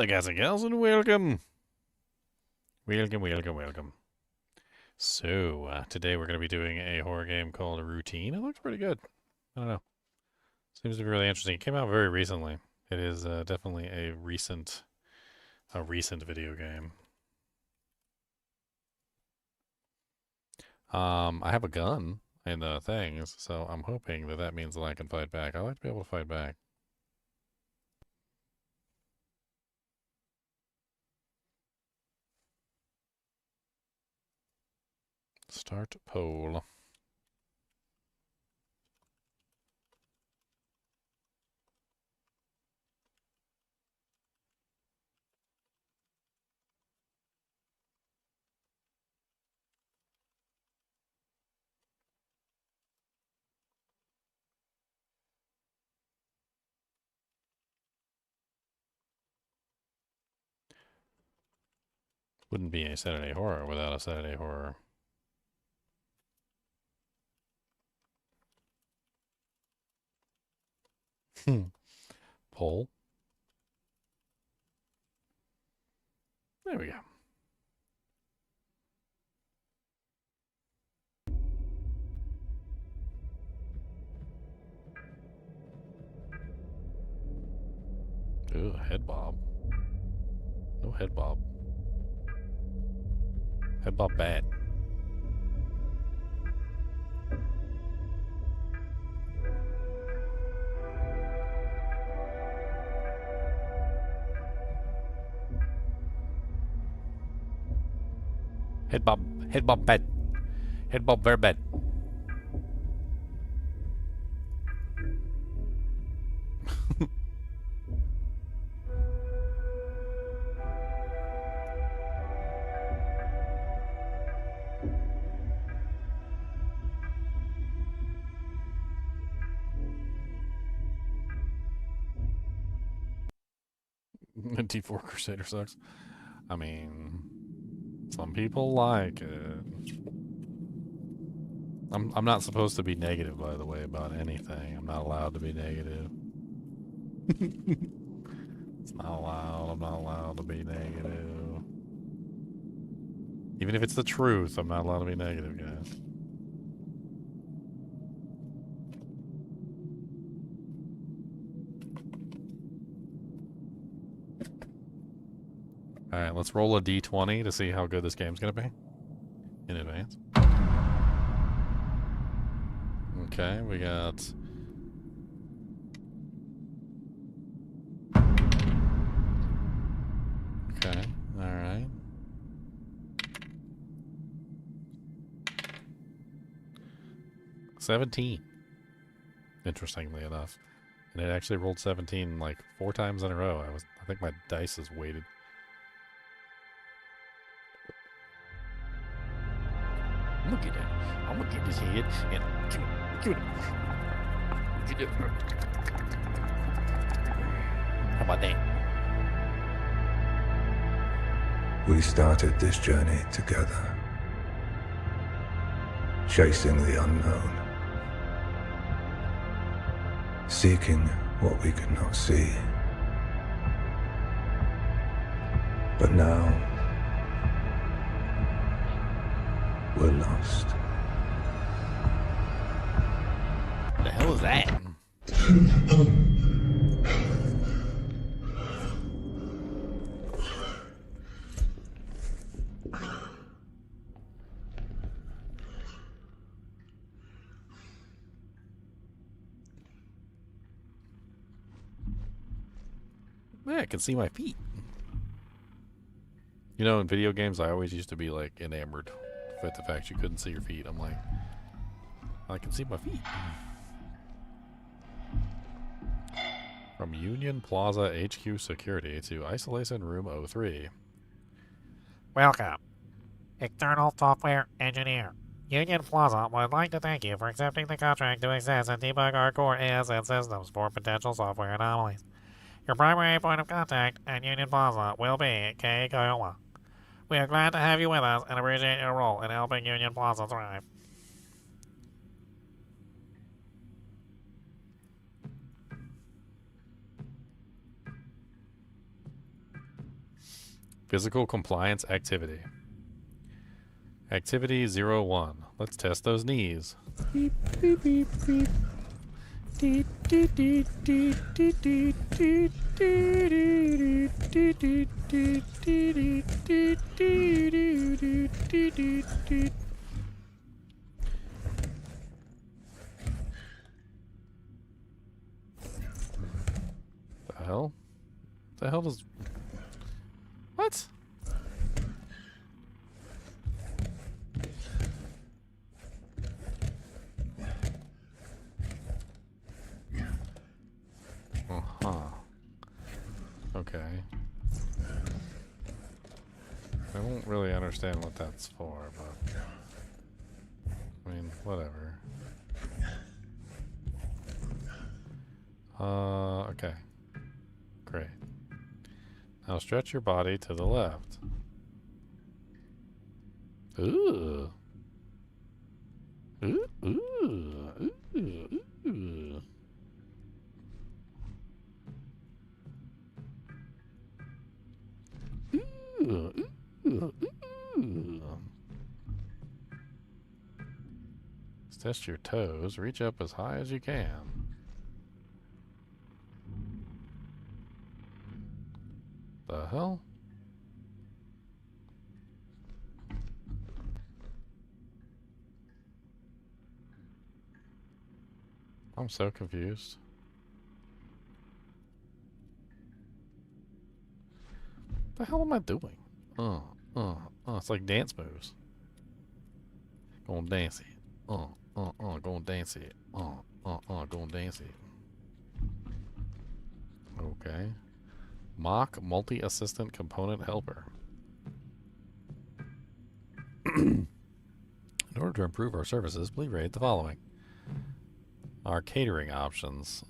Hello, guys and gals, and welcome. Welcome. So, today we're going to be doing a horror game called Routine. It looks pretty good. I don't know. Seems to be really interesting. It came out very recently. It is definitely a recent video game. I have a gun in the things, so I'm hoping that that means that I can fight back. I like to be able to fight back. Start poll. Wouldn't be a Saturday horror without a Saturday horror. Poll. There we go. Ooh, head bob. No head bob. Head bob bad. Head bob bad. Head bob very bad. D4 Crusader sucks. I mean, some people like it. I'm not supposed to be negative, by the way, about anything. I'm not allowed to be negative. It's not allowed. I'm not allowed to be negative. Even if it's the truth, I'm not allowed to be negative, guys. Alright, let's roll a d20 to see how good this game's gonna be. In advance. Okay, we got... Okay, alright. $17. Interestingly enough. And it actually rolled 17 like 4 times in a row. I think my dice is weighted. Look at that. I'm gonna get this head and give it. How about that? We started this journey together, chasing the unknown, seeking what we could not see. But now, we're lost. What the hell is that? Yeah, I can see my feet. You know, in video games, I always used to be like enamored with the fact you couldn't see your feet. I'm like, I can see my feet. From Union Plaza HQ Security to Isolation Room 03. Welcome, External Software Engineer. Union Plaza would like to thank you for accepting the contract to access and debug our core ASN systems for potential software anomalies. Your primary point of contact at Union Plaza will be Kay Kiowa. We are glad to have you with us and appreciate your role in helping Union Plaza thrive. Physical compliance activity. Activity 01. Let's test those knees. Beep, beep, beep, beep. What the hell? What the hell does... What? Uh-huh. Okay. I don't really understand what that's for, but... I mean, whatever. Okay. Great. Now stretch your body to the left. Ooh. Ooh, ooh, ooh, ooh. Ooh, ooh, ooh. Let's test your toes. Reach up as high as you can. The hell? I'm so confused. What the hell am I doing? It's like dance moves. Gonna dance it. Gonna dance it. Gonna dance it. Okay. Mock multi-assistant component helper. In order to improve our services, please rate the following. Our catering options.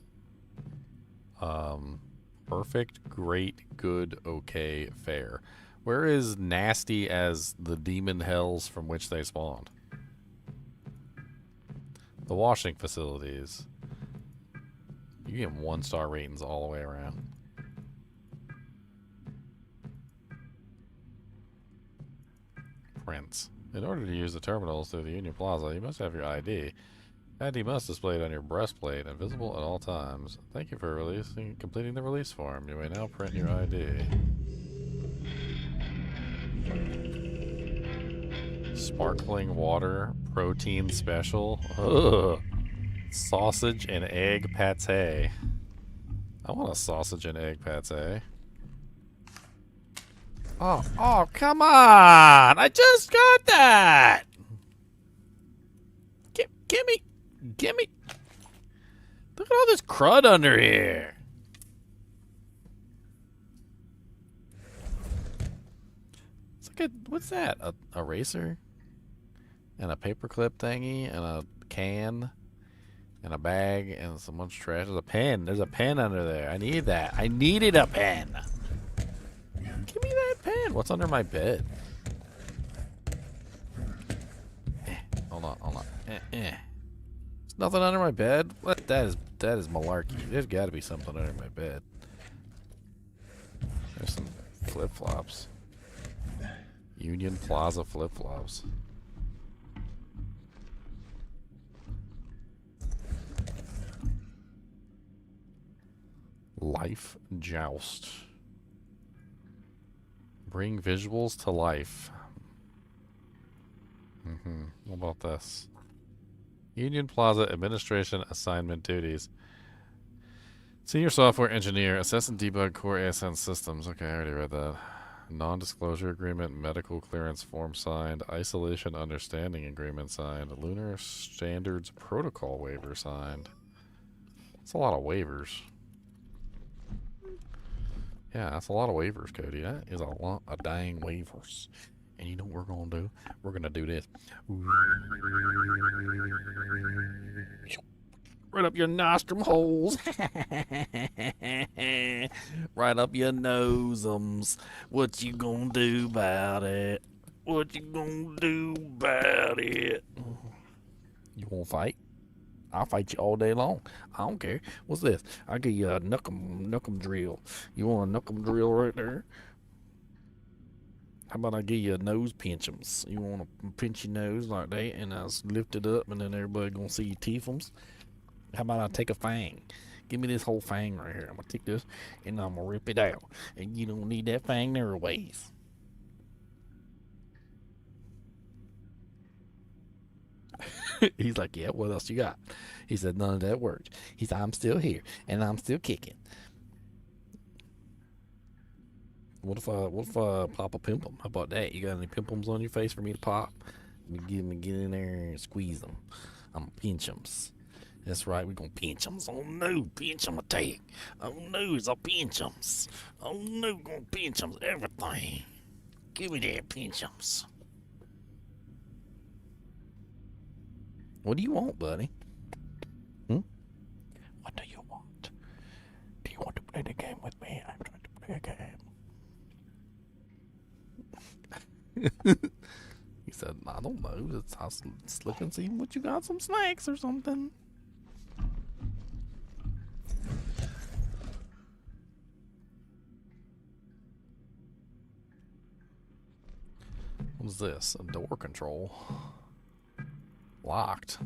Perfect, great, good, okay, fair. Where is nasty as the demon hells from which they spawned? The washing facilities. You get 1-star ratings all the way around. Prints. In order to use the terminals through the Union Plaza, you must have your ID. ID must display it on your breastplate and visible at all times. Thank you for completing the release form. You may now print your ID. Sparkling water, protein special. Ugh. Sausage and egg pate. I want a sausage and egg pate. Oh, come on! I just got that! Gimme! Look at all this crud under here! It's like what's that? A eraser? And a paperclip thingy? And a can? And a bag? And so much trash? There's a pen! There's a pen under there! I need that! I needed a pen! Give me that pen! What's under my bed? Hold on. There's nothing under my bed? What? That is malarkey. There's gotta be something under my bed. There's some flip-flops. Union Plaza flip-flops. Life Joust. Bring visuals to life. What about this? Union Plaza Administration Assignment Duties. Senior Software Engineer. Assess and debug core ASN systems. Okay, I already read that. Non-disclosure agreement. Medical clearance form signed. Isolation understanding agreement signed. Lunar Standards Protocol waiver signed. That's a lot of waivers. Yeah, that's a lot of waivers, Cody. That is a lot of dang waivers. And you know what we're going to do? We're going to do this. Right up your nostrum holes. Right up your nosums. What you gonna do about it? What you gonna do about it? You wanna fight? I'll fight you all day long. I don't care. What's this? I'll give you a knuck'em drill. You want a knuck'em drill right there? How about I give you a nose pinchums? You want to pinch your nose like that, and I lift it up, and then everybody gonna see your teethums? How about I take a fang? Give me this whole fang right here. I'm gonna take this, and I'm gonna rip it out, and you don't need that fang there ways. He's like, yeah, what else you got? He said, none of that worked. He said, I'm still here, and I'm still kicking. What if I pop a pimpum? How about that? You got any pimpums on your face for me to pop? Get in there and squeeze them. I'm gonna pinch 'ems. That's right, we're gonna pinch 'ems. Oh no, pinch 'em attack. Oh no, it's a pinch 'ems. Oh no, gonna pinch 'ems. Everything. Give me that pinch 'ems. What do you want, buddy? What do you want? Do you want to play the game with me? I'm trying to play a game. He said, I don't know. I'll slip and see what you got, some snacks or something. What's this? A door control. Locked.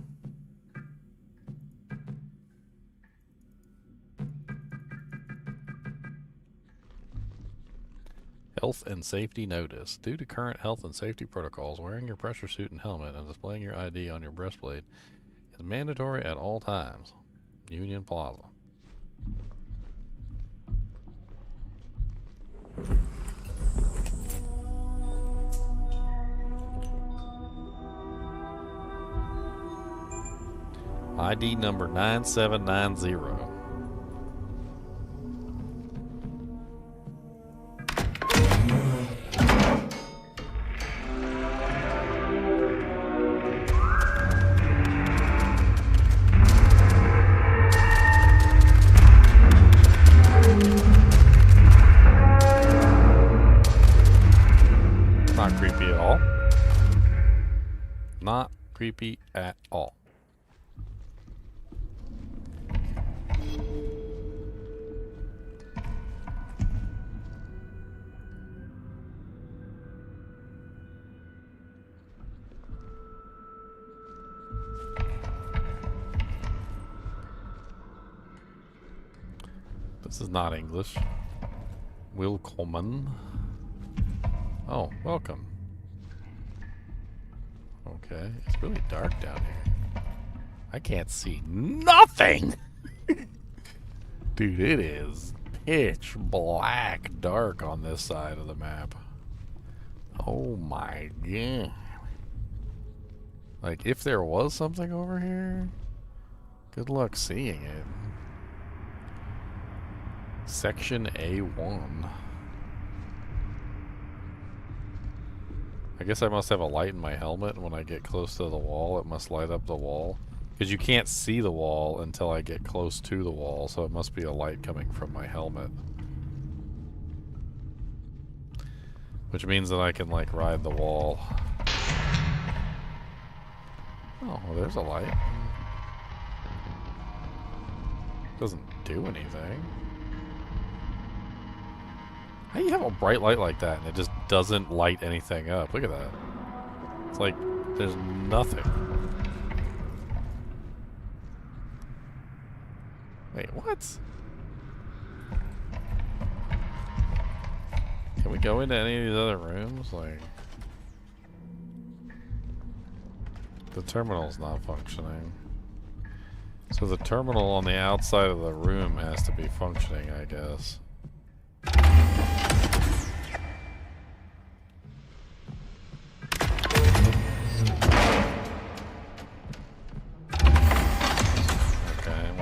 Health and safety notice. Due to current health and safety protocols, wearing your pressure suit and helmet and displaying your ID on your breastplate is mandatory at all times. Union Plaza. ID number 9790. Not creepy at all. Not creepy at all. This is not English. Willkommen. Oh, welcome. Okay, it's really dark down here. I can't see nothing! Dude, it is pitch black dark on this side of the map. Oh my god. Like, if there was something over here, good luck seeing it. Section A1. I guess I must have a light in my helmet, and when I get close to the wall, it must light up the wall. Because you can't see the wall until I get close to the wall, so it must be a light coming from my helmet. Which means that I can, like, ride the wall. Oh, well, there's a light. Doesn't do anything. How do you have a bright light like that and it just doesn't light anything up? Look at that. It's like there's nothing. Wait, what? Can we go into any of these other rooms? Like, the terminal's not functioning. So the terminal on the outside of the room has to be functioning, I guess.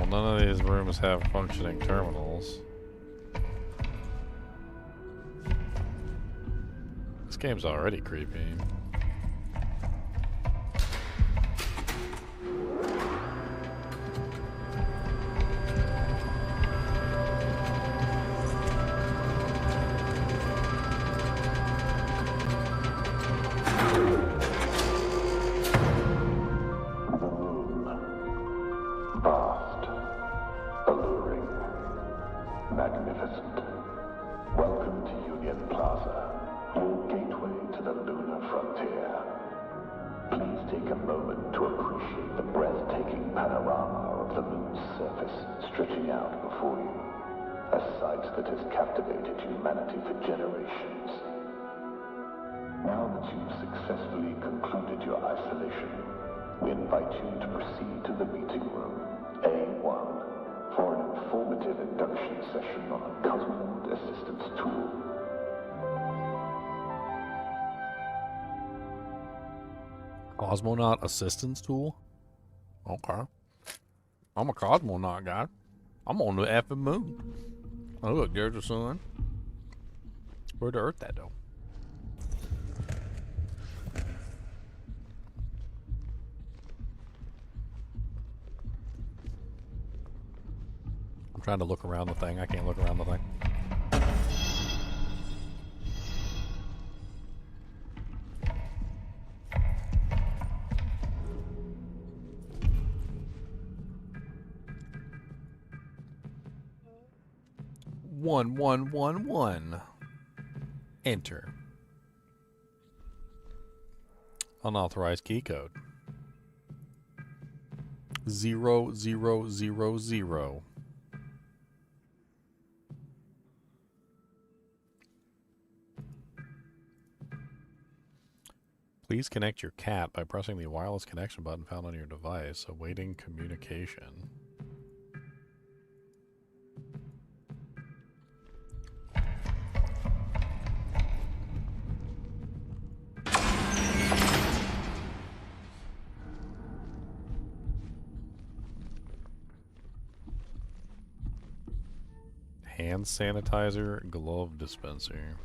None of these rooms have functioning terminals. This game's already creepy. Magnificent. Welcome to Union Plaza, your gateway stretching out before you, a sight that has captivated humanity for generations. Now that you've successfully concluded your isolation, we invite you to proceed to the meeting room, A1, for an informative induction session on the Cosmonaut Assistance Tool. Cosmonaut assistance tool? Okay. I'm a cosmonaut guy. I'm on the effing moon. Oh, look, there's the sun. Where'd the Earth at, though? I'm trying to look around the thing. I can't look around the thing. One. Enter. Unauthorized key code. 0000. Please connect your cat by pressing the wireless connection button found on your device. Awaiting communication. Hand sanitizer, glove dispenser.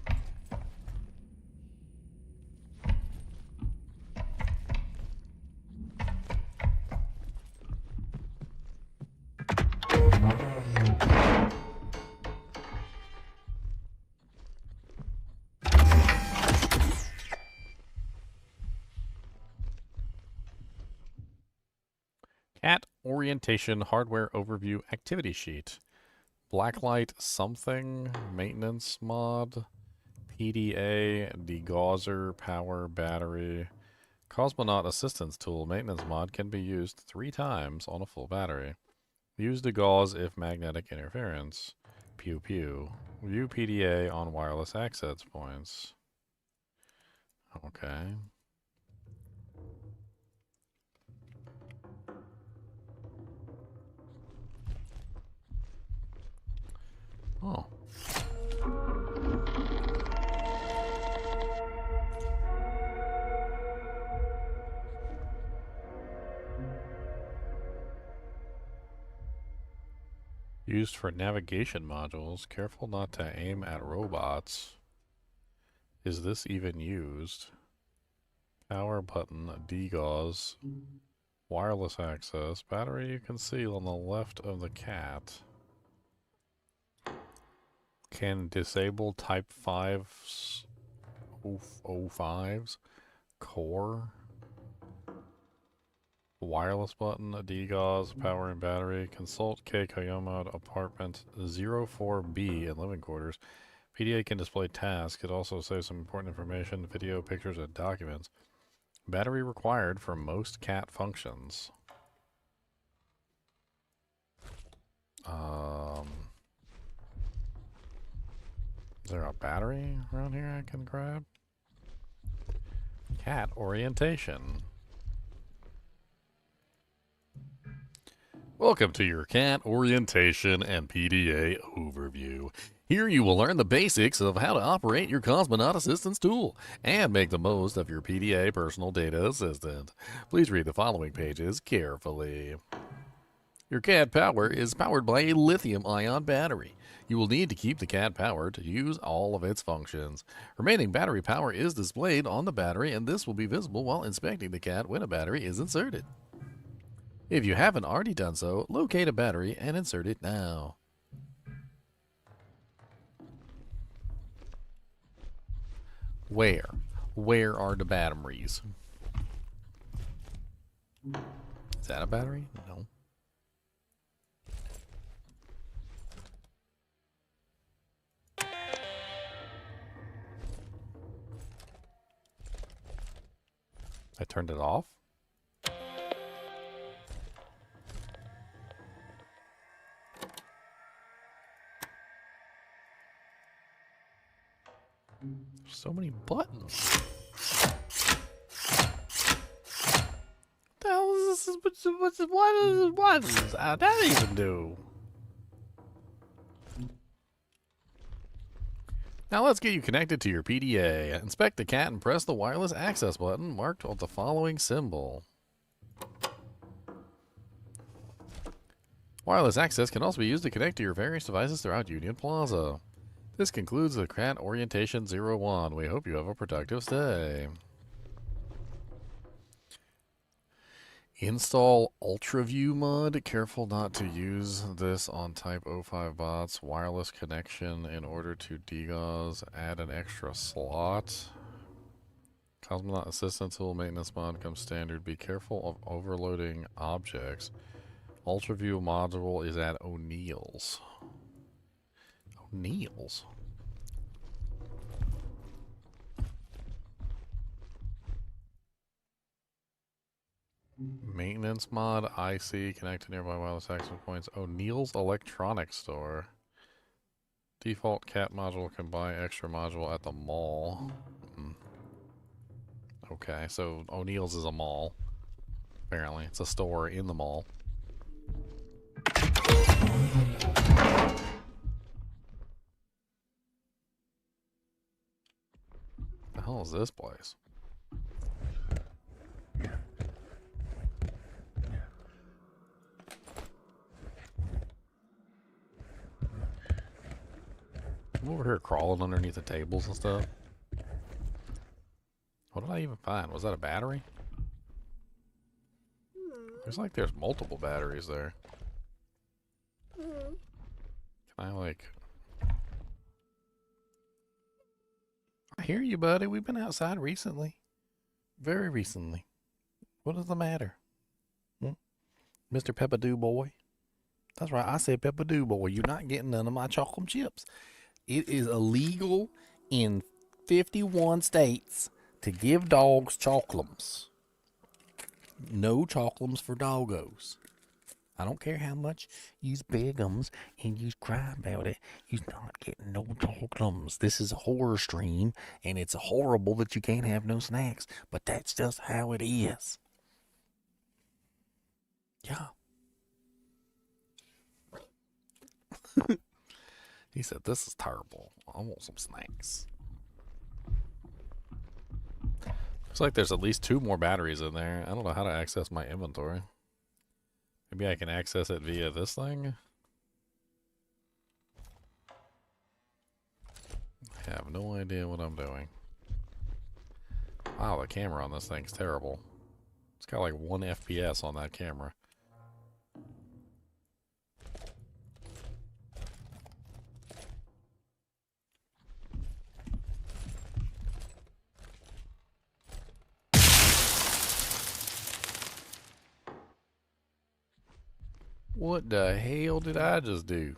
Cat orientation hardware overview activity sheet. Blacklight something, maintenance mod, PDA, degausser, power, battery. Cosmonaut assistance tool maintenance mod can be used 3 times on a full battery. Use degauss if magnetic interference. Pew pew. View PDA on wireless access points. Okay. Oh. Used for navigation modules. Careful not to aim at robots. Is this even used? Power button, degauss, wireless access. Battery you can see on the left of the cat. Can disable type 5s, 05s, core, wireless button, degauss, power and battery, consult K Koyoma apartment 04B in living quarters. PDA can display tasks. It also saves some important information, video, pictures, and documents. Battery required for most cat functions. Is there a battery around here I can grab? Cat orientation. Welcome to your cat orientation and PDA overview. Here you will learn the basics of how to operate your Cosmonaut Assistance tool and make the most of your PDA personal data assistant. Please read the following pages carefully. Your cat power is powered by a lithium-ion battery. You will need to keep the cat powered to use all of its functions. Remaining battery power is displayed on the battery, and this will be visible while inspecting the cat when a battery is inserted. If you haven't already done so, locate a battery and insert it now. Where? Where are the batteries? Is that a battery? No. I turned it off? So many buttons. What the hell is this? What does that even do? Now let's get you connected to your PDA. Inspect the cat and press the wireless access button marked with the following symbol. Wireless access can also be used to connect to your various devices throughout Union Plaza. This concludes the Cat Orientation 01. We hope you have a productive stay. Install UltraView mod. Careful not to use this on Type 05 bots. Wireless connection in order to degauss. Add an extra slot. Cosmonaut Assistant Tool Maintenance mod comes standard. Be careful of overloading objects. UltraView module is at O'Neill's. O'Neill's? Maintenance mod, IC, connect to nearby wireless access points. O'Neill's Electronics Store. Default cat module can buy extra module at the mall. Okay, so O'Neill's is a mall. Apparently, it's a store in the mall. The hell is this place? I'm over here crawling underneath the tables and stuff. What did I even find? Was that a battery? Looks like there's multiple batteries there. Can I, like... I hear you, buddy. We've been outside recently. Very recently. What is the matter? Mr. Peppadoo boy? That's right. I said Peppadoo boy. You're not getting none of my chocolate chips. It is illegal in 51 states to give dogs chocolates. No chocolates for doggos. I don't care how much you beg 'ems and you cry about it. You're not getting no chocolates. This is a horror stream, and it's horrible that you can't have no snacks. But that's just how it is. Yeah. He said, this is terrible. I want some snacks. Looks like there's at least 2 more batteries in there. I don't know how to access my inventory. Maybe I can access it via this thing? I have no idea what I'm doing. Wow, the camera on this thing's terrible. It's got like 1 FPS on that camera. What the hell did I just do?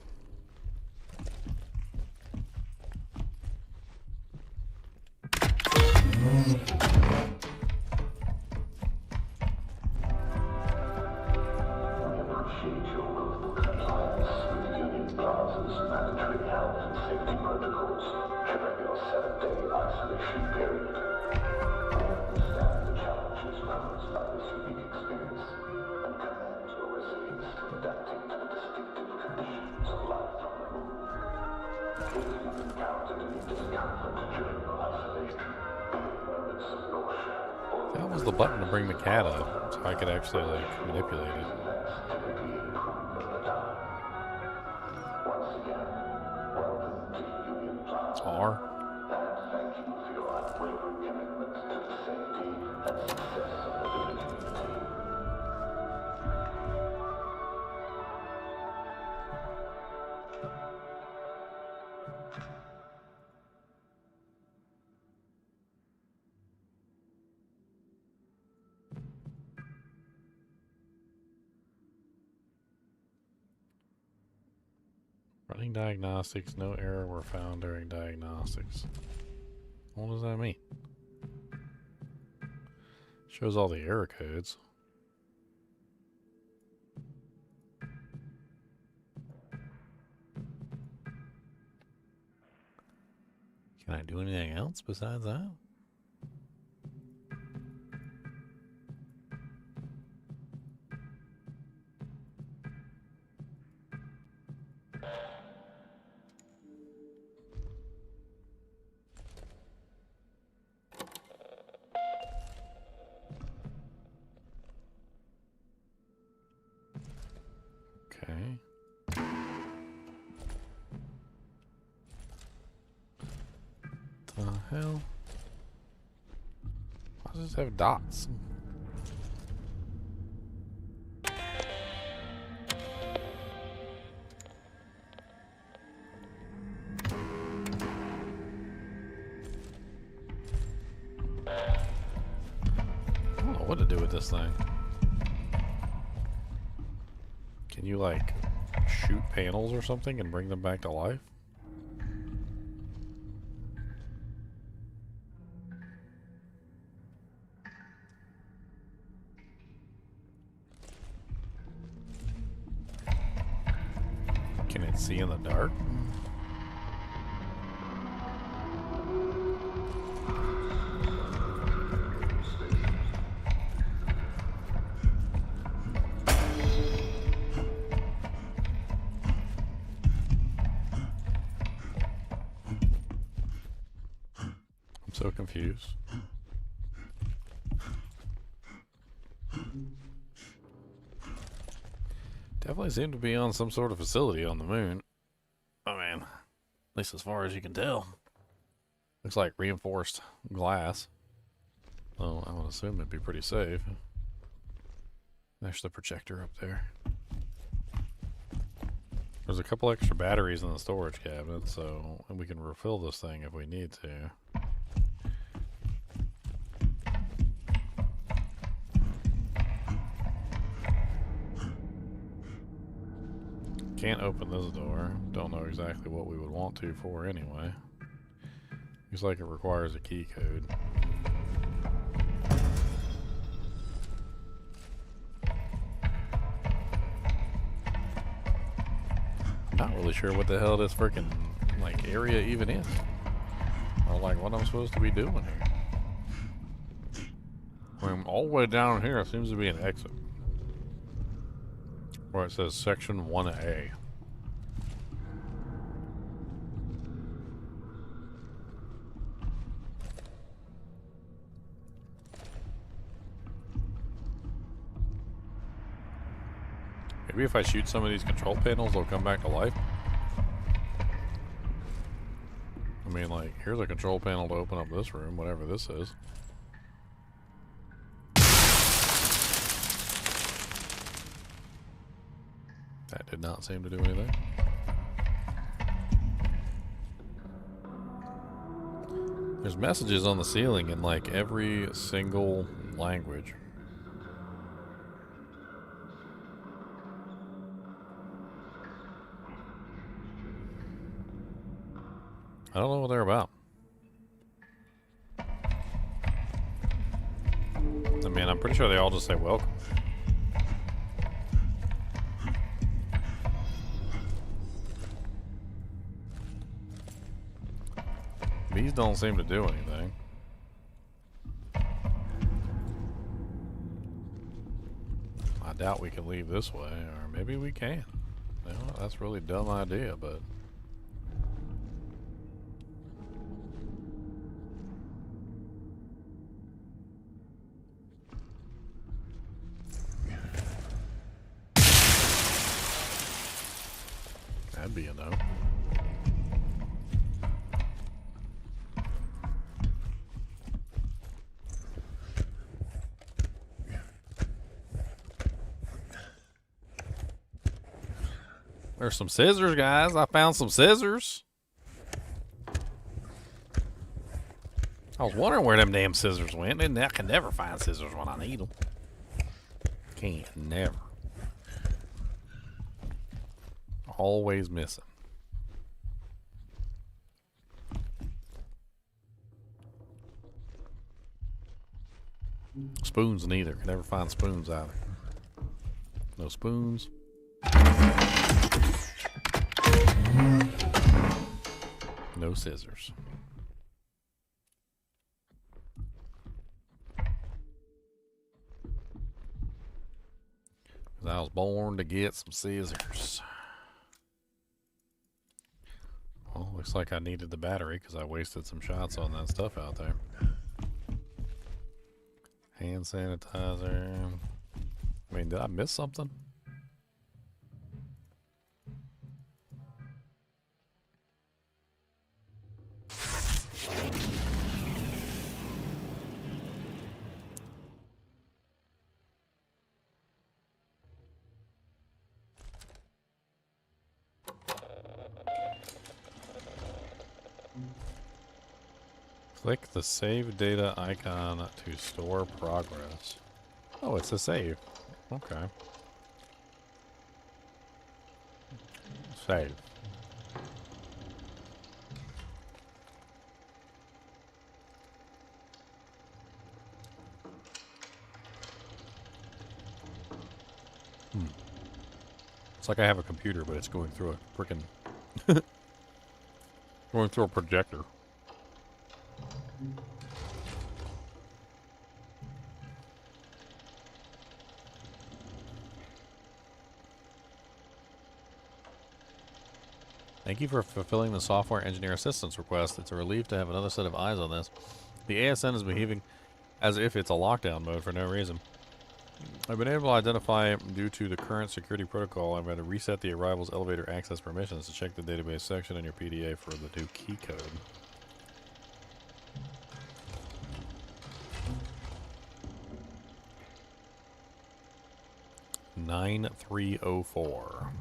That was the button to bring the cat up, so I could actually, like, manipulate it. It's R. Running diagnostics, no error were found during diagnostics. What does that mean? Shows all the error codes. Can I do anything else besides that? Okay. The hell? Why does this have dots? I don't know what to do with this thing. Can you like shoot panels or something and bring them back to life? Can it see in the dark? I'm so confused. Definitely seem to be on some sort of facility on the moon. Oh man, at least as far as you can tell. Looks like reinforced glass. Well, I would assume it'd be pretty safe. There's the projector up there. There's a couple extra batteries in the storage cabinet, so we can refill this thing if we need to. Can't open this door. Don't know exactly what we would want to for anyway. Looks like it requires a key code. I'm not really sure what the hell this freaking like area even is. Or like what I'm supposed to be doing here. I mean, all the way down here seems to be an exit. Where it says section 1A. Maybe if I shoot some of these control panels, they'll come back to life. I mean, like, here's a control panel to open up this room, whatever this is. That did not seem to do anything. There's messages on the ceiling in like every single language. I don't know what they're about. I mean, I'm pretty sure they all just say welcome. These don't seem to do anything. I doubt we can leave this way, or maybe we can. You know, that's a really dumb idea, but... that'd be a no. There's some scissors, guys. I found some scissors. I was wondering where them damn scissors went, and I can never find scissors when I need them. Can't, never. Always missing. Spoons neither. Can never find spoons either. No spoons. No scissors. I was born to get some scissors. Well, looks like I needed the battery because I wasted some shots on that stuff out there. Hand sanitizer. I mean, did I miss something? Click the save data icon to store progress. Oh, it's a save. Okay. Save. It's like I have a computer, but it's going through a frickin' going through a projector. Thank you for fulfilling the software engineer assistance request. It's a relief to have another set of eyes on this. The ASN is behaving as if it's a lockdown mode for no reason. I've been able to identify due to the current security protocol. I'm going to reset the arrival's elevator access permissions to check the database section in your PDA for the new key code. (9304).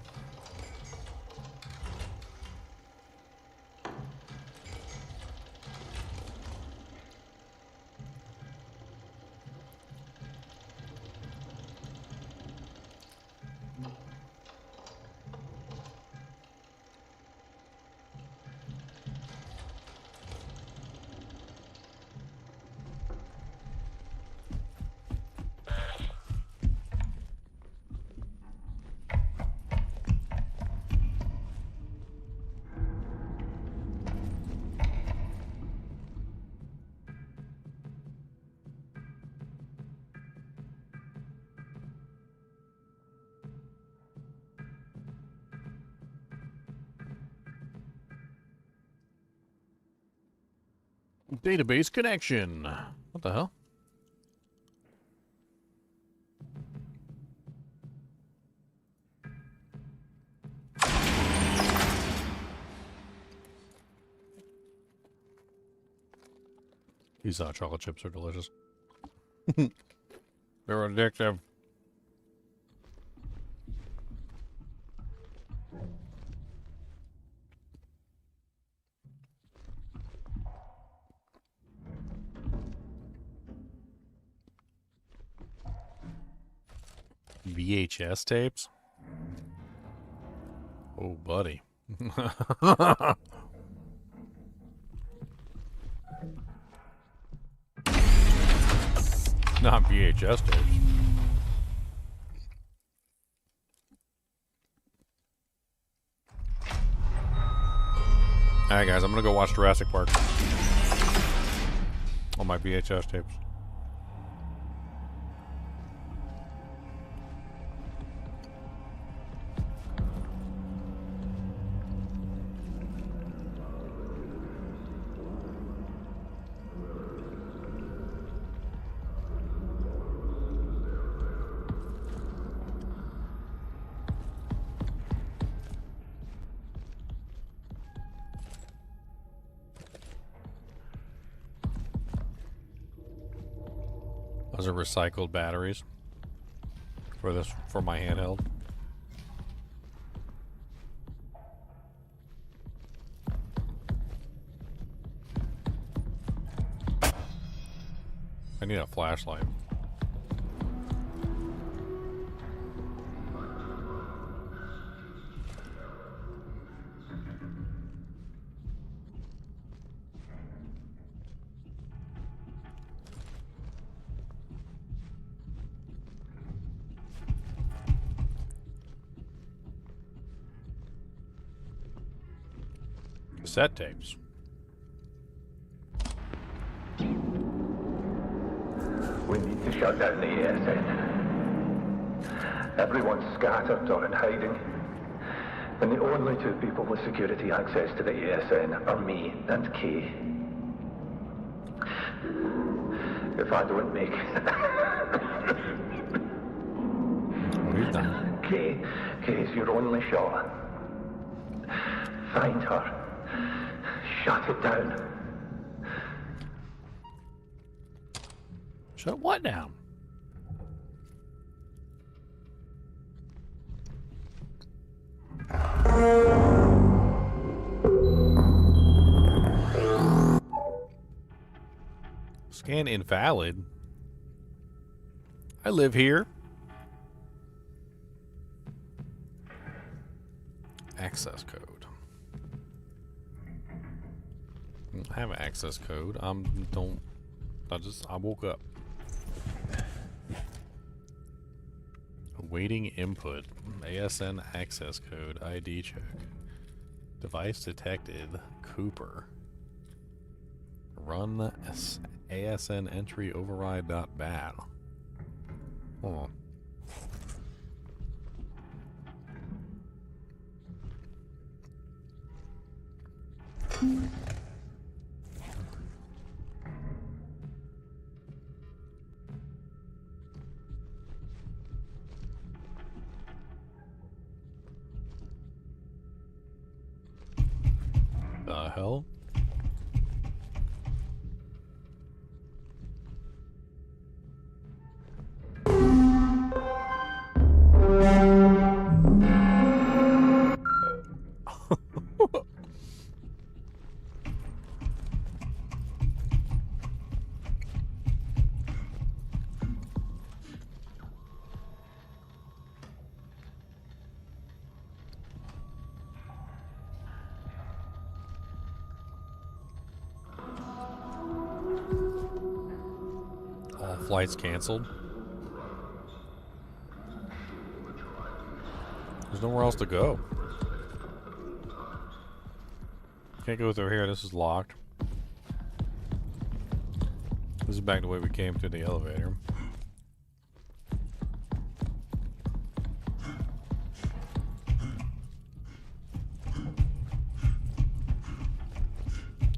Database connection. What the hell? These hot chocolate chips are delicious. They're addictive. VHS tapes? Oh, buddy. Not VHS tapes. Alright guys, I'm gonna go watch Jurassic Park on my VHS tapes. Those are recycled batteries for my handheld. I need a flashlight. Cassette tapes. We need to shut down the ASN. Everyone's scattered or in hiding. And the only two people with security access to the ASN are me and Kay. If I don't make He's done. Kay's your only shot. Find her. Shut it down. Shut what down? Scan invalid. I live here. Access code. I have an access code. I woke up. Awaiting input. ASN access code. ID check. Device detected. Cooper. Run ASN entry override.bat. Hold on. The hell? Flights canceled. There's nowhere else to go. Can't go through here. This is locked. This is back the way we came through the elevator.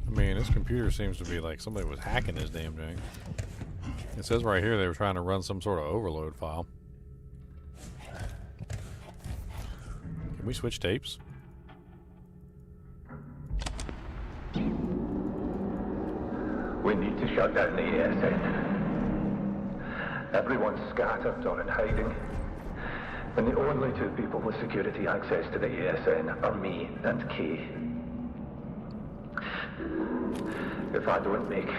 I mean, this computer seems to be like somebody was hacking this damn thing. It says right here they were trying to run some sort of overload file. Can we switch tapes? We need to shut down the ASN. Everyone's scattered or in hiding. And the only two people with security access to the ASN are me and Kay. If I don't make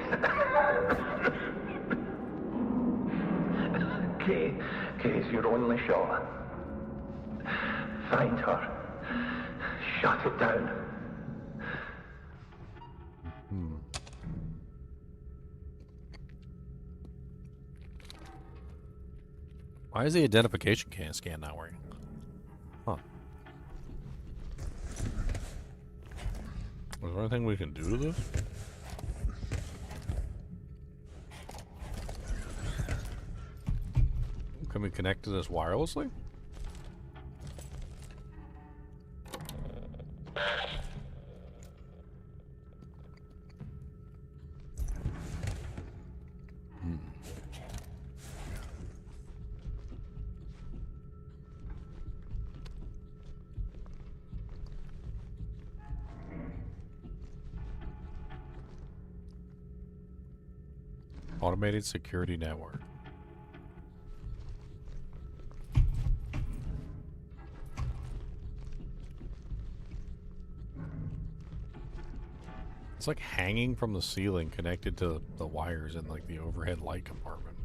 Kay's your only shot. Find her. Shut it down. Why is the identification scan not working? Huh. Is there anything we can do to this? Can we connect to this wirelessly? Automated security network. It's like hanging from the ceiling connected to the wires in like the overhead light compartment.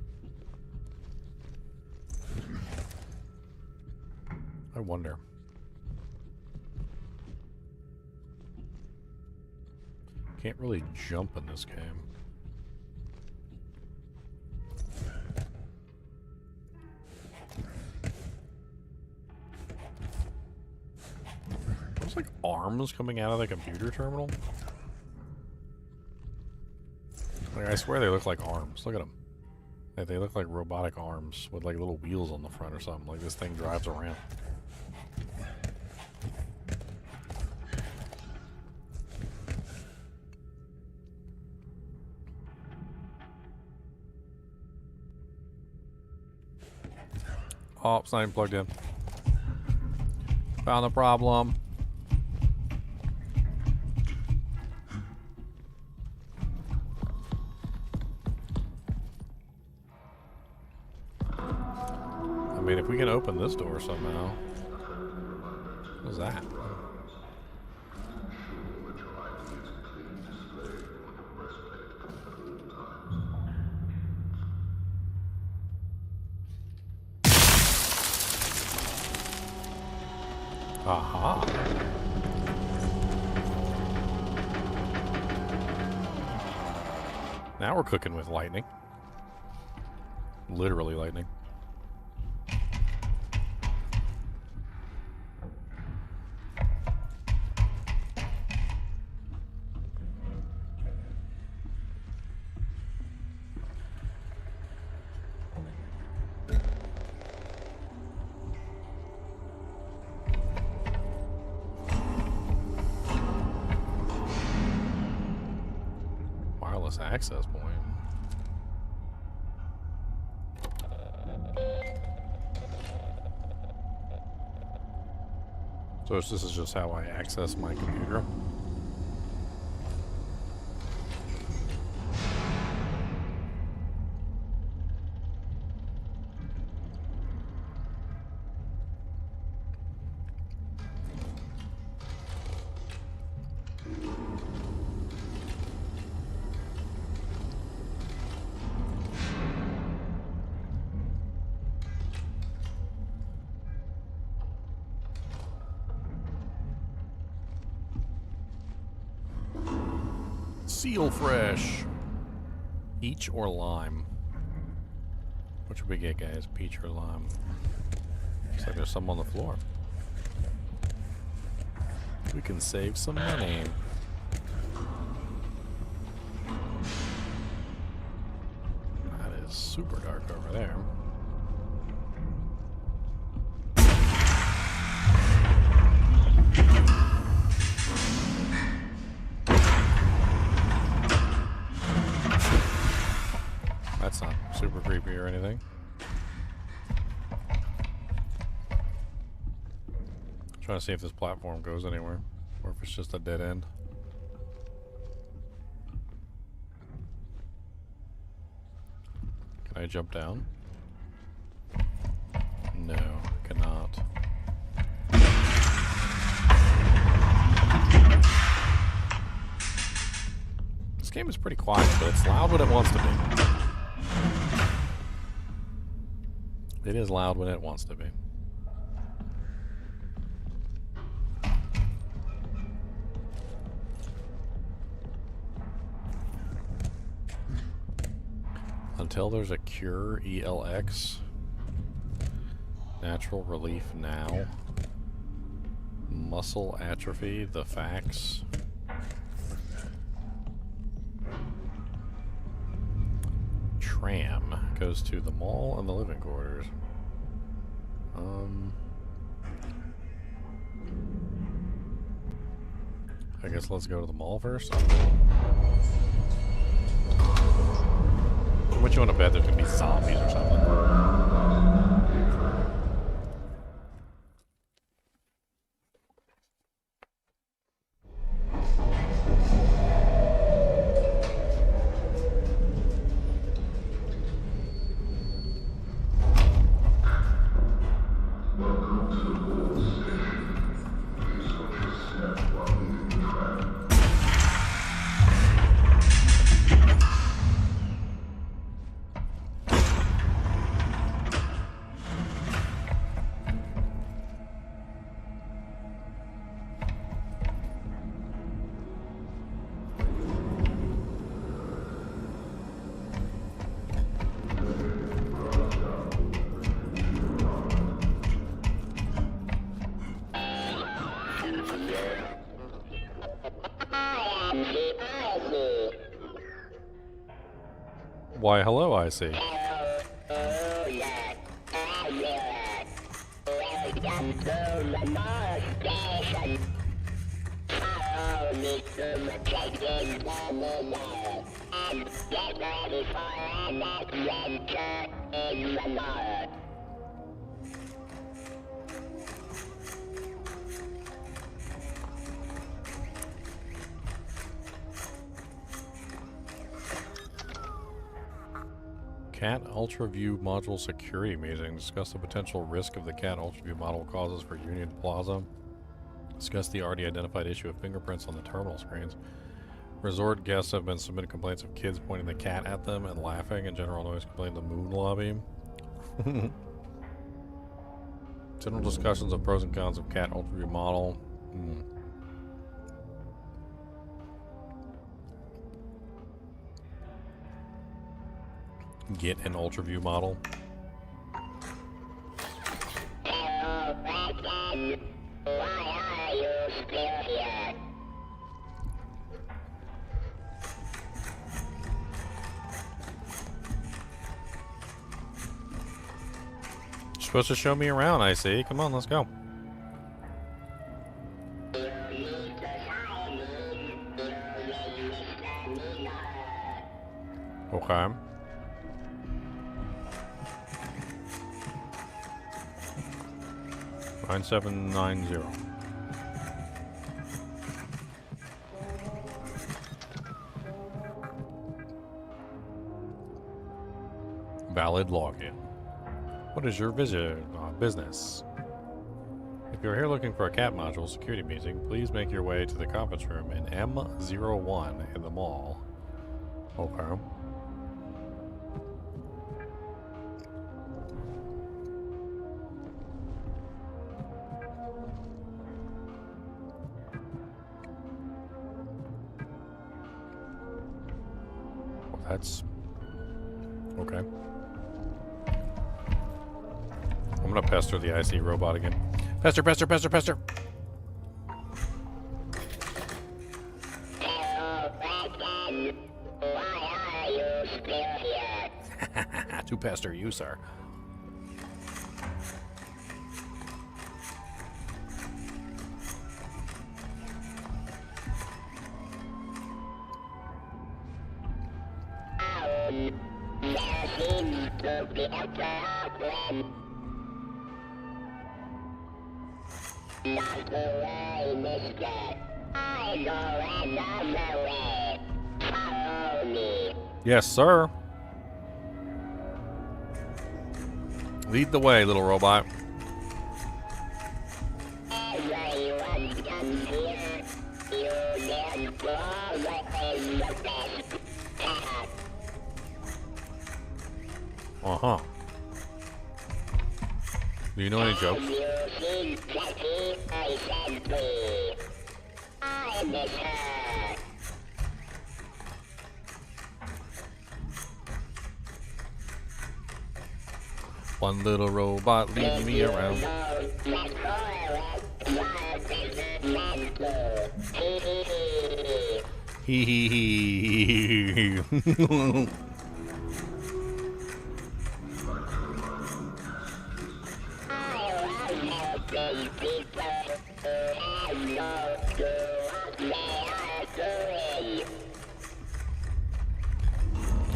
I wonder. Can't really jump in this game. There's like arms coming out of the computer terminal. Like, I swear they look like arms. Look at them. They look like robotic arms with like little wheels on the front or something. Like this thing drives around. Oh, it's not even plugged in. Found the problem. I mean, if we can open this door somehow. What's that? Aha. Now we're cooking with lightning. Literally lightning. Wireless access point. So this is just how I access my computer. Seal fresh. Peach or lime? What should we get, guys? Peach or lime? Looks like there's some on the floor. We can save some money. That is super dark over there. That's not super creepy or anything. Trying to see if this platform goes anywhere, or if it's just a dead end. Can I jump down? No, cannot. This game is pretty quiet, but it's loud when it wants to be. It is loud when it wants to be. Until there's a cure, ELX. Natural relief now. Muscle atrophy, the facts. Tram goes to the mall and the living quarters. I guess let's go to the mall first. What you want to bet there's gonna be zombies or something? Why, hello, I see. Cat UltraView module security meeting. Discuss the potential risk of the Cat UltraView module causes for Union Plaza. Discuss the already identified issue of fingerprints on the terminal screens. Resort guests have been submitted complaints of kids pointing the cat at them and laughing, and general noise complaint the moon lobby. General discussions of pros and cons of Cat UltraView model. Get an UltraView model. Why are you still here? You're supposed to show me around, I see. Come on, let's go. Okay. Nine 790. Valid login. What is your business? If you're here looking for a cat module security meeting, please make your way to the conference room in M01 in the mall. Okay. That's okay. I'm gonna pester the IC robot again. Pester, pester, pester, pester. Hello, Batman. Why are you still here? To pester you, sir. There seems to be a problem. Not the way, mister. I go another way. Follow me. Yes, sir. Lead the way, little robot. Everyone comes here. You just go within the best path. Uh-huh. Do you know any jokes? Using petty assembly. I miss her. One little robot leading me around. Hee hee hee.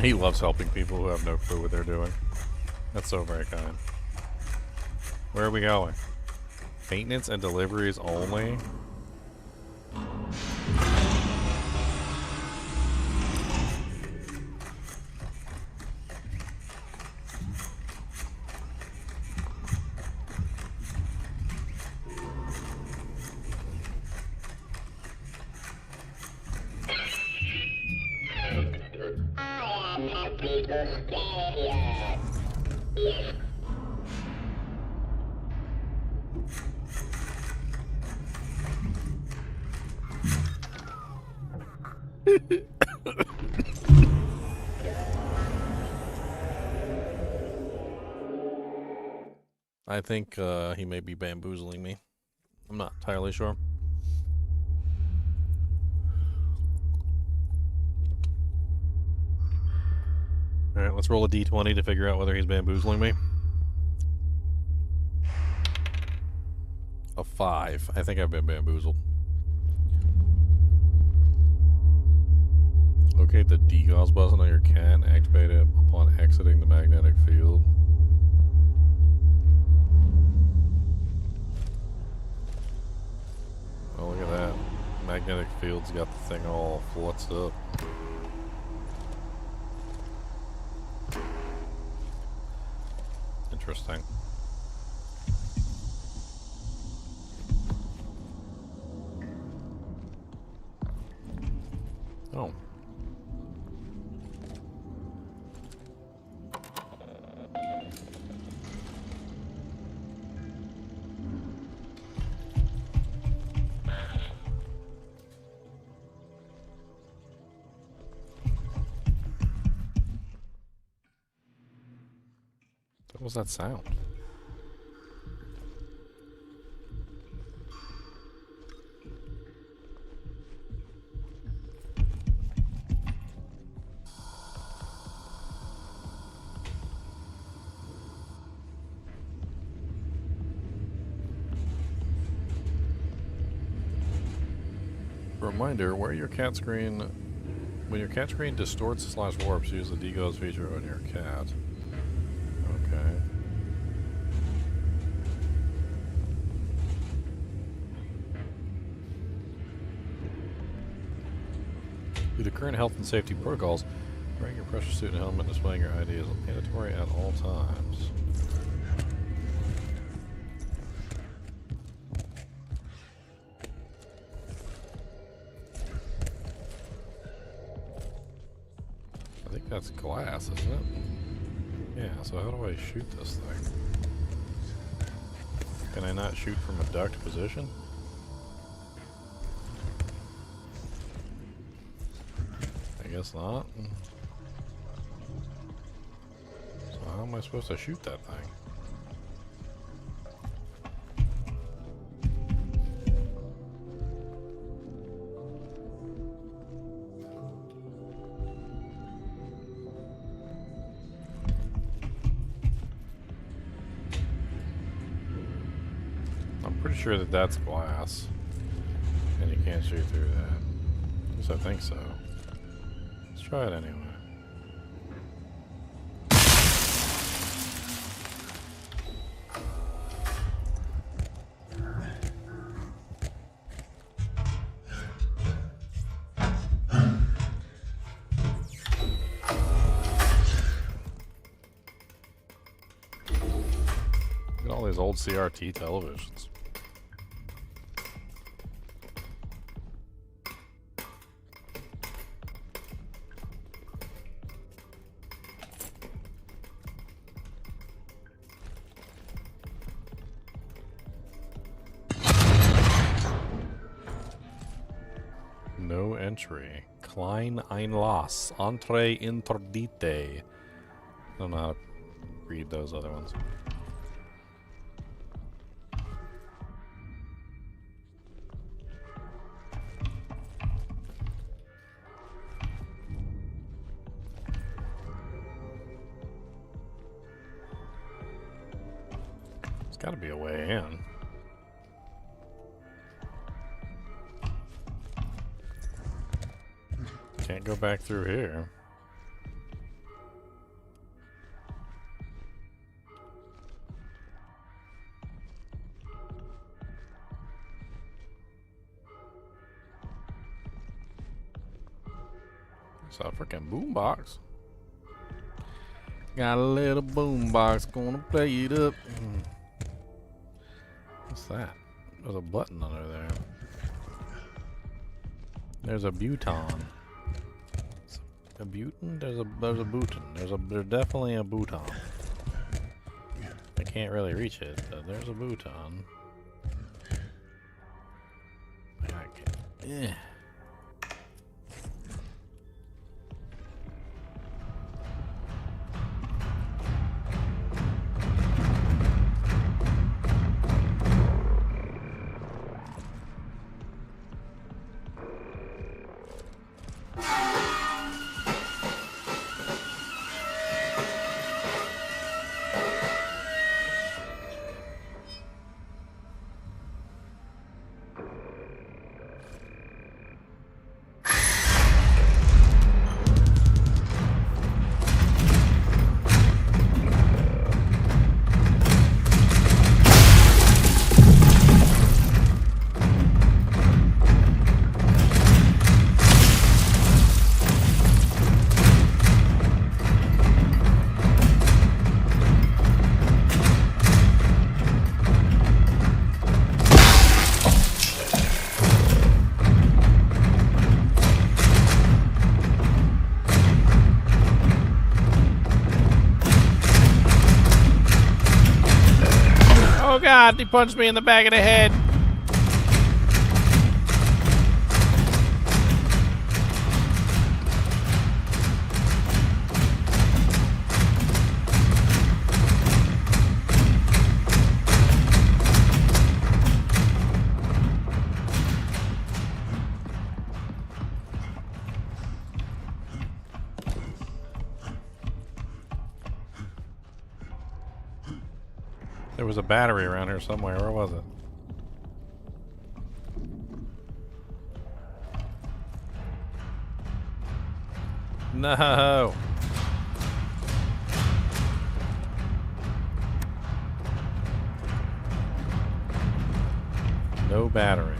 He loves helping people who have no clue what they're doing. That's so very kind. Where are we going? Maintenance and deliveries only? I think he may be bamboozling me. I'm not entirely sure. Alright, let's roll a d20 to figure out whether he's bamboozling me. of 5. I think I've been bamboozled. Locate the degauss button on your cat and activate it upon exiting the magnetic field. Oh, look at that. Magnetic field's got the thing all fluxed up. Interesting. Oh. What was that sound? Reminder, when your cat screen distorts / warps, use the degauss feature on your cat. Okay. Due to current health and safety protocols, wearing your pressure suit and helmet displaying your ID is mandatory at all times. I think that's glass, isn't it? Yeah, so how do I shoot this thing? Can I not shoot from a ducked position? I guess not. So how am I supposed to shoot that thing? I'm pretty sure that that's glass, and you can't shoot through that. At least I think so. Let's try it anyway. Look at all these old CRT televisions. No entry. Klein Einlass. Entree interdite. I don't know how to read those other ones. There's gotta be a way in. Can't go back through here. It's a freaking boombox. Got a little boombox, gonna play it up. What's that? There's a button under there. There's a buton. A button? There's a button. There's definitely a button. I can't really reach it, but there's a button. I can't. Yeah. God, he punched me in the back of the head. There was a battery around here somewhere. Where was it? No. No battery.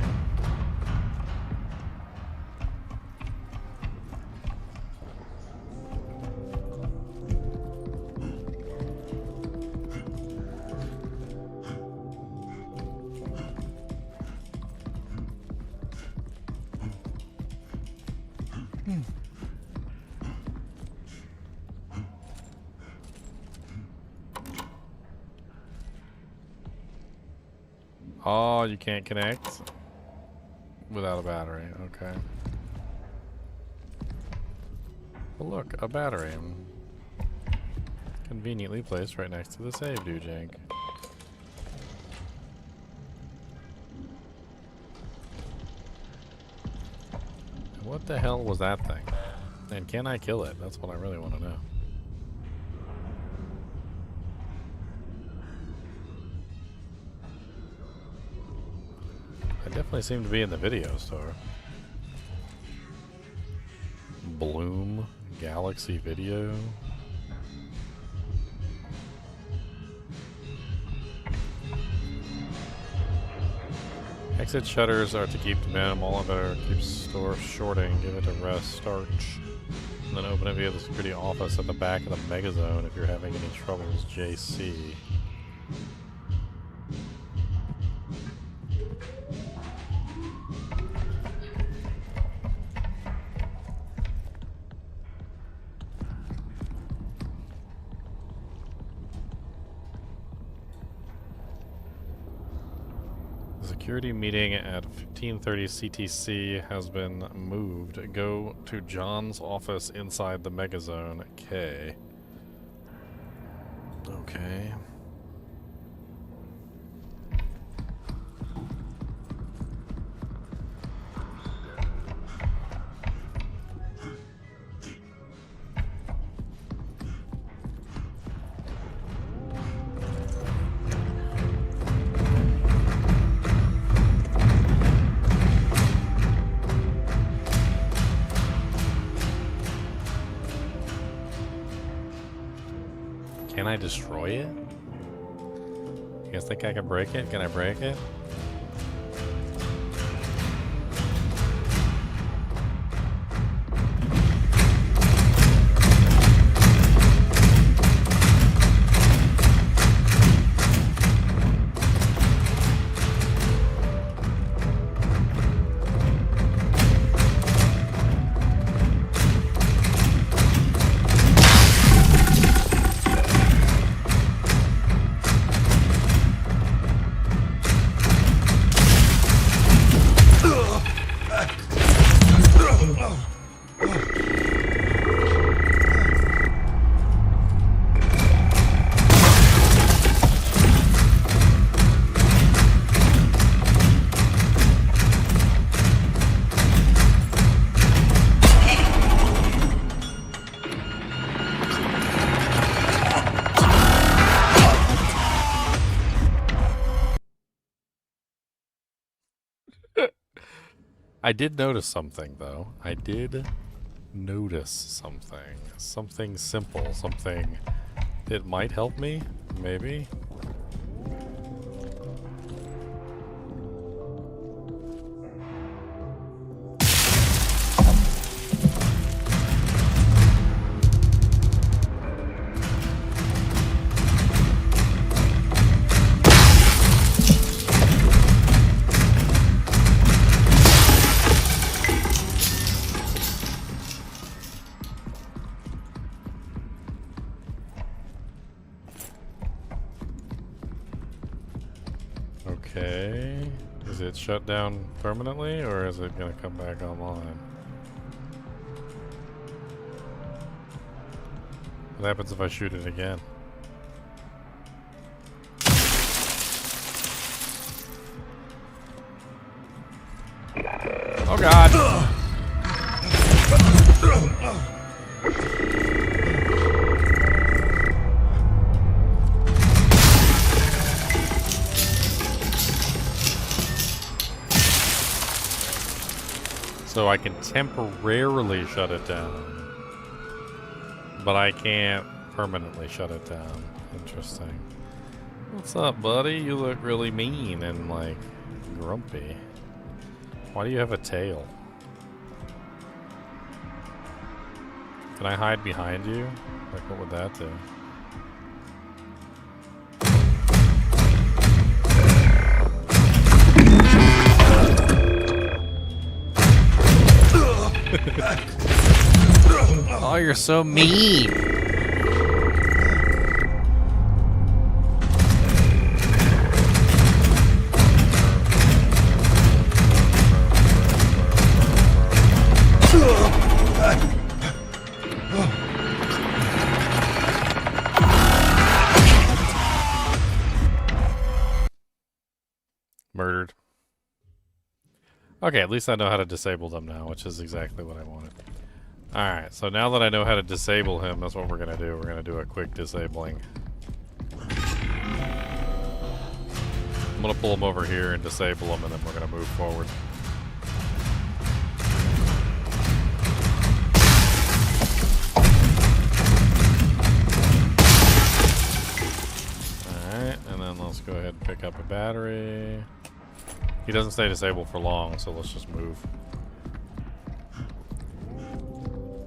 Oh, you can't connect without a battery. Okay. Well, look, a battery. Conveniently placed right next to the save doojink. What the hell was that thing? And can I kill it? That's what I really want to know. I definitely seem to be in the video store. Bloom Galaxy Video. Exit shutters are to keep to minimal and better keep store shorting, give it a rest, start, and then open it via the security office at the back of the mega zone if you're having any troubles, JC. Security meeting at 15:30 CTC has been moved. Go to John's office inside the Megazone K. Okay. Can I destroy it? You guys think I can break it? Can I break it? I did notice something, though. I did notice something. Something simple. Something that might help me, maybe. Okay. Is it shut down permanently, or is it gonna come back online? What happens if I shoot it again? Oh god! So I can temporarily shut it down, but I can't permanently shut it down. Interesting. What's up, buddy? You look really mean and, like, grumpy. Why do you have a tail? Can I hide behind you? Like, what would that do? Oh, you're so mean. Murdered. Okay, at least I know how to disable them now, which is exactly what I wanted. Alright, so now that I know how to disable him, that's what we're gonna do. We're gonna do a quick disabling. I'm gonna pull him over here and disable him, and then we're gonna move forward. Alright, and then let's go ahead and pick up a battery. He doesn't stay disabled for long, so let's just move.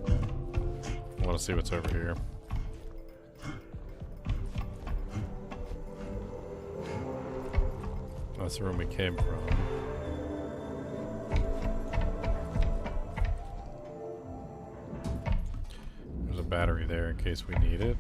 I want to see what's over here. That's the room we came from. There's a battery there in case we need it.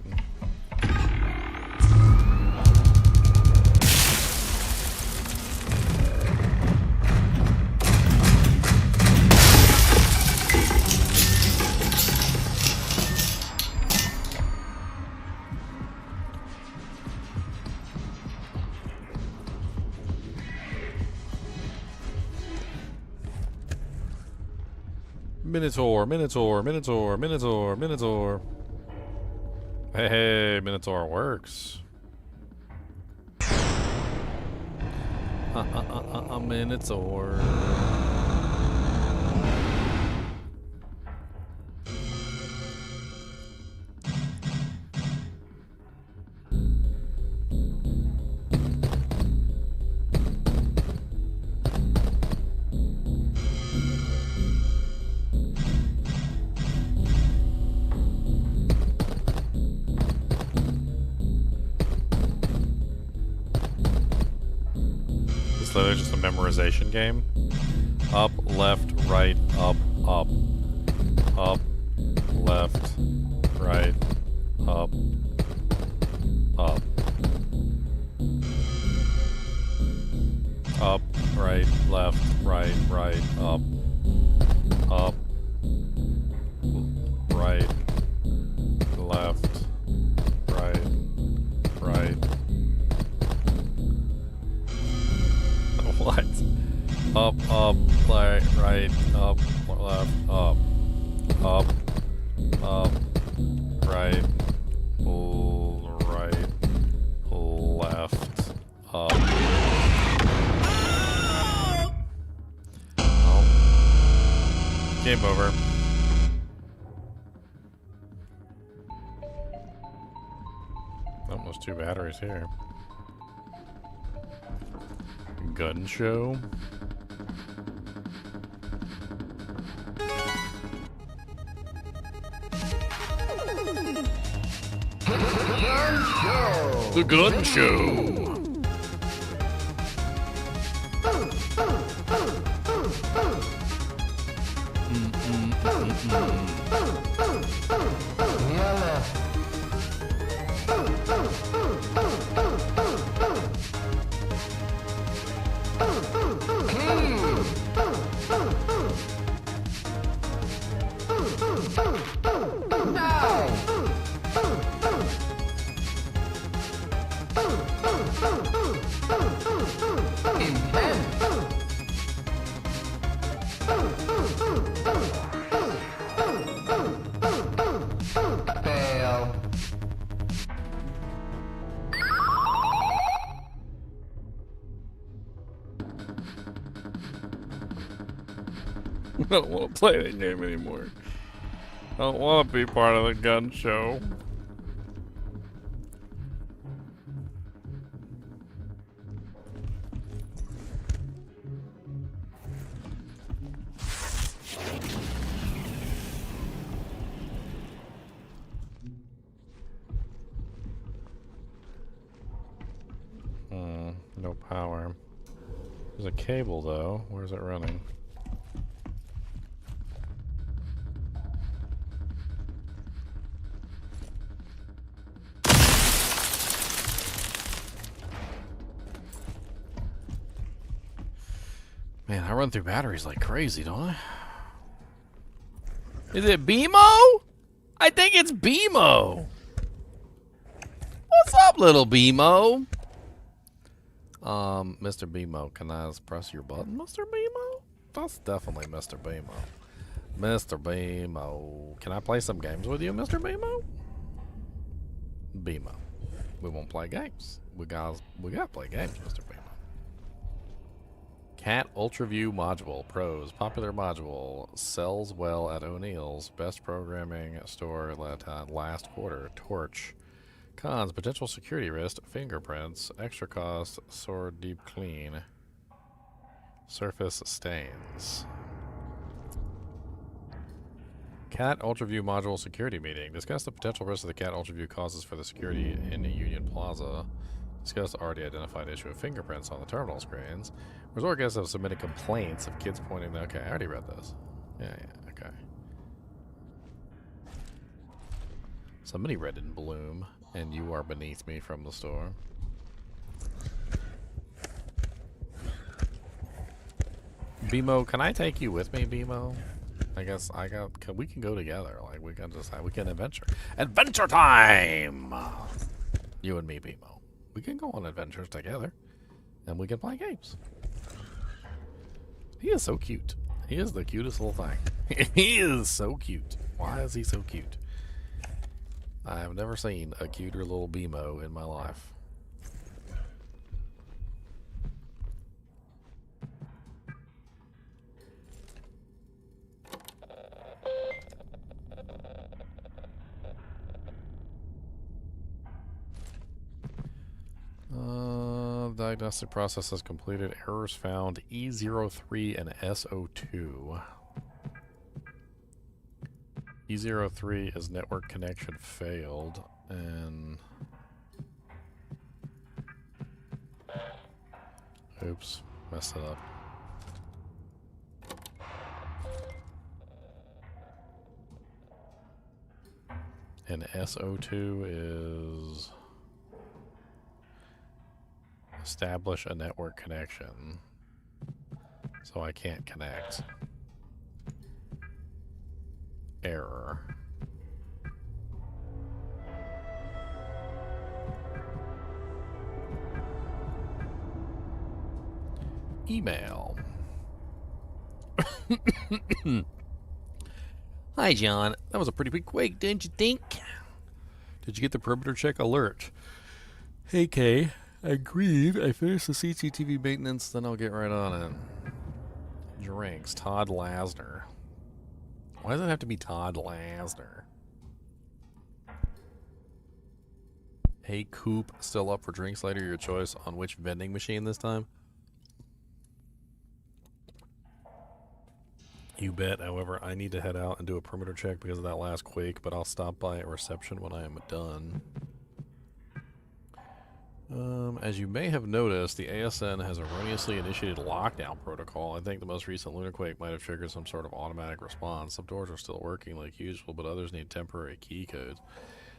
Minotaur, Minotaur, Minotaur, Minotaur, Minotaur. Hey, Minotaur works. Minotaur. Literally just a memorization game. Up, left, right, up, up. Up, left, right, up, up. Up, right, left, right, right, up. Up, right, left, right, right. What? Up, up, right, right, up, left, up, up, up, right, right, left, up. Oh. Game over. Almost 2 batteries here. Gun show. The gun show. I don't want to play that game anymore. I don't want to be part of the gun show. No power. There's a cable though. Where's it running? Man, I run through batteries like crazy, don't I? Is it BMO? I think it's BMO. What's up, little BMO? Mr. BMO, can I just press your button, Mr. BMO? That's definitely Mr. BMO. Mr. BMO. Can I play some games with you, Mr. BMO? BMO. We won't play games. We gotta play games, Mr. BMO. Cat UltraView module. Pros. Popular module. Sells well at O'Neill's. Best programming store last quarter. Torch. Cons. Potential security risk. Fingerprints. Extra cost. Sword deep clean. Surface stains. Cat UltraView module security meeting. Discuss the potential risks the Cat UltraView causes for the security in Union Plaza. Discuss the already identified issue of fingerprints on the terminal screens. Resort guests have submitted complaints of kids pointing to... Okay, I already read this. Yeah, okay. Somebody read in Bloom, and you are beneath me from the store. BMO, can I take you with me, BMO? I guess we can go together. Like, we can adventure. Adventure time! You and me, BMO. We can go on adventures together, and we can play games. He is so cute. He is the cutest little thing. He is so cute. Why is he so cute? I have never seen a cuter little BMO in my life. Diagnostic process is completed. Errors found E03 and SO2. E03 is network connection failed, and oops, messed it up. And SO2 is establish a network connection, so I can't connect. Error. Email. Hi, John. That was a pretty big quake, didn't you think? Did you get the perimeter check alert? Hey, Kay. Agreed. I finished the CCTV maintenance, then I'll get right on it. Drinks. Todd Lasner. Why does it have to be Todd Lasner? Hey, Coop. Still up for drinks later? Your choice on which vending machine this time? You bet. However, I need to head out and do a perimeter check because of that last quake, but I'll stop by at reception when I am done. As you may have noticed, the ASN has erroneously initiated a lockdown protocol. I think the most recent lunar quake might have triggered some sort of automatic response. Some doors are still working like usual, but others need temporary key codes.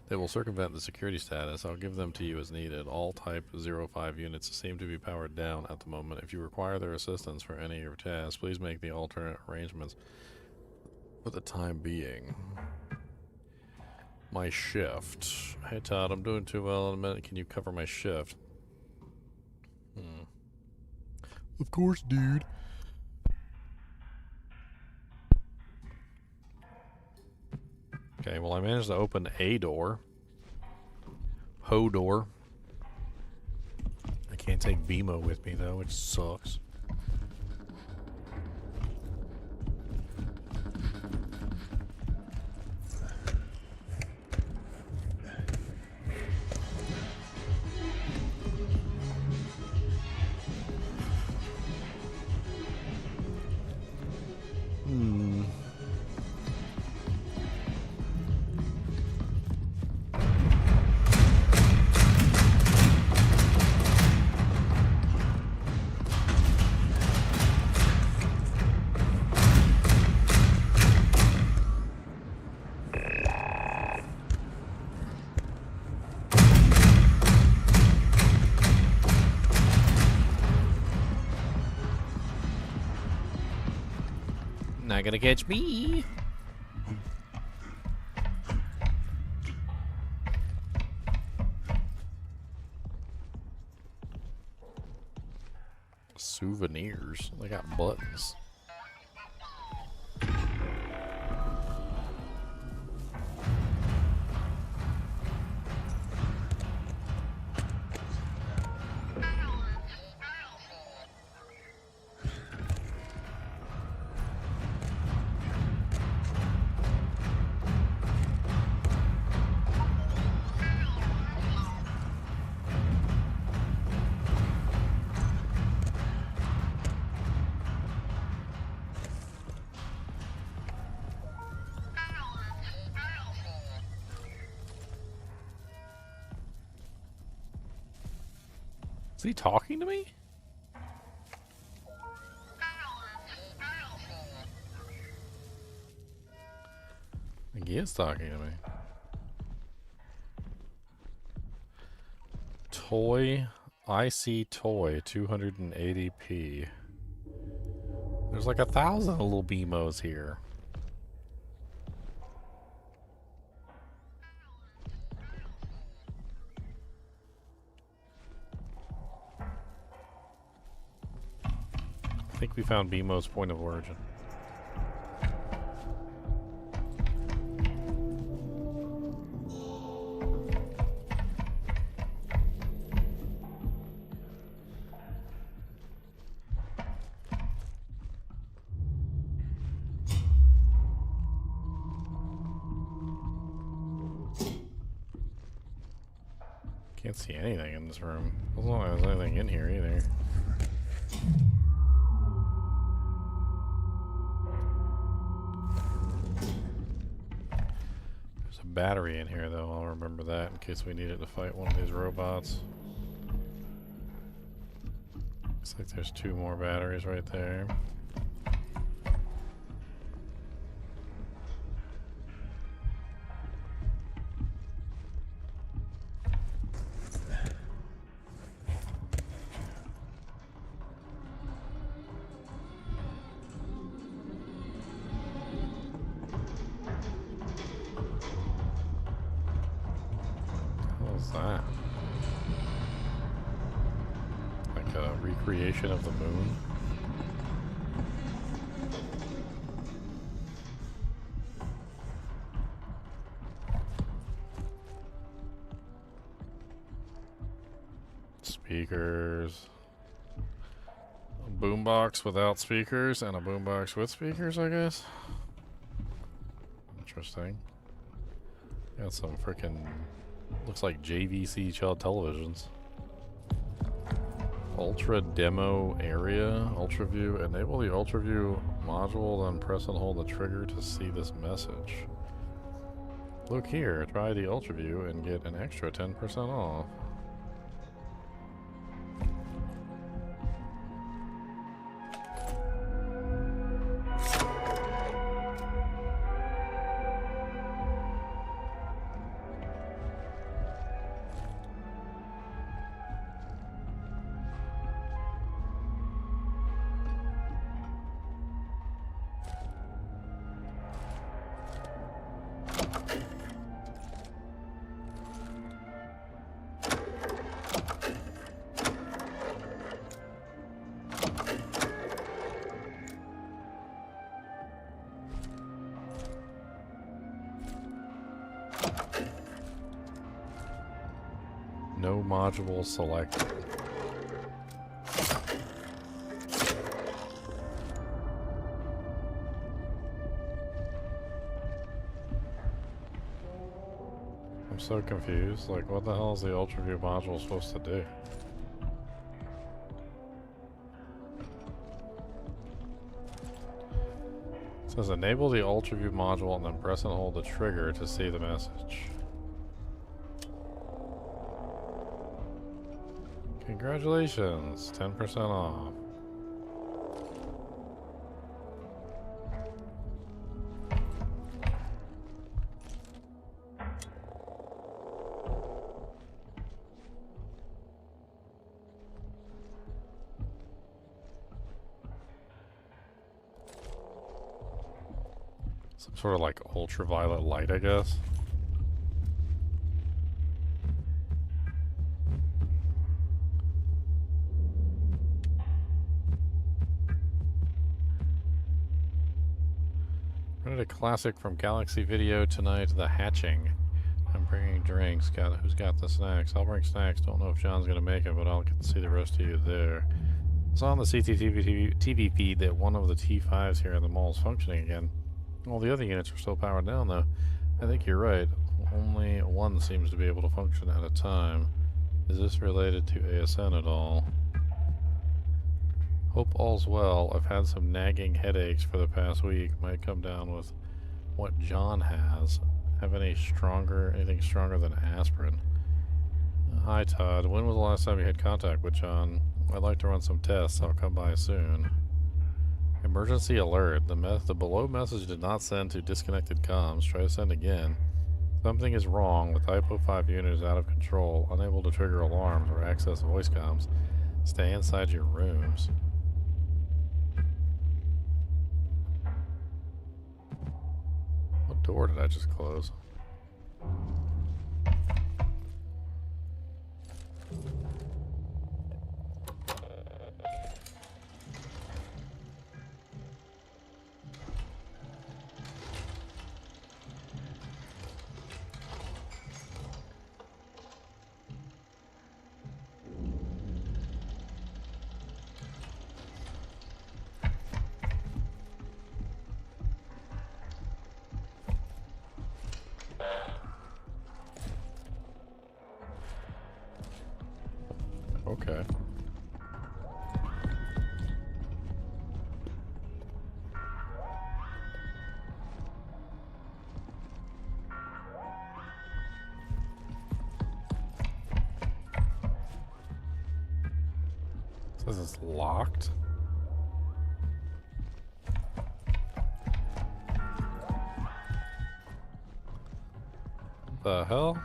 They will circumvent the security status. I'll give them to you as needed. All Type 05 units seem to be powered down at the moment. If you require their assistance for any of your tasks, please make the alternate arrangements for the time being. My shift. Hey Todd, I'm doing too well in a minute. Can you cover my shift? Of course, dude. Okay, well I managed to open a door. Door. I can't take BMO with me though, which sucks. Not gonna catch me. Souvenirs. They got buttons. Is he talking to me? I think he is talking to me. Toy. I see toy. 280p. There's like 1,000 little BMOs here. I think we found BMO's point of origin. Can't see anything in this room. Doesn't look like there's anything in here either. There's a battery in here though, I'll remember that in case we need it to fight one of these robots. Looks like there's 2 more batteries right there. What's that? Like a recreation of the moon? Speakers. A boombox without speakers and a boombox with speakers, I guess. Interesting. Got some freaking looks like JVC child televisions. Ultra demo area, ultra view. Enable the ultra view module, then press and hold the trigger to see this message. Look here, try the ultra view and get an extra 10% off. No module selected. I'm so confused. Like, what the hell is the ultraview module supposed to do? It says enable the ultraview module and then press and hold the trigger to see the message. Congratulations, 10% off. Some sort of like ultraviolet light, I guess. Rented a classic from Galaxy Video tonight, The Hatching. I'm bringing drinks. Who's got the snacks? I'll bring snacks. Don't know if John's gonna make it, but I'll get to see the rest of you there. I saw on the CCTV TV feed that one of the T5s here in the mall is functioning again. All the other units are still powered down, though. I think you're right. Only one seems to be able to function at a time. Is this related to ASN at all? Hope all's well. I've had some nagging headaches for the past week. Might come down with what John has. Have anything stronger than aspirin? Hi Todd. When was the last time you had contact with John? I'd like to run some tests. I'll come by soon. Emergency alert. The below message did not send to disconnected comms. Try to send again. Something is wrong. The Typo 5 unit is out of control, unable to trigger alarms or access voice comms. Stay inside your rooms. What door did I just close? Okay. Says it's locked. What the hell?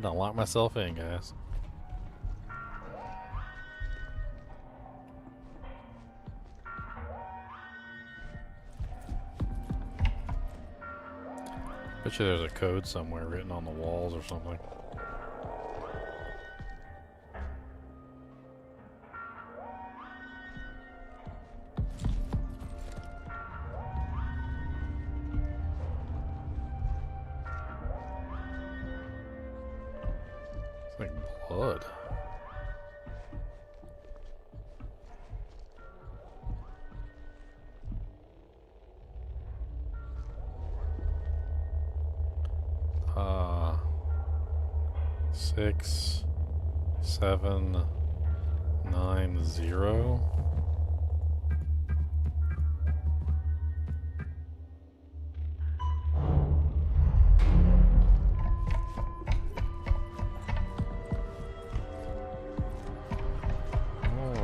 Don't lock myself in, guys. Bet you there's a code somewhere written on the walls or something. It's like blood. Uh, 6, 7, 9, 0.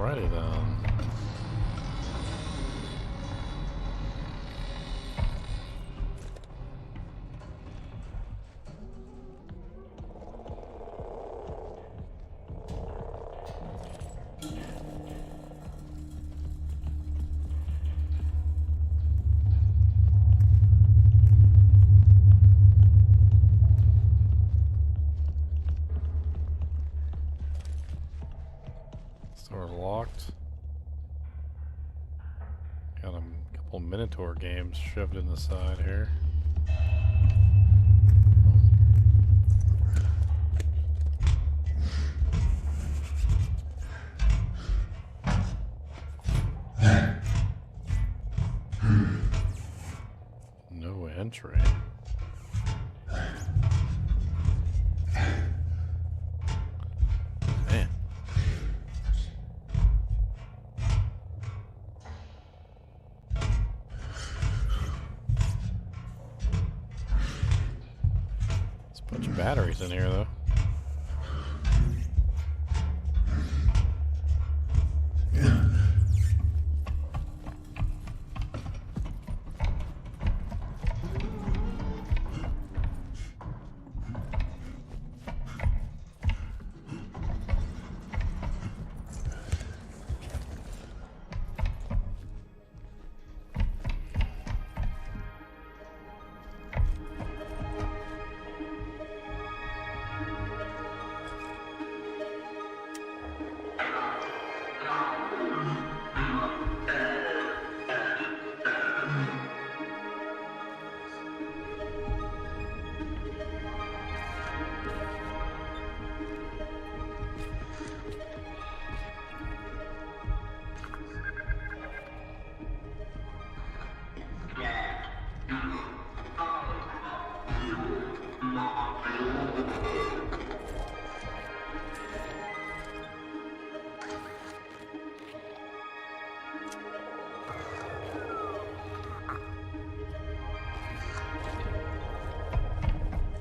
Alrighty then. Door's locked. Got a couple Minotaur games shoved in the side here. entry. Man. There's a bunch of batteries in here, though.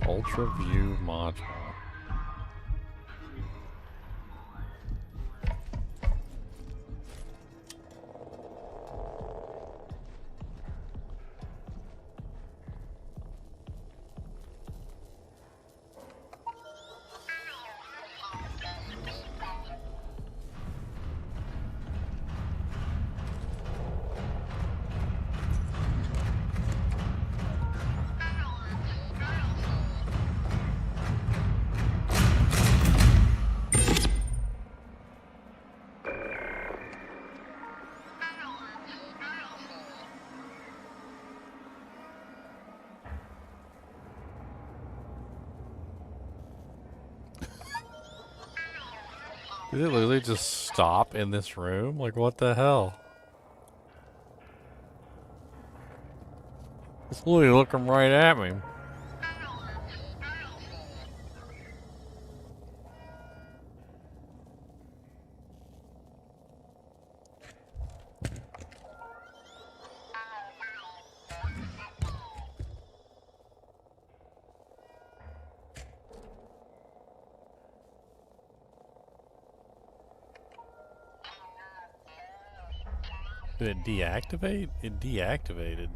Ultra View module. Did it literally just stop in this room? Like, what the hell? It's literally looking right at me. Did it deactivate? It deactivated.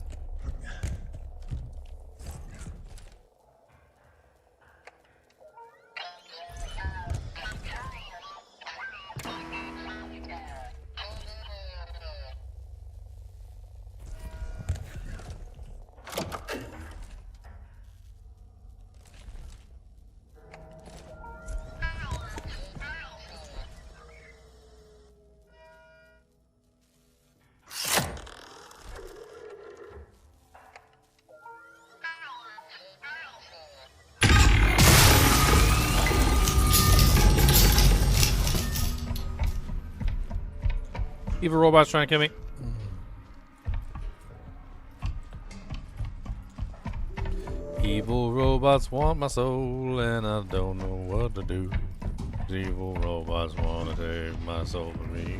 Evil robots trying to kill me. Evil robots want my soul, and I don't know what to do. Evil robots want to take my soul from me.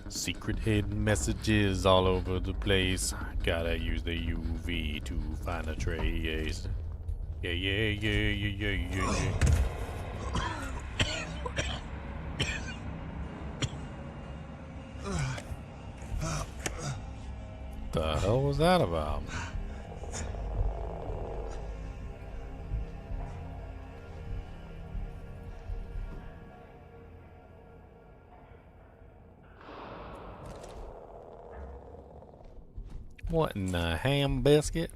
Secret hidden messages all over the place. Gotta use the UV to find a trace. Yeah, yeah, yeah, yeah, yeah, yeah, yeah. The hell was that about? What in the ham biscuit?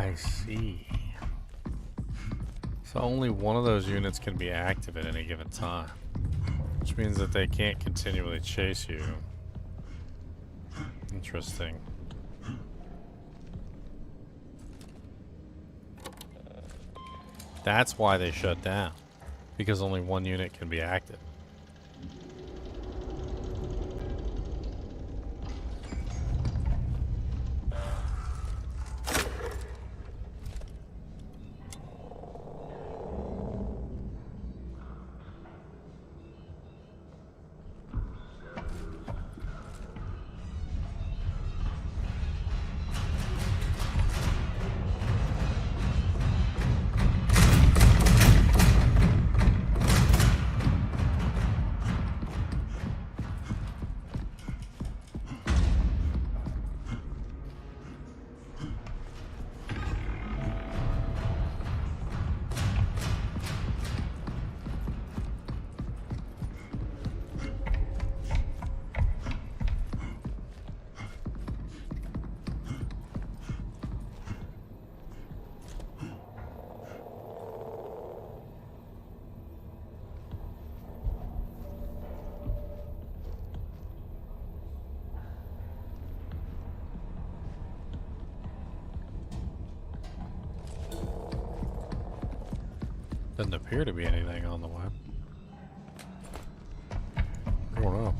I see. So only one of those units can be active at any given time, which means that they can't continually chase you. Interesting. That's why they shut down, because only one unit can be active. Doesn't appear to be anything on the way. I don't know.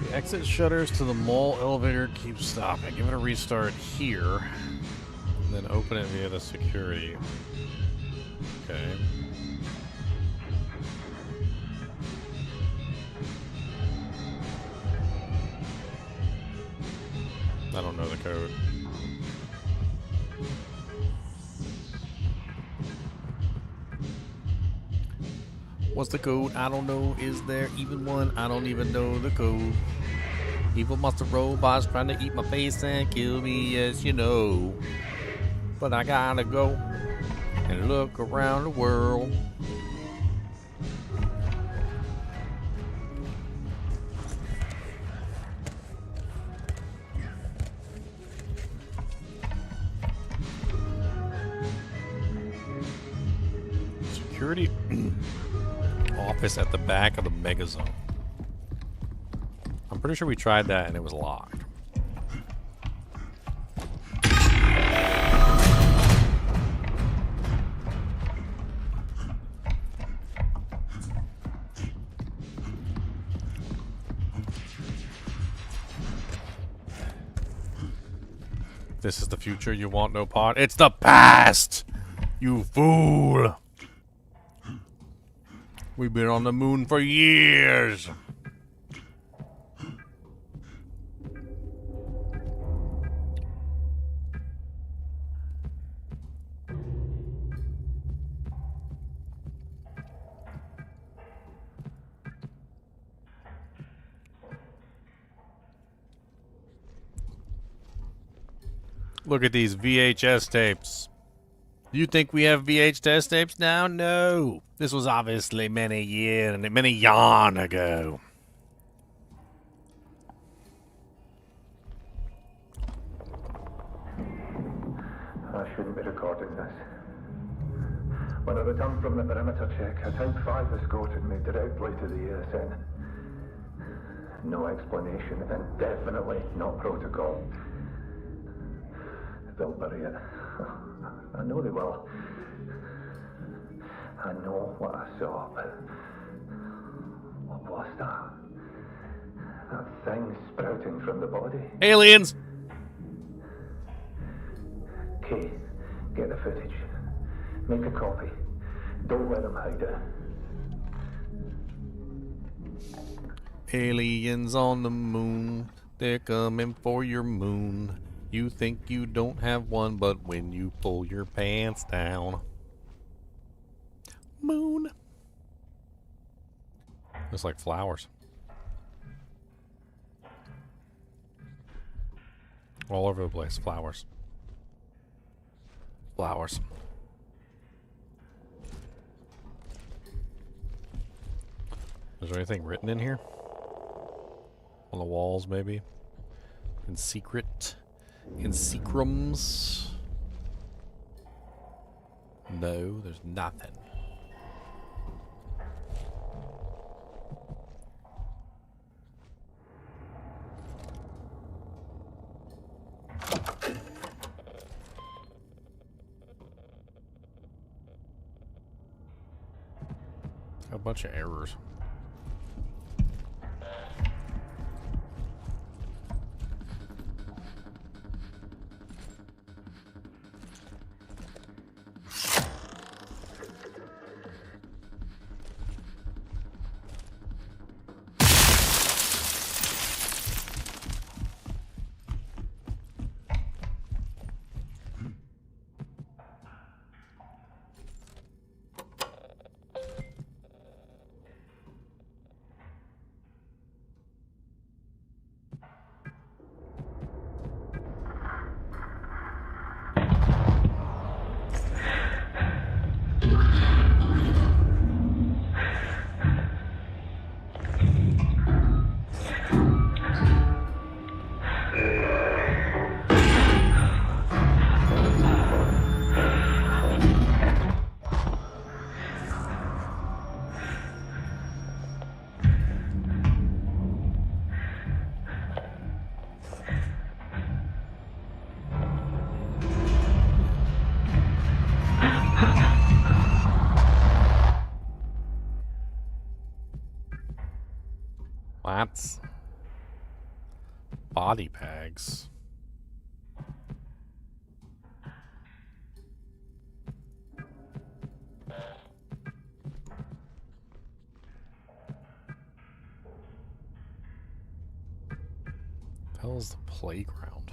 The exit shutters to the mall elevator keep stopping. Give it a restart here, and then open it via the security. Okay. I don't know the code. What's the code? I don't know. Is there even one? I don't even know the code. Evil monster robots trying to eat my face and kill me, yes, you know. But I gotta go and look around the world. Security office at the back of the mega zone. I'm pretty sure we tried that and it was locked. This is the future, you want no part? It's the past! You fool! We've been on the moon for years! Look at these VHS tapes. You think we have VHS tapes now? No. This was obviously many yarn ago. I shouldn't be recording this. When I returned from the perimeter check, a Type 5 escorted me directly to the ESN. No explanation, and definitely not protocol. They'll bury it. I know they will. I know what I saw, but what was that? That thing sprouting from the body? Aliens! Kay, get the footage. Make a copy. Don't let them hide it. Aliens on the moon. They're coming for your moon. You think you don't have one, but when you pull your pants down. Moon. It's like flowers. All over the place, flowers. Flowers. Is there anything written in here? On the walls, maybe? In secret? In secrums? No, there's nothing. A bunch of errors. What? Body bags. The hell is the playground?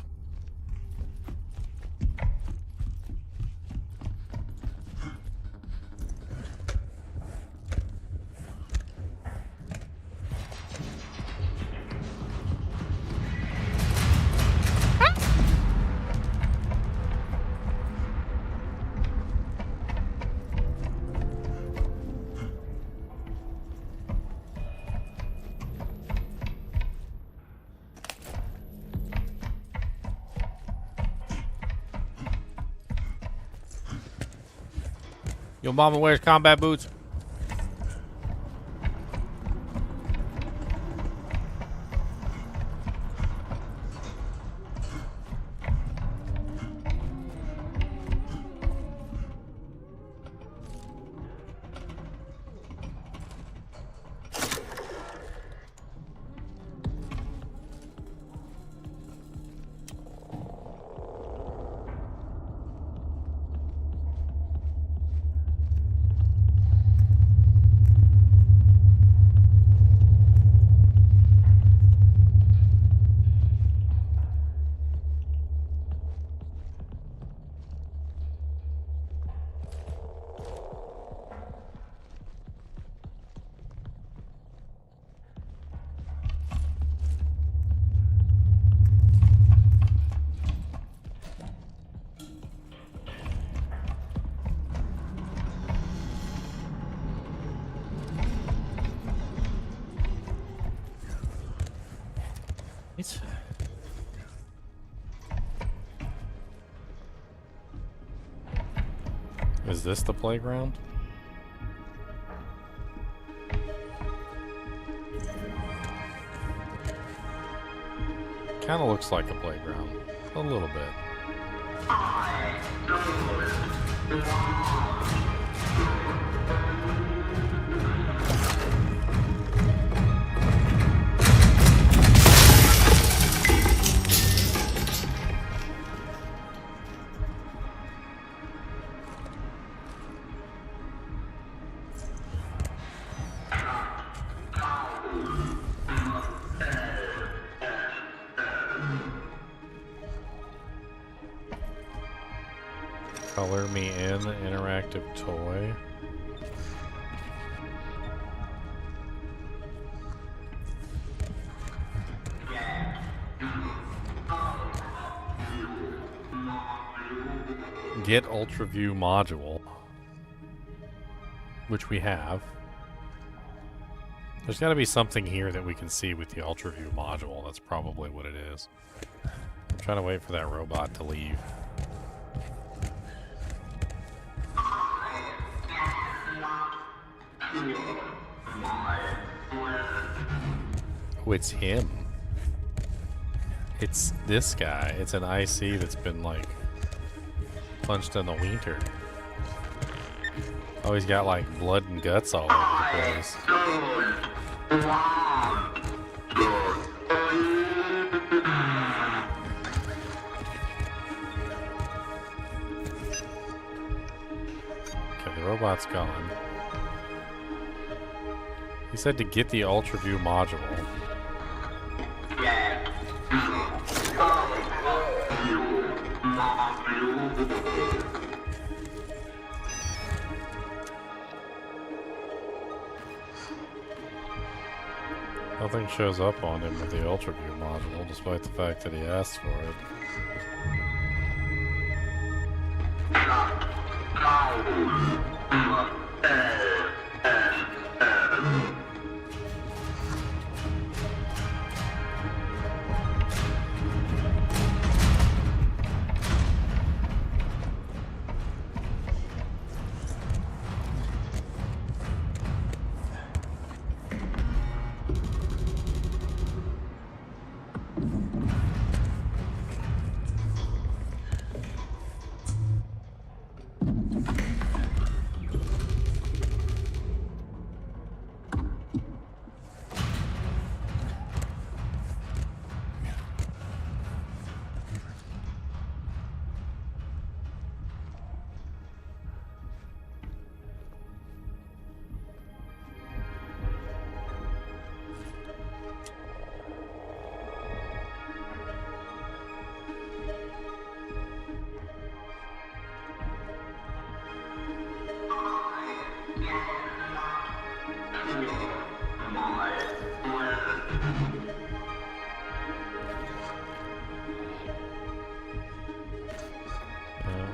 Your mama wears combat boots. Is this the playground? Kinda looks like a playground. A little bit. Color me in interactive toy. Get Ultra View module, which we have. There's got to be something here that we can see with the Ultra View module. That's probably what it is. I'm trying to wait for that robot to leave. Oh, it's him. It's this guy. It's an IC that's been, like, punched in the wiener. Oh, he's got, like, blood and guts all over the place. Okay, the robot's gone. He said to get the Ultra View module. Nothing shows up on him with the Ultra View module, despite the fact that he asked for it.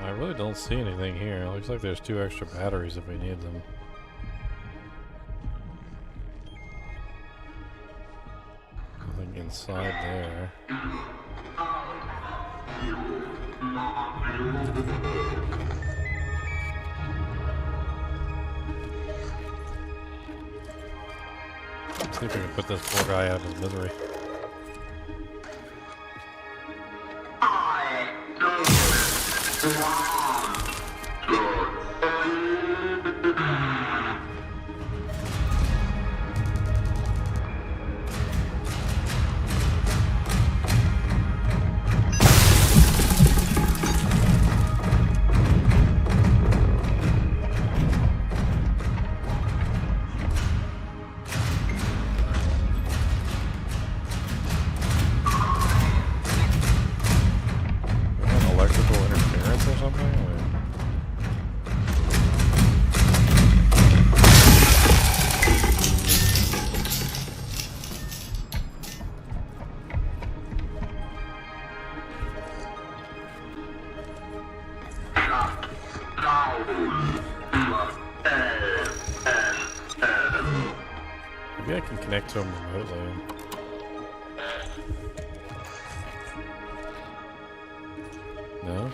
I really don't see anything here. It looks like there's 2 extra batteries if we need them. Nothing inside there. Let's see if we can put this poor guy out of his misery. Electrical interference or something? Or? Maybe I can connect to him remotely. No?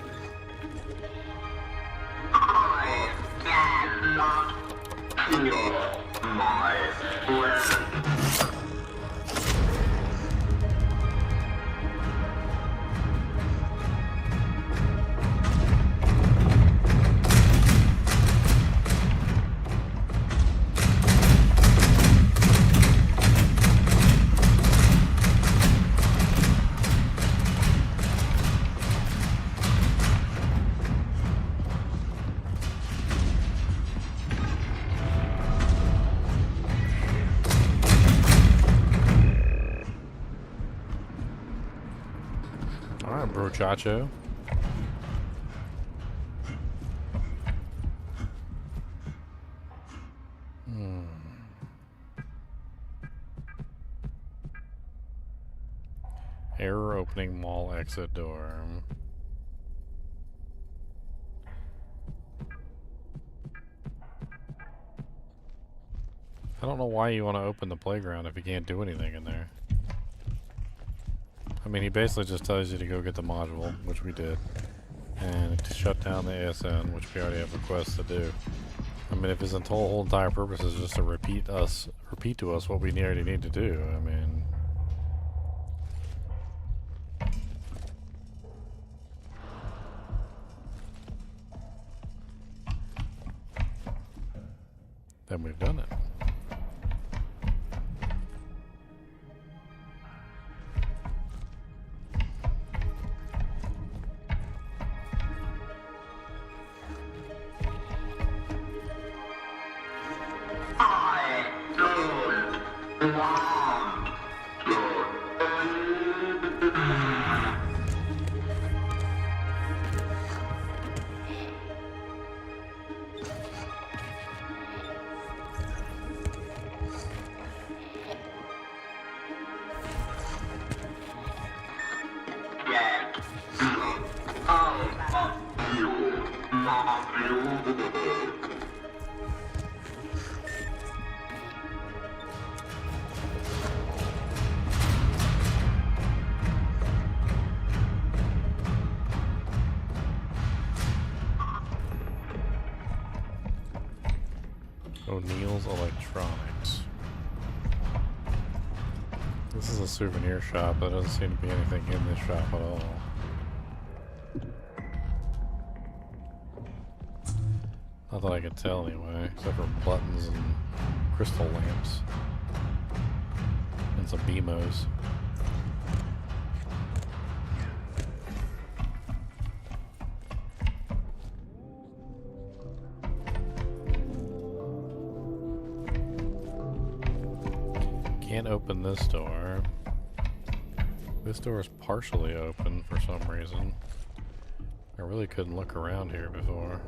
Alright, brochacho. Error opening mall exit door. I don't know why you want to open the playground if you can't do anything in there. I mean, he basically just tells you to go get the module, which we did, and to shut down the ASN, which we already have requests to do. I mean, if his whole entire purpose is just to repeat to us what we already need to do, I mean... then we've done it. O'Neill's Electronics. This is a souvenir shop. There doesn't seem to be anything in this shop at all. Not that I could tell anyway, except for buttons and crystal lamps. And some BMOs. Can't open this door. This door is partially open for some reason. I really couldn't look around here before.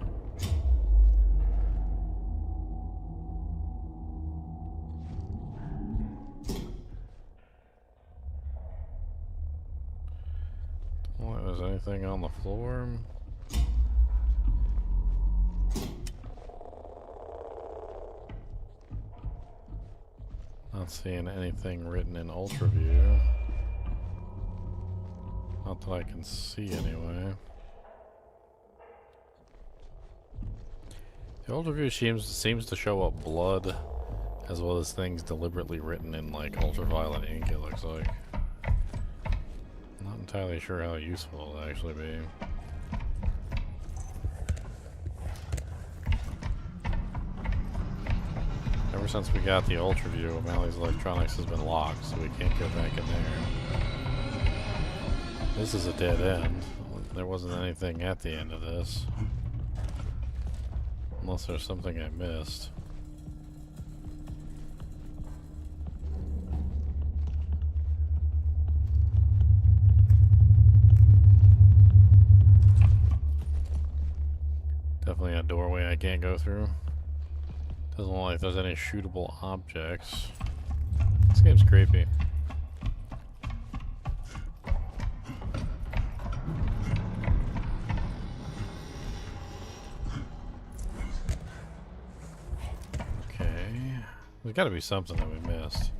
What, is anything on the floor? Not seeing anything written in Ultraview. Not that I can see anyway. The Ultraview seems to show up blood as well as things deliberately written in like ultraviolet ink, it looks like. Not entirely sure how useful it'll actually be. Ever since we got the Ultraview, O'Malley's Electronics has been locked, so we can't go back in there. This is a dead end. There wasn't anything at the end of this. Unless there's something I missed. Definitely a doorway I can't go through. Doesn't look like there's any shootable objects. This game's creepy. Okay. There's gotta be something that we missed.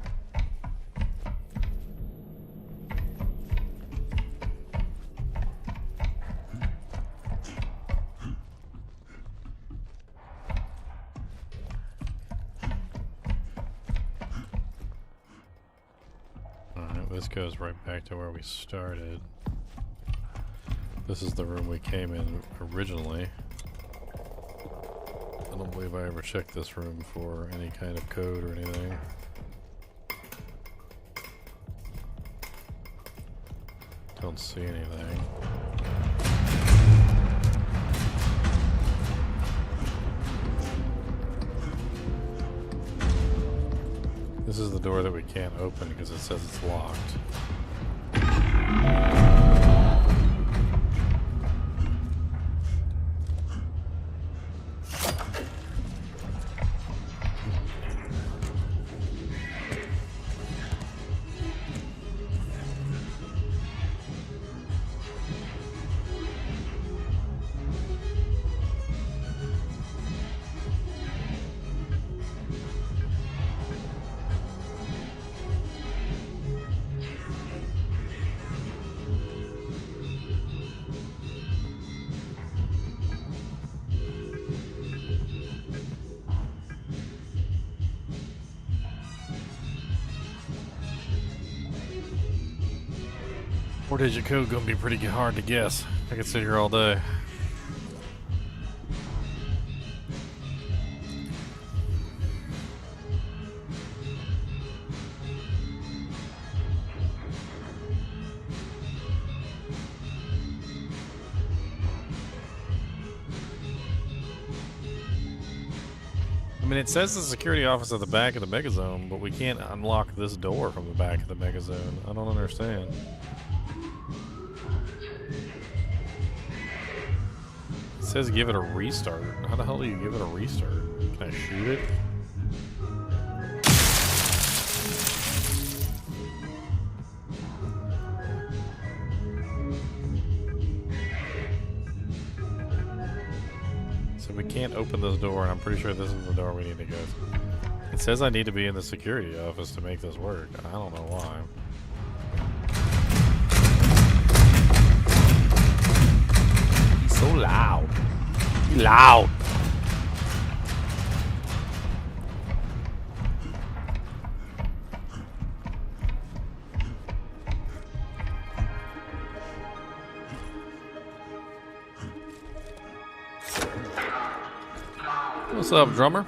This goes right back to where we started. This is the room we came in originally. I don't believe I ever checked this room for any kind of code or anything. Don't see anything. This is the door that we can't open because it says it's locked. 4-digit code gonna be pretty hard to guess. I could sit here all day. I mean, it says the security office at the back of the megazone, but we can't unlock this door from the back of the megazone. I don't understand. It says give it a restart. How the hell do you give it a restart? Can I shoot it? So we can't open this door, and I'm pretty sure this is the door we need to go to. It says I need to be in the security office to make this work. I don't know why. He's so loud. He's loud. What's up, drummer?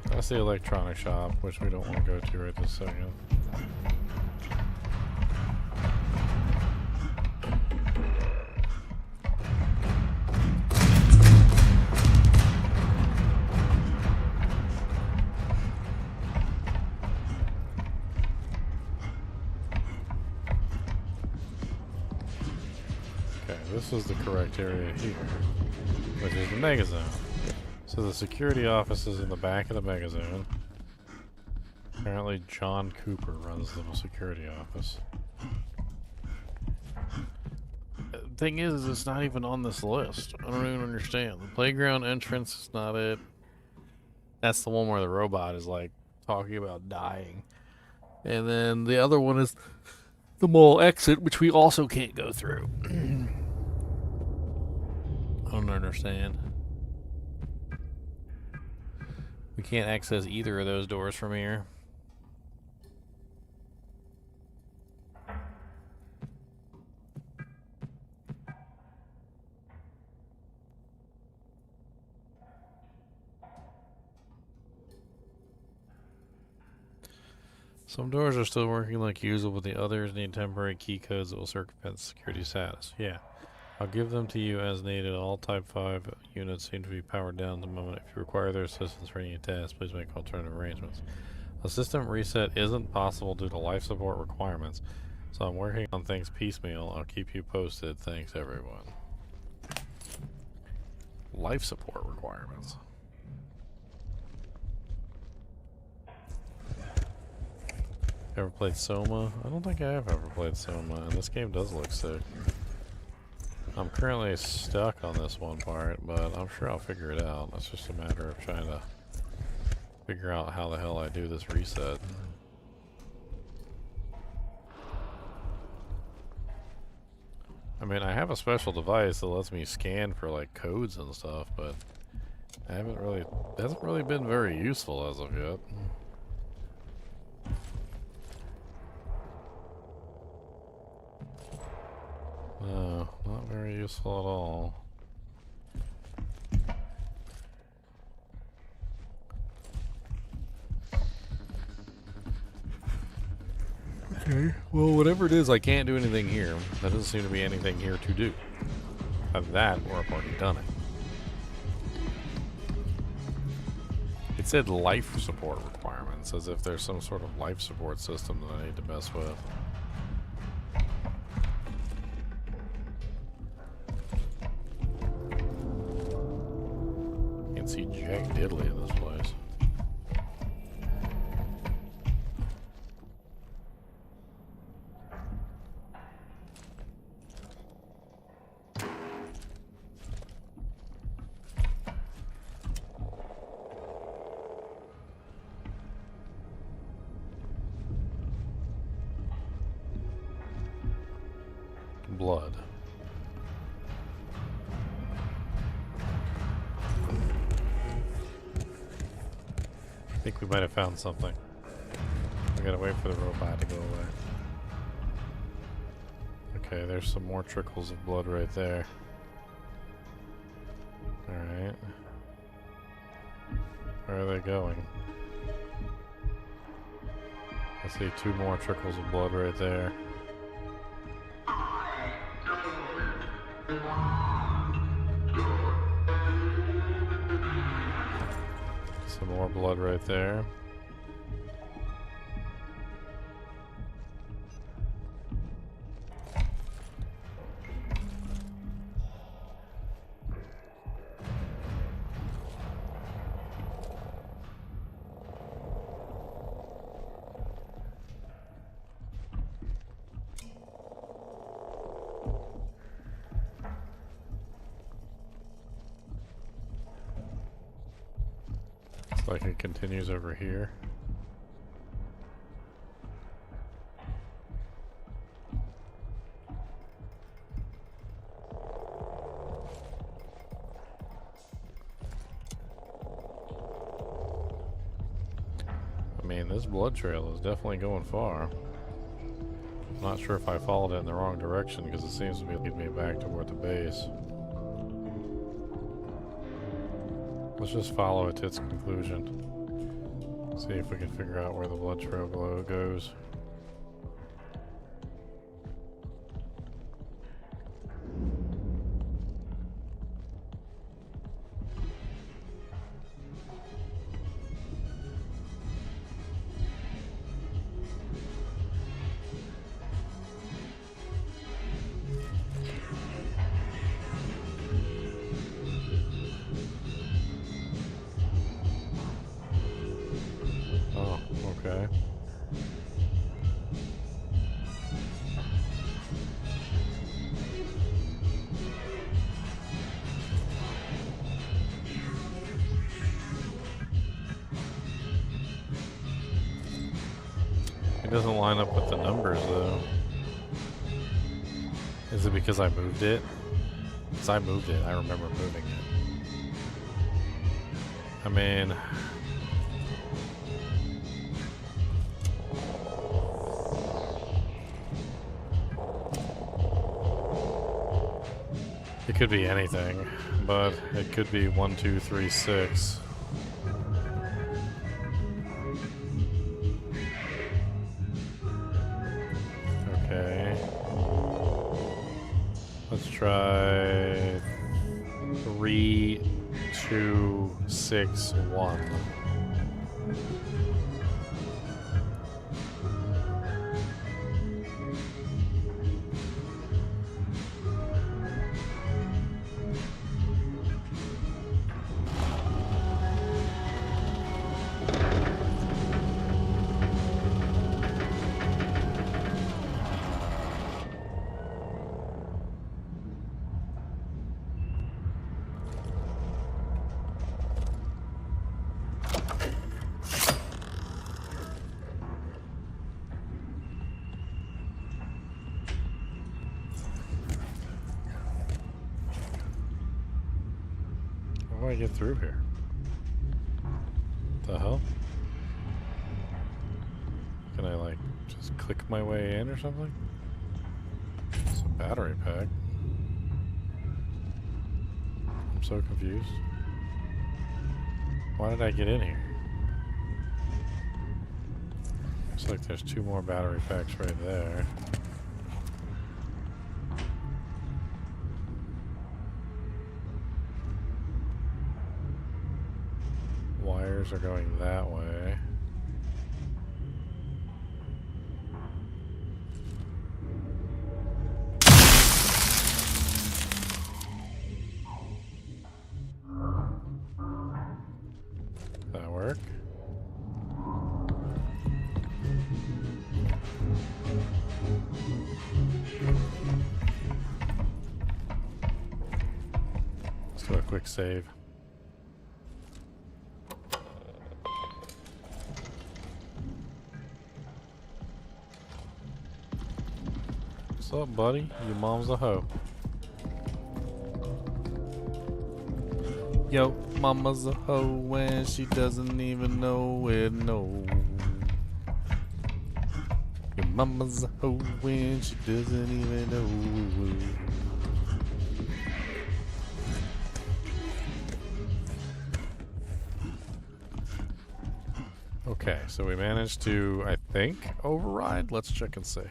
That's the electronic shop, which we don't want to go to right this second. Okay, this is the correct area here, which is the megazone. So the security office is in the back of the megazone. Apparently John Cooper runs the security office. Thing is, it's not even on this list. I don't even understand. The playground entrance is not it. That's the one where the robot is like talking about dying. And then the other one is the mall exit, which we also can't go through. I don't understand. We can't access either of those doors from here. Some doors are still working like usual, but the others need temporary key codes that will circumvent security status. Yeah. I'll give them to you as needed. All Type 5 units seem to be powered down at the moment. If you require their assistance for any tasks, please make alternative arrangements. A system reset isn't possible due to life support requirements, so I'm working on things piecemeal. I'll keep you posted. Thanks, everyone. Life support requirements. Ever played Soma? I don't think I have ever played Soma, and this game does look sick. I'm currently stuck on this one part, but I'm sure I'll figure it out. It's just a matter of trying to figure out how the hell I do this reset. I mean, I have a special device that lets me scan for like codes and stuff, but I haven't really, it hasn't really been very useful as of yet. No, not very useful at all. Okay, well, whatever it is, I can't do anything here. There doesn't seem to be anything here to do. Of that, or I've already done it. It said life support requirements, as if there's some sort of life support system that I need to mess with. Can't see jack diddly in this place. Blood. think we might have found something. We gotta wait for the robot to go away. Okay, there's some more trickles of blood right there. Alright. Where are they going? I see 2 more trickles of blood right there. Some more blood right there. Like it continues over here. I mean, this blood trail is definitely going far. I'm not sure if I followed it in the wrong direction because it seems to be leading me back toward the base. Let's just follow it to its conclusion. See if we can figure out where the blood trail goes. Okay. It doesn't line up with the numbers though. Is it because I moved it? Because I moved it, I remember moving it. I mean... it could be anything, but it could be 1, 2, 3, 6. Okay. Let's try 3, 2, 6, 1. How do I get through here? What the hell? Can I like just click my way in or something? It's a battery pack. I'm so confused. Why did I get in here? Looks like there's 2 more battery packs right there. Wires are going that way. That work? Let's do a quick save. What's up, buddy? Your mom's a hoe. Yo, mama's a hoe and she doesn't even know it, no. Your mama's a hoe and she doesn't even know it. Okay, so we managed to, I think, override. Let's check and see.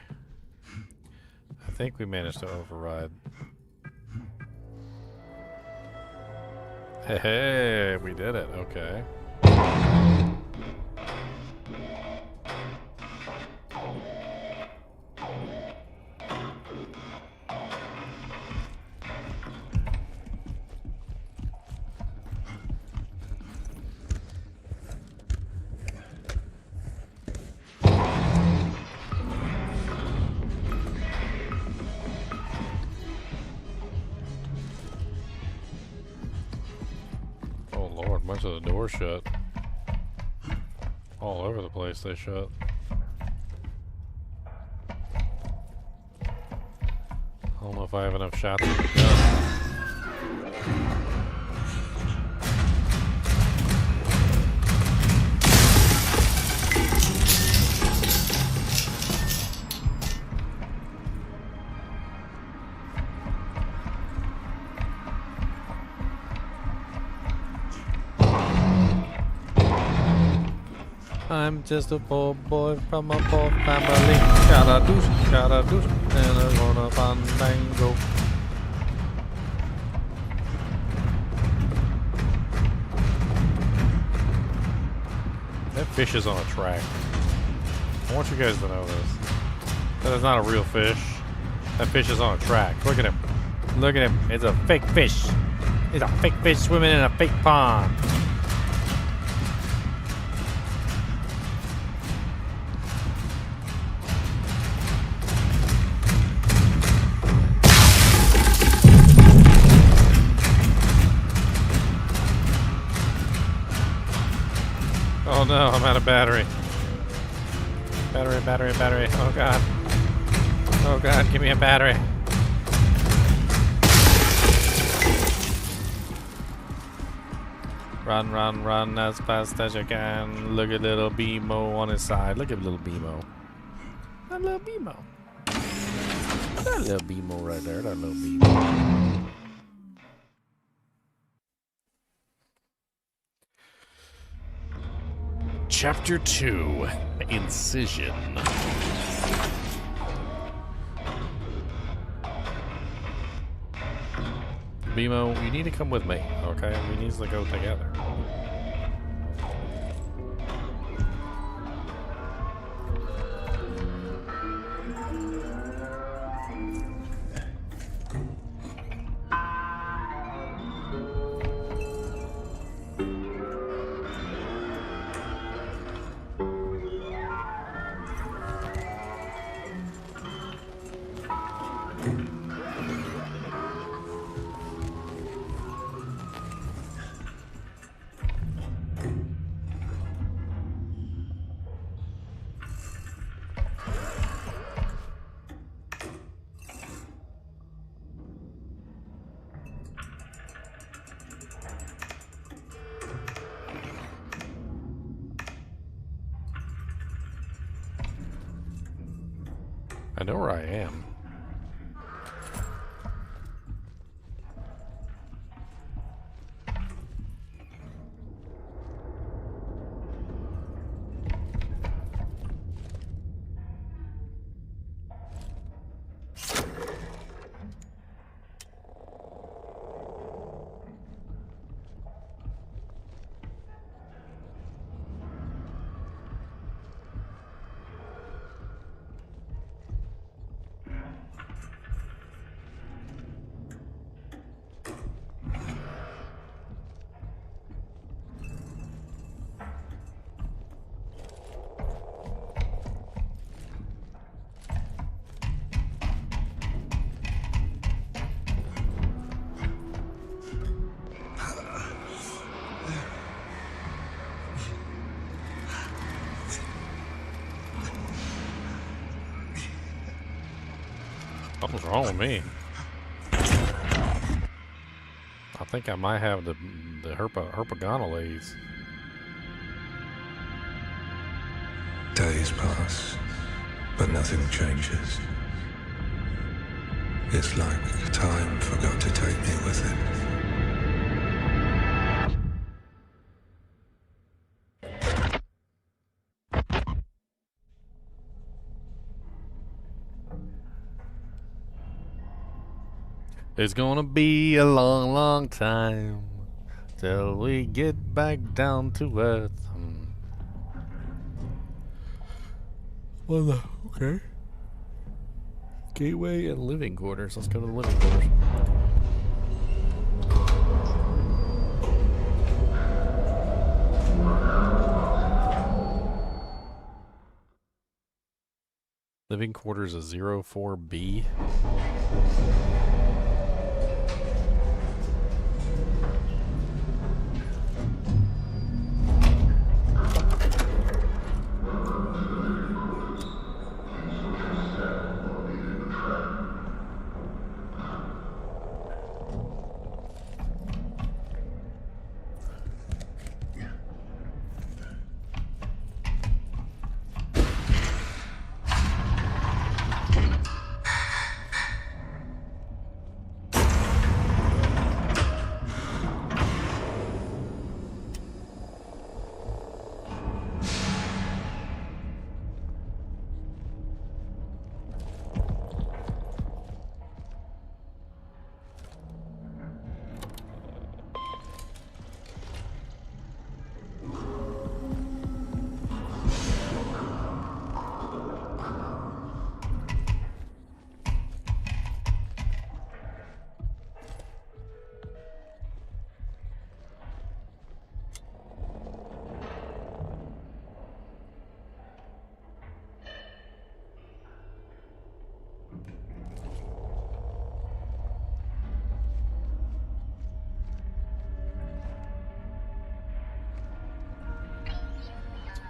I think we managed to override. Hey, hey, we did it. Okay. Oh Lord, much of the door shut. All over the place they shut. I don't know if I have enough shots in the gun. I'm just a poor boy from a poor family. Gotta do, and I'm gonna fandango. That fish is on a track. I want you guys to know this. That is not a real fish. That fish is on a track. Look at him. Look at him. It's a fake fish. It's a fake fish swimming in a fake pond. Oh no, I'm out of battery. Battery, battery, battery. Oh god. Oh god, give me a battery. Run, run, run as fast as you can. Look at little BMO on his side. Look at little BMO. That little BMO. That little BMO right there. That little BMO. Chapter 2, Incision. BMO, you need to come with me, okay? We need to go together. I know where I am. Something's wrong with me. I think I might have the herpagonales. Days pass, but nothing changes. It's like time forgot to take me with it. It's gonna be a long, long time till we get back down to earth. Well, okay. Gateway and living quarters. Let's go to the living quarters. Living quarters is 04B.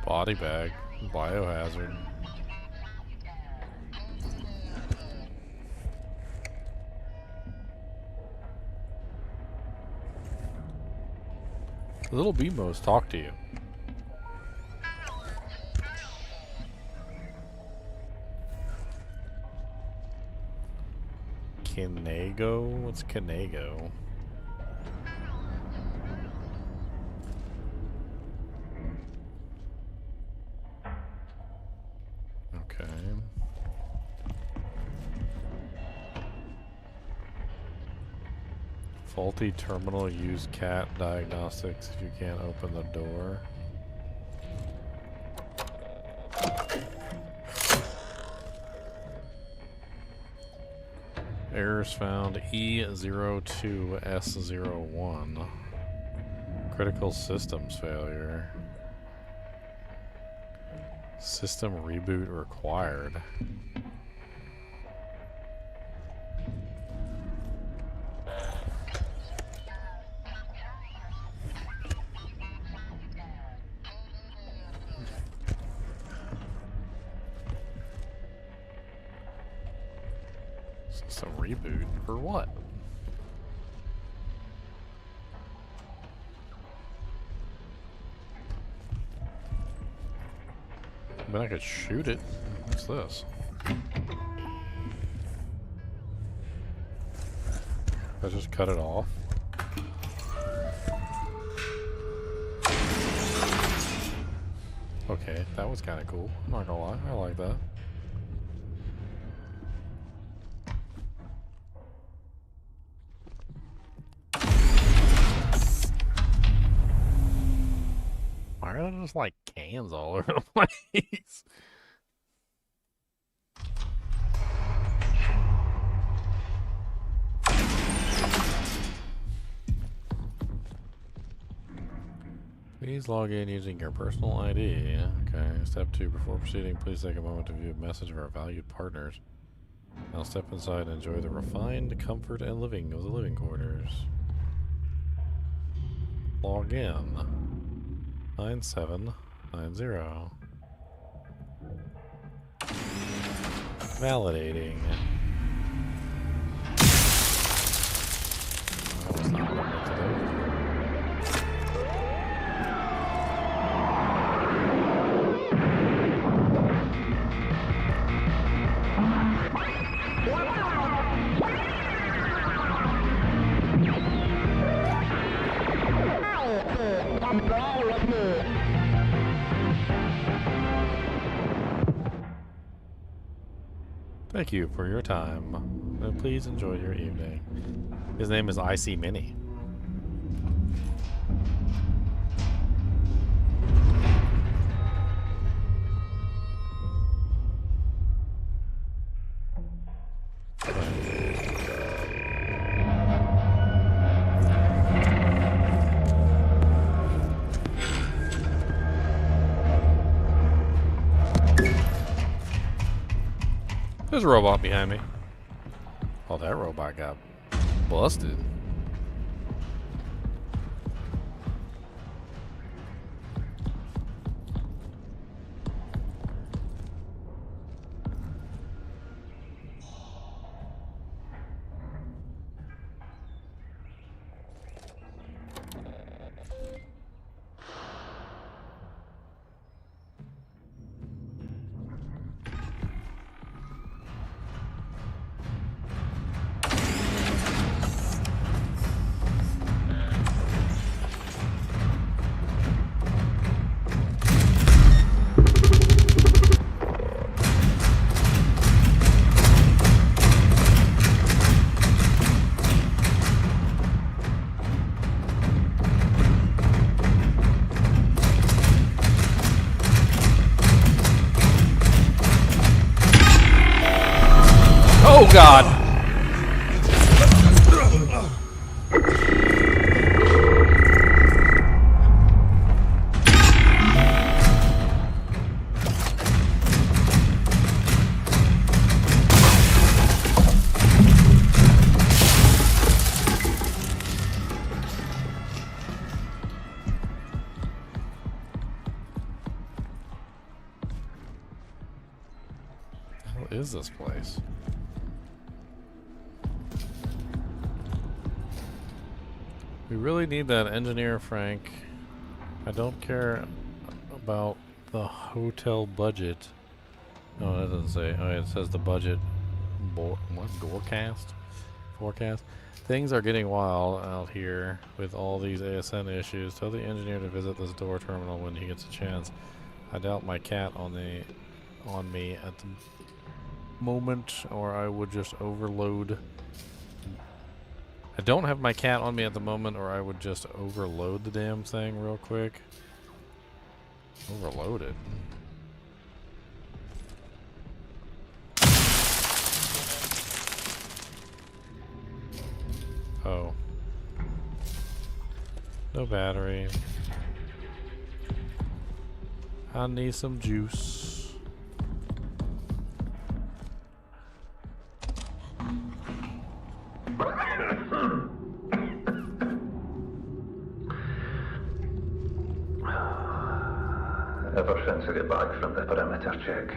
Body bag. Biohazard. Little Bimos talk to you. Kinago? What's Kinago? Okay. Faulty terminal, use cat diagnostics if you can't open the door. Errors found E02S01. Critical systems failure. System reboot required. System reboot? For what? I mean, I could shoot it. What's this? I just cut it off. Okay, that was kind of cool. I'm not gonna lie, I like that. Why are there just like cans all over the place? Please log in using your personal ID. Okay, step 2. Before proceeding, please take a moment to view a message of our valued partners. Now step inside and enjoy the refined comfort and living of the living quarters. Log in. 9790. Validating. That was not what I meant to Thank you for your time. Please enjoy your evening. His name is Icy Mini. There's a robot behind me. Oh, that robot got busted. Oh God! What is this place? We really need that engineer, Frank. I don't care about the hotel budget. No, that doesn't say. Oh, it says the budget. What? Forecast? Forecast? Things are getting wild out here with all these ASN issues. Tell the engineer to visit this door terminal when he gets a chance. I doubt my cat on me at the moment, or I would just overload. I don't have my cat on me at the moment, or I would just overload the damn thing real quick. Overload it. Oh. No battery. I need some juice. Ever since I got back from the perimeter check,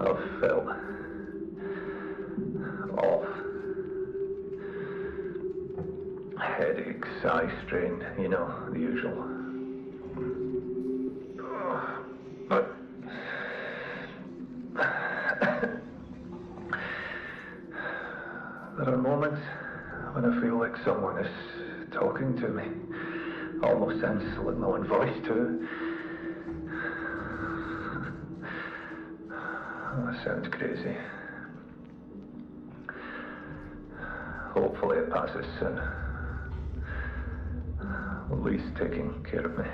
I've felt off. Headaches, eye strain, you know, the usual. But there are moments when I feel like someone is talking to me. Almost sounds like my own voice too. That sounds crazy. Hopefully it passes soon. At least taking care of me.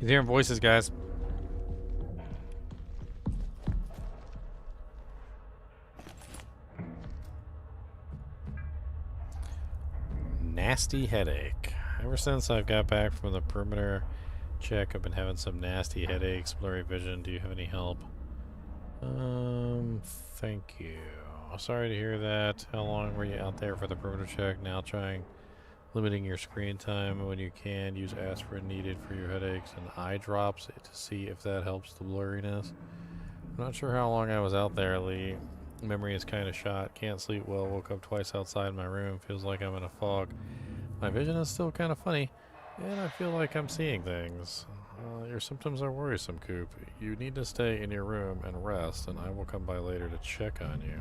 He's hearing voices, guys. Nasty headache. Ever since I've got back from the perimeter check, I've been having some nasty headaches, blurry vision. Do you have any help? Thank you. Sorry to hear that. How long were you out there for the perimeter check? Now trying limiting your screen time when you can. Use aspirin needed for your headaches and eye drops to see if that helps the blurriness. I'm not sure how long I was out there, Lee. Memory is kind of shot. Can't sleep well. Woke up twice outside my room. Feels like I'm in a fog. My vision is still kind of funny, and I feel like I'm seeing things. Your symptoms are worrisome, Coop. You need to stay in your room and rest, and I will come by later to check on you.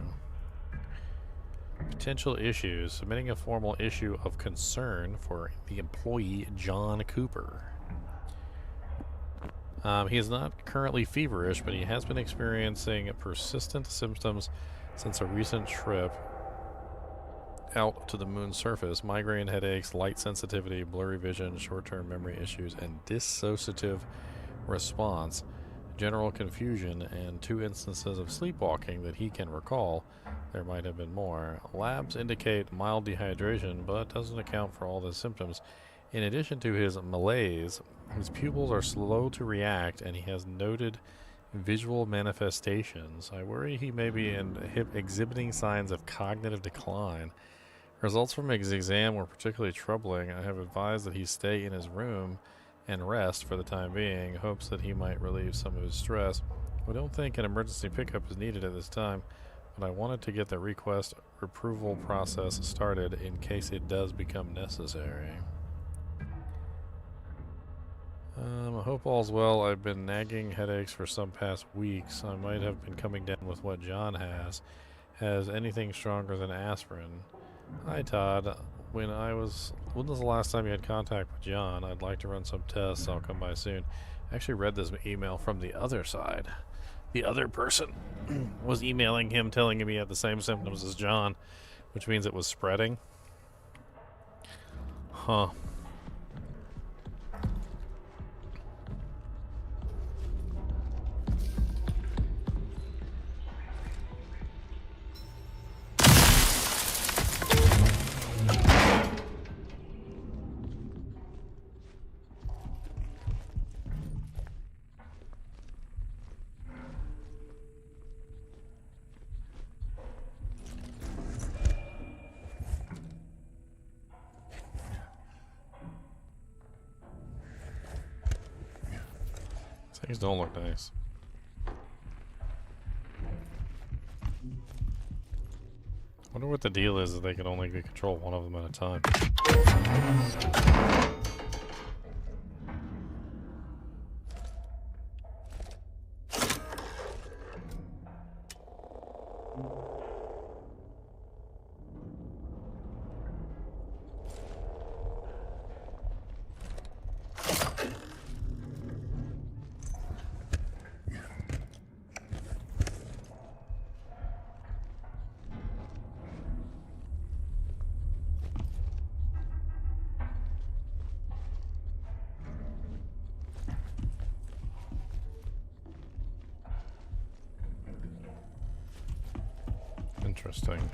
Potential issues. Submitting a formal issue of concern for the employee John Cooper. He is not currently feverish, but he has been experiencing persistent symptoms since a recent trip out to the moon's surface. Migraine headaches, light sensitivity, blurry vision, short-term memory issues, and dissociative response, general confusion, and 2 instances of sleepwalking that he can recall. There might have been more. Labs indicate mild dehydration, but doesn't account for all the symptoms. In addition to his malaise, his pupils are slow to react, and he has noted visual manifestations. I worry he may be exhibiting signs of cognitive decline. Results from his exam were particularly troubling. I have advised that he stay in his room and rest for the time being, hopes that he might relieve some of his stress. We don't think an emergency pickup is needed at this time, but I wanted to get the request approval process started in case it does become necessary. I hope all's well. I've been nagging headaches for some past weeks. I might have been coming down with what John has. Has anything stronger than aspirin? Hi, Todd. When was the last time you had contact with John? I'd like to run some tests. I'll come by soon. I actually read this email from the other side. The other person was emailing him telling him he had the same symptoms as John, which means it was spreading. Huh. Things don't look nice. Wonder what the deal is that they can only control one of them at a time. Interesting.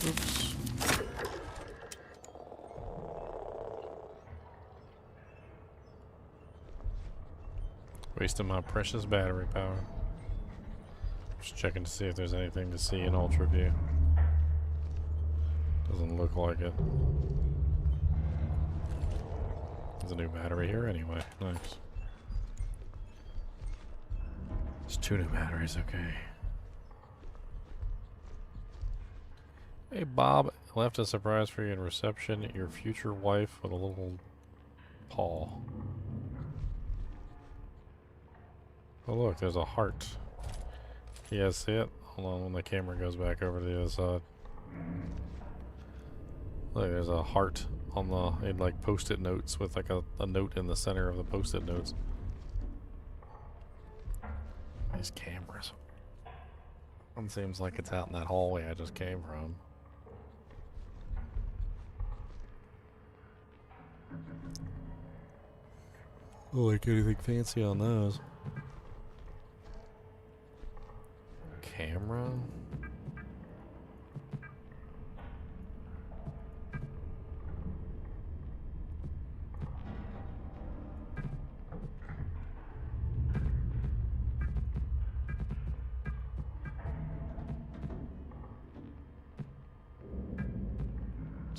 Oops. Wasting my precious battery power. Just checking to see if there's anything to see in Ultra View. Doesn't look like it. There's a new battery here anyway. Nice. There's 2 new batteries, okay. Hey Bob, left a surprise for you in reception. Your future wife with a little paw. Oh look, there's a heart. You guys see it? Hold on when the camera goes back over to the other side. Look, there's a heart on the, it like post-it notes with like a note in the center of the post-it notes. These cameras. One seems like it's out in that hallway I just came from. Don't like anything fancy on those. Camera?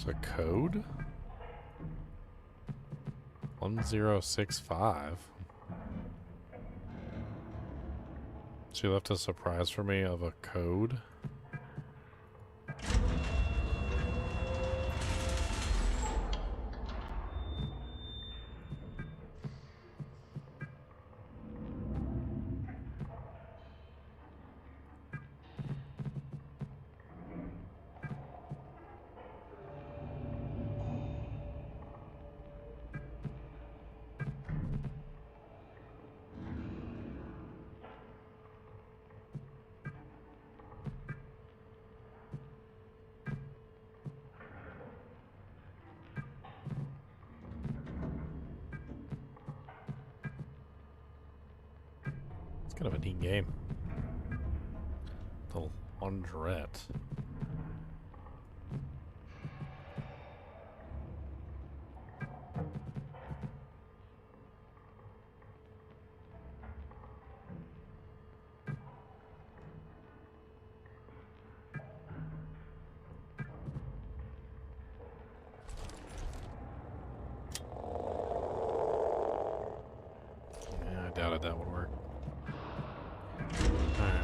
a code? 1065. She left a surprise for me of a code. Kind of a neat game. The laundrette. Yeah, I doubted that would work.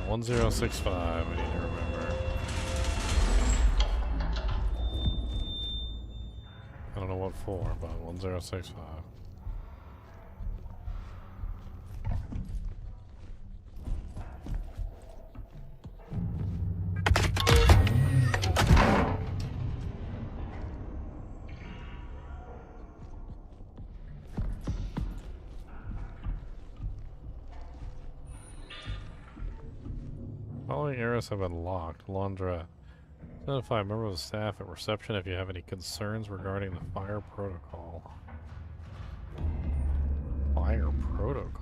1065, I need to remember. I don't know what for, but 1065. Following areas have been locked. Laundrette. Notify a member of the staff at reception if you have any concerns regarding the fire protocol. Fire protocol?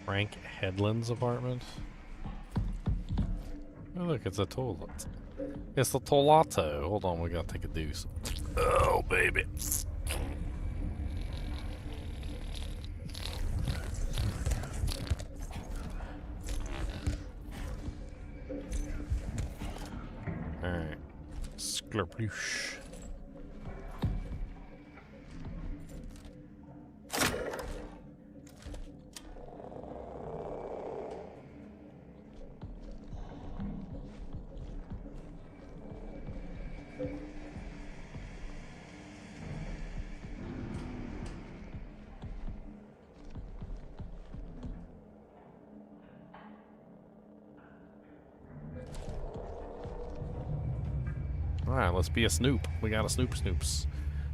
Frank Headland's apartment. Oh, look, it's a toilet. It's the Tolato. Hold on, we gotta take a deuce. Oh, baby. Alright. Sklurploosh. Alright, let's be a snoop. We got a snoops.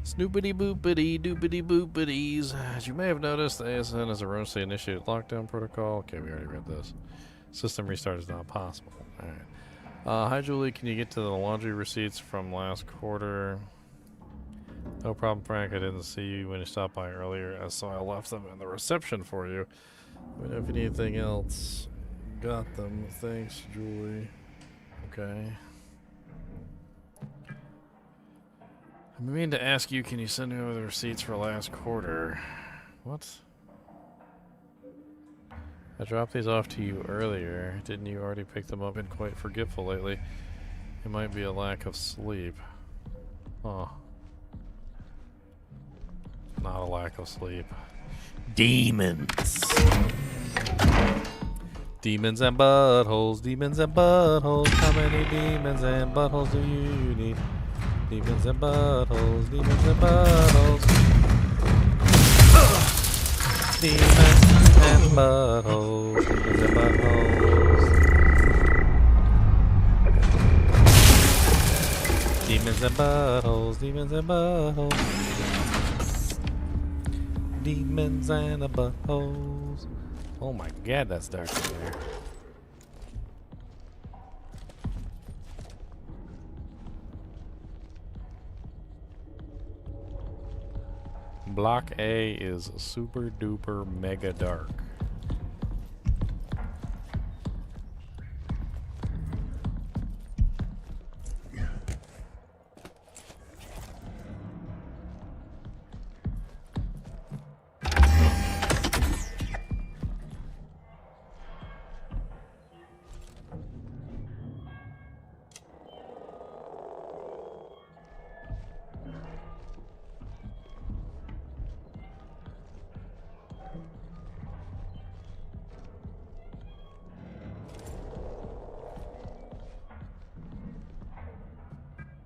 Snoopity boopity doopity boopities. As you may have noticed, the ASN has erroneously initiated lockdown protocol. Okay, we already read this. System restart is not possible. Alright. Hi Julie, can you get to the laundry receipts from last quarter? No problem, Frank. I didn't see you when you stopped by earlier, so I left them in the reception for you. Let me know if you need anything else. Got them. Thanks, Julie. Okay. I mean to ask you, can you send me over the receipts for last quarter? What? I dropped these off to you earlier. Didn't you already pick them up? Been quite forgetful lately. It might be a lack of sleep. Huh. Not a lack of sleep. Demons. Demons and buttholes. Demons and buttholes. How many demons and buttholes do you need? Demons and buttholes, demons and buttholes. Demons and buttholes, demons and buttholes. Demons and buttholes, demons and buttholes. Demons and buttholes. Oh my god, that's dark in there. Block A is super duper mega dark.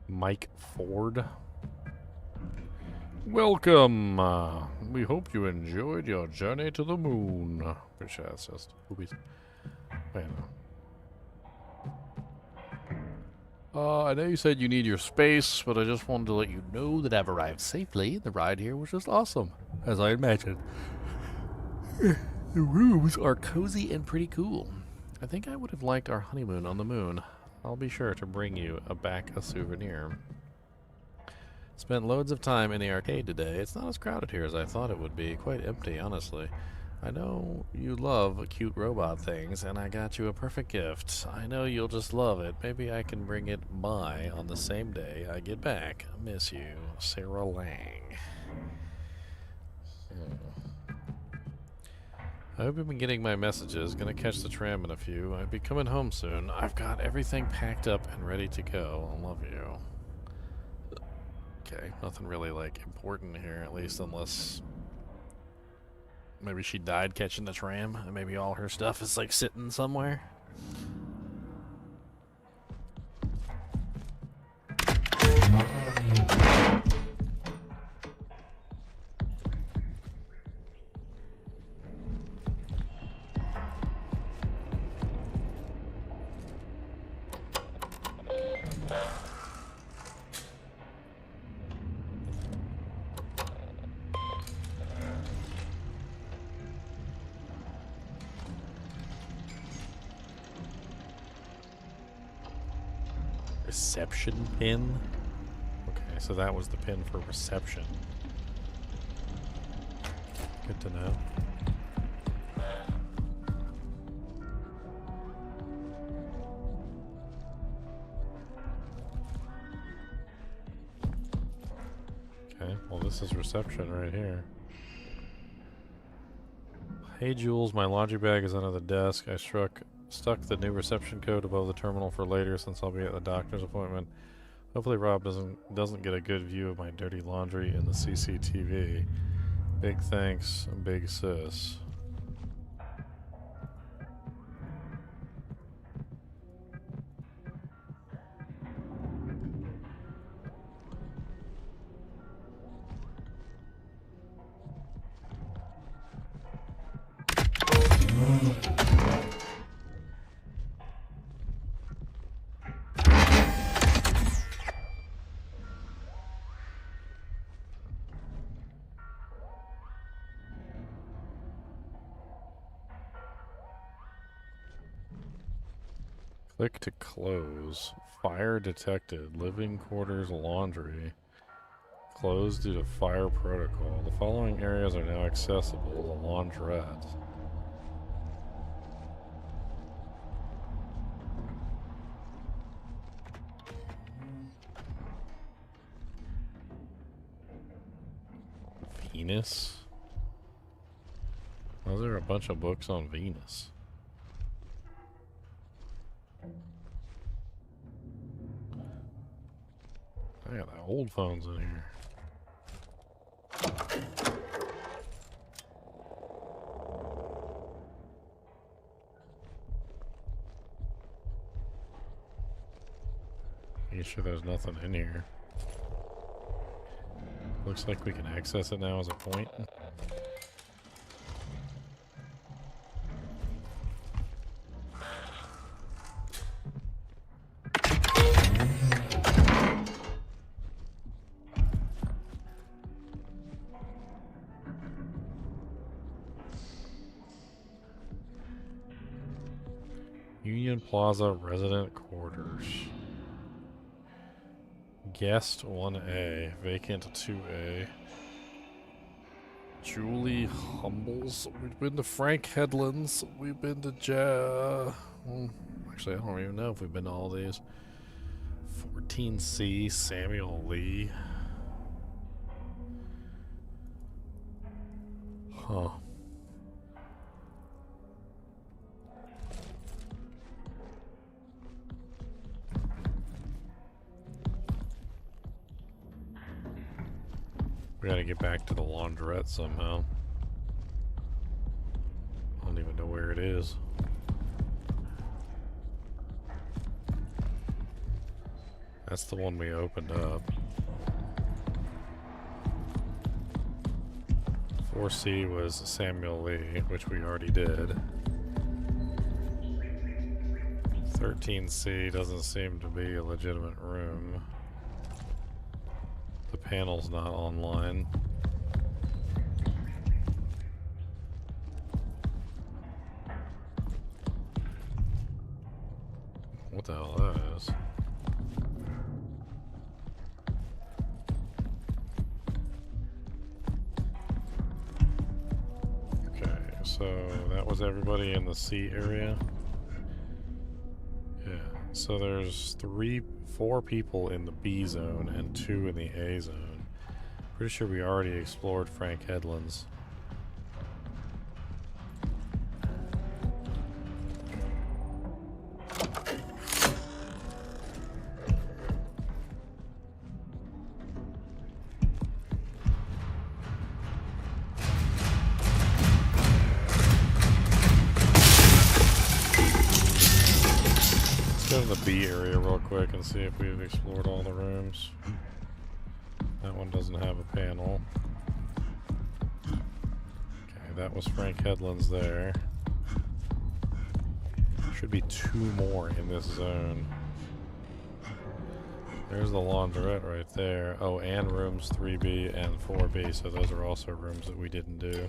Mike Ford. Welcome. We hope you enjoyed your journey to the moon. Which has just boobies. Wait I know you said you need your space, but I just wanted to let you know that I've arrived safely. The ride here was just awesome, as I imagined. The rooms are cozy and pretty cool. I think I would have liked our honeymoon on the moon. I'll be sure to bring you back a souvenir. Spent loads of time in the arcade today. It's not as crowded here as I thought it would be. Quite empty, honestly. I know you love cute robot things, and I got you a perfect gift. I know you'll just love it. Maybe I can bring it by on the same day I get back. Miss you, Sarah Lang. I hope you've been getting my messages. Gonna catch the tram in a few. I'll be coming home soon. I've got everything packed up and ready to go. I love you. Okay, nothing really, like, important here, at least, unless maybe she died catching the tram, and maybe all her stuff is, like, sitting somewhere. Reception pin? Okay, so that was the pin for reception. Good to know. Okay, well this is reception right here. Hey Jules, my laundry bag is under the desk. I stuck the new reception code above the terminal for later since I'll be at the doctor's appointment. Hopefully Rob doesn't get a good view of my dirty laundry in the CCTV. Big thanks, Big Sis. Click to close. Fire detected. Living quarters laundry. Closed due to fire protocol. The following areas are now accessible. The laundrette. Venus? Why is there a bunch of books on Venus? I got old phones in here. Are you sure there's nothing in here? Looks like we can access it now as a point. Union Plaza resident quarters. Guest 1A, vacant 2A. Julie Humbles. We've been to Frank Headlands. We've been to actually, I don't even know if we've been to all these. 14C, Samuel Lee. Huh. We gotta get back to the laundrette somehow. I don't even know where it is. That's the one we opened up. 4C was Samuel Lee, which we already did. 13C doesn't seem to be a legitimate room. The panel's not online. What the hell that is? Okay, so that was everybody in the C area. Yeah, so there's 4 people in the B zone and 2 in the A zone. Pretty sure we already explored Frank Headlands. Go to the B area real quick and see if we've explored all the rooms. That one doesn't have a panel. Okay, that was Frank Headlands there. Should be 2 more in this zone. There's the laundrette right there. Oh, and rooms 3B and 4B, so those are also rooms that we didn't do.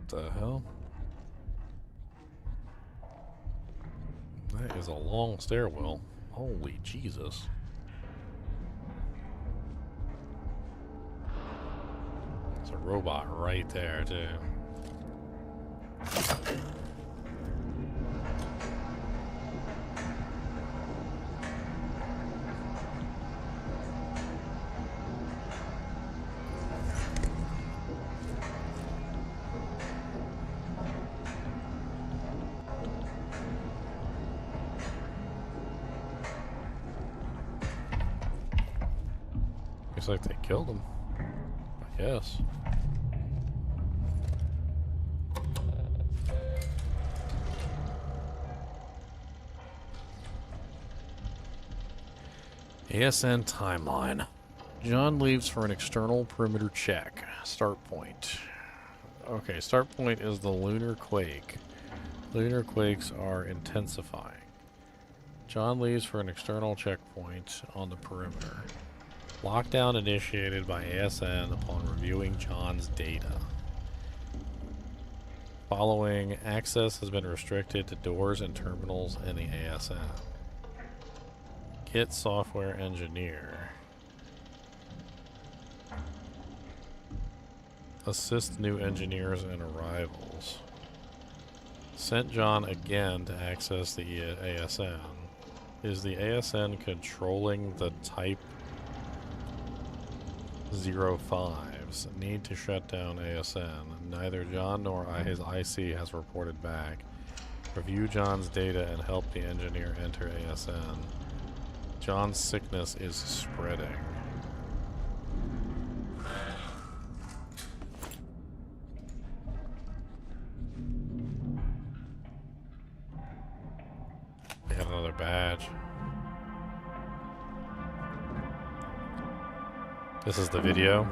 What the hell? That is a long stairwell. Holy Jesus. There's a robot right there, too. Looks like they killed him, I guess. ASN timeline. John leaves for an external perimeter check. Start point. Okay, start point is the lunar quake. Lunar quakes are intensifying. John leaves for an external checkpoint on the perimeter. Lockdown initiated by ASN upon reviewing John's data. Following, access has been restricted to doors and terminals in the ASN. Get software engineer. Assist new engineers and arrivals. Sent John again to access the ASN. Is the ASN controlling the Type 05s? Need to shut down ASN. Neither John nor his IC has reported back. Review John's data and help the engineer enter ASN. John's sickness is spreading. They have another badge. This is the video.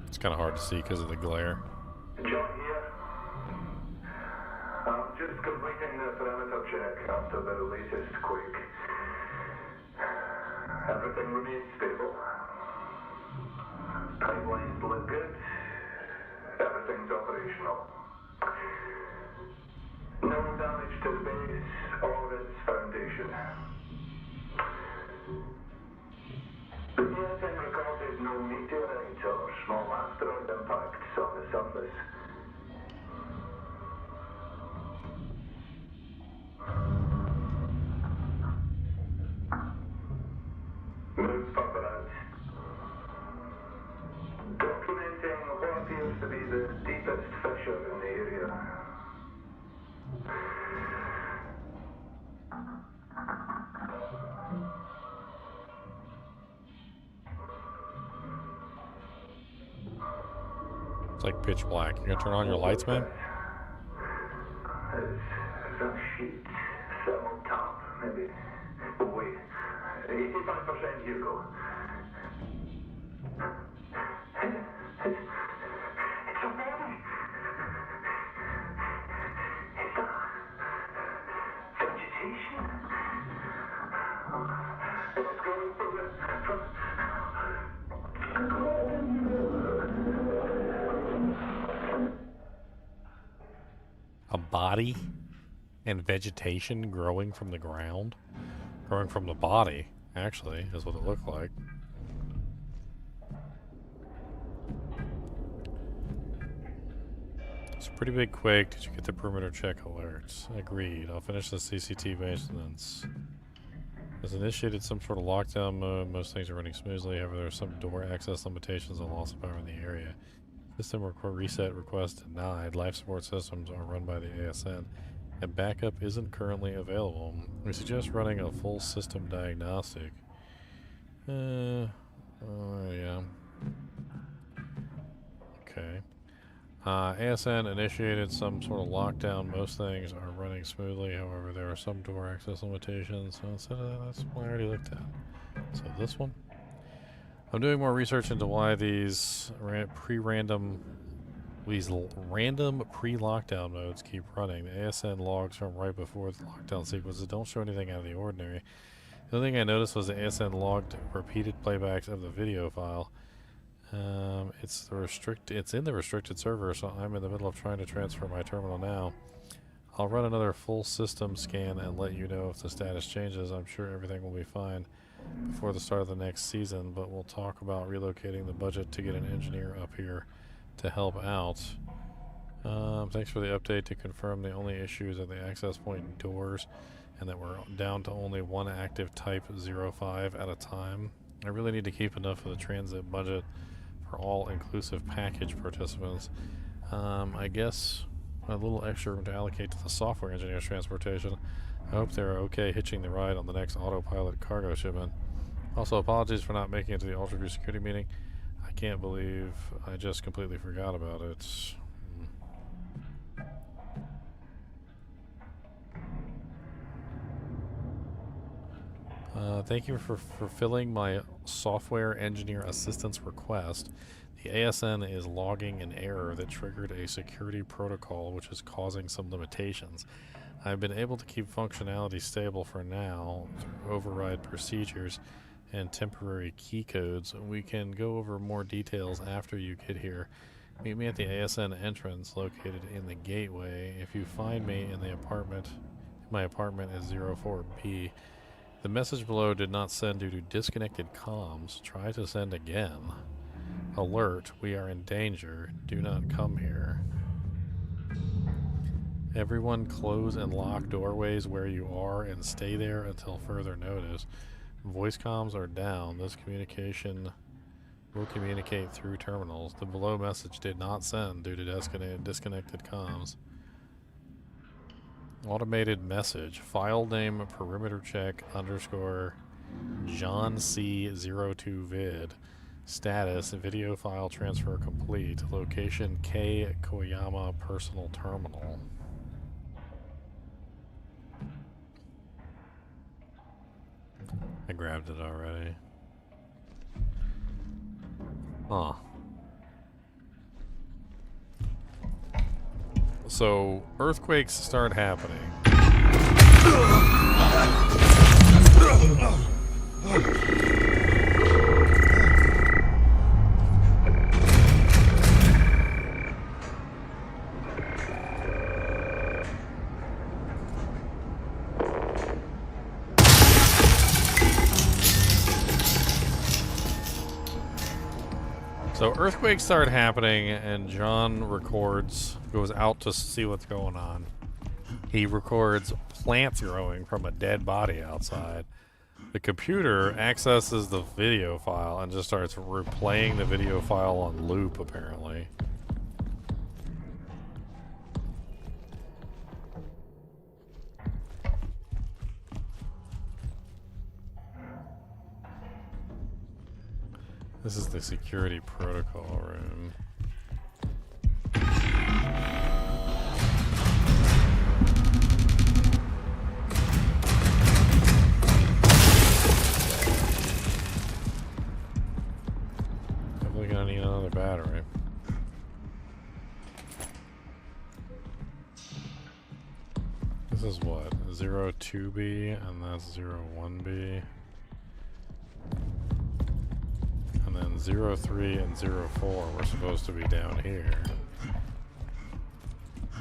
It's kind of hard to see because of the glare. John here. I'm just completing the perimeter check after the latest quake. Everything remains stable. Pipelines look good. Everything's operational. No damage to the base or its foundation. The PSN recorded no meteorite or small asteroid impacts on the surface. Move further out. Documenting what appears to be the deepest fissure in the area. It's like pitch black. You gonna turn on your lights, man? It's a sheet. Thermal top, maybe. Oh, wait. 85% Hugo. It's a body. It's a vegetation. And it's going from A body and vegetation growing from the ground? Growing from the body, actually, is what it looked like. It's a pretty big quake. Did you get the perimeter check alerts? Agreed. I'll finish the CCT maintenance. Has initiated some sort of lockdown mode. Most things are running smoothly. However, there are some door access limitations and loss of power in the area. System reset request denied. Life support systems are run by the ASN, and backup isn't currently available. We suggest running a full system diagnostic. Yeah. Okay. ASN initiated some sort of lockdown. Most things are running smoothly. However, there are some door access limitations. So instead of that, that's what I already looked at. So this one. I'm doing more research into why these random pre-lockdown modes keep running. The ASN logs from right before the lockdown sequences don't show anything out of the ordinary. The only thing I noticed was the ASN logged repeated playbacks of the video file. It's in the restricted server, so I'm in the middle of trying to transfer my terminal now. I'll run another full system scan and let you know if the status changes. I'm sure everything will be fine before the start of the next season, but we'll talk about relocating the budget to get an engineer up here to help out. Thanks for the update to confirm the only issues are the access point doors and that we're down to only one active type 05 at a time. I really need to keep enough of the transit budget for all inclusive package participants. I guess a little extra room to allocate to the software engineer's transportation. I hope they're okay hitching the ride on the next autopilot cargo shipment. Also, apologies for not making it to the Ultra View security meeting. I can't believe I just completely forgot about it. Thank you for fulfilling my software engineer assistance request. The ASN is logging an error that triggered a security protocol which is causing some limitations. I've been able to keep functionality stable for now through override procedures and temporary key codes. We can go over more details after you get here. Meet me at the ASN entrance located in the gateway. If you find me in the apartment, my apartment is 04B. The message below did not send due to disconnected comms. Try to send again. Alert, we are in danger. Do not come here. Everyone close and lock doorways where you are and stay there until further notice. Voice comms are down. This communication will communicate through terminals. The below message did not send due to disconnected comms. Automated message. File name perimeter check _ John C02 vid. Status video file transfer complete. Location K Koyama personal terminal. I grabbed it already. Huh. So, earthquakes start happening. So earthquakes start happening, and John goes out to see what's going on. He records plants growing from a dead body outside. The computer accesses the video file and just starts replaying the video file on loop, apparently. This is the security protocol room. Definitely gonna need another battery. This is what? 02B, and that's 01B. And then 03 and 04 were supposed to be down here.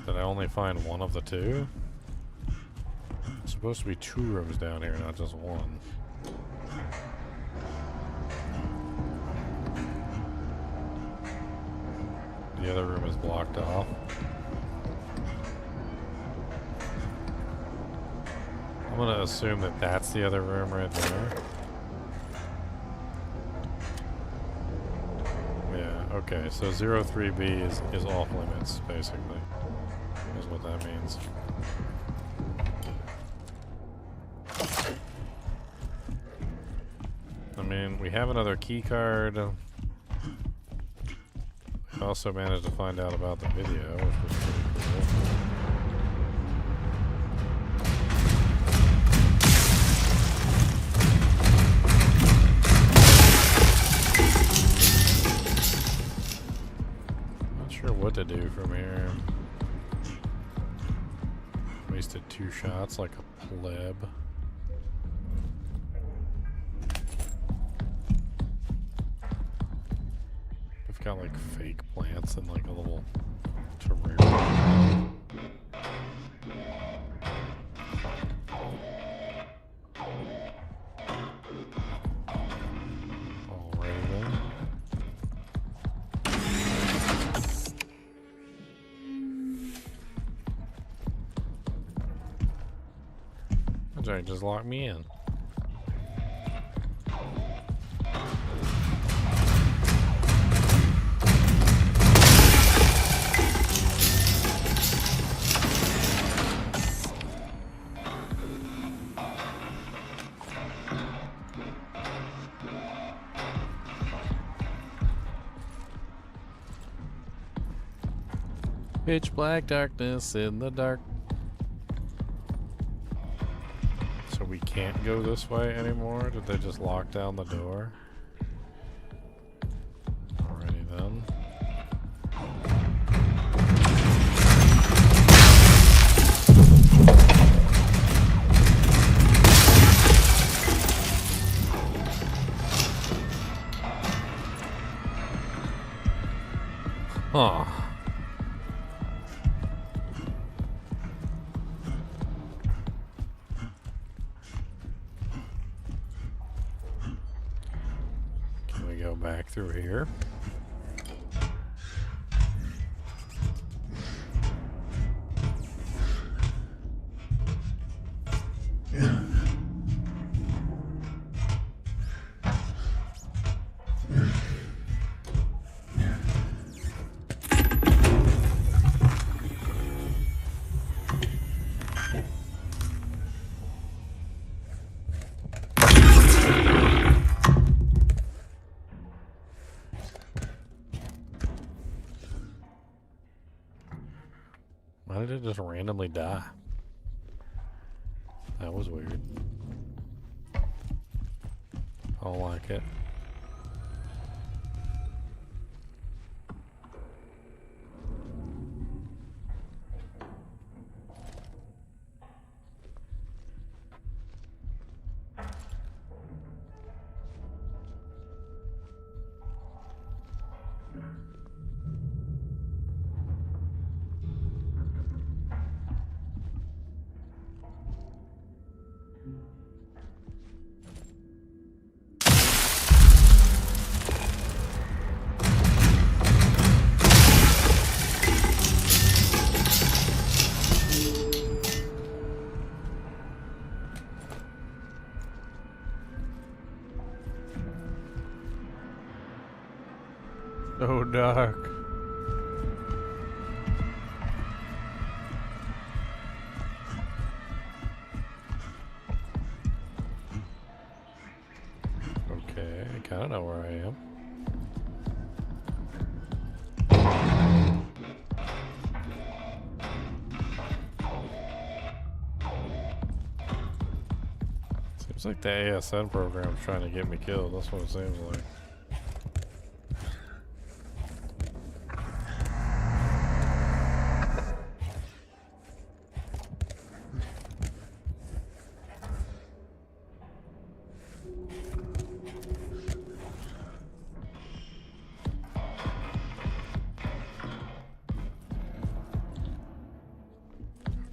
Did I only find one of the two? There's supposed to be 2 rooms down here, not just one. The other room is blocked off. I'm gonna assume that that's the other room right there. Okay, so 03B is off limits, basically, is what that means. I mean, we have another key card. We also managed to find out about the video, which was pretty cool. What to do from here. Wasted 2 shots like a pleb. We've got like fake plants and like a little terrarium. Alrighty then. Jack just locked me in. Pitch black darkness in the dark. So we can't go this way anymore? Did they just lock down the door? Alrighty then. Huh. Back through here. Why did it just randomly die? That was weird. I don't like it. So dark. Okay, I kind of know where I am. Seems like the ASN program's trying to get me killed. That's what it seems like.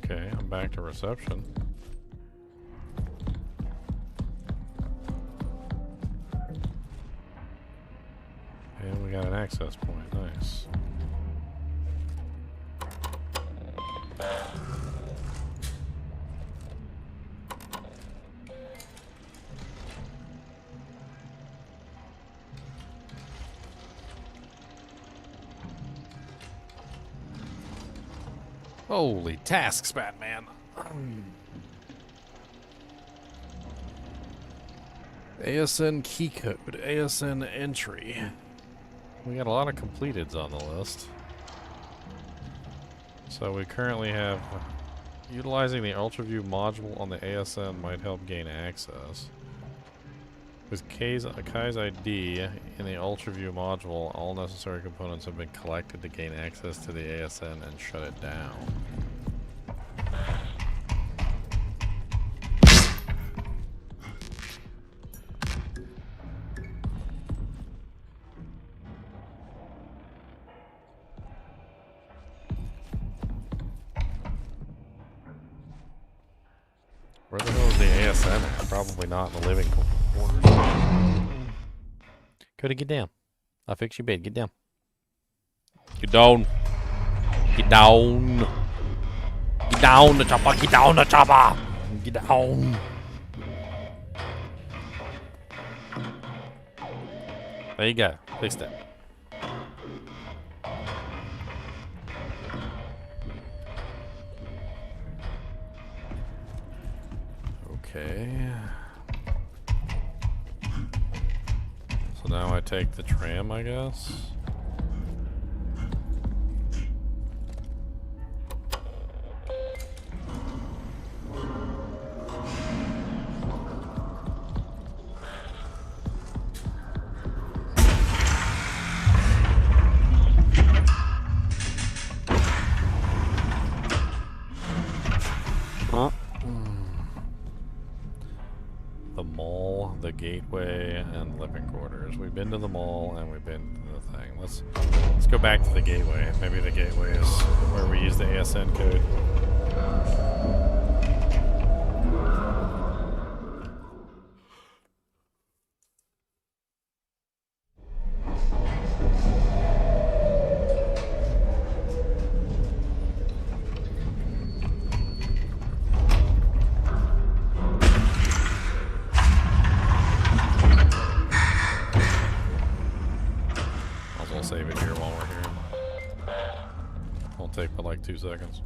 Okay, I'm back to reception. And we got an access point. Nice. Holy tasks, Batman. ASN key code, ASN entry. We got a lot of completeds on the list. So we currently have utilizing the UltraView module on the ASN might help gain access. With Kai's ID in the UltraView module, all necessary components have been collected to gain access to the ASN and shut it down. Where the hell is the ASN at? Probably not in the living quarters. Cody, get down. I'll fix your bed. Get down. Get down. Get down. Get down the chopper. Get down the chopper. Get down. There you go. Fixed it. Okay. So now I take the tram, I guess. The mall, the gateway, and living quarters. We've been to the mall and we've been to the thing. Let's go back to the gateway. Maybe the gateway is where we use the ASN code. Save it here while we're here. Won't take but like 2 seconds.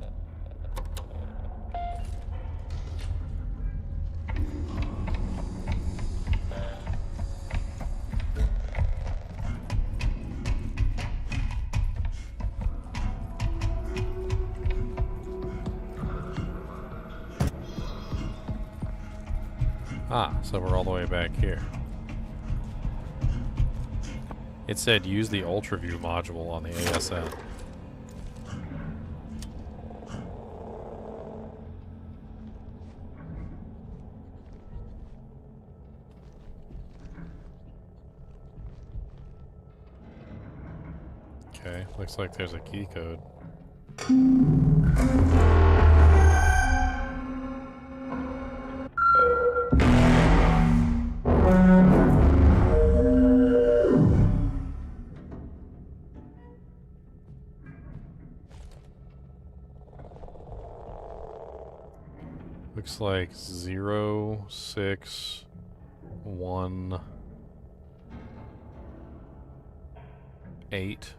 Ah, so we're all the way back here. It said use the UltraView module on the ASN. Okay, looks like there's a key code. Looks like 0, 6, 1, 8.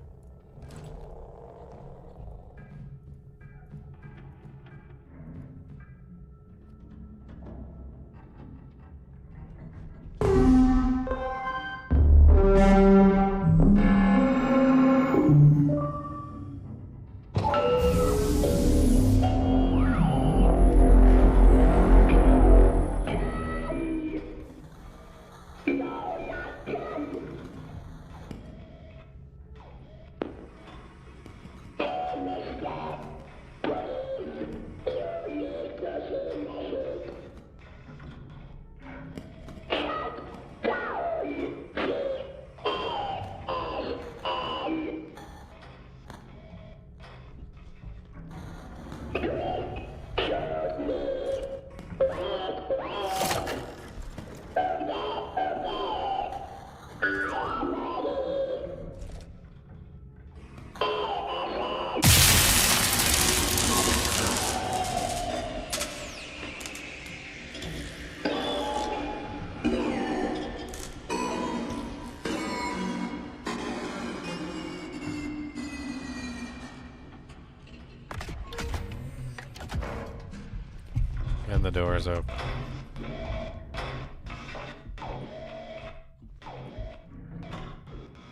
And the door is open.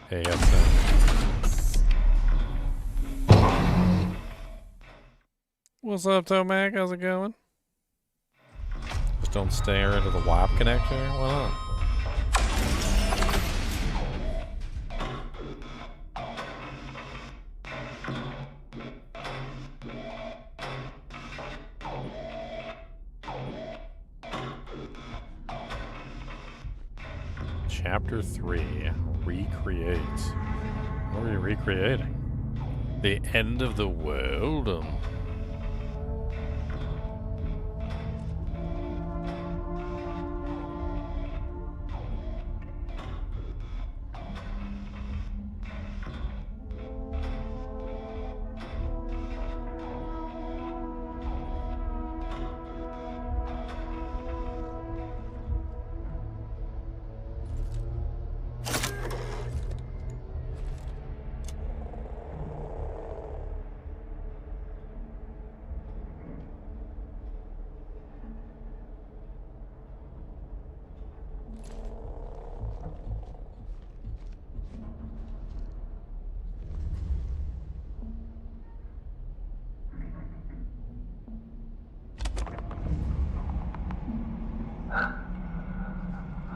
Hey, what's up, Tomac? How's it going? Just don't stare into the WAP connector? Why not? Chapter 3, Recreate. What are we recreating? The end of the world?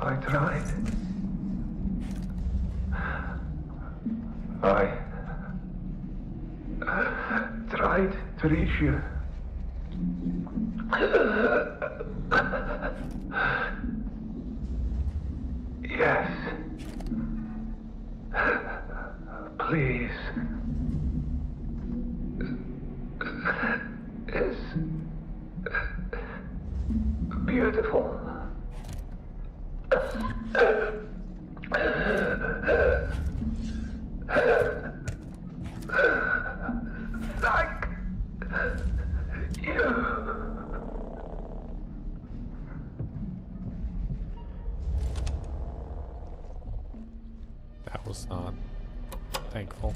I tried. I tried to reach you. Yes. Please. It's beautiful. Thank you. That was not thankful.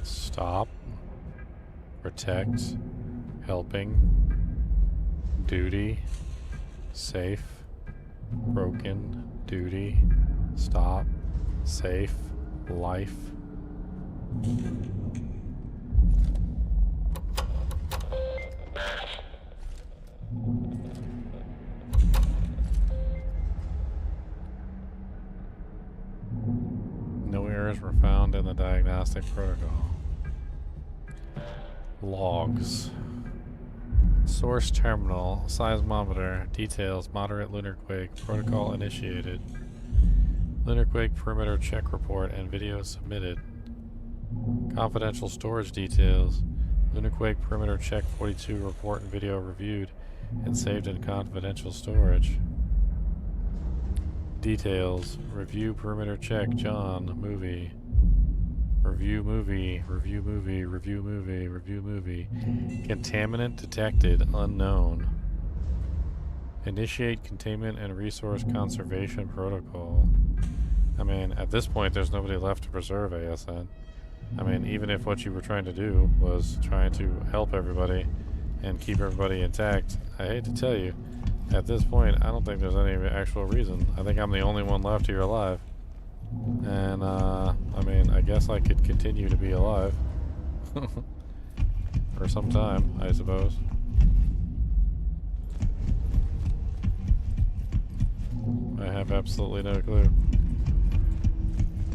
Stop. Protect. Helping. Duty. Safe. Broken. Duty. Stop. Safe. Life. No errors were found in the diagnostic protocol. Logs. Source terminal, seismometer, details, moderate lunar quake, protocol initiated. Lunar quake perimeter check report and video submitted. Confidential storage details. Lunar quake perimeter check 42 report and video reviewed and saved in confidential storage. Details. Review perimeter check John movie. Review movie, review movie, review movie, review movie. Contaminant detected, unknown. Initiate containment and resource conservation protocol. I mean, at this point, there's nobody left to preserve ASN. I mean, even if what you were trying to do was trying to help everybody and keep everybody intact, I hate to tell you, at this point, I don't think there's any actual reason. I think I'm the only one left here alive. And, I mean, I guess I could continue to be alive. For some time, I suppose. I have absolutely no clue.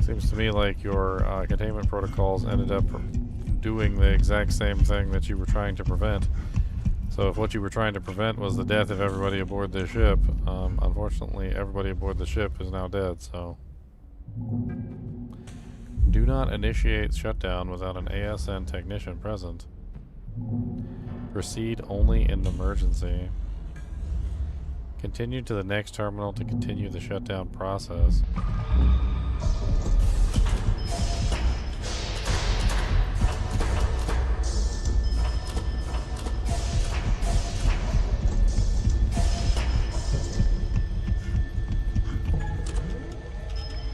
Seems to me like your containment protocols ended up doing the exact same thing that you were trying to prevent. So if what you were trying to prevent was the death of everybody aboard this ship, unfortunately everybody aboard the ship is now dead, so... Do not initiate shutdown without an ASN technician present. Proceed only in emergency. Continue to the next terminal to continue the shutdown process.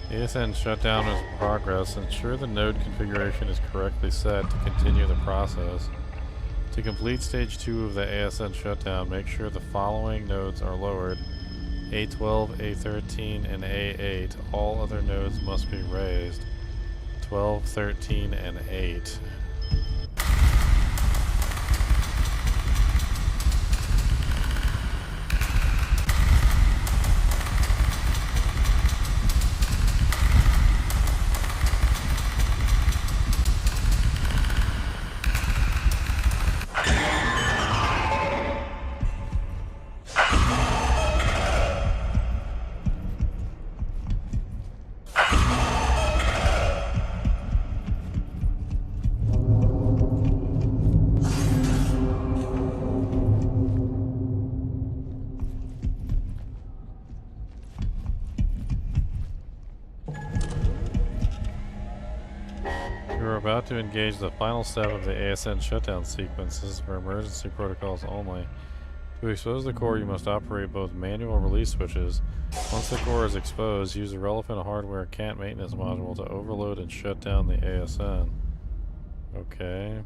ASN shutdown is in progress. Ensure the node configuration is correctly set to continue the process. To complete stage 2 of the ASN shutdown, make sure the following nodes are lowered: A12, A13, and A8. All other nodes must be raised. 12, 13, and 8. We're about to engage the final step of the ASN shutdown sequence. This is for emergency protocols only. To expose the core, you must operate both manual release switches. Once the core is exposed, use the relevant hardware CANT maintenance module to overload and shut down the ASN. Okay.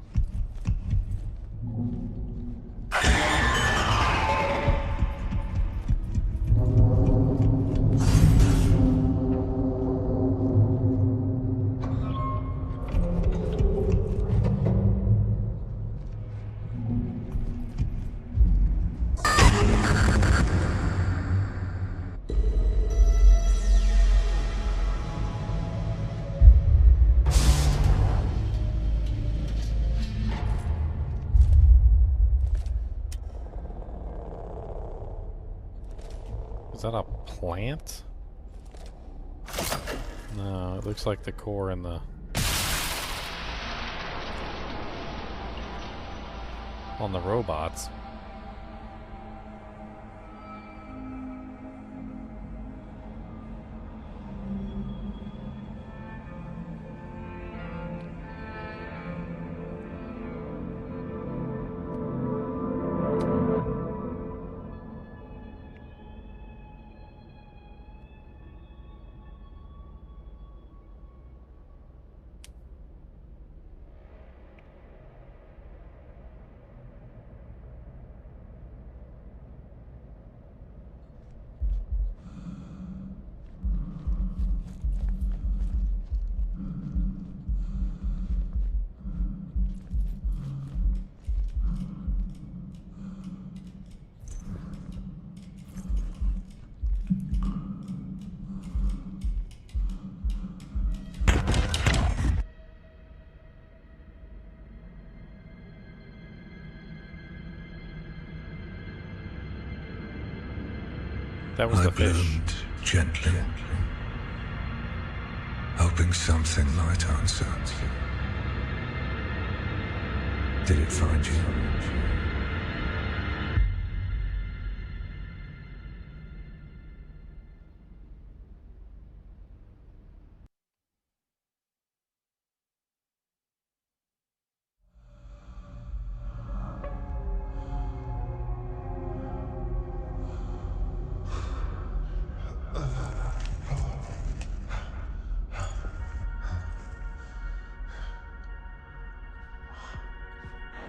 Is that a plant? No, it looks like the core in the... on the robots. That was I the fish. bloomed gently, hoping something might answer. Did it find you?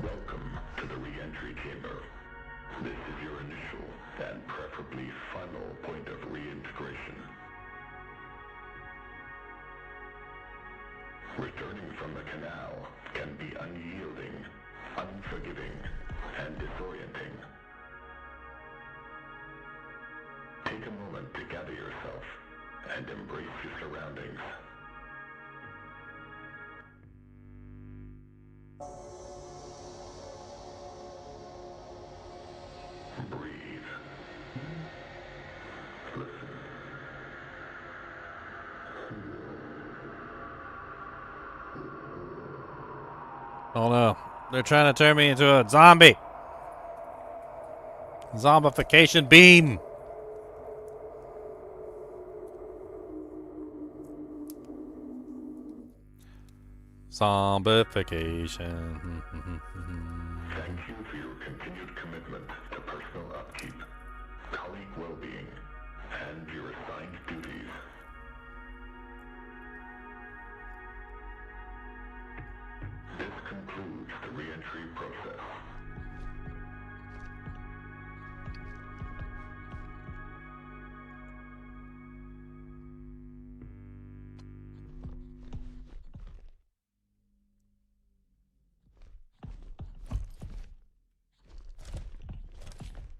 Welcome to the re-entry chamber. This is your initial and preferably final point of reintegration. Returning from the canal can be unyielding, unforgiving, and disorienting. Take a moment to gather yourself and embrace your surroundings. Breathe. Listen. Oh no, they're trying to turn me into a zombie. Zombification beam. Zombification. Thank you for your continued commitment to personal upkeep, colleague well-being, and your assigned duties. This concludes the re-entry process.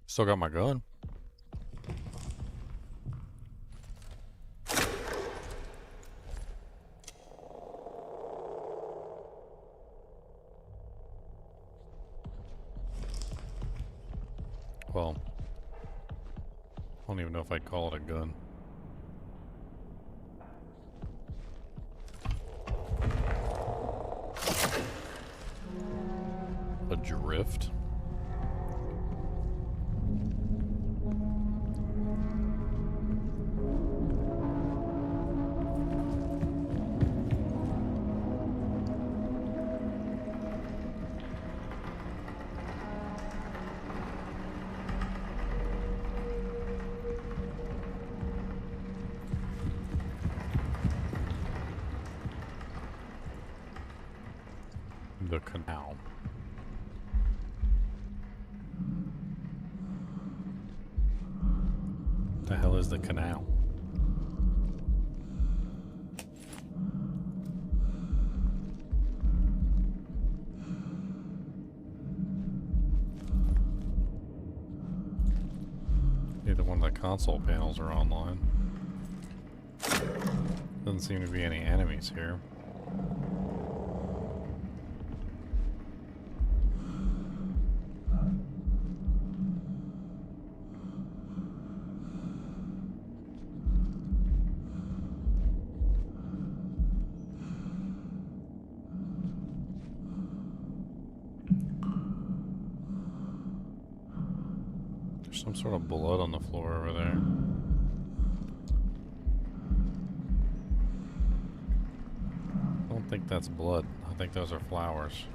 Still got my gun. Well, I don't even know if I'd call it a gun. A drift? The canal. The hell is the canal? Neither one of the console panels are online. Doesn't seem to be any enemies here. There's some sort of blood on the floor over there. I don't think that's blood. I think those are flowers.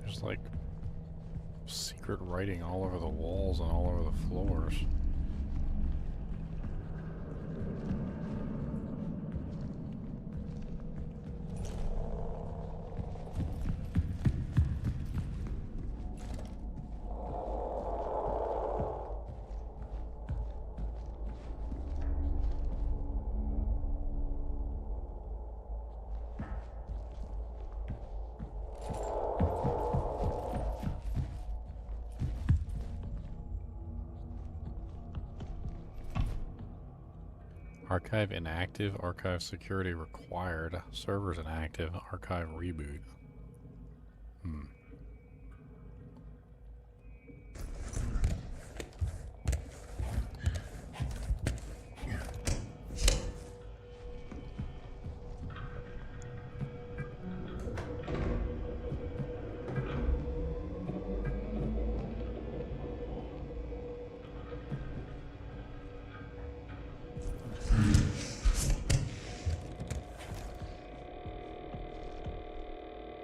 There's like secret writing all over the walls and all over the floors. Archive inactive, archive security required, servers inactive, archive reboot.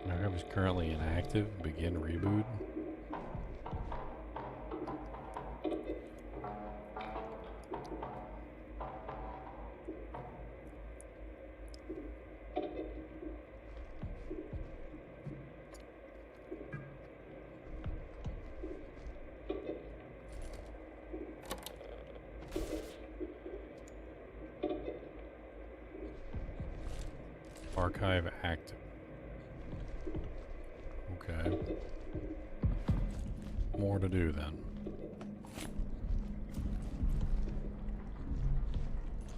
Archive is currently inactive, begin reboot. Archive active. Okay. More to do then.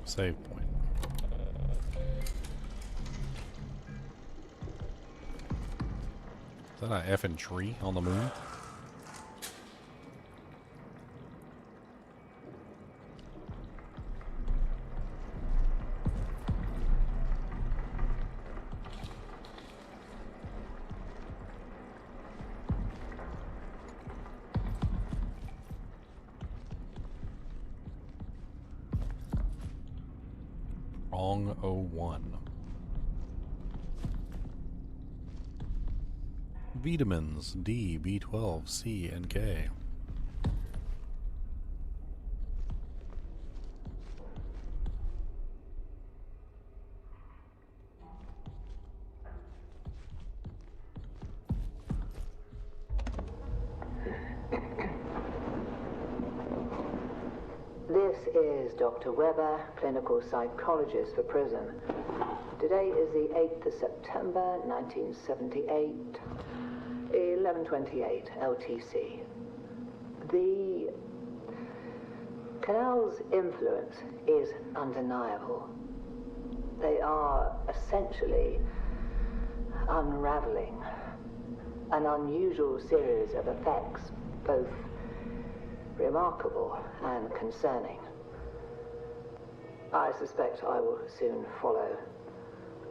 Save point. Is that an effing tree on the moon? Wrong 01. Vitamins D, B12, C, and K. This is Dr. Weber, clinical psychologist for prison. Today is the 8th of September, 1978, 11:28 LTC. The canal's influence is undeniable. They are essentially unraveling an unusual series of effects, both remarkable and concerning. I suspect I will soon follow.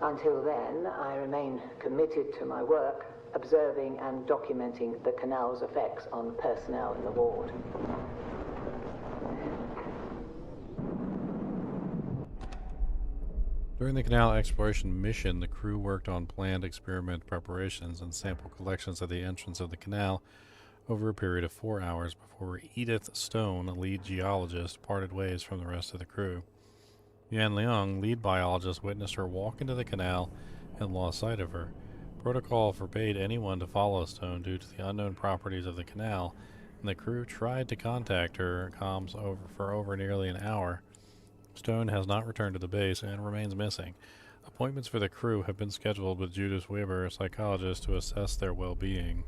Until then, I remain committed to my work, observing and documenting the canal's effects on personnel in the ward. During the canal exploration mission, the crew worked on planned experiment preparations and sample collections at the entrance of the canal over a period of 4 hours before Edith Stone, a lead geologist, parted ways from the rest of the crew. Yan Liang, lead biologist, witnessed her walk into the canal and lost sight of her. Protocol forbade anyone to follow Stone due to the unknown properties of the canal, and the crew tried to contact her comms for over nearly an hour. Stone has not returned to the base and remains missing. Appointments for the crew have been scheduled with Judith Weber, a psychologist, to assess their well-being.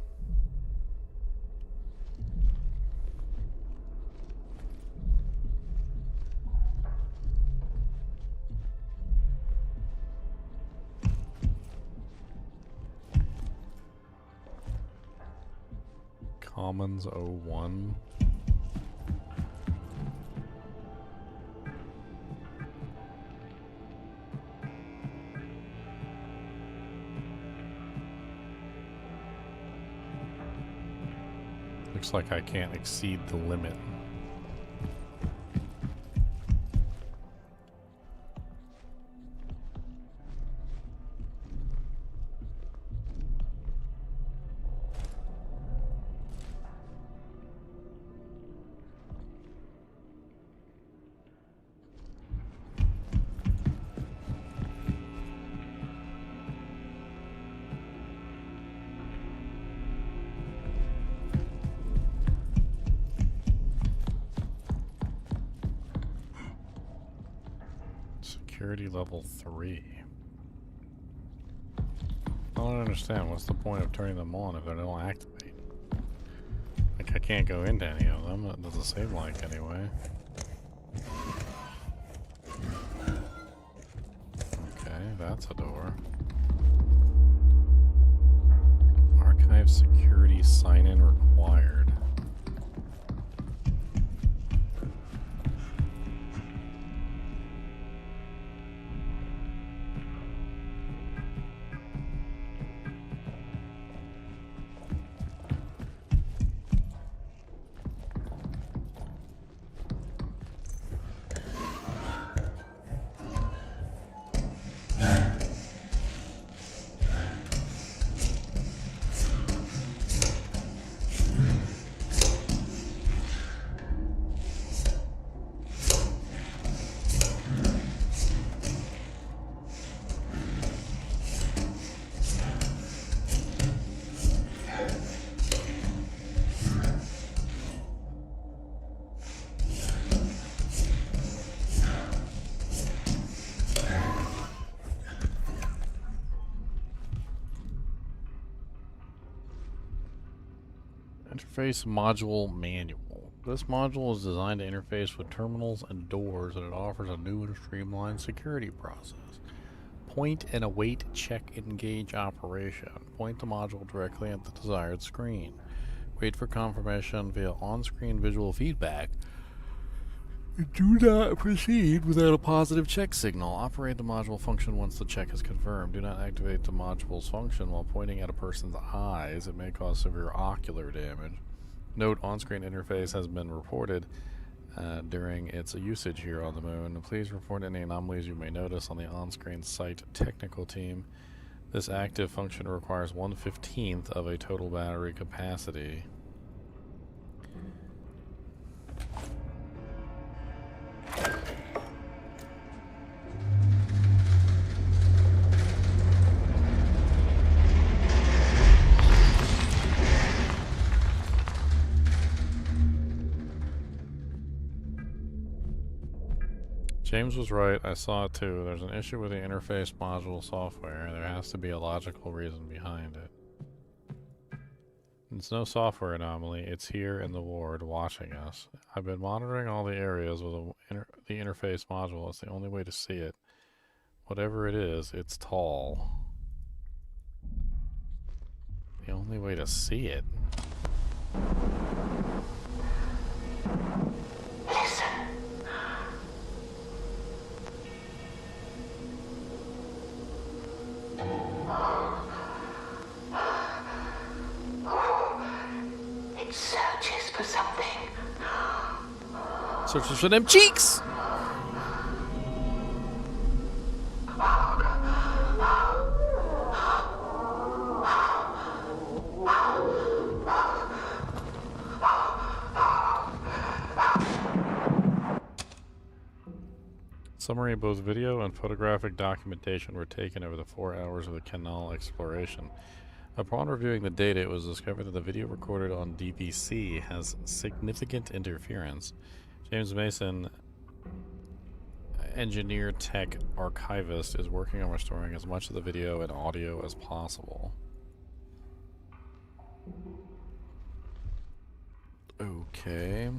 Commons 01. Looks like I can't exceed the limit. Security level 3. I don't understand. What's the point of turning them on if they don't activate? Like, I can't go into any of them. It doesn't seem like, anyway. that's a door. Archive security sign-in required. Interface Module Manual. This module is designed to interface with terminals and doors, and it offers a new and streamlined security process. Point and await check engage operation. Point the module directly at the desired screen. Wait for confirmation via on-screen visual feedback. Do not proceed without a positive check signal. Operate the module function once the check is confirmed. Do not activate the module's function while pointing at a person's eyes. It may cause severe ocular damage. Note, on-screen interface has been reported during its usage here on the moon. Please report any anomalies you may notice on the on-screen site technical team. This active function requires 1/15 of a total battery capacity. James was right, I saw it too. There's an issue with the interface module software. There has to be a logical reason behind it. It's no software anomaly, it's here in the ward watching us. I've been monitoring all the areas with the interface module. It's the only way to see it. Whatever it is, it's tall. The only way to see it. It searches for something. Searches for them cheeks! Summary: both video and photographic documentation were taken over the 4 hours of the canal exploration. Upon reviewing the data, it was discovered that the video recorded on DPC has significant interference. James Mason, engineer tech archivist, is working on restoring as much of the video and audio as possible. Okay.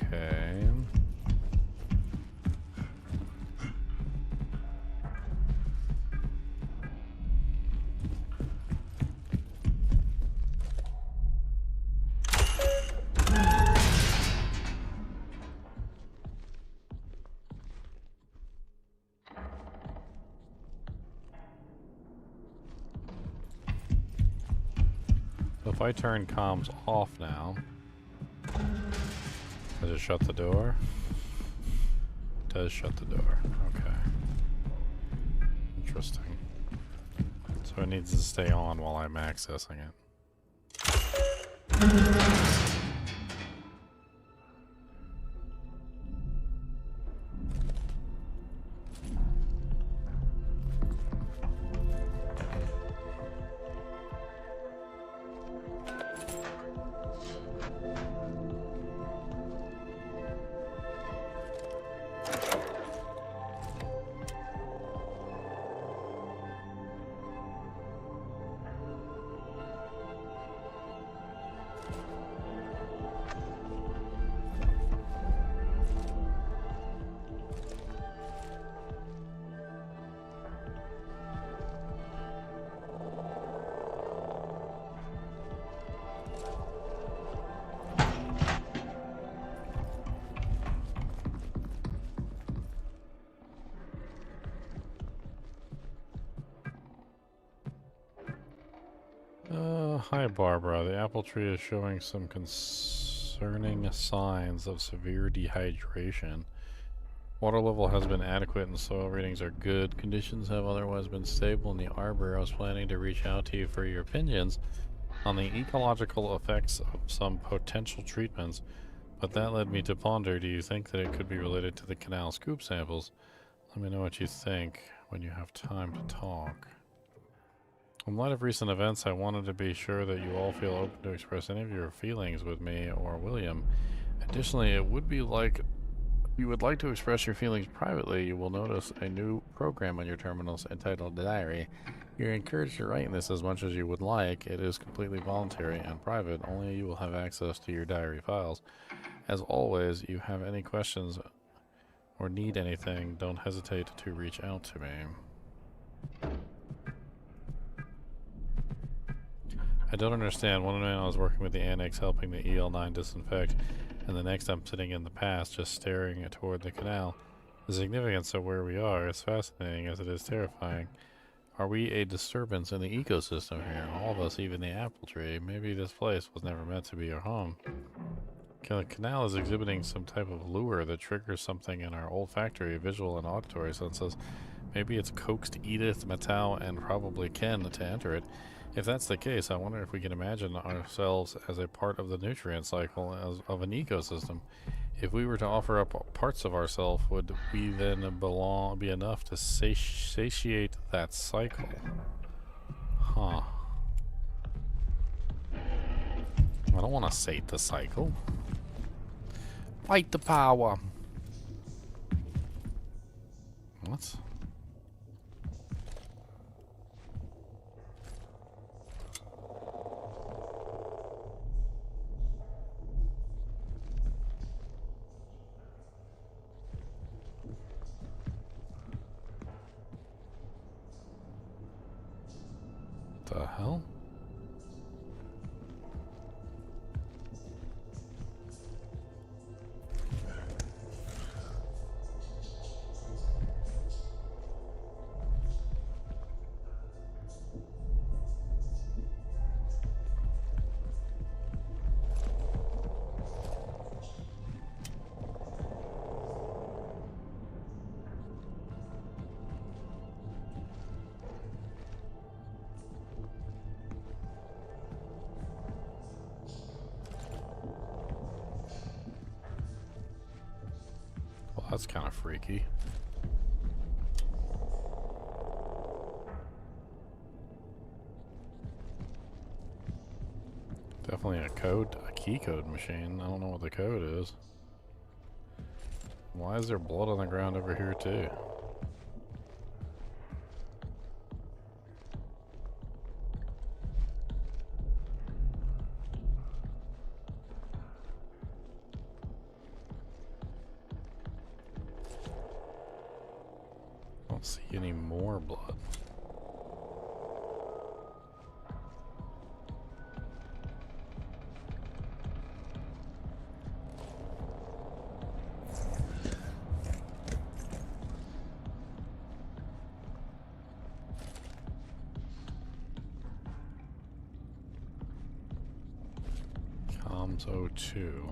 Okay. So if I turn comms off now, does it shut the door? It does shut the door. Okay. Interesting. So it needs to stay on while I'm accessing it. Hi, Barbara. The apple tree is showing some concerning signs of severe dehydration. Water level has been adequate and soil readings are good. Conditions have otherwise been stable in the arbor. I was planning to reach out to you for your opinions on the ecological effects of some potential treatments, but that led me to ponder, do you think that it could be related to the canal scoop samples? Let me know what you think when you have time to talk. In light of recent events, I wanted to be sure that you all feel open to express any of your feelings with me or William. Additionally, it would be like if you would like to express your feelings privately, you will notice a new program on your terminals entitled Diary. You're encouraged to write in this as much as you would like. It is completely voluntary and private. Only you will have access to your diary files. As always, you have any questions or need anything, don't hesitate to reach out to me. I don't understand. One minute I was working with the annex helping the EL9 disinfect, and the next I'm sitting in the past just staring toward the canal. The significance of where we are is fascinating as it is terrifying. Are we a disturbance in the ecosystem here? All of us, even the apple tree. Maybe this place was never meant to be our home. The canal is exhibiting some type of lure that triggers something in our olfactory, visual, and auditory senses. Maybe it's coaxed Edith, Matau, and probably Ken to enter it. If that's the case, I wonder if we can imagine ourselves as a part of the nutrient cycle of an ecosystem. If we were to offer up parts of ourselves, would we then be enough to satiate that cycle? Huh. I don't want to sate the cycle. Fight the power. What? The hell? Well, that's kind of freaky. Definitely a key code machine. I don't know what the code is. Why is there blood on the ground over here too? I don't see any more blood. Comms 02.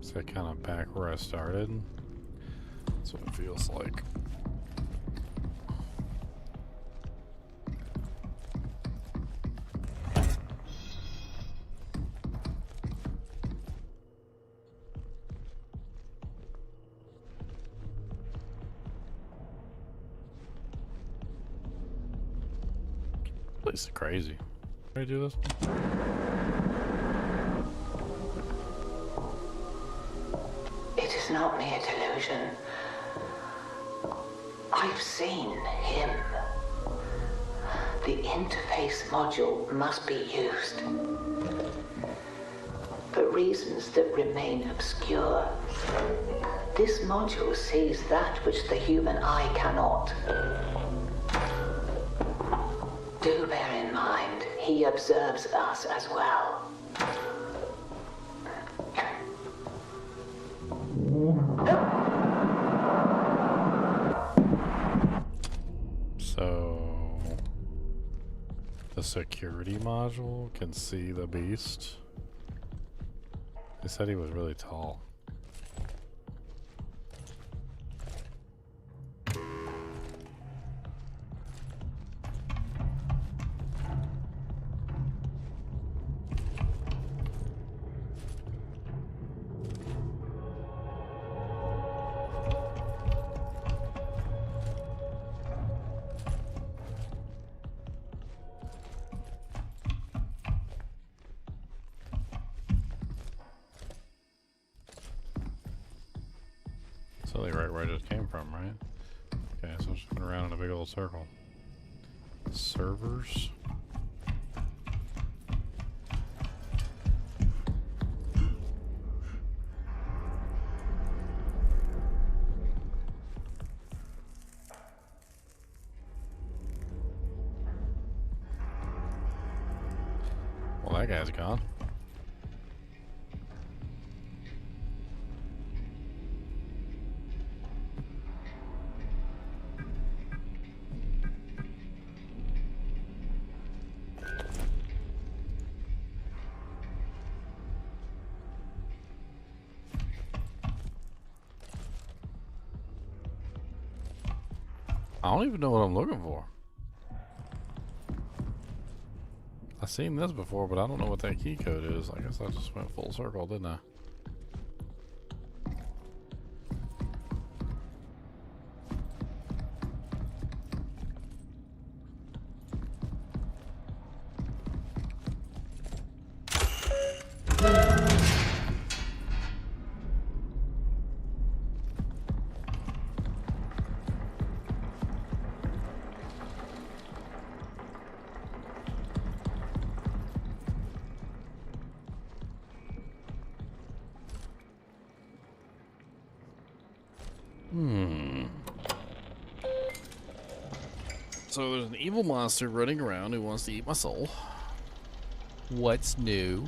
Is that kind of back where I started? That's what it feels like. This is crazy. Can I do this? It is not mere delusion. I've seen him. The interface module must be used. For reasons that remain obscure. This module sees that which the human eye cannot. Do bear in mind, he observes us as well. The security module can see the beast. They said he was really tall. So they right where I just came from, right? Okay, so I'm just going around in a big old circle. Servers. Well, that guy's gone. I don't even know what I'm looking for. I've seen this before, but I don't know what that key code is. I guess I just went full circle, didn't I? So there's an evil monster running around who wants to eat my soul. What's new?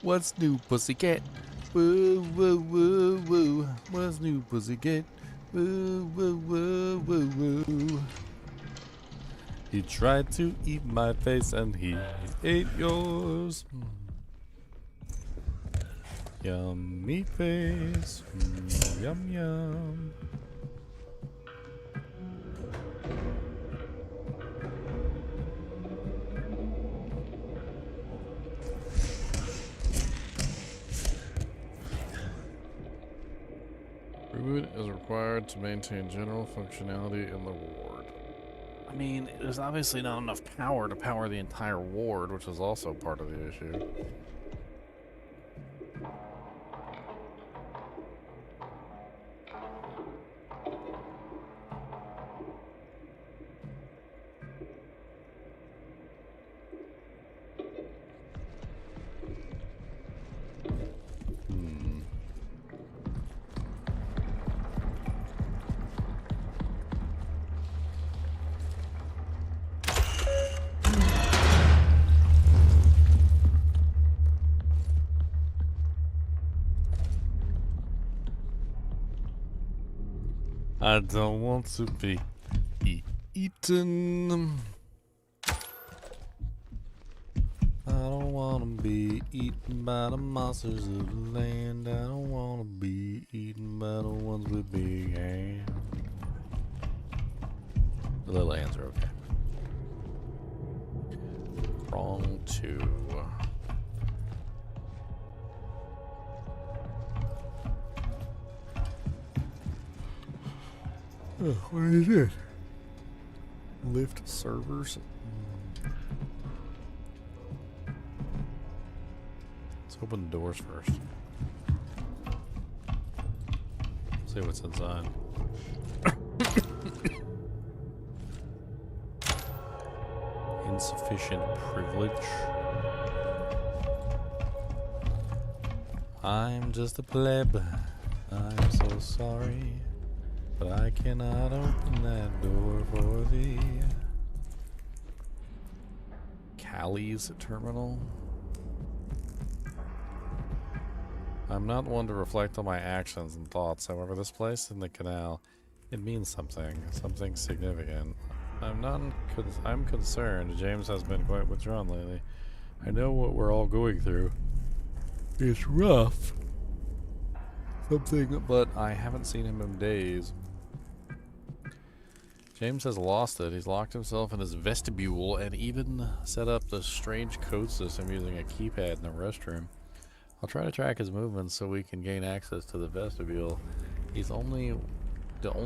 What's new, pussycat? Woo, woo, woo, woo. What's new, pussycat? Woo, woo, woo, woo, woo. He tried to eat my face and he ate yours. Yummy face. Yum, yum. Reboot is required to maintain general functionality in the ward. I mean, there's obviously not enough power to power the entire ward, which is also part of the issue. I don't want to be eaten. I don't want to be eaten by the monsters of the land. I don't want to be eaten by the ones with big hands. The little hands are okay. Wrong two. Oh, what is it? Lift servers. Let's open the doors first. See what's inside. Insufficient privilege. I'm just a pleb. I'm so sorry. But I cannot open that door for thee. Callie's terminal. I'm not one to reflect on my actions and thoughts. However, this place in the canal, it means something. Something significant. I'm concerned. James has been quite withdrawn lately. I know what we're all going through. It's rough. But I haven't seen him in days. James has lost it. He's locked himself in his vestibule and even set up the strange code system using a keypad in the restroom. I'll try to track his movements so we can gain access to the vestibule. He's the only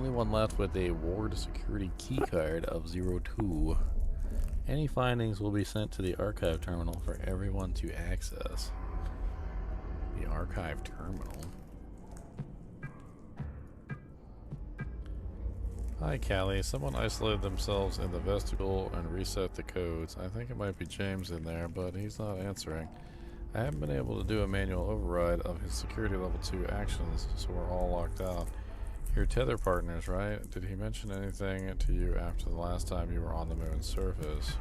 one left with a ward security keycard of 02. Any findings will be sent to the archive terminal for everyone to access. The archive terminal. Hi, Callie. Someone isolated themselves in the vestibule and reset the codes. I think it might be James in there, but he's not answering. I haven't been able to do a manual override of his security level 2 actions, so we're all locked out. You're tether partners, right? Did he mention anything to you after the last time you were on the moon's surface?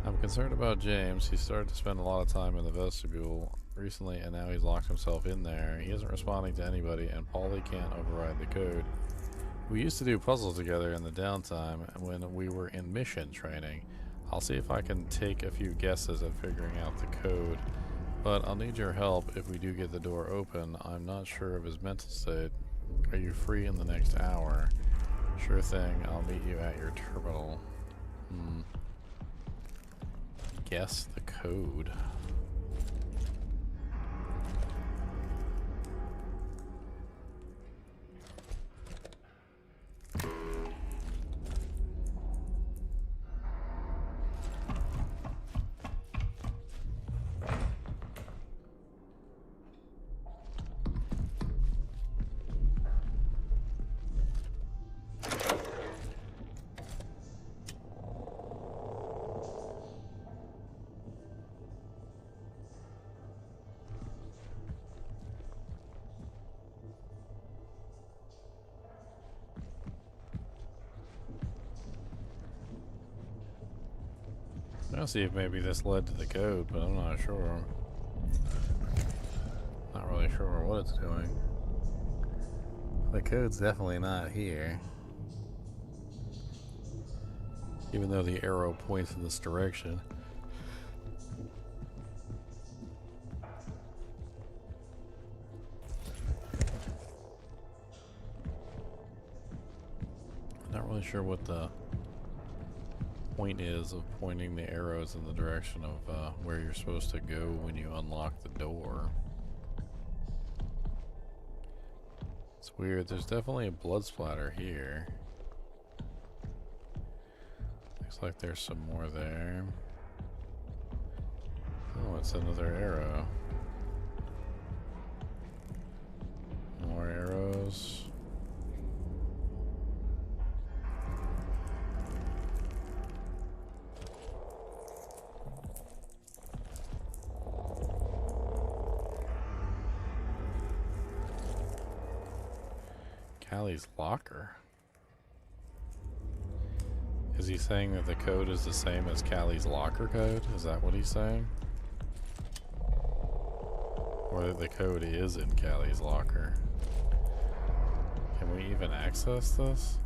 I'm concerned about James. He started to spend a lot of time in the vestibule recently, and now he's locked himself in there. He isn't responding to anybody, and Paulie can't override the code. We used to do puzzles together in the downtime when we were in mission training. I'll see if I can take a few guesses at figuring out the code, but I'll need your help if we do get the door open. I'm not sure of his mental state. Are you free in the next hour? Sure thing, I'll meet you at your terminal. Guess the code. I'll see if maybe this led to the code, but I'm not sure. Not really sure what it's doing. The code's definitely not here. Even though the arrow points in this direction. Not really sure what the point is of pointing the arrows in the direction of where you're supposed to go when you unlock the door. It's weird. There's definitely a blood splatter here. Looks like there's some more there. Oh, it's another arrow. More arrows. Callie's locker. Is he saying that the code is the same as Callie's locker code? Is that what he's saying? Or that the code is in Callie's locker? Can we even access this?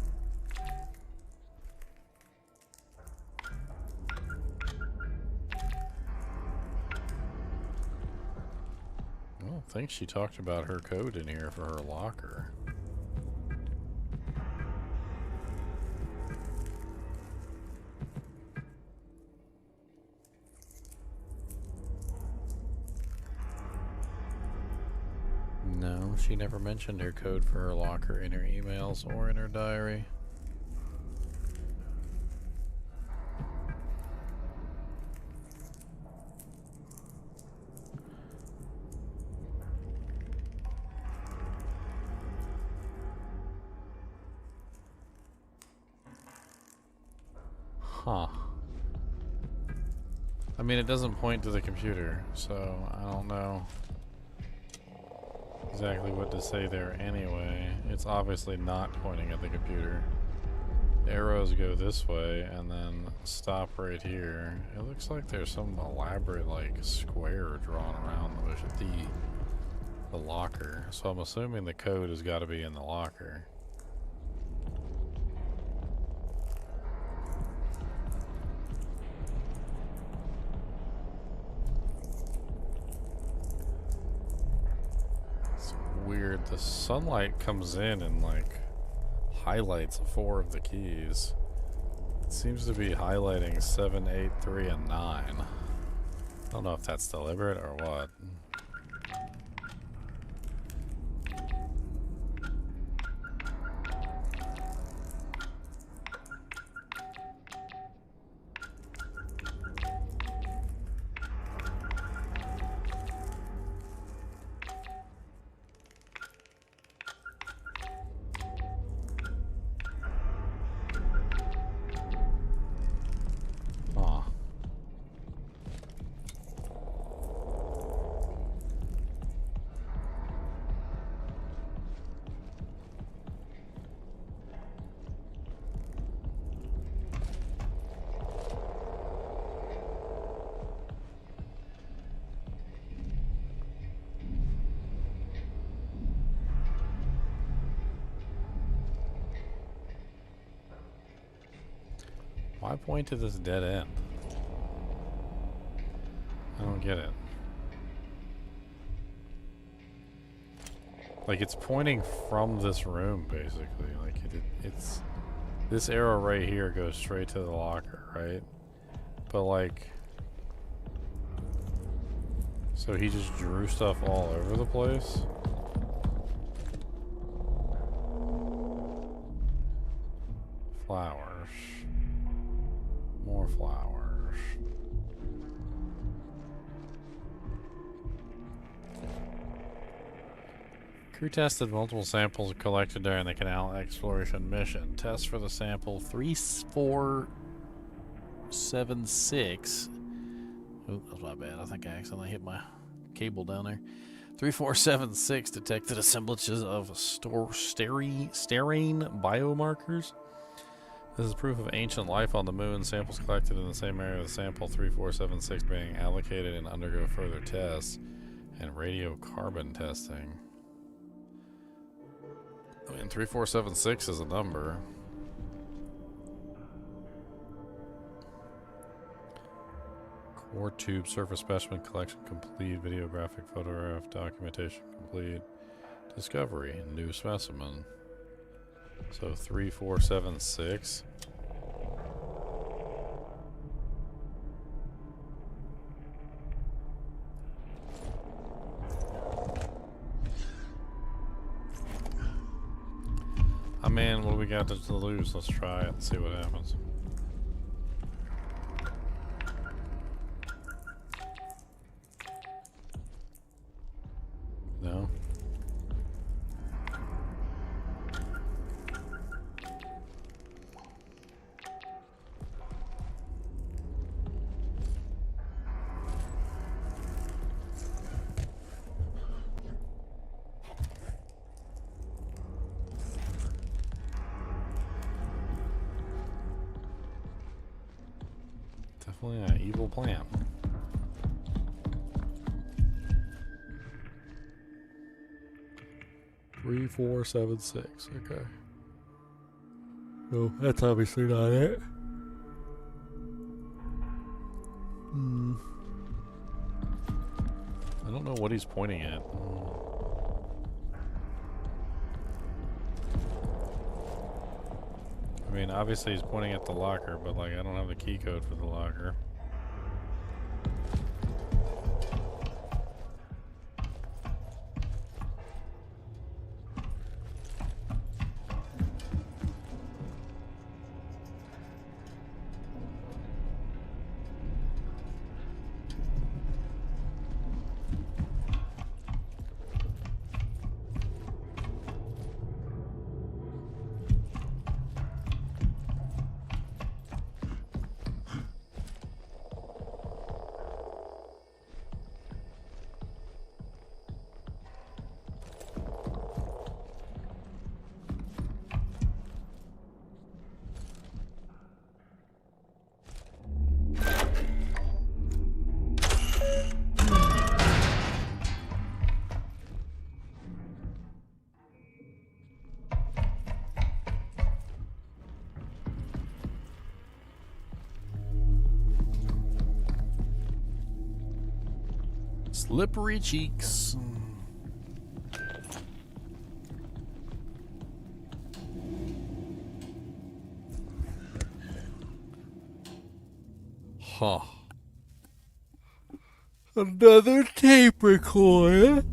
I don't think she talked about her code in here for her locker. No, she never mentioned her code for her locker in her emails or in her diary. Huh. I mean, it doesn't point to the computer, so I don't know exactly what to say there anyway. It's obviously not pointing at the computer. The arrows go this way and then stop right here. It looks like there's some elaborate like square drawn around the the locker. So I'm assuming the code has got to be in the locker. It's weird. The sunlight comes in and like highlights 4 of the keys. It seems to be highlighting 7, 8, 3, and 9. I don't know if that's deliberate or what. Aw. Why point to this dead end? I don't get it. Like, it's pointing from this room, basically. Like, it's... This arrow right here goes straight to the locker, right? But, like... So he just drew stuff all over the place? Flowers. More flowers. Crew tested multiple samples collected during the canal exploration mission. Test for the sample 3476. Oh, that's my bad. I think I accidentally hit my cable down there. 3476 detected assemblages of sterine biomarkers. This is proof of ancient life on the moon. Samples collected in the same area with sample 3476 being allocated and undergo further tests and radiocarbon testing. I mean, 3476 is a number. Core tube surface specimen collection complete. Videographic photograph documentation complete. Discovery, new specimen. So 3476. I mean, what do we got to lose? Let's try it and see what happens. No? Definitely an evil plan. Three, 4, 7, 6. Okay. No, that's obviously not it. I don't know what he's pointing at. I mean, obviously he's pointing at the locker, but like I don't have the key code for the locker. Slippery cheeks. Huh. Another tape recorder.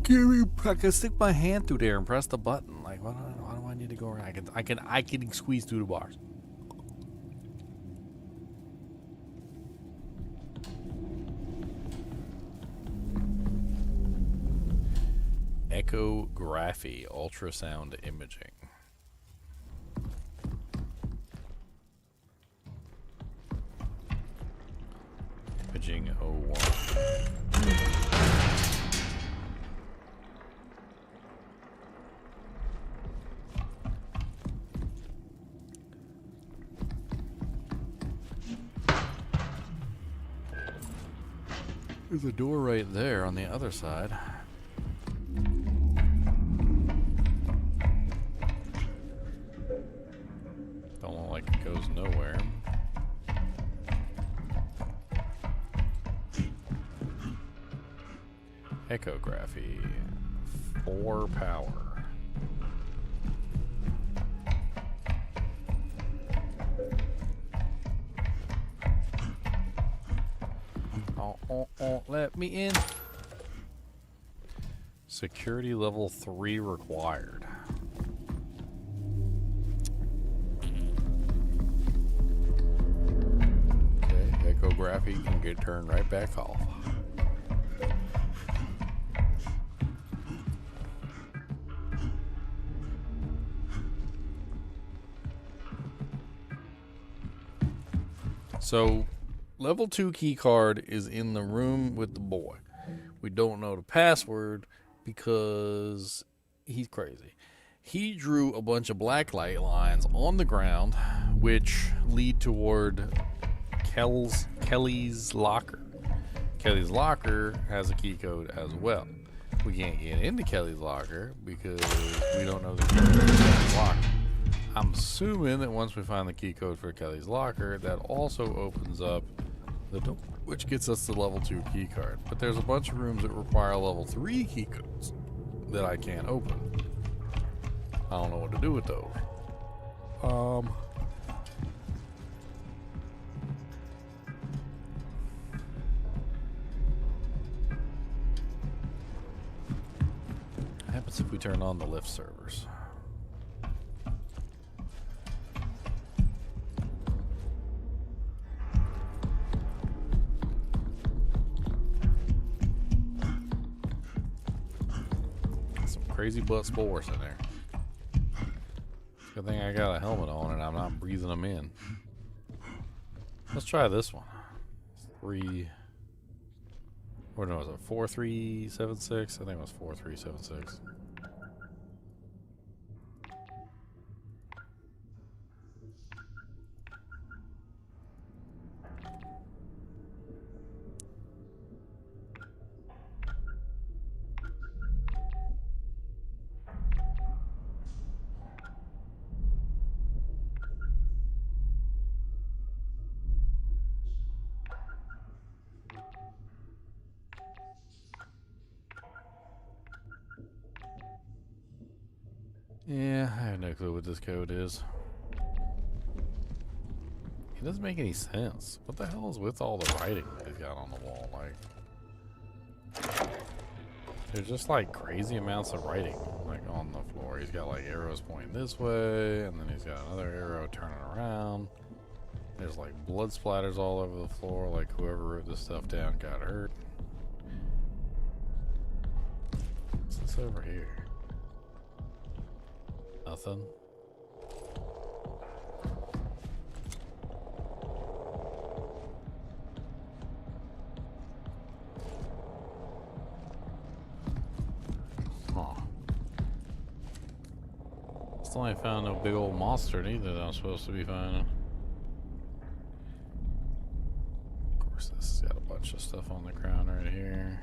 Give me. I can stick my hand through there and press the button. Like, why do I need to go around? I can squeeze through the bars. Echography, ultrasound imaging. Imaging 01. There's a door right there on the other side. Don't look like it goes nowhere. Echography. 4 power. Let me in. Security level 3 required. Okay, echography can get turned right back off. So, level 2 key card is in the room with the boy. We don't know the password because he's crazy. He drew a bunch of black light lines on the ground which lead toward Kelly's locker. Kelly's locker has a key code as well. We can't get into Kelly's locker because we don't know the key code for Kelly's locker. I'm assuming that once we find the key code for Kelly's locker, that also opens up the door, which gets us the level 2 key card. But there's a bunch of rooms that require level 3 key codes that I can't open. I don't know what to do with those. What happens if we turn on the lift servers? Crazy butt spores in there. Good thing I got a helmet on and I'm not breathing them in. Let's try this one. 3. What was it? 4376? I think it was 4376. Yeah, I have no clue what this code is. It doesn't make any sense. What the hell is with all the writing that he's got on the wall? Like, there's just like crazy amounts of writing like on the floor. He's got like arrows pointing this way, and then he's got another arrow turning around. There's like blood splatters all over the floor, like whoever wrote this stuff down got hurt. What's this over here? Nothing. Huh. Still ain't found no big old monster neither that I'm supposed to be finding. Of course, this has got a bunch of stuff on the ground right here.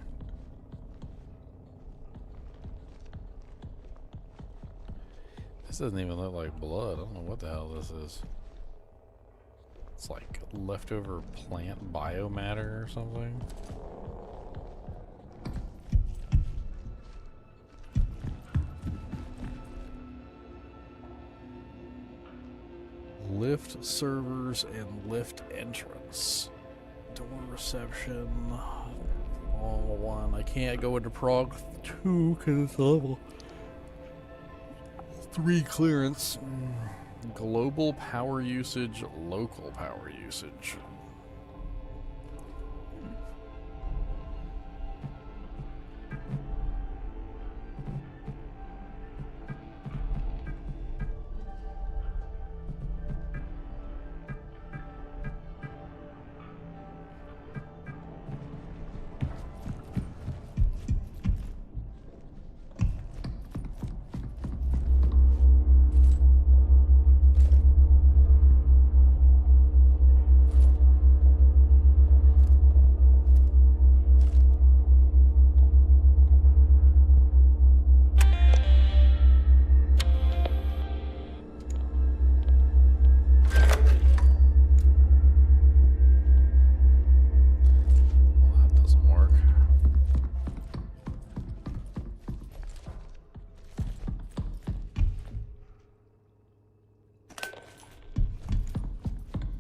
This doesn't even look like blood. I don't know what the hell this is. It's like leftover plant biomatter or something. Lift servers and lift entrance. Door reception. All one. I can't go into Prague 2 because it's level 3 clearance. Global power usage, local power usage.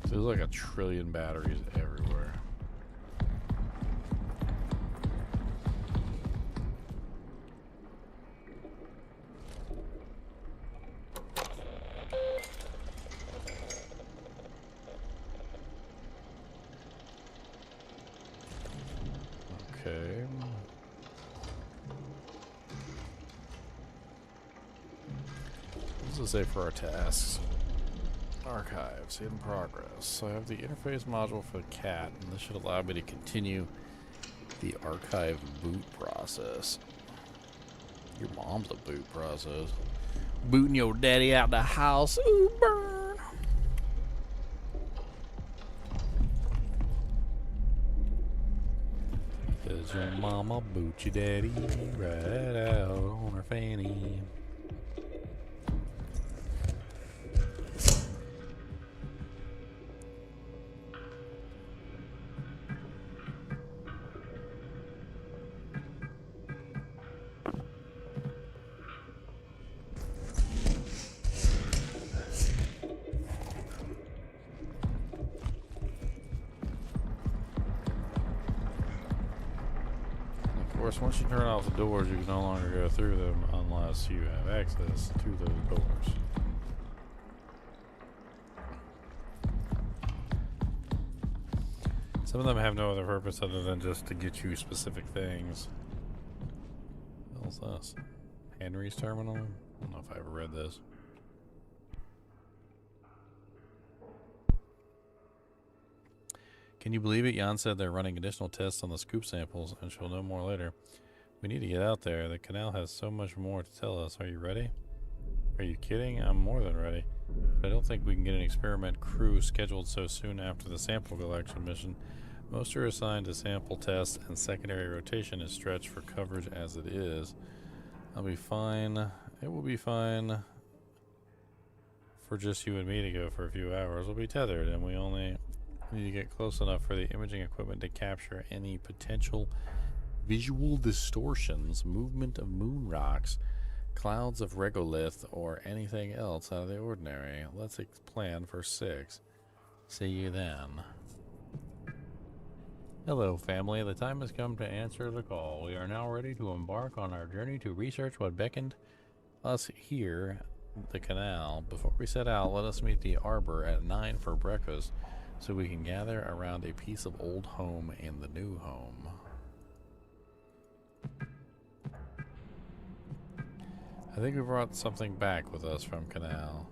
There's like a trillion batteries everywhere. Okay. What does it say for our tasks? Archives in progress. I have the interface module for the cat, and this should allow me to continue the archive boot process. Your mom's a boot process. Booting your daddy out the house. Ooh, burn. Does your mama boot your daddy right out on her fanny? Of course, once you turn off the doors, you can no longer go through them unless you have access to those doors. Some of them have no other purpose other than just to get you specific things. What the hell's this? Henry's terminal? I don't know if I ever read this. Can you believe it? Jan said they're running additional tests on the scoop samples, and she'll know more later. We need to get out there. The canal has so much more to tell us. Are you ready? Are you kidding? I'm more than ready. But I don't think we can get an experiment crew scheduled so soon after the sample collection mission. Most are assigned to sample tests, and secondary rotation is stretched for coverage as it is. I'll be fine. It will be fine for just you and me to go for a few hours. We'll be tethered, and we only need to get close enough for the imaging equipment to capture any potential visual distortions, movement of moon rocks, clouds of regolith, or anything else out of the ordinary. Let's plan for 6. See you then. Hello, family. The time has come to answer the call. We are now ready to embark on our journey to research what beckoned us here, the canal. Before we set out, let us meet the arbor at 9 for breakfast, so we can gather around a piece of old home in the new home. I think we brought something back with us from Canal.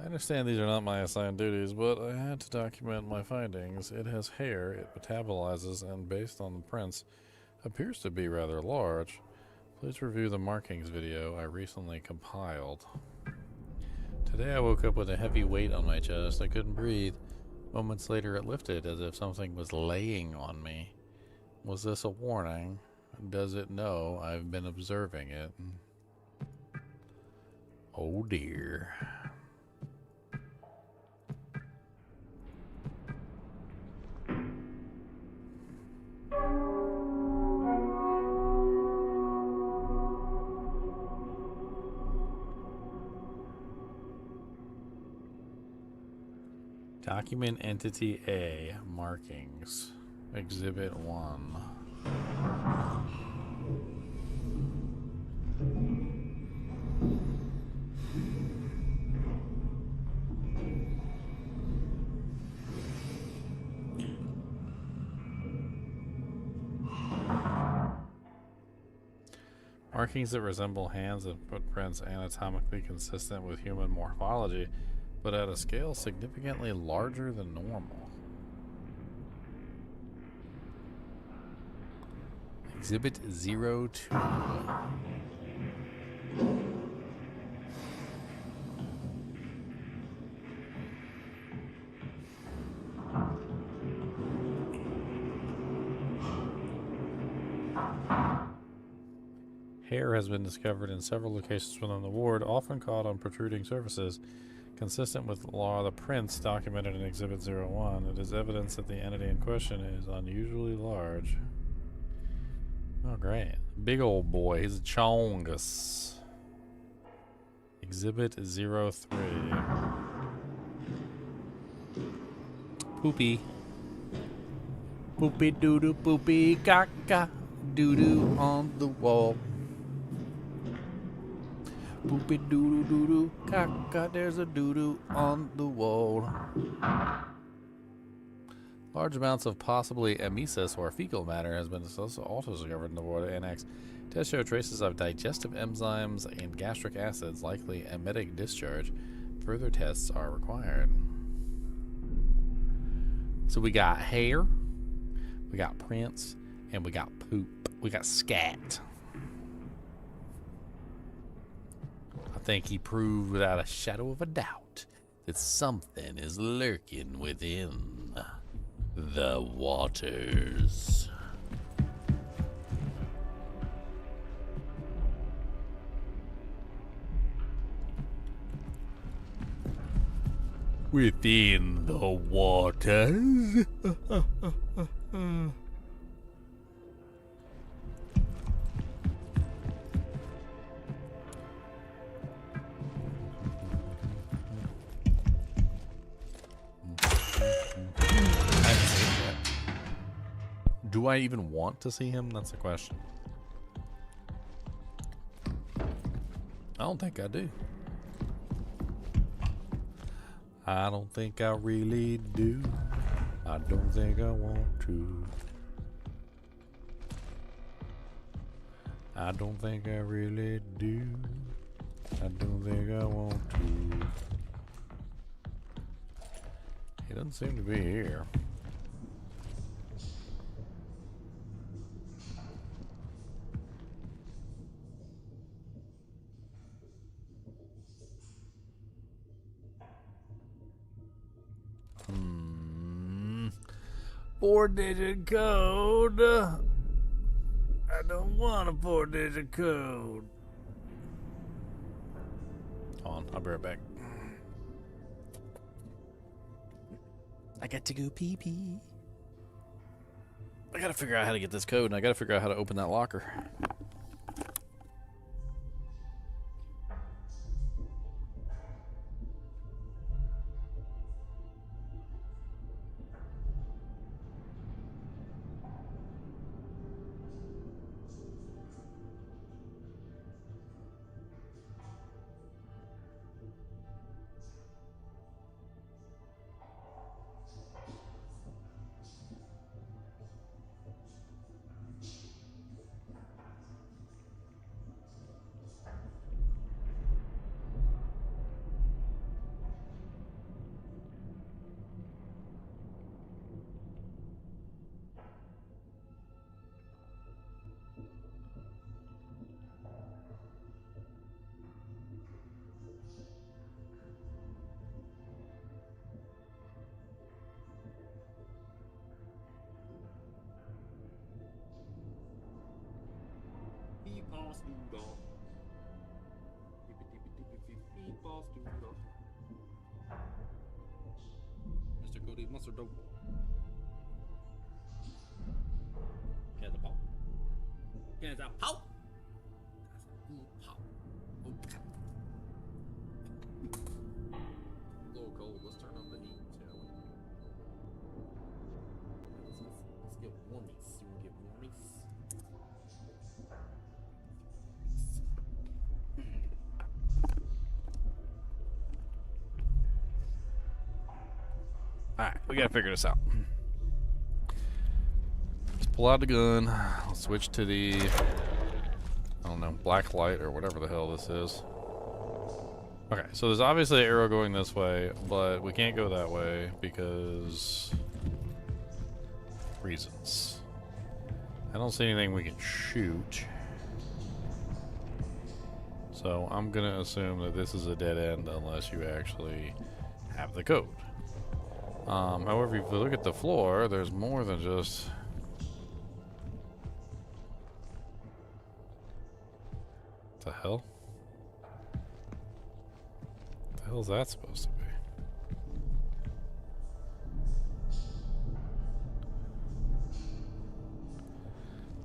I understand these are not my assigned duties, but I had to document my findings. It has hair, it metabolizes, and based on the prints, appears to be rather large. Please review the markings video I recently compiled. Today I woke up with a heavy weight on my chest. I couldn't breathe. Moments later it lifted as if something was laying on me. Was this a warning? Does it know I've been observing it? Oh dear. Document Entity A. Markings. Exhibit 1. Markings that resemble hands and footprints anatomically consistent with human morphology, but at a scale significantly larger than normal. Exhibit 02. Hair has been discovered in several locations within the ward, often caught on protruding surfaces. Consistent with law, the prints documented in Exhibit 01, it is evidence that the entity in question is unusually large. Oh, great. Big old boy. He's a chongus. Exhibit 03. Poopy. Poopy doo doo poopy caca. Doo doo on the wall. Poopy doo doo doo doo caca. There's a doo doo on the wall. Large amounts of possibly emesis or fecal matter has been also discovered in the water annex. Tests show traces of digestive enzymes and gastric acids, likely emetic discharge. Further tests are required. So we got hair, we got prints, and we got poop. We got scat. I think he proved without a shadow of a doubt that something is lurking within the waters. Within the waters. Do I even want to see him? That's the question. I don't think I do. I don't think I really do. I don't think I want to. I don't think I really do. I don't think I want to. He doesn't seem to be here. Four-digit code. I don't want a four-digit code. Hold on, I'll be right back. I got to go pee-pee. I gotta figure out how to get this code, and I gotta figure out how to open that locker. Mr. Cody Mustard Dope. Here's a pop. Here's a pop. Pop. Okay. A little cold. Let's turn up the heat, shall we? Alright, we gotta figure this out. Let's pull out the gun. Let's switch to the, I don't know, black light or whatever the hell this is. Okay, so there's obviously an arrow going this way, but we can't go that way because reasons. I don't see anything we can shoot. So I'm gonna assume that this is a dead end unless you actually have the code. However, if you look at the floor, there's more than just... What the hell? What the hell is that supposed to be?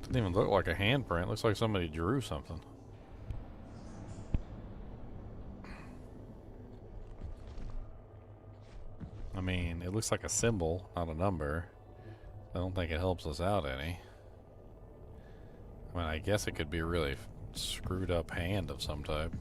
Doesn't even look like a handprint. Looks like somebody drew something. I mean, it looks like a symbol, not a number. I don't think it helps us out any. I mean, I guess it could be a really screwed up hand of some type.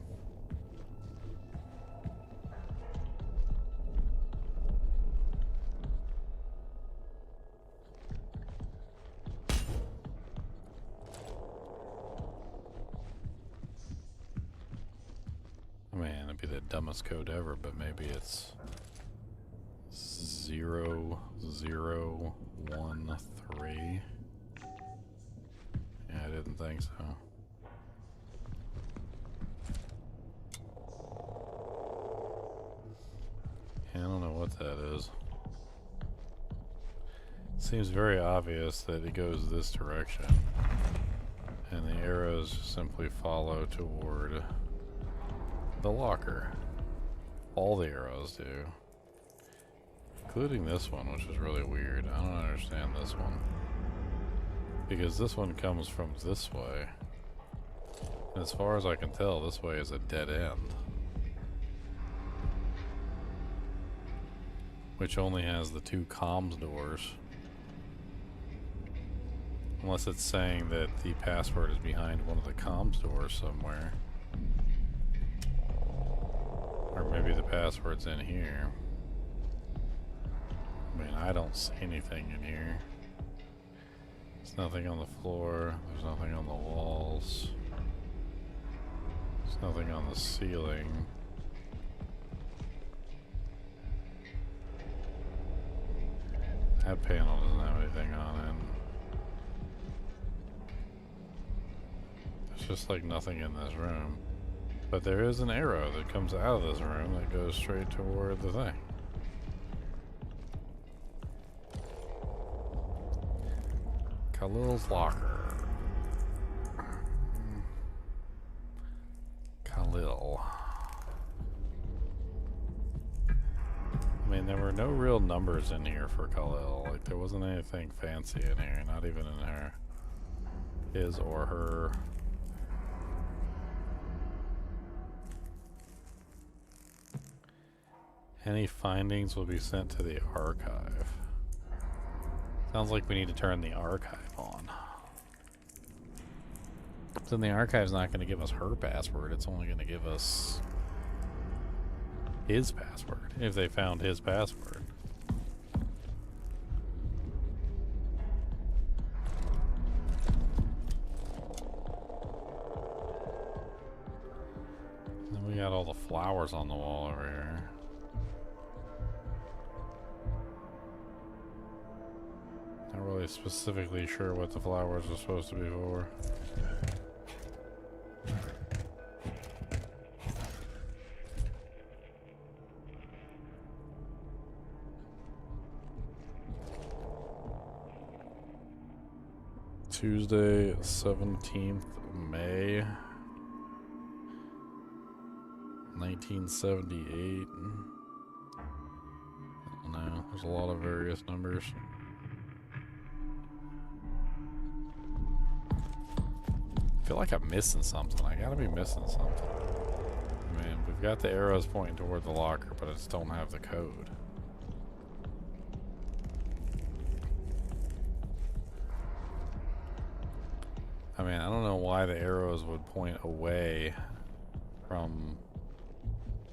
I mean, it'd be the dumbest code ever, but maybe it's 0013. Yeah, I didn't think so. Yeah, I don't know what that is. It seems very obvious that it goes this direction, and the arrows simply follow toward the locker. All the arrows do. Including this one, which is really weird. I don't understand this one. Because this one comes from this way. And as far as I can tell, this way is a dead end. Which only has the two comms doors. Unless it's saying that the password is behind one of the comms doors somewhere. Or maybe the password's in here. I mean, I don't see anything in here. There's nothing on the floor. There's nothing on the walls. There's nothing on the ceiling. That panel doesn't have anything on it. There's just like nothing in this room. But there is an arrow that comes out of this room that goes straight toward the thing. Khalil's locker. Khalil. I mean, there were no real numbers in here for Khalil. Like, there wasn't anything fancy in here, not even in her. His or her. Any findings will be sent to the archive. Sounds like we need to turn the archive on. Then the archive's not going to give us her password. It's only going to give us his password, if they found his password. Then we got all the flowers on the wall over here. Not really specifically sure what the flowers are supposed to be for. Tuesday, 17th May, 1978. I don't know, there's a lot of various numbers. I feel like I'm missing something. I gotta be missing something. I mean, we've got the arrows pointing toward the locker, but I just don't have the code. I mean, I don't know why the arrows would point away from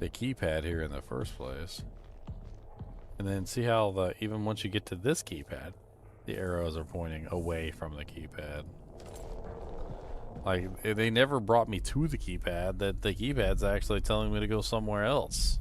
the keypad here in the first place. And then see how the even once you get to this keypad, the arrows are pointing away from the keypad. Like, they never brought me to the keypad, that the keypad's actually telling me to go somewhere else.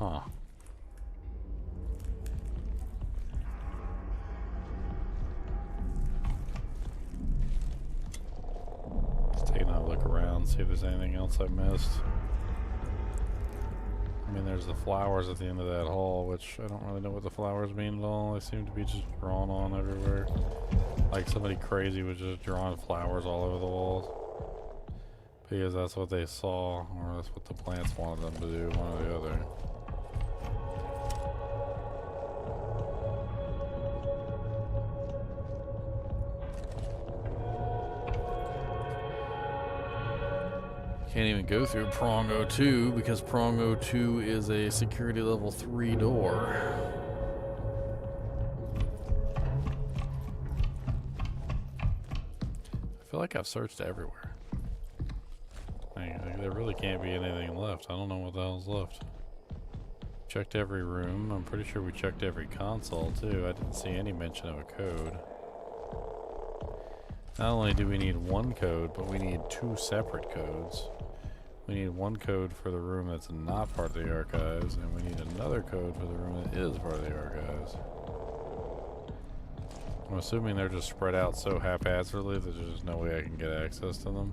Huh. Just taking a look around, see if there's anything else I missed. I mean, there's the flowers at the end of that hall, which I don't really know what the flowers mean at all. They seem to be just drawn on everywhere. Like somebody crazy was just drawing flowers all over the walls. Because that's what they saw, or that's what the plants wanted them to do, one or the other. Can't even go through prong 02 because prong 02 is a security level 3 door. I feel like I've searched everywhere. There really can't be anything left. I don't know what the hell's left. Checked every room. I'm pretty sure we checked every console too. I didn't see any mention of a code. Not only do we need one code, but we need two separate codes. We need one code for the room that's not part of the archives, and we need another code for the room that is part of the archives. I'm assuming they're just spread out so haphazardly that there's just no way I can get access to them.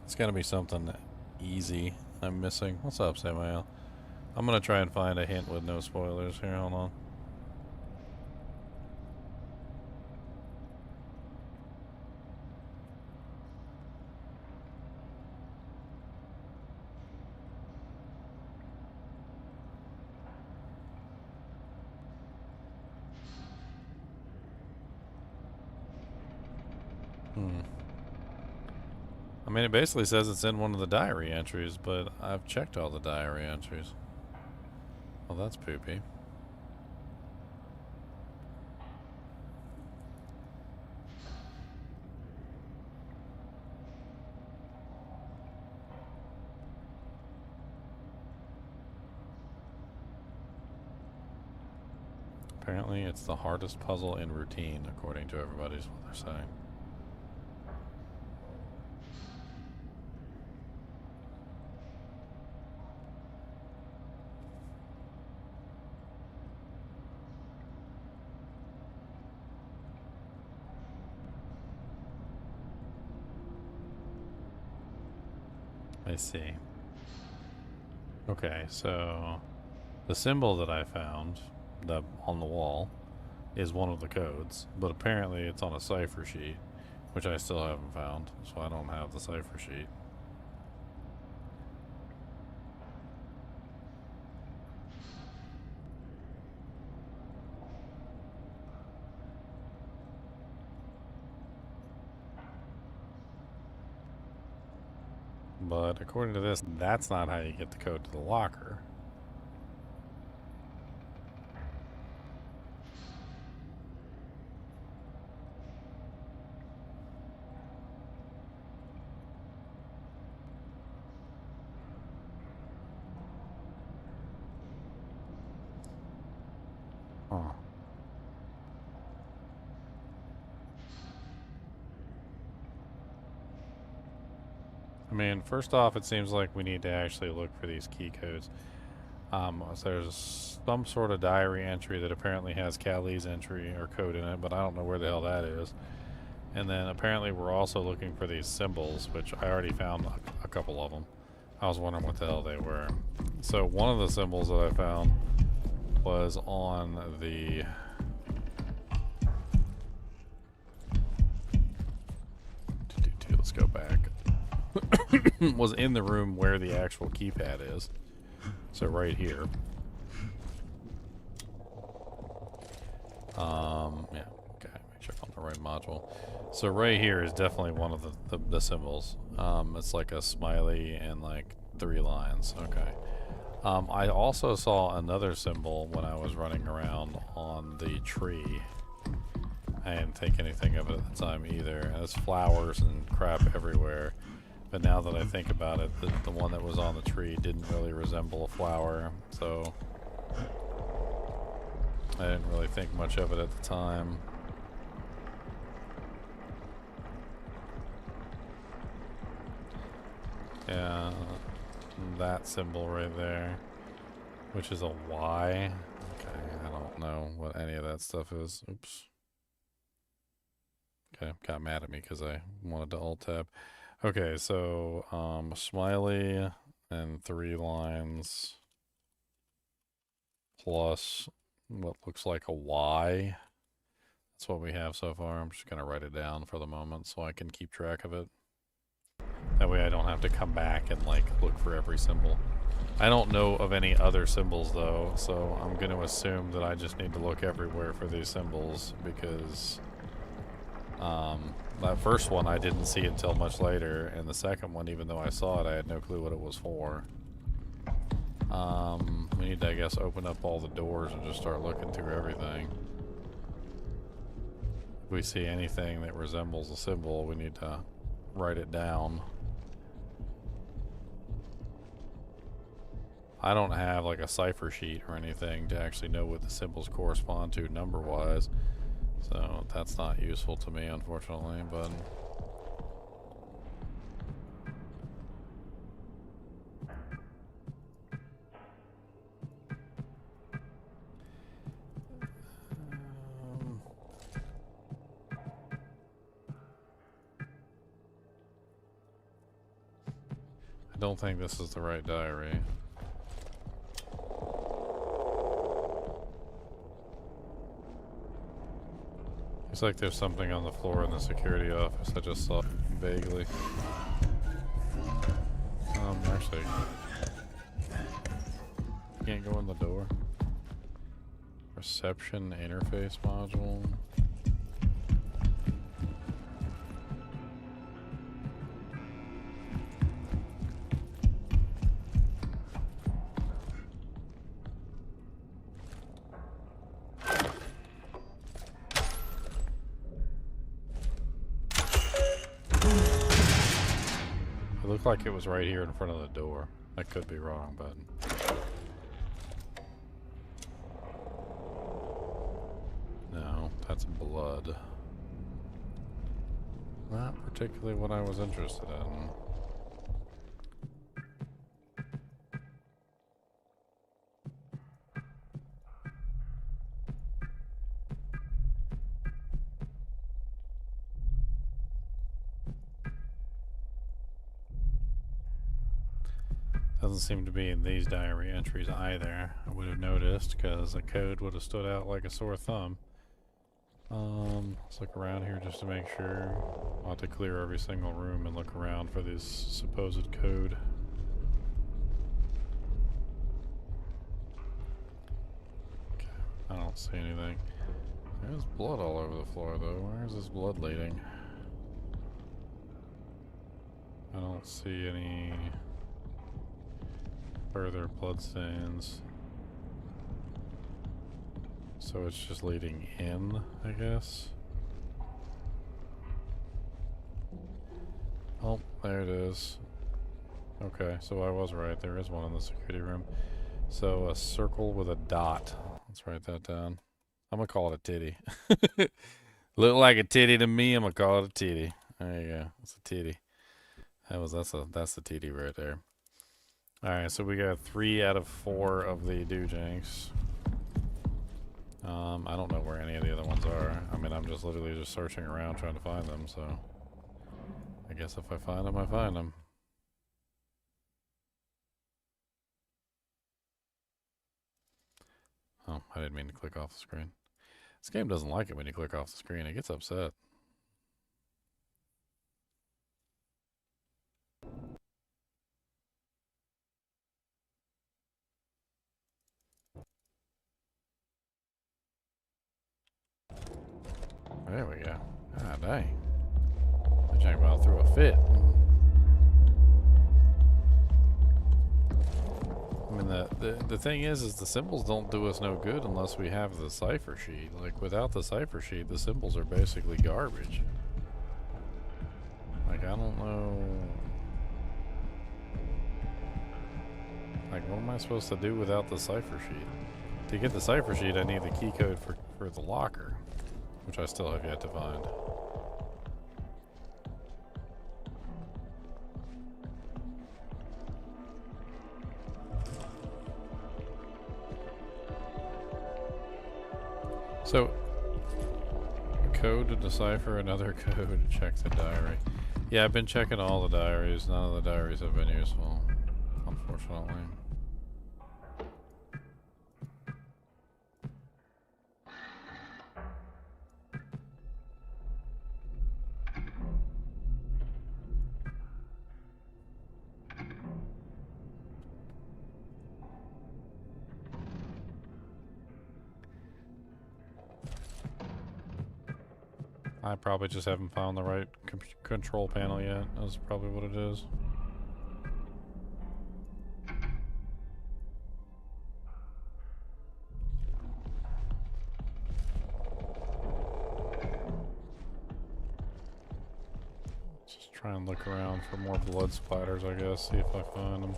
It's gotta be something easy I'm missing. What's up, Samuel? I'm gonna try and find a hint with no spoilers here. Hold on. I mean, it basically says it's in one of the diary entries, but I've checked all the diary entries. Well, that's poopy. Apparently, it's the hardest puzzle in routine, according to everybody's what they're saying. I see. Okay, so the symbol that I found on the wall is one of the codes, but apparently it's on a cipher sheet, which I still haven't found, so I don't have the cipher sheet. But according to this, that's not how you get the code to the locker. Huh. I mean, first off, it seems like we need to actually look for these key codes. So there's some sort of diary entry that apparently has Callie's entry or code in it, but I don't know where the hell that is. And then apparently we're also looking for these symbols, which I already found a couple of them. I was wondering what the hell they were. So one of the symbols that I found was on the let's go back. Was in the room where the actual keypad is. So right here. Yeah, okay, make sure I'm on the right module. So right here is definitely one of the symbols. It's like a smiley and like 3 lines. Okay. I also saw another symbol when I was running around on the tree. I didn't think anything of it at the time either. There's flowers and crap everywhere. But now that I think about it, the one that was on the tree didn't really resemble a flower, so I didn't really think much of it at the time. Yeah, that symbol right there, which is a Y. Okay, I don't know what any of that stuff is. Oops. Okay, got mad at me because I wanted to alt-tab. Okay, so smiley and 3 lines plus what looks like a Y. That's what we have so far. I'm just going to write it down for the moment so I can keep track of it. That way I don't have to come back and like look for every symbol. I don't know of any other symbols though, so I'm going to assume that I just need to look everywhere for these symbols because that first one I didn't see until much later, and the second one, even though I saw it, I had no clue what it was for. We need to, I guess, open up all the doors and just start looking through everything. If we see anything that resembles a symbol, we need to write it down. I don't have like a cipher sheet or anything to actually know what the symbols correspond to number-wise. So that's not useful to me, unfortunately, but I don't think this is the right diary. Looks like there's something on the floor in the security office. I just saw vaguely. Actually, can't go in the door. Reception interface module. Looked like it was right here in front of the door. I could be wrong, but no, that's blood. Not particularly what I was interested in. Doesn't seem to be in these diary entries either. I would have noticed because the code would have stood out like a sore thumb. Let's look around here just to make sure. I'll have to clear every single room and look around for this supposed code. Okay, I don't see anything. There's blood all over the floor though. Where is this blood leading? I don't see any further blood stains. So it's just leading in, I guess. Oh, there it is. Okay, so I was right. There is one in the security room. So a circle with a dot. Let's write that down. I'm gonna call it a titty. Look like a titty to me. I'm gonna call it a titty. There you go. It's a titty. That's the titty right there. Alright, so we got 3 out of 4 of the doojanks. I don't know where any of the other ones are. I mean, I'm just literally just searching around trying to find them, so I guess if I find them, I find them. Oh, I didn't mean to click off the screen. This game doesn't like it when you click off the screen. It gets upset. There we go. Ah, dang. I jacked about through a fit. I mean, the thing is the symbols don't do us no good unless we have the cipher sheet. Like, without the cipher sheet, the symbols are basically garbage. Like, I don't know... Like, what am I supposed to do without the cipher sheet? To get the cipher sheet, I need the key code for the locker, which I still have yet to find. So, a code to decipher another code to check the diary. Yeah, I've been checking all the diaries. None of the diaries have been useful, unfortunately. I probably just haven't found the right control panel yet. That's probably what it is. Just try and look around for more blood splatters, I guess. See if I find them.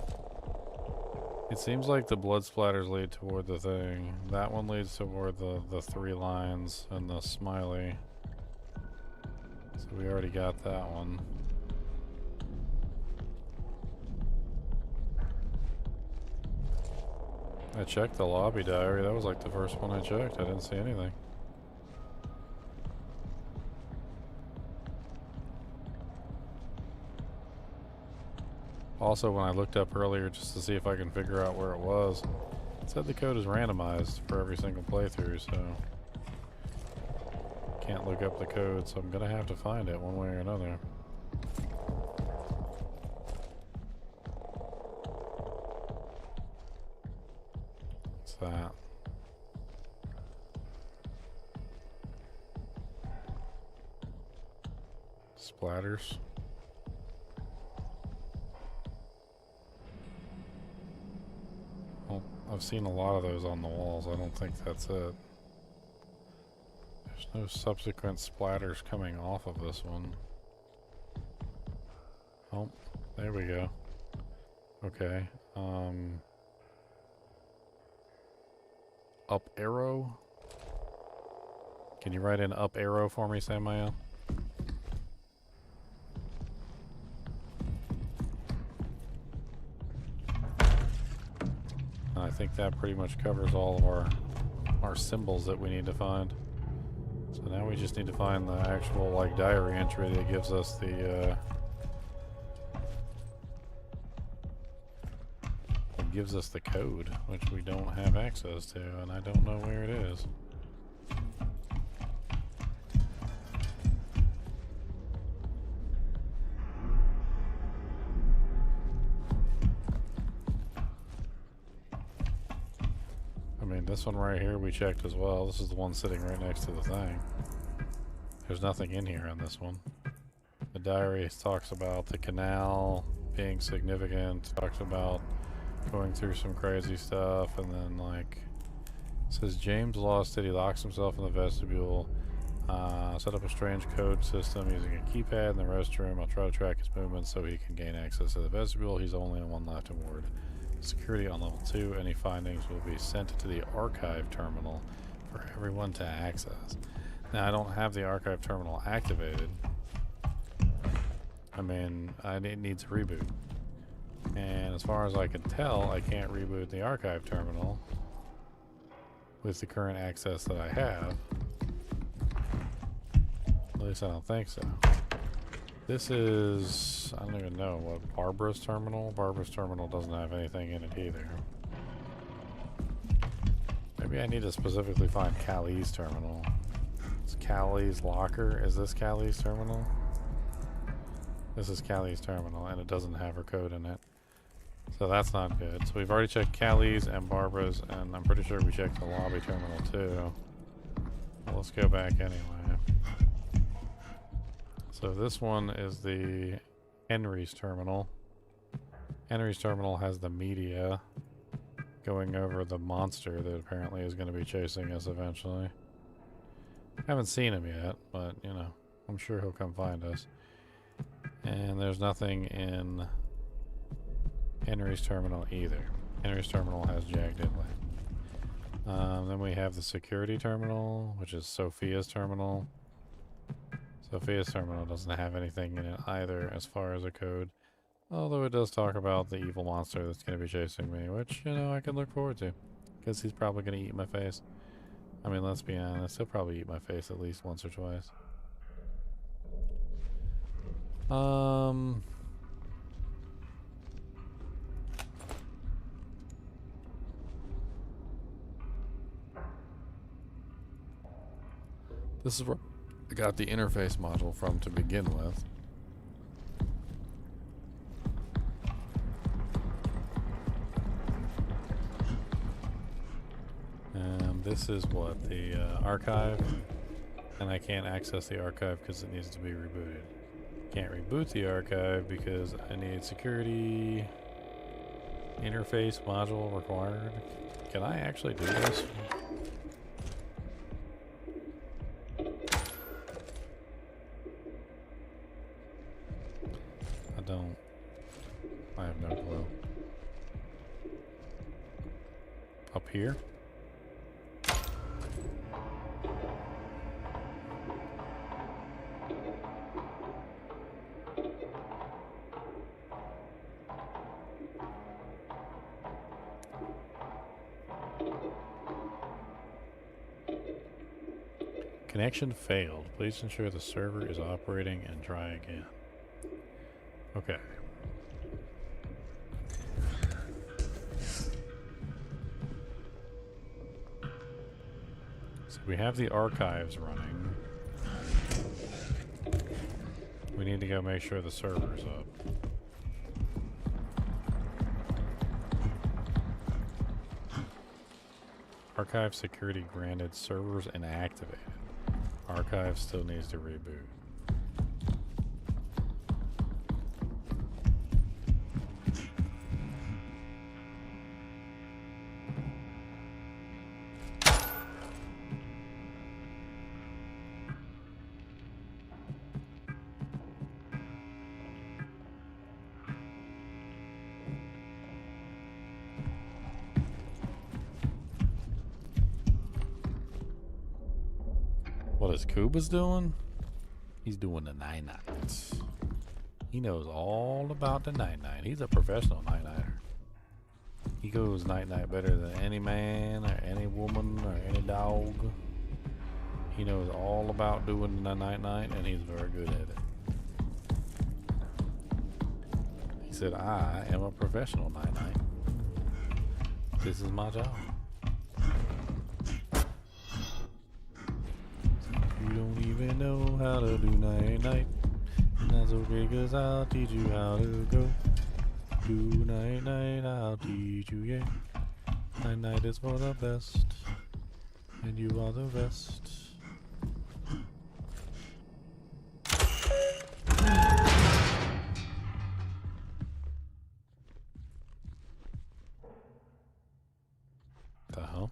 It seems like the blood splatters lead toward the thing. That one leads toward the 3 lines and the smiley. So we already got that one. I checked the lobby diary. That was like the first one I checked. I didn't see anything. Also, when I looked up earlier just to see if I can figure out where it was, it said the code is randomized for every single playthrough, so can't look up the code, so I'm gonna have to find it one way or another. What's that? Splatters. Well, I've seen a lot of those on the walls. I don't think that's it. There's no subsequent splatters coming off of this one. Oh, there we go. Okay. Up arrow? Can you write in up arrow for me, Samael? I think that pretty much covers all of our symbols that we need to find. So now we just need to find the actual like diary entry that gives us the code, which we don't have access to, and I don't know where it is. I mean, this one right here we checked as well. This is the one sitting right next to the thing. There's nothing in here on this one. The diary talks about the canal being significant, talks about going through some crazy stuff, and then like says James lost it. He locks himself in the vestibule, set up a strange code system using a keypad in the restroom. I'll try to track his movements so he can gain access to the vestibule. He's only on one left ward. Security on level 2. Any findings will be sent to the archive terminal for everyone to access. Now I don't have the archive terminal activated. I mean, it needs a reboot. And as far as I can tell, I can't reboot the archive terminal with the current access that I have. At least I don't think so. This is, I don't even know, what, Barbara's terminal? Barbara's terminal doesn't have anything in it either. Maybe Maybe I need to specifically find Callie's terminal. It's Callie's locker. Is this Callie's terminal? This is Callie's terminal, and it doesn't have her code in it. So that's not good. So we've already checked Callie's and Barbara's, and I'm pretty sure we checked the lobby terminal too. Well, let's go back anyway. So this one is the Henry's terminal. Henry's terminal has the media going over the monster that apparently is going to be chasing us eventually. Haven't seen him yet, but you know, I'm sure he'll come find us. And there's nothing in Henry's terminal either. Henry's terminal has Jagged Inlet. Then we have the security terminal, which is Sophia's terminal. Sophia's terminal doesn't have anything in it either as far as a code. Although it does talk about the evil monster that's going to be chasing me, which, you know, I can look forward to. Because he's probably going to eat my face. I mean, let's be honest, he'll probably eat my face at least once or twice. This is where I got the interface module from to begin with. This is what, the archive, and I can't access the archive because it needs to be rebooted. Can't reboot the archive because I need security interface module required. Can I actually do this? I have no clue. Up here? Connection failed. Please ensure the server is operating and try again. Okay. So we have the archives running. We need to go make sure the server's up. Archive security granted, servers inactivated. Archive still needs to reboot. What is Kuba's doing? He's doing the night-night. He knows all about the night-night. He's a professional night-nighter. He goes night-night better than any man or any woman or any dog. He knows all about doing the night-night, and he's very good at it. He said, I am a professional night-night. This is my job. You don't even know how to do night-night, and that's okay, cause I'll teach you how to go. Do night-night, I'll teach you, yeah. Night-night is for the best, and you are the rest. The hell?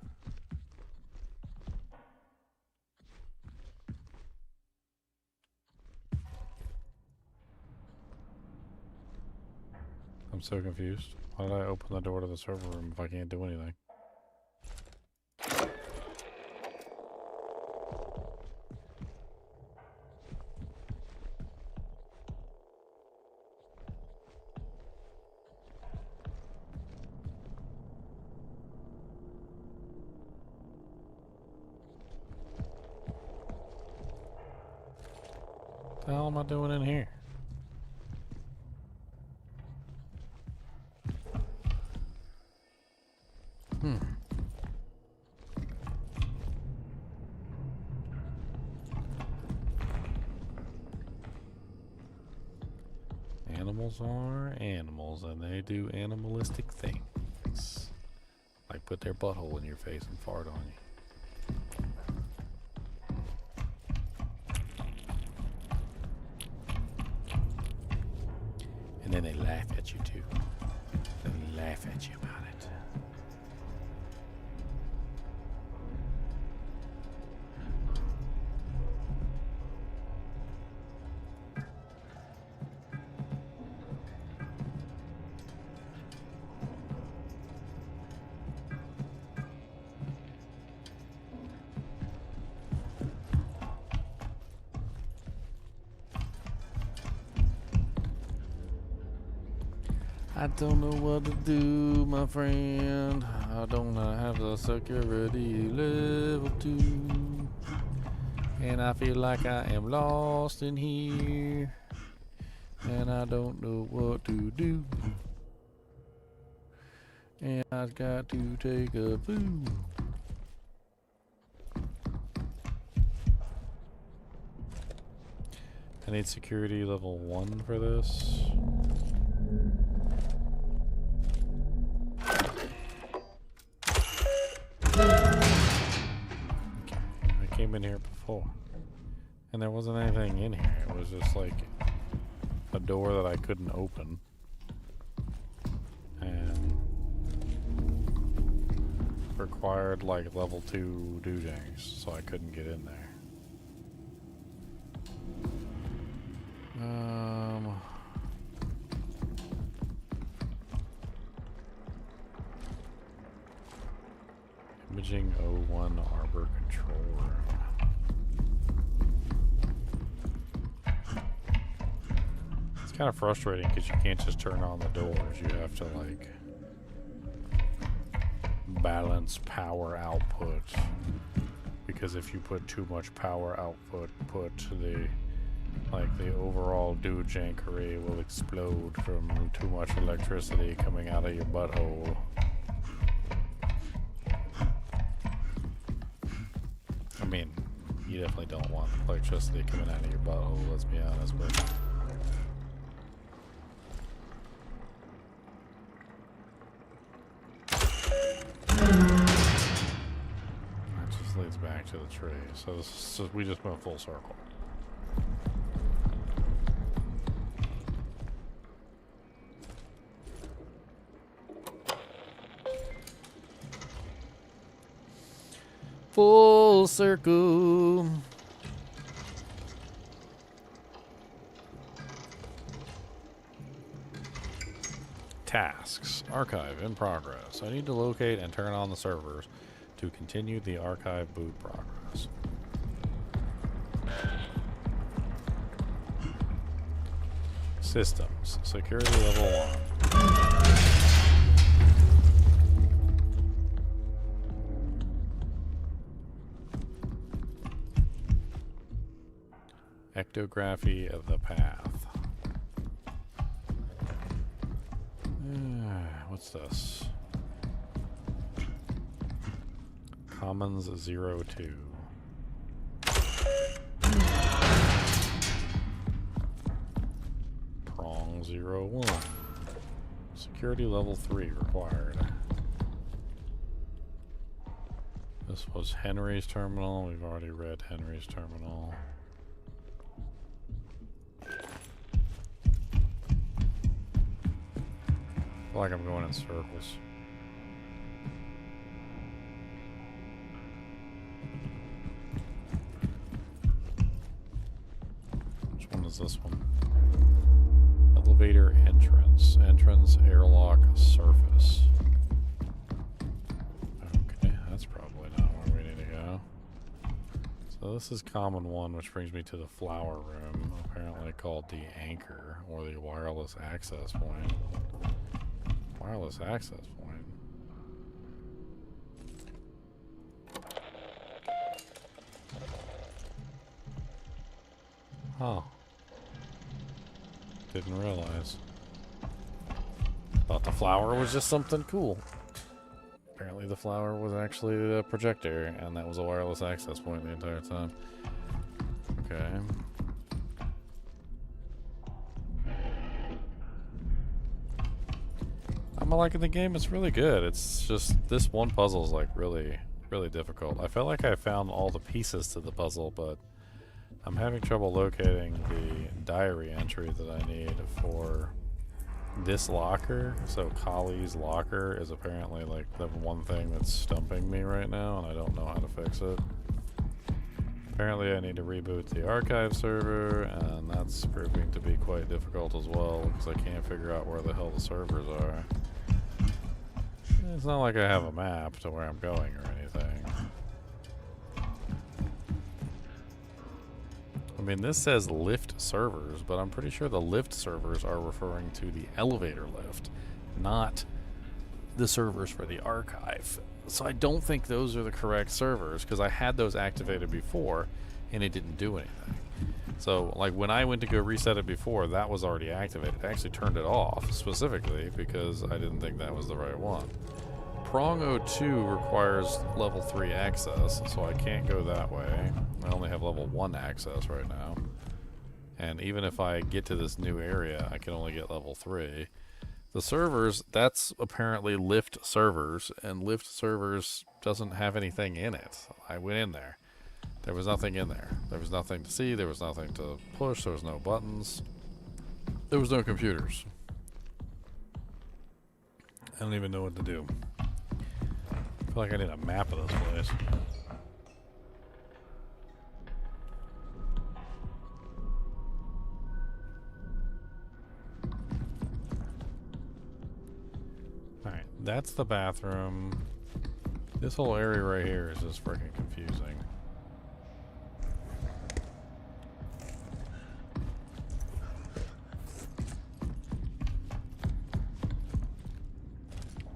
I'm so confused. Why did I open the door to the server room if I can't do anything? What the hell am I doing in here? Animals are animals, and they do animalistic things. Like put their butthole in your face and fart on you. And then they laugh at you too. They laugh at you about it. I don't know what to do, my friend. I don't have the security level 2. And I feel like I am lost in here. And I don't know what to do. And I've got to take a poo. I need security level 1 for this. I came in here before, and there wasn't anything in here. It was just like a door that I couldn't open, and required like level 2 doojangs, so I couldn't get in there. Imaging 01 Arbor Control Room. It's kind of frustrating because you can't just turn on the doors. You have to like balance power output, because if you put too much power output, the overall doojang array will explode from too much electricity coming out of your butthole. I mean, you definitely don't want electricity coming out of your butthole, let's be honest, but that just leads back to the tree. So we just went full circle. Full circle. Tasks. Archive in progress. I need to locate and turn on the servers to continue the archive boot progress. Systems. Security level 1. Ectography of the path. What's this? Commons 02. Prong 01. Security level 3 required. This was Henry's terminal. We've already read Henry's terminal. I feel like I'm going in circles. Which one is this one? Elevator entrance. Entrance airlock surface. Okay, that's probably not where we need to go. So this is common 1, which brings me to the flower room, apparently called the anchor, or the wireless access point. Wireless access point. Huh. Didn't realize. Thought the flower was just something cool. Apparently the flower was actually the projector, and that was a wireless access point the entire time. Okay. liking the game. It's really good. It's just this one puzzle is like really, really difficult. I felt like I found all the pieces to the puzzle, but I'm having trouble locating the diary entry that I need for this locker. So Kali's locker is apparently like the one thing that's stumping me right now, and I don't know how to fix it. Apparently I need to reboot the archive server, and that's proving to be quite difficult as well, because I can't figure out where the hell the servers are. It's not like I have a map to where I'm going or anything. I mean, this says lift servers, but I'm pretty sure the lift servers are referring to the elevator lift, not the servers for the archive. So I don't think those are the correct servers, because I had those activated before and it didn't do anything. So like when I went to go reset it before, that was already activated. I actually turned it off specifically because I didn't think that was the right one. Prong 02 requires level 3 access, so I can't go that way. I only have level 1 access right now. And even if I get to this new area, I can only get level 3. The servers, that's apparently lift servers, and lift servers doesn't have anything in it. I went in there. There was nothing in there. There was nothing to see, there was nothing to push, there was no buttons. There was no computers. I don't even know what to do. I feel like I need a map of this place. Alright, that's the bathroom. This whole area right here is just freaking confusing.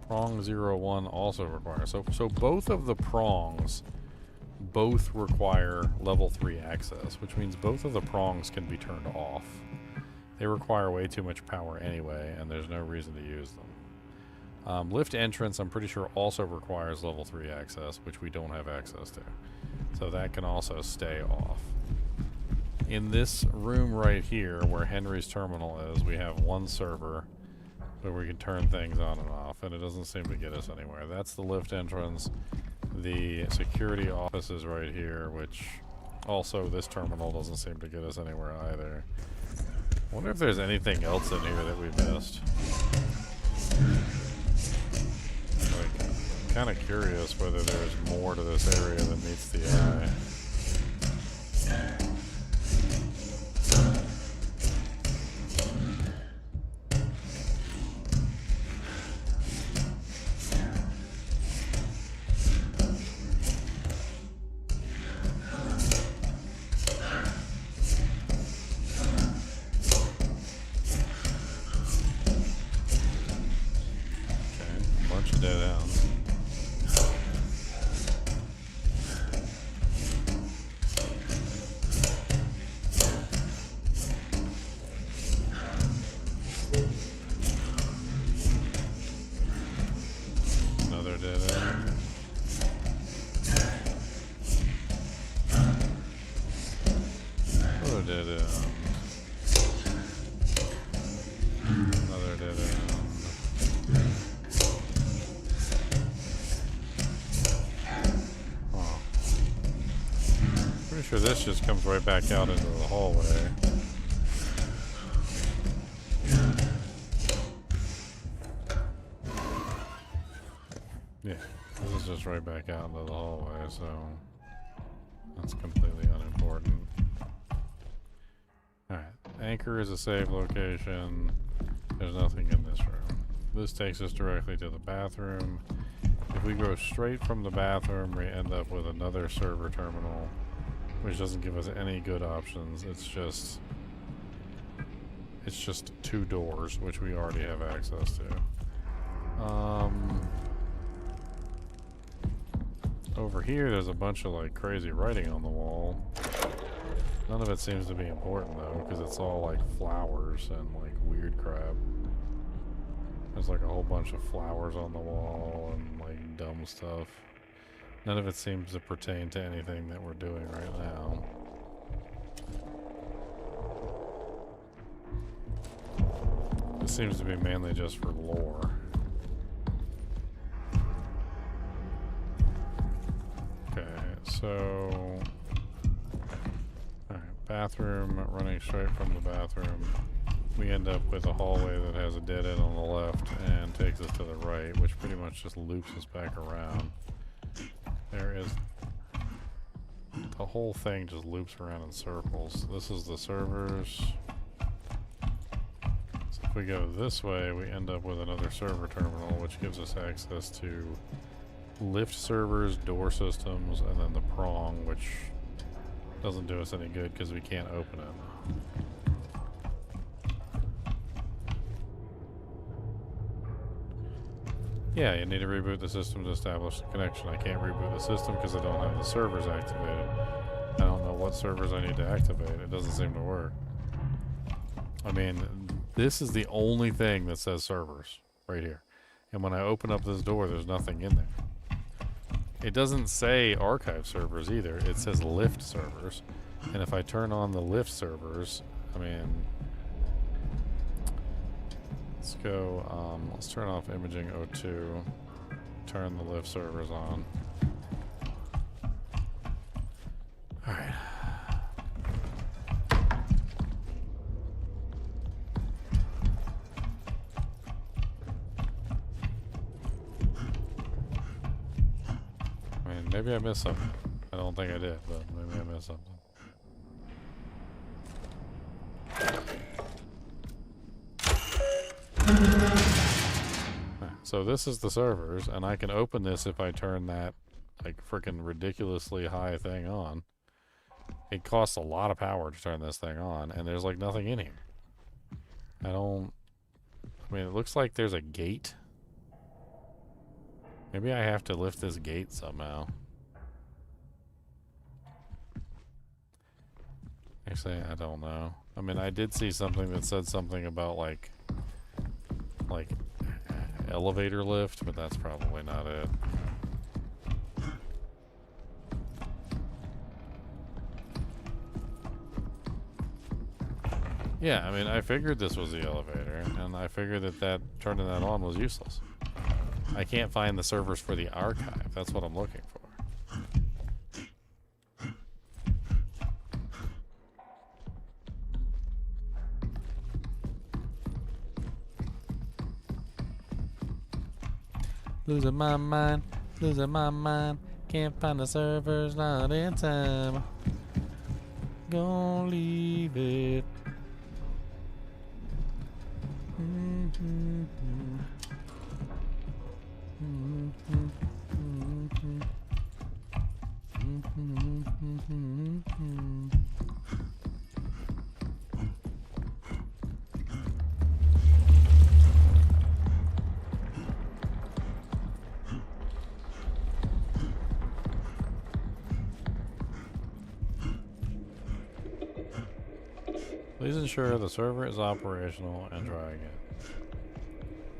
Prong 01 also requires, so both of the prongs both require level 3 access, which means both of the prongs can be turned off. They require way too much power anyway, and there's no reason to use them. Lift entrance, I'm pretty sure, also requires level 3 access, which we don't have access to. So that can also stay off. In this room right here, where Henry's terminal is, we have one server where we can turn things on and off, and it doesn't seem to get us anywhere. That's the lift entrance. The security office is right here, which also this terminal doesn't seem to get us anywhere either. I wonder if there's anything else in here that we missed. Like, I'm kind of curious whether there's more to this area than meets the eye. Sure, this just comes right back out into the hallway. Yeah, this is just right back out into the hallway, so that's completely unimportant. Alright, anchor is a save location. There's nothing in this room. This takes us directly to the bathroom. If we go straight from the bathroom, we end up with another server terminal, which doesn't give us any good options. It's just two doors, which we already have access to. Over here, there's a bunch of like crazy writing on the wall. None of it seems to be important though, because it's all like flowers and like weird crap. There's like a whole bunch of flowers on the wall and like dumb stuff. None of it seems to pertain to anything that we're doing right now. This seems to be mainly just for lore. So, alright, bathroom, running straight from the bathroom. We end up with a hallway that has a dead end on the left and takes us to the right, which pretty much just loops us back around. There is... The whole thing just loops around in circles. This is the servers. So if we go this way, we end up with another server terminal, which gives us access to lift servers, door systems, and then the prong, which doesn't do us any good because we can't open it. Yeah, you need to reboot the system to establish the connection. I can't reboot the system because I don't have the servers activated. I don't know what servers I need to activate. It doesn't seem to work. I mean, this is the only thing that says servers right here. And when I open up this door, there's nothing in there. It doesn't say archive servers either. It says lift servers. And if I turn on the lift servers, I mean... Let's go, let's turn off imaging O2. Turn the lift servers on. Alright. I mean, maybe I missed something. I don't think I did, but maybe I missed something. So this is the servers, and I can open this if I turn that, like, freaking ridiculously high thing on. It costs a lot of power to turn this thing on, and there's, like, nothing in here. I mean, it looks like there's a gate. Maybe I have to lift this gate somehow. Actually, I don't know. I mean, I did see something that said something about, like elevator lift, but that's probably not it. Yeah, I mean, I figured this was the elevator, and I figured that turning that on was useless. I can't find the servers for the archive. That's what I'm looking for. Losing my mind, can't find the servers, not in time. Gonna leave it. Please ensure the server is operational and try again.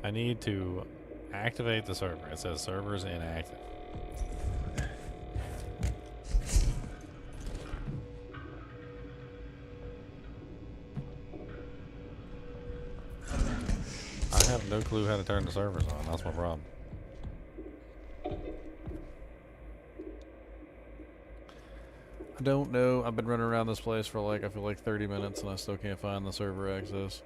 I need to activate the server. It says servers inactive. I have no clue how to turn the servers on. That's my problem. I don't know. I've been running around this place for I feel like 30 minutes and I still can't find the server access.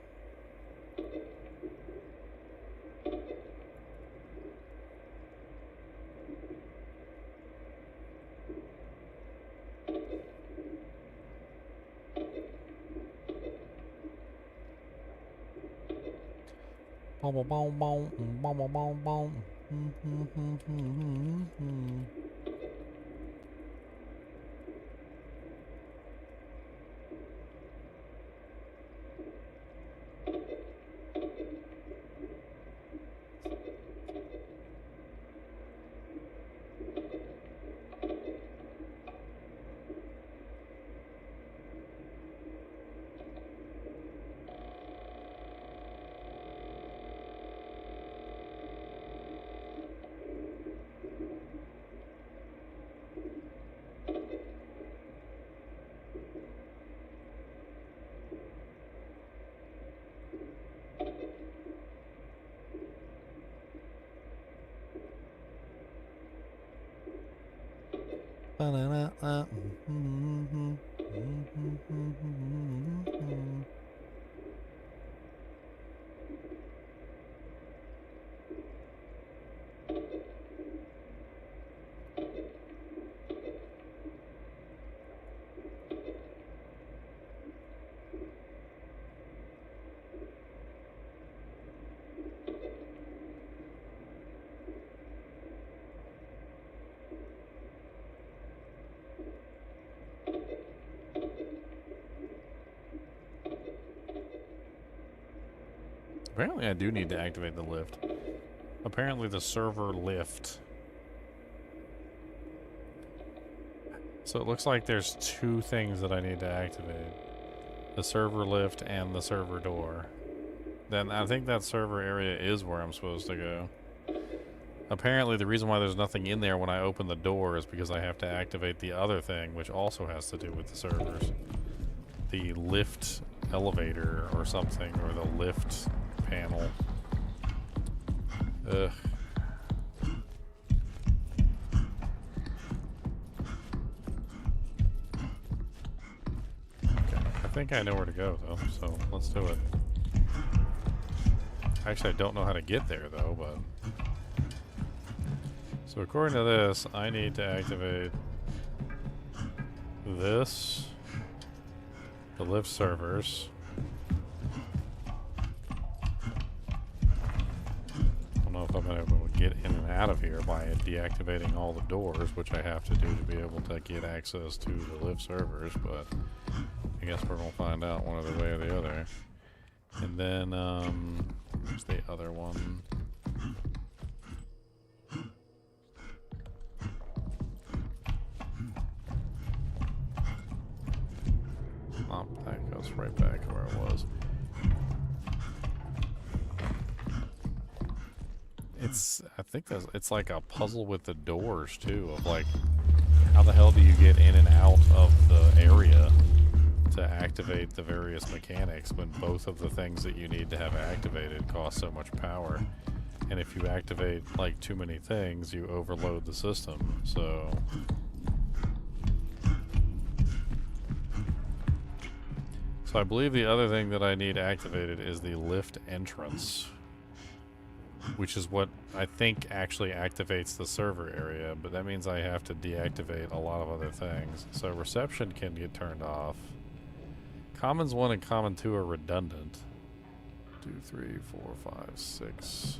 Boom, boom, boom, boom, boom, boom, boom. Ba-na-na-na. Apparently I do need to activate the lift. Apparently the server lift. So it looks like there's two things that I need to activate. The server lift and the server door. Then I think that server area is where I'm supposed to go. Apparently the reason why there's nothing in there when I open the door is because I have to activate the other thing, which also has to do with the servers. The lift elevator or something, or the lift panel. Ugh. Okay, I think I know where to go though, so let's do it. Actually, I don't know how to get there though, but... So according to this, I need to activate this, the lift servers. I don't know if I'm going to be able to get in and out of here by deactivating all the doors, which I have to do to be able to get access to the lift servers, but I guess we're going to find out one other way or the other. And then, where's the other one? Oh, that goes right back to where it was. I think it's like a puzzle with the doors too, of like, how the hell do you get in and out of the area to activate the various mechanics when both of the things that you need to have activated cost so much power? And if you activate like too many things, you overload the system, so... So I believe the other thing that I need activated is the lift entrance, which is what I think actually activates the server area, but that means I have to deactivate a lot of other things. So reception can get turned off. Commons 1 and Common 2 are redundant. 2, 3, 4, 5, 6.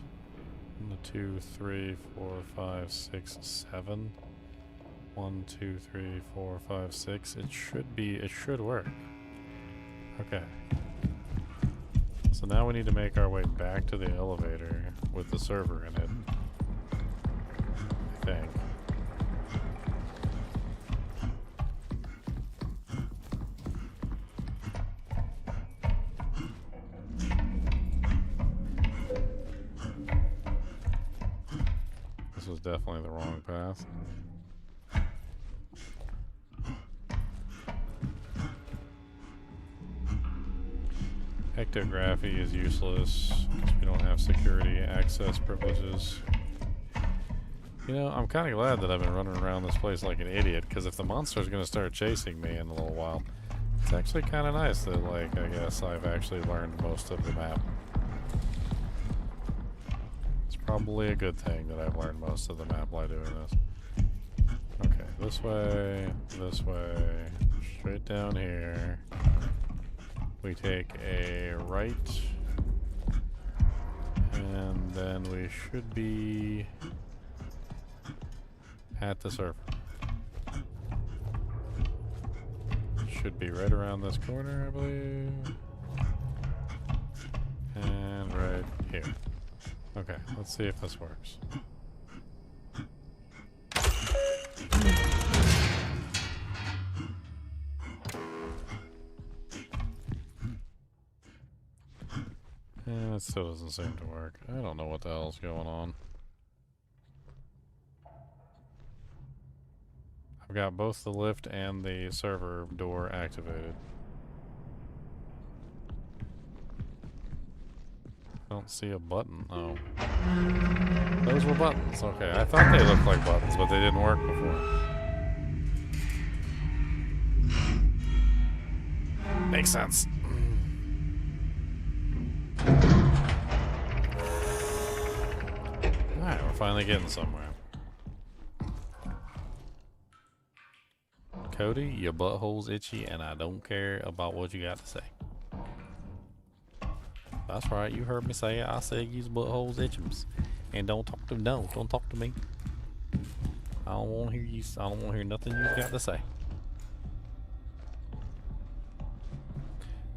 2, 3, 4, 5, 6, 7. 1, 2, 3, 4, 5, 6. It should work. Okay. So now we need to make our way back to the elevator with the server in it. I think. This was definitely the wrong path. Ectography is useless because we don't have security access privileges. You know, I'm kind of glad that I've been running around this place like an idiot, because if the monster's going to start chasing me in a little while, it's actually kind of nice that, like, I guess I've actually learned most of the map. It's probably a good thing that I've learned most of the map while doing this. Okay, this way, straight down here. We take a right, and then we should be at the server. Should be right around this corner, I believe. And right here. Okay, let's see if this works. Yeah, it still doesn't seem to work. I don't know what the hell's going on. I've got both the lift and the server door activated. I don't see a button. Oh. Those were buttons. Okay, I thought they looked like buttons, but they didn't work before. Makes sense. Alright, we're finally getting somewhere. Cody, your butthole's itchy, and I don't care about what you got to say. That's right, you heard me say it. I said use butthole's itchums. And don't talk to don't talk to me. I don't want to hear you. I don't want to hear nothing you've got to say.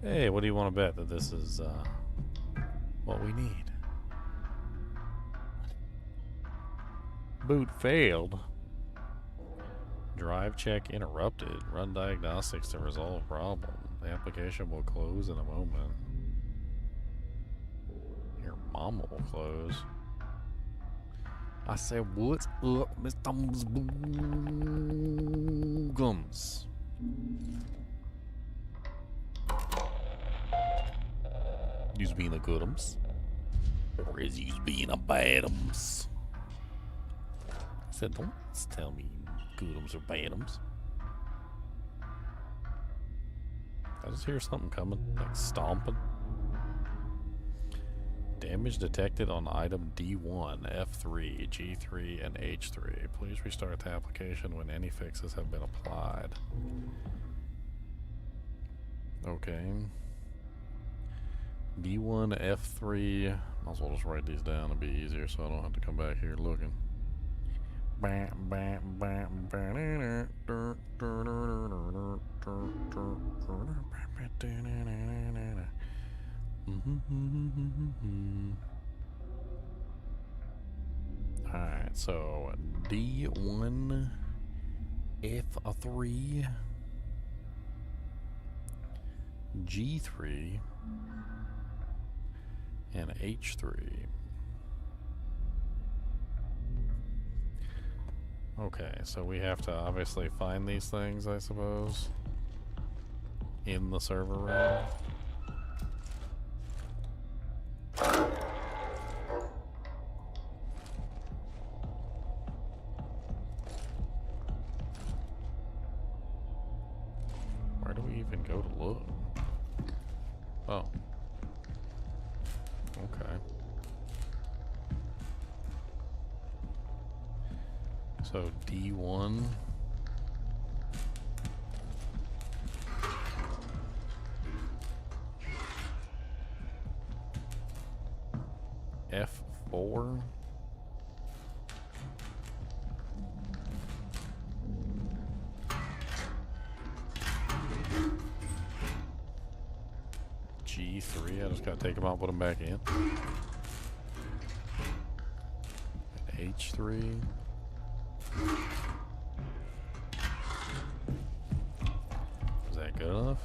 Hey, what do you want to bet that this is what we need? Boot failed. Drive check interrupted. Run diagnostics to resolve problem. The application will close in a moment. Your mama will close. I said, what's up, Mr. Gums? You's being a goodums. Or is you's being a badums? I said, don't tell me goodums or badums. I just hear something coming, like stomping. Damage detected on item D1, F3, G3, and H3. Please restart the application when any fixes have been applied. Okay. D1, F3. Might as well just write these down to be easier so I don't have to come back here looking. Alright, so D1, F3, G3, and H3. Okay, so we have to obviously find these things, I suppose, in the server room. Where do we even go to look? Oh. Okay. So D1. F4. G3. I just gotta take them out, put them back in. H3. Is that good enough?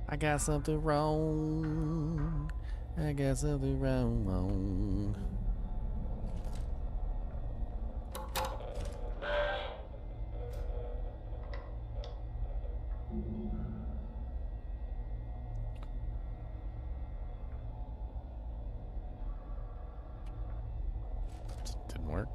I got something wrong. I got something wrong. Didn't work.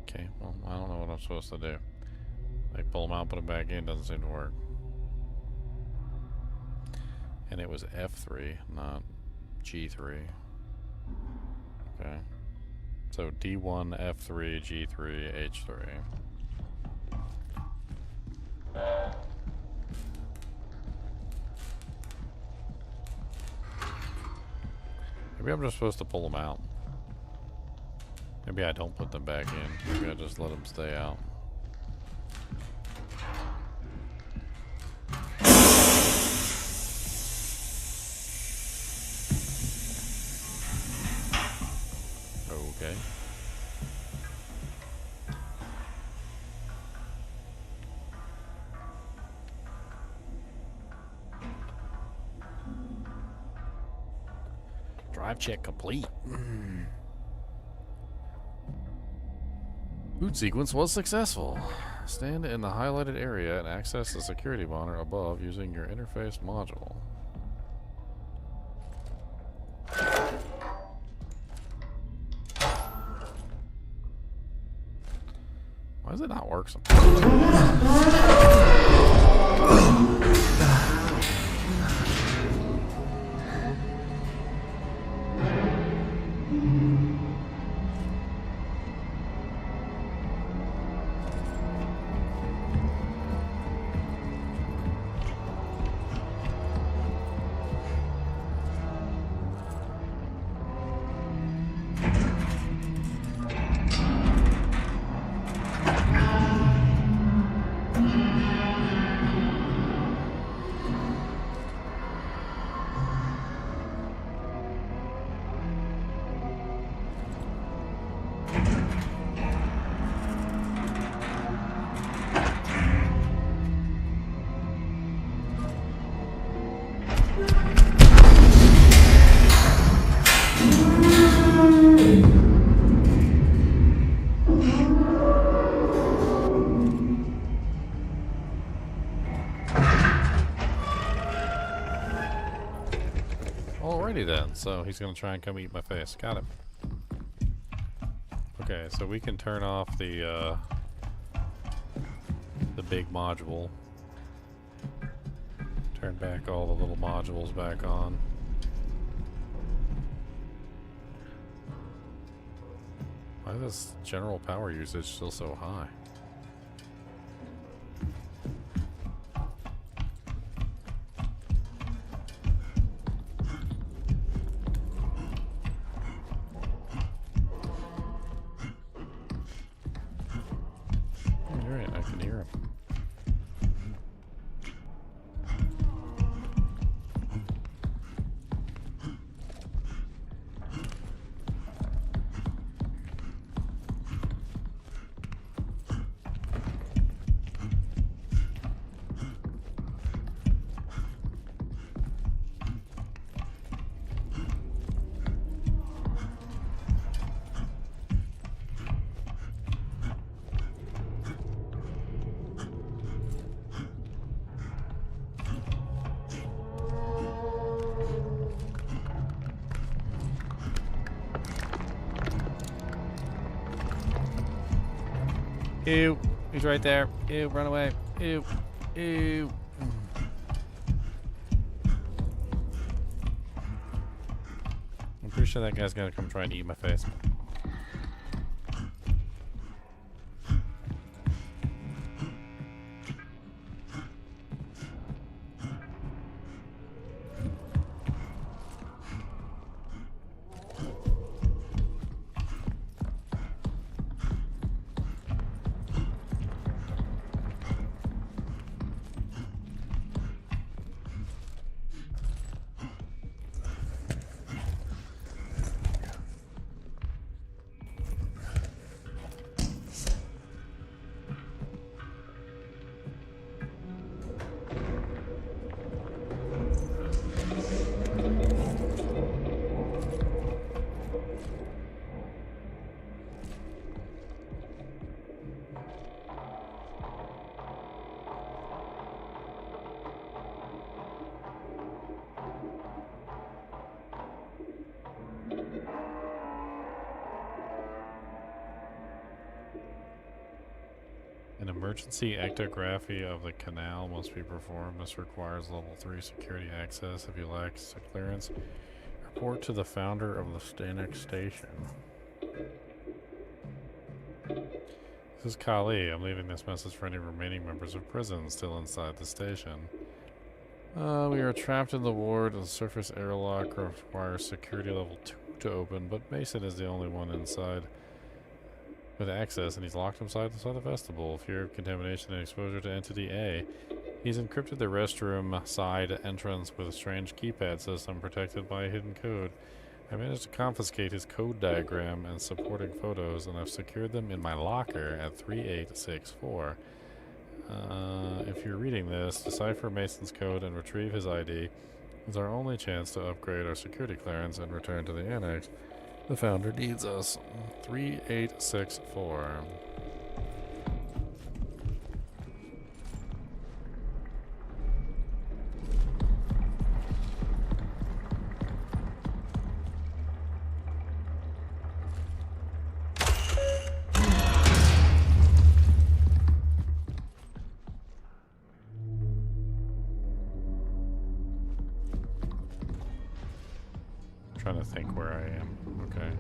Okay, well, I don't know what I'm supposed to do. Like, pull them out, put them back in, doesn't seem to work. And it was F3, not G3. Okay. So D1, F3, G3, H3. Maybe I'm just supposed to pull them out. Maybe I don't put them back in. Maybe I just let them stay out. Okay. Drive check complete. Boot sequence was successful. Stand in the highlighted area and access the security monitor above using your interface module. Why does it not work sometimes? Alrighty then, so he's gonna try and come eat my face. Got it. Okay, so we can turn off the big module. Turn back all the little modules back on. Why is this general power usage still so high? You're right, I can hear him. Ew, he's right there. Ew, run away. Ew, ew. I'm pretty sure that guy's gonna come try and eat my face. An emergency ectography of the canal must be performed. This requires level 3 security access. If you lack clearance, report to the founder of the Stanek station. This is Kali. I'm leaving this message for any remaining members of prison still inside the station. We are trapped in the ward. The surface airlock requires security level 2 to open, but Mason is the only one inside with access, and he's locked inside the vestibule. Fear of contamination and exposure to Entity A. He's encrypted the restroom side entrance with a strange keypad system protected by a hidden code. I managed to confiscate his code diagram and supporting photos, and I've secured them in my locker at 3864. If you're reading this, decipher Mason's code and retrieve his ID. It's our only chance to upgrade our security clearance and return to the annex. The founder needs us. 3864. Trying to think where I am. Okay.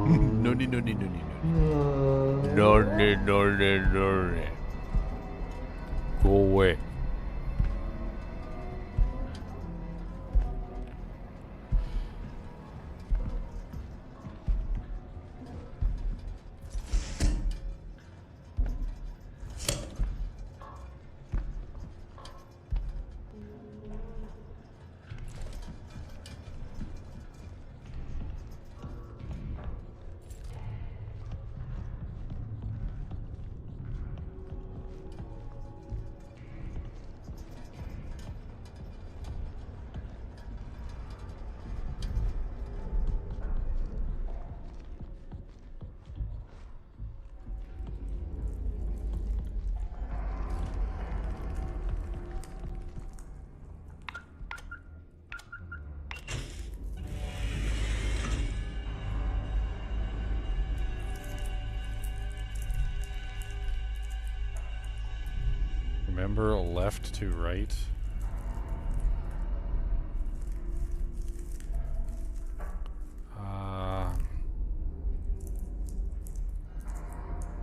No, no, no, no, no, no, no, no, no, no, no. Go away. Remember left to right?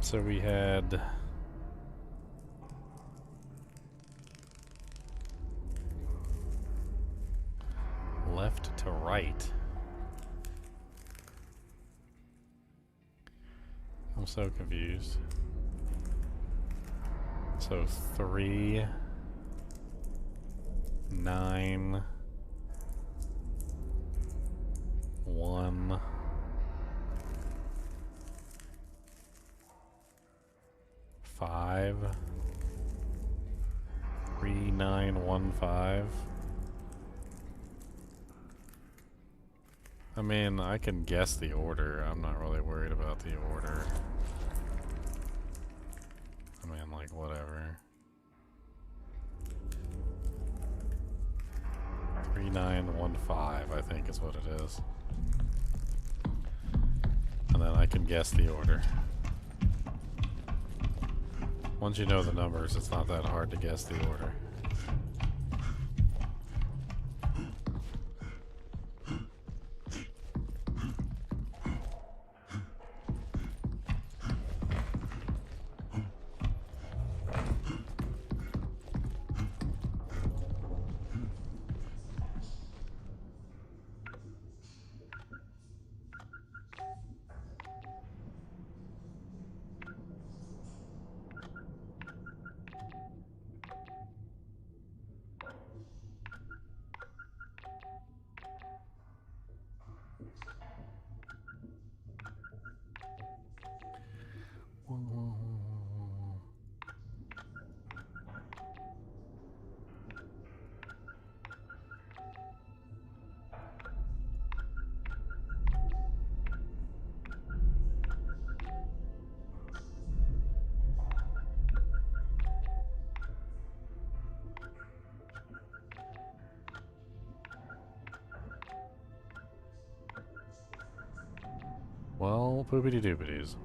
So we had left to right. I'm so confused. So 3, 9, 1, 5, 3, 9, 1, 5. I mean, I can guess the order. I'm not really worried about the order. I mean, like, whatever. 3915, I think is what it is. And then I can guess the order. Once you know the numbers, it's not that hard to guess the order. Well, poopity doopities.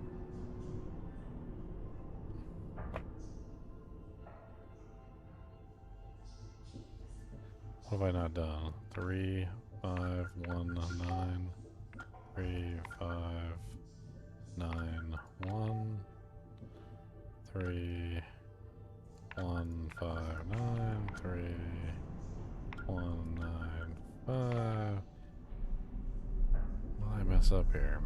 What have I not done? 3, 5, 1, 9, 3, 5, 9, 1, 3, 1, 5, 9, 3, 1, 9, 5. What did I mess up here?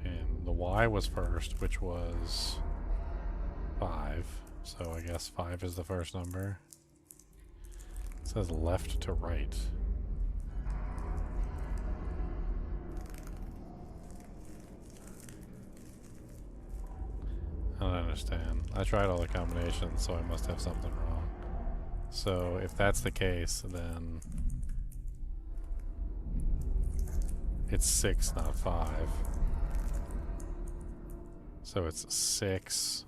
And the Y was first, which was 5. So I guess 5 is the first number. It says left to right. I don't understand. I tried all the combinations, so I must have something wrong. So if that's the case, then it's 6, not 5. So it's 6.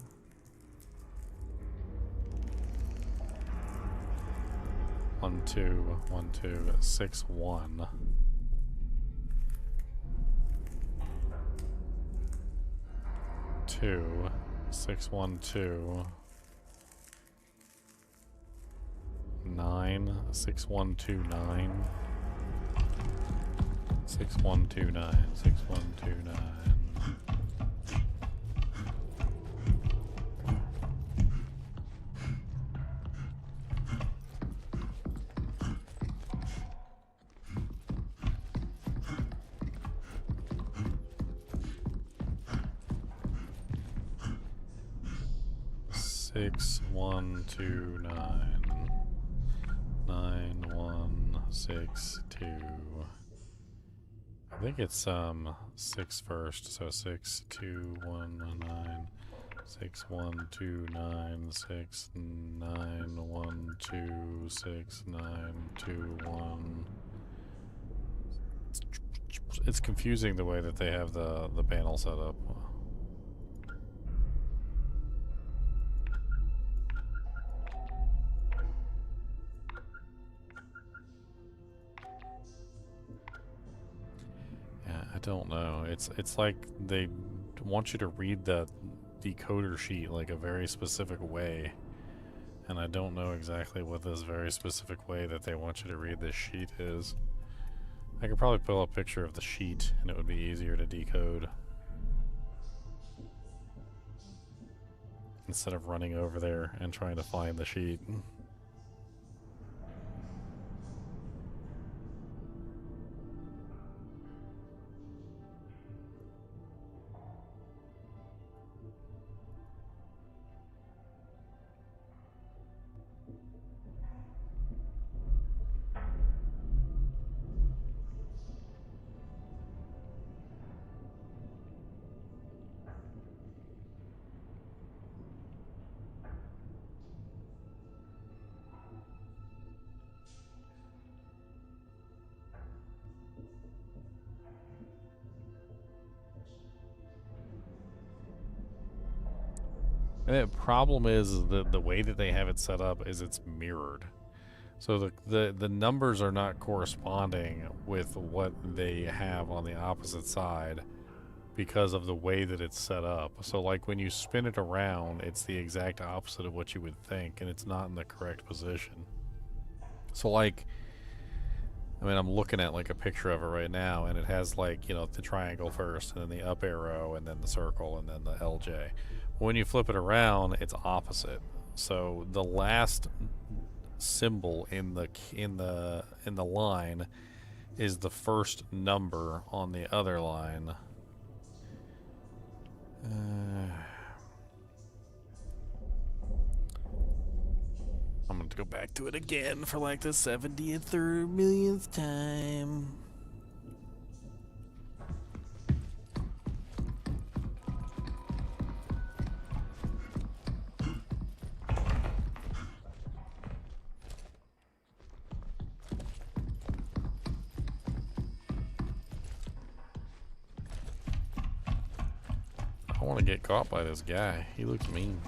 1, 2, 1, 2, 6, 1. 2, 6, 1, 2. 9, 6, 1, 2, 9. 6, 1, 2, 9. 6, 1, 2, 9. 6, 1, 2, 9. 9, 1, 6, 2. I think it's 6 first, so 6, 2, 1, 9. 6, 1, 2, 9, 6, 9, 1, 2, 6, 9, 2, 1. It's confusing the way that they have the panel set up. I don't know. It's like they want you to read the decoder sheet like a very specific way, and I don't know exactly what this very specific way that they want you to read this sheet is. I could probably pull a picture of the sheet and it would be easier to decode instead of running over there and trying to find the sheet. And the problem is the way that they have it set up is it's mirrored. So the numbers are not corresponding with what they have on the opposite side because of the way that it's set up. So like when you spin it around, it's the exact opposite of what you would think, and it's not in the correct position. So like, I mean, I'm looking at like a picture of it right now, and it has like, you know, the triangle first, and then the up arrow, and then the circle, and then the LJ. When you flip it around, it's opposite. So the last symbol in the line is the first number on the other line. I'm going to go back to it again for like the 70th or millionth time. I want to get caught by this guy. He looks mean.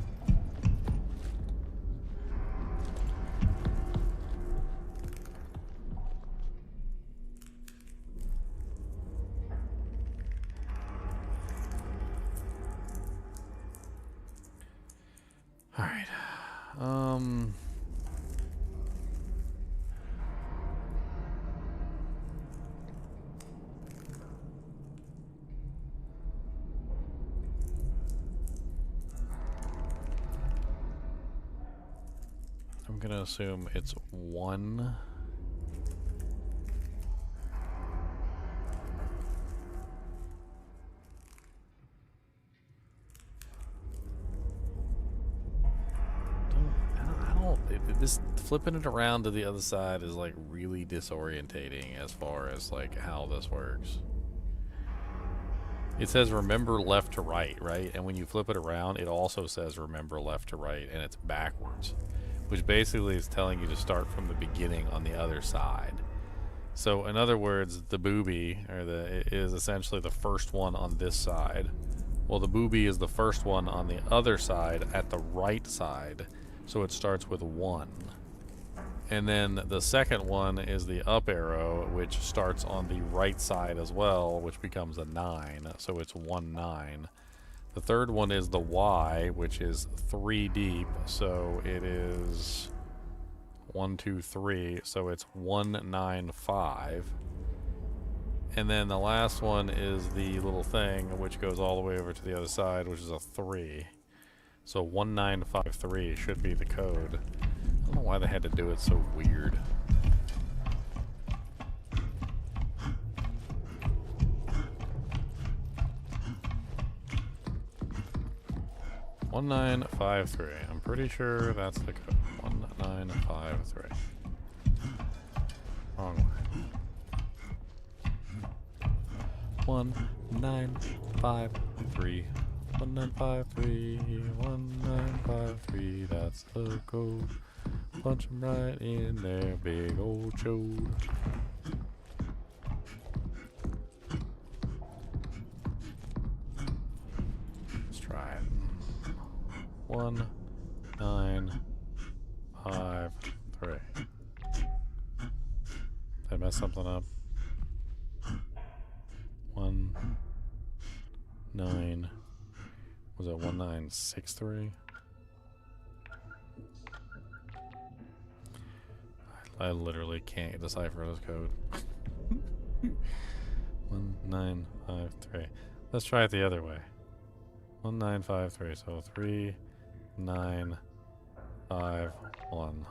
All right. I'm gonna assume it's one. This flipping it around to the other side is like really disorientating as far as like how this works. It says remember left to right, right? And when you flip it around, it also says remember left to right, and it's backwards, which basically is telling you to start from the beginning on the other side. So in other words, the booby is essentially the first one on this side. Well, the booby is the first one on the other side at the right side. So it starts with 1. And then the second one is the up arrow, which starts on the right side as well, which becomes a 9. So it's 1, 9. The third one is the Y, which is 3 deep. So it is 1, 2, 3. So it's 1, 9, 5. And then the last one is the little thing, which goes all the way over to the other side, which is a 3. So 1953 should be the code. I don't know why they had to do it so weird. One 1953. I'm pretty sure that's the code. 1953. Wrong way. 1953. 1953, 1953, that's the code. Punch 'em right in their big old chode. Let's try it. 1953. Did I mess something up? 1 9. Was it 1963? I literally can't decipher this code. 1953. Let's try it the other way. 1953. So 3951.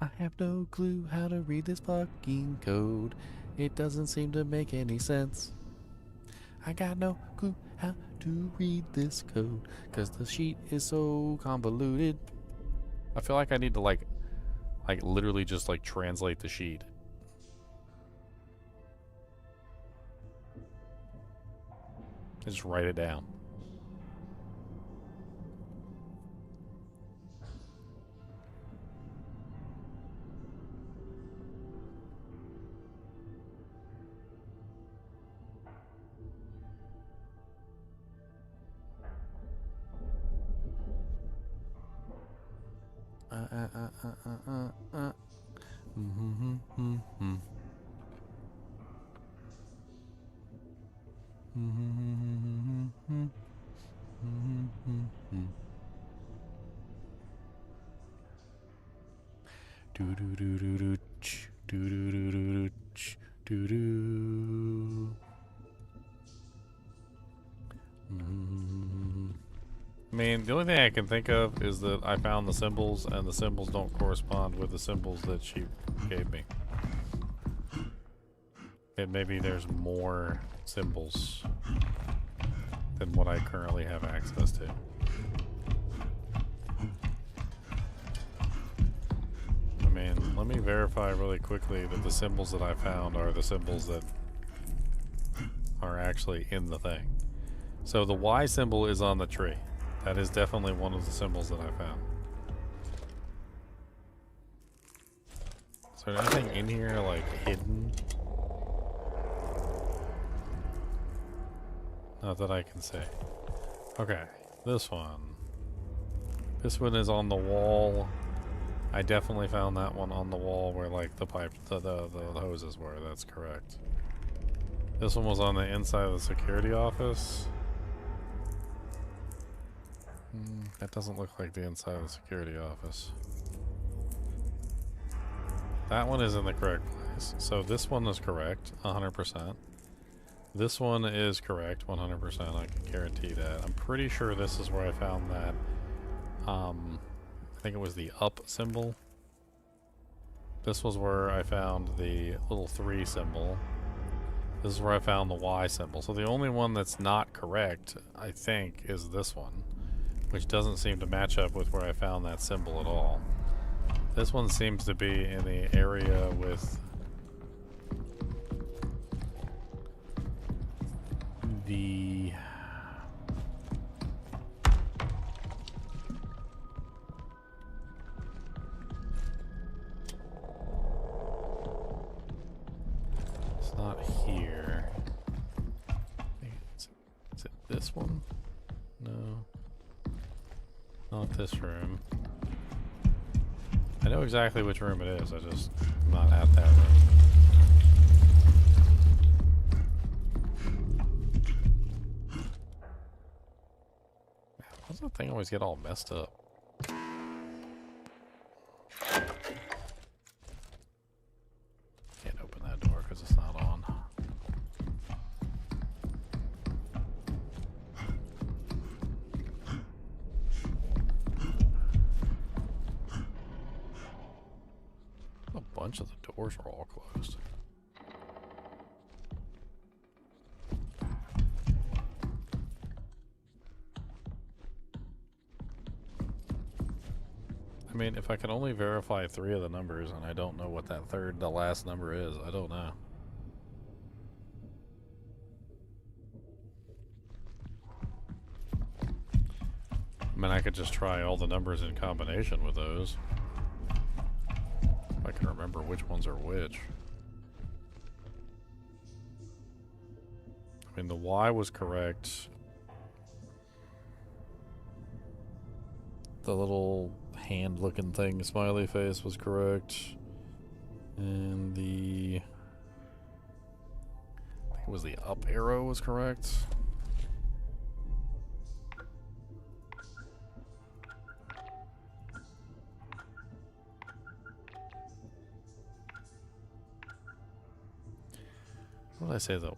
I have no clue how to read this fucking code. It doesn't seem to make any sense. I got no clue how to read this code, cause the sheet is so convoluted. I feel like I need to like literally just like translate the sheet. Just write it down. Do do do do do ch, do do do do do ch, do do. I mean, the only thing I can think of is that I found the symbols, and the symbols don't correspond with the symbols that she gave me. And maybe there's more symbols than what I currently have access to. I mean, let me verify really quickly that the symbols that I found are the symbols that are actually in the thing. So the Y symbol is on the tree. That is definitely one of the symbols that I found. Is there anything in here, like, hidden? Not that I can see. Okay, this one. This one is on the wall. I definitely found that one on the wall where, like, the pipe, the hoses were. That's correct. This one was on the inside of the security office. That doesn't look like the inside of the security office. That one is in the correct place. So this one is correct, 100%. This one is correct, 100%. I can guarantee that. I'm pretty sure this is where I found that. I think it was the up symbol. This was where I found the little 3 symbol. This is where I found the Y symbol. So the only one that's not correct, I think, is this one, which doesn't seem to match up with where I found that symbol at all. This one seems to be in the area with the... It's not here. Is it this one? No. Not this room. I know exactly which room it is, I just am not at that room. Man, why does that thing always get all messed up? Can't open that door because it's not on. A bunch of the doors are all closed. I mean, if I can only verify 3 of the numbers and I don't know what that the last number is, I don't know. I mean, I could just try all the numbers in combination with those. If I can remember which ones are which. I mean, the Y was correct. The little hand-looking thing, smiley face, was correct. And the... I think it was the up arrow was correct. What did I say the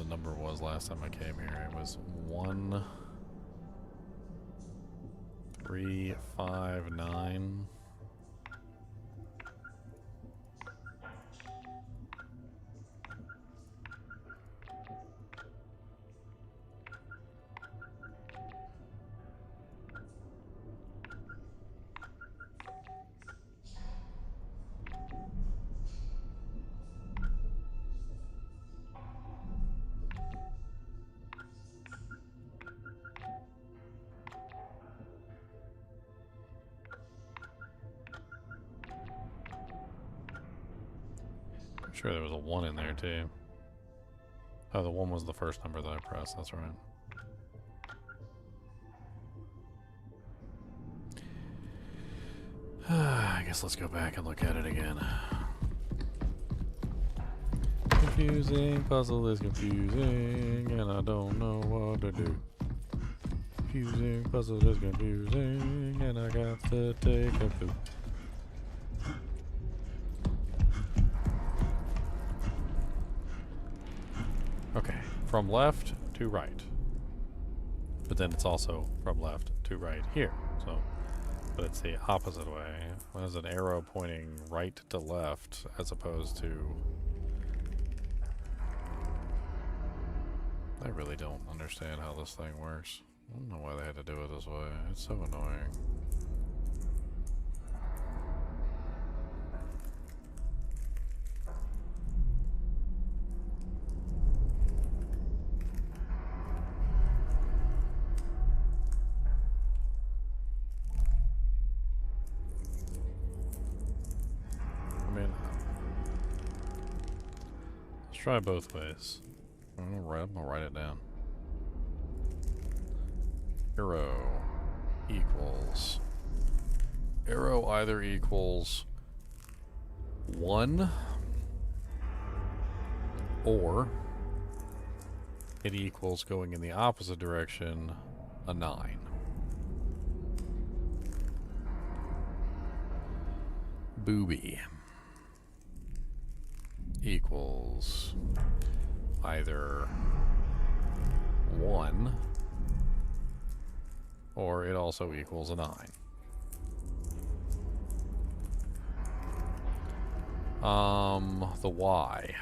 number was last time I came here? It was 1359. I'm sure there was a 1 in there too. Oh, the 1 was the first number that I pressed, that's right. I guess let's go back and look at it again. Confusing, puzzle is confusing, and I don't know what to do. Confusing, puzzle is confusing, and I got to take a poop. Okay, from left to right. But then it's also from left to right here. So, but it's the opposite way. There's an arrow pointing right to left as opposed to... I really don't understand how this thing works. I don't know why they had to do it this way. It's so annoying. I mean, let's try both ways. I'm gonna write it down. Arrow equals. Arrow either equals 1 or it equals going in the opposite direction, a 9. Booby equals either 1 or it also equals a 9. The Y.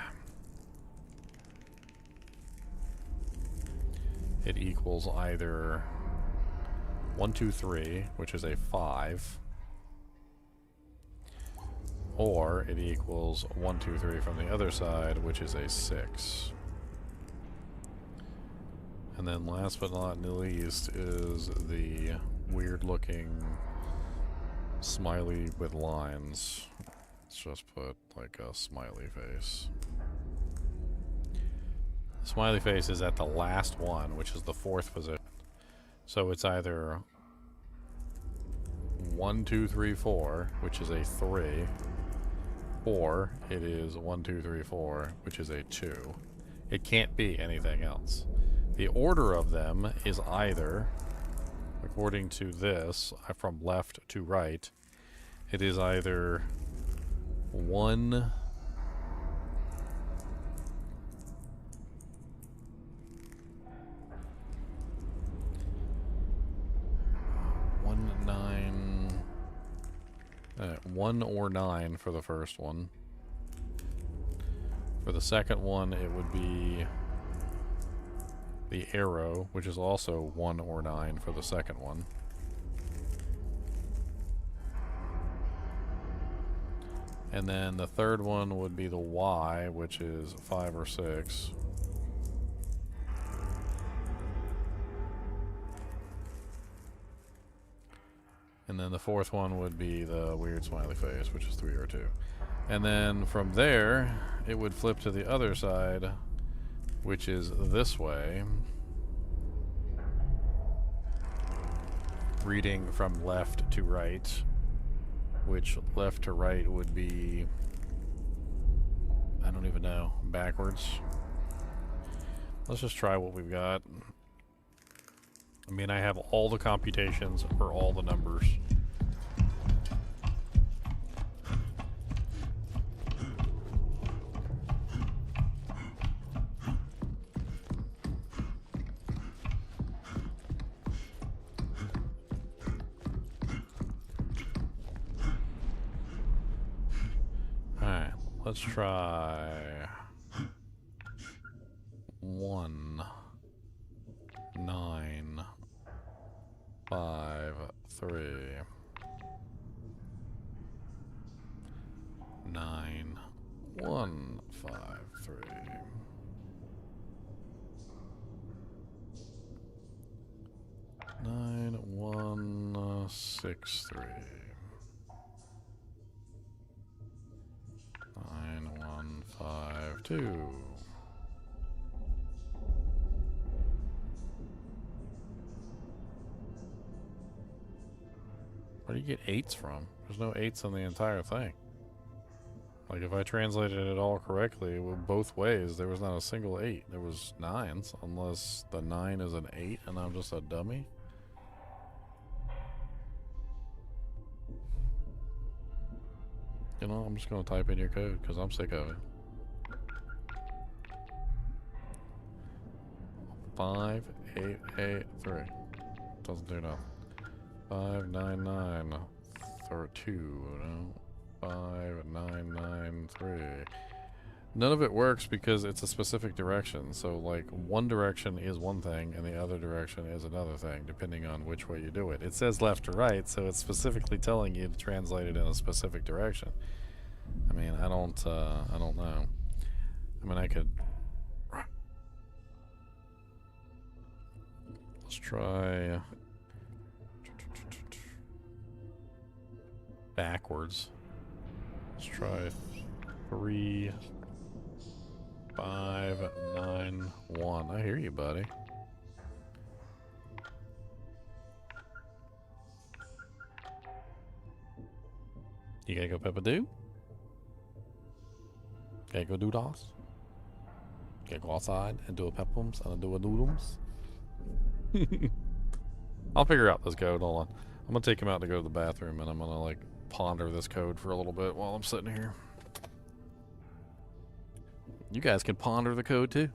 It equals either 1, 2, 3, which is a 5, or it equals 1, 2, 3 from the other side, which is a 6. And then last but not least is the weird looking smiley with lines. Let's just put like a smiley face. The smiley face is at the last one, which is the 4th position. So it's either 1, 2, 3, 4, which is a 3, or it is 1, 2, 3, 4, which is a 2. It can't be anything else. The order of them is either, according to this, from left to right, it is either 1, 1 or 9 for the first one. For the second one, it would be the arrow, which is also 1 or 9 for the second one. And then the third one would be the Y, which is 5 or 6. And then the fourth one would be the weird smiley face, which is 3 or 2. And then from there, it would flip to the other side, which is this way. Reading from left to right, which left to right would be, I don't even know, backwards. Let's just try what we've got. I mean, I have all the computations for all the numbers. Alright, let's try 1, 9, 5, 3, 9, 1, 5, 3. 9, 1, 6, 3. 9, 1, 5, 2. Where do you get 8s from? There's no 8s on the entire thing. Like, if I translated it all correctly, both ways, there was not a single 8. There was 9s, unless the 9 is an 8 and I'm just a dummy. You know, I'm just going to type in your code because I'm sick of it. 5, 8, 8, 3. doesn't do nothing. 599 or 2, no. 5993. None of it works because it's a specific direction. So, like, one direction is one thing and the other direction is another thing, depending on which way you do it. It says left to right, so it's specifically telling you to translate it in a specific direction. I mean, I don't know. I mean, I could. Let's try backwards. Let's try 3, 5, 9, 1. I hear you, buddy. You gotta go Peppa Do? Gotta go do das? Gotta go outside and do a peplums and do a noodles? I'll figure out this code. Hold on. I'm gonna take him out to go to the bathroom and I'm gonna like ponder this code for a little bit while I'm sitting here. You guys can ponder the code too.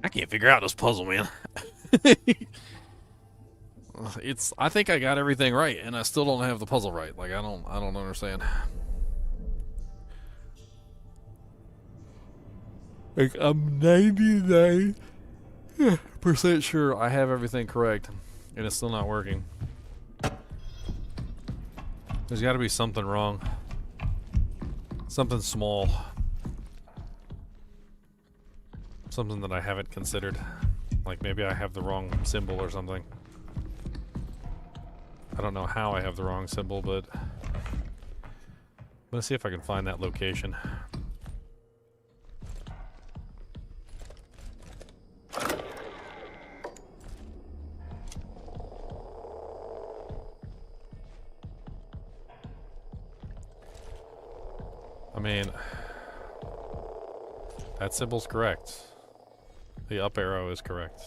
I can't figure out this puzzle, man. I think I got everything right, and I still don't have the puzzle right. Like, I don't understand. Like, I'm 99% sure I have everything correct, and it's still not working. There's got to be something wrong. Something small. Something that I haven't considered. Like maybe I have the wrong symbol or something. I don't know how I have the wrong symbol, but I'm gonna see if I can find that location. I mean, that symbol's correct. The up arrow is correct.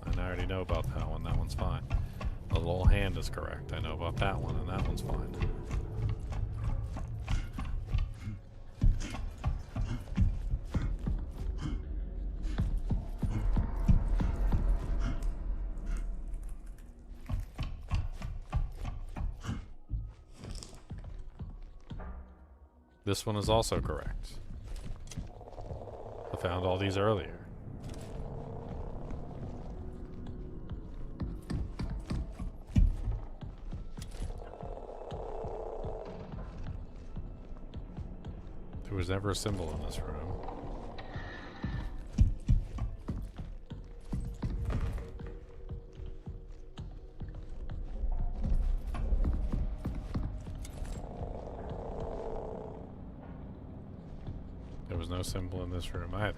And I already know about that one. That one's fine. The little hand is correct. I know about that one, and that one's fine. This one is also correct. I found all these earlier. There was never a symbol in this room. There was no symbol in this room either.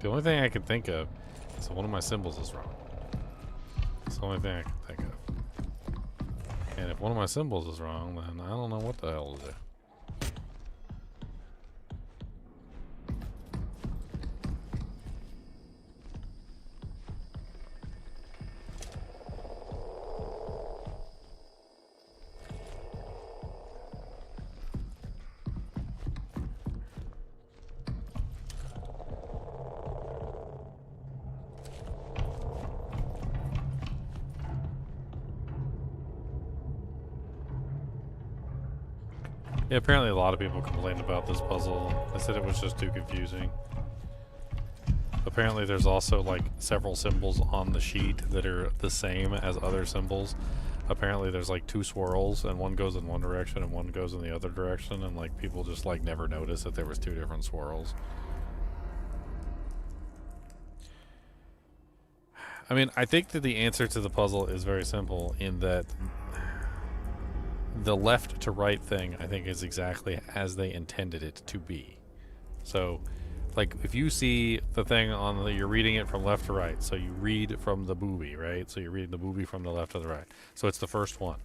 The only thing I can think of is that one of my symbols is wrong. It's the only thing I can think of. And if one of my symbols is wrong, then I don't know what the hell to do. Yeah, apparently a lot of people complained about this puzzle. They said it was just too confusing. Apparently there's also like several symbols on the sheet that are the same as other symbols. Apparently there's like two swirls and one goes in one direction and one goes in the other direction, and like people just like never noticed that there was two different swirls. I mean, I think that the answer to the puzzle is very simple in that the left to right thing, I think, is exactly as they intended it to be. So, like, if you see the thing on the, you're reading it from left to right. So you read from the booby, right? So you're reading the booby from the left to the right. So it's the first one,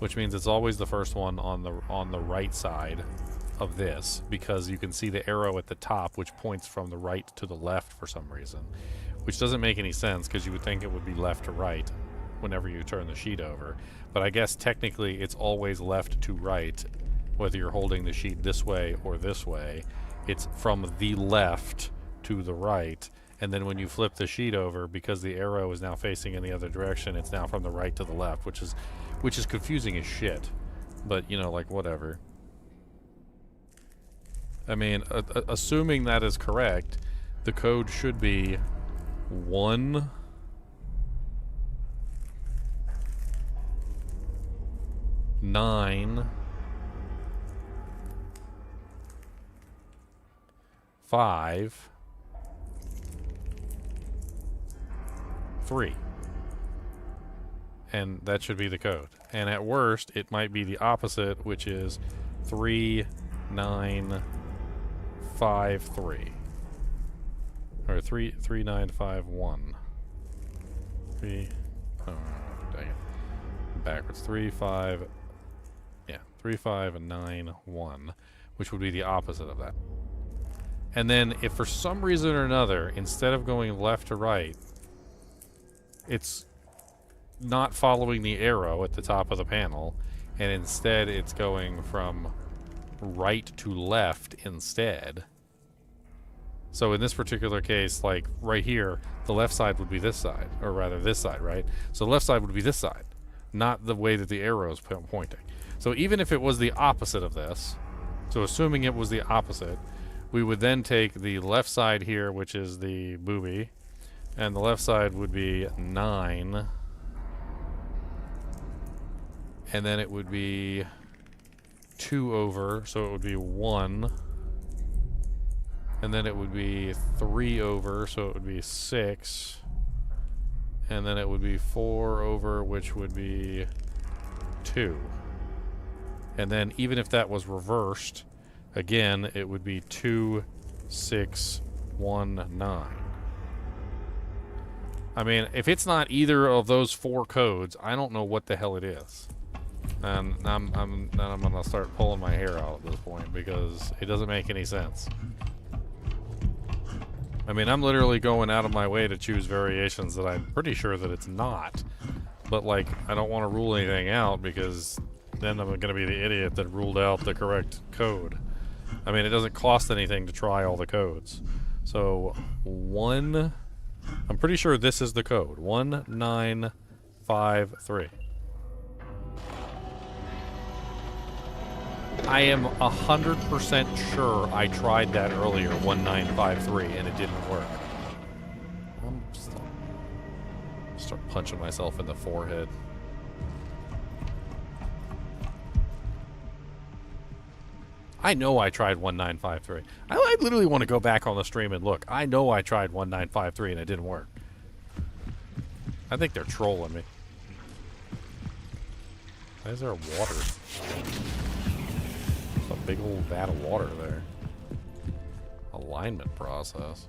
which means it's always the first one on the right side of this, because you can see the arrow at the top, which points from the right to the left for some reason, which doesn't make any sense because you would think it would be left to right whenever you turn the sheet over. But I guess technically it's always left to right, whether you're holding the sheet this way or this way. It's from the left to the right, and then when you flip the sheet over, because the arrow is now facing in the other direction, it's now from the right to the left, which is confusing as shit. But, you know, like, whatever. I mean, assuming that is correct, the code should be 1 9 5 3, and that should be the code. And at worst it might be the opposite, which is 3 9 5 3, or 3 3 9 5 1 3. Oh, dang it, backwards. 3 5, yeah, 3 5 and 9 1, which would be the opposite of that. And then if for some reason or another, instead of going left to right, it's not following the arrow at the top of the panel, and instead it's going from right to left instead, So in this particular case, like right here, the left side would be this side, or rather this side, right? So the left side would be this side, not the way that the arrow is pointing. So even if it was the opposite of this, so assuming it was the opposite, we would then take the left side here, which is the booby, and the left side would be 9. And then it would be 2 over, so it would be 1. And then it would be 3 over, so it would be 6. And then it would be 4 over, which would be 2. And then even if that was reversed, again, it would be 2, 6, 1, 9. I mean, if it's not either of those 4 codes, I don't know what the hell it is. And I'm gonna start pulling my hair out at this point because it doesn't make any sense. I mean, I'm literally going out of my way to choose variations that I'm pretty sure that it's not. But, like, I don't want to rule anything out because then I'm going to be the idiot that ruled out the correct code. I mean, it doesn't cost anything to try all the codes. So, I'm pretty sure this is the code. 1953. I am 100% sure I tried that earlier, 1953, and it didn't work. I'm just start punching myself in the forehead. I know I tried 1953. I literally want to go back on the stream and look. I know I tried 1953 and it didn't work. I think they're trolling me. Why is there water? A big old vat of water there. Alignment process.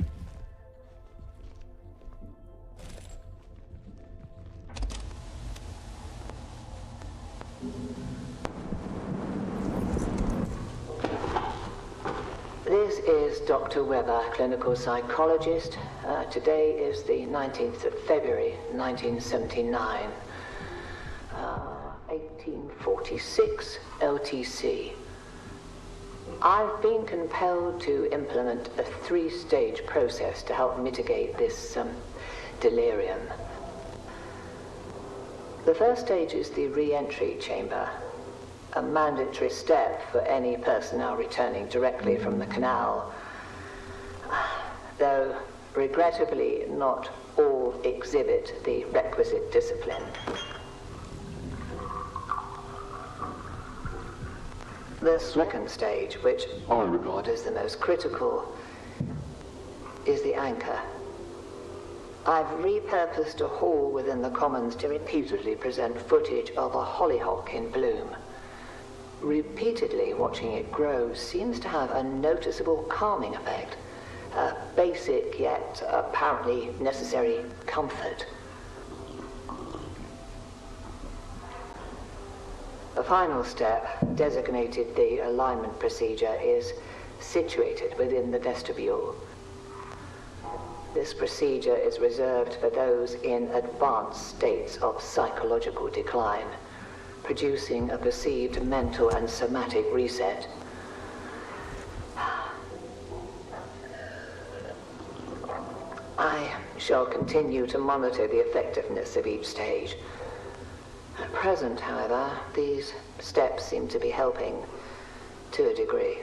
This is Dr. Weber, clinical psychologist. Today is the 19th of February, 1979. 1846 LTC. I've been compelled to implement a 3-stage process to help mitigate this delirium. The first stage is the re-entry chamber, a mandatory step for any personnel returning directly from the canal, though regrettably not all exhibit the requisite discipline. The second stage, which I regard as the most critical, is the anchor. I've repurposed a hall within the Commons to repeatedly present footage of a hollyhock in bloom. Repeatedly watching it grow seems to have a noticeable calming effect, a basic yet apparently necessary comfort. The final step, designated the alignment procedure, is situated within the vestibule. This procedure is reserved for those in advanced states of psychological decline, producing a perceived mental and somatic reset. I shall continue to monitor the effectiveness of each stage. At present, however, these steps seem to be helping to a degree.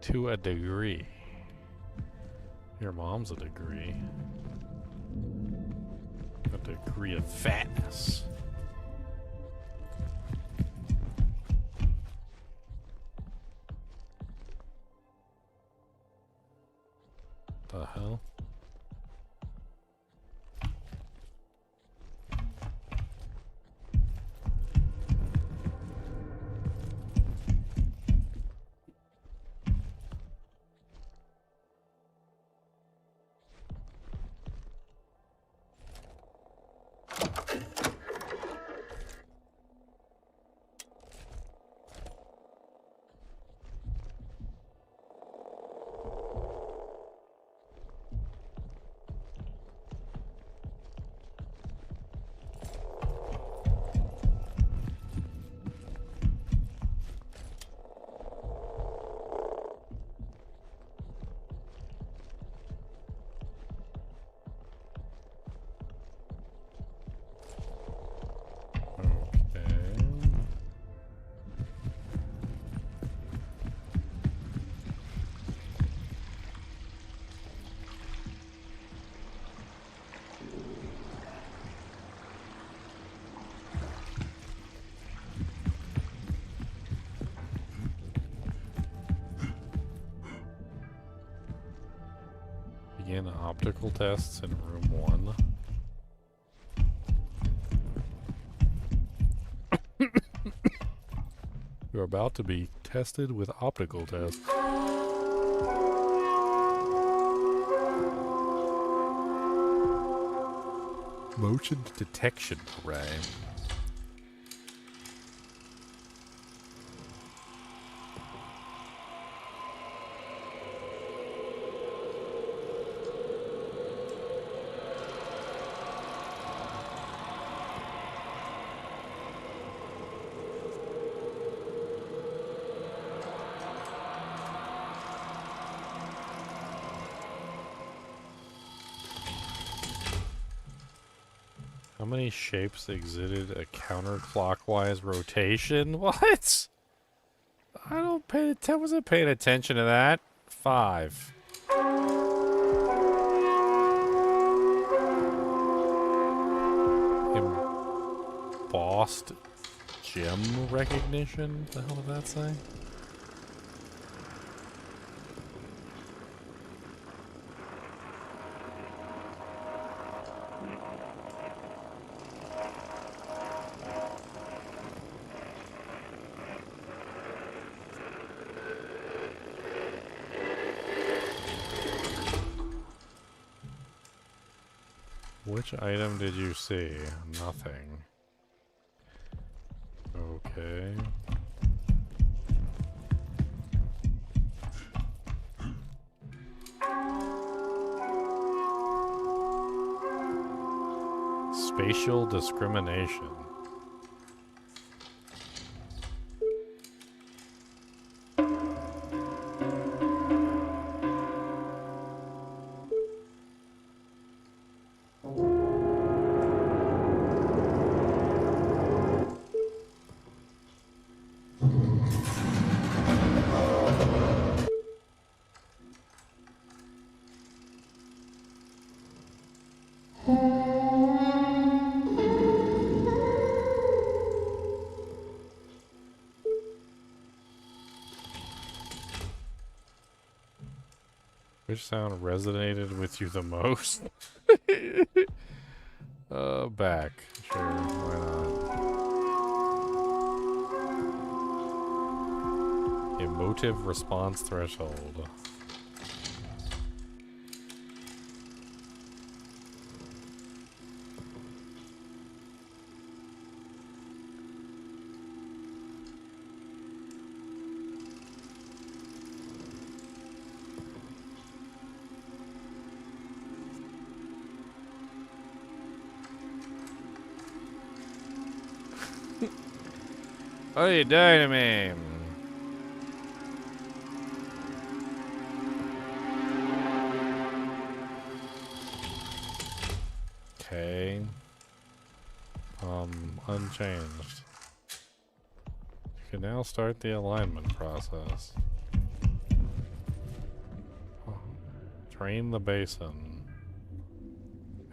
To a degree. Your mom's a degree. A degree of fatness. The hell? optical tests in room 1. You're about to be tested with optical tests. Motion detection array. How many shapes exhibited a counterclockwise rotation? What? I don't pay attention. Wasn't paying attention to that. 5. Embossed gem recognition? What the hell did that say? Which item did you see? Nothing. Okay. Spatial discrimination. Which sound resonated with you the most? Back. Sure, why not? Emotive response threshold. What are you doing to me? Okay. Unchanged. You can now start the alignment process. Drain the basin.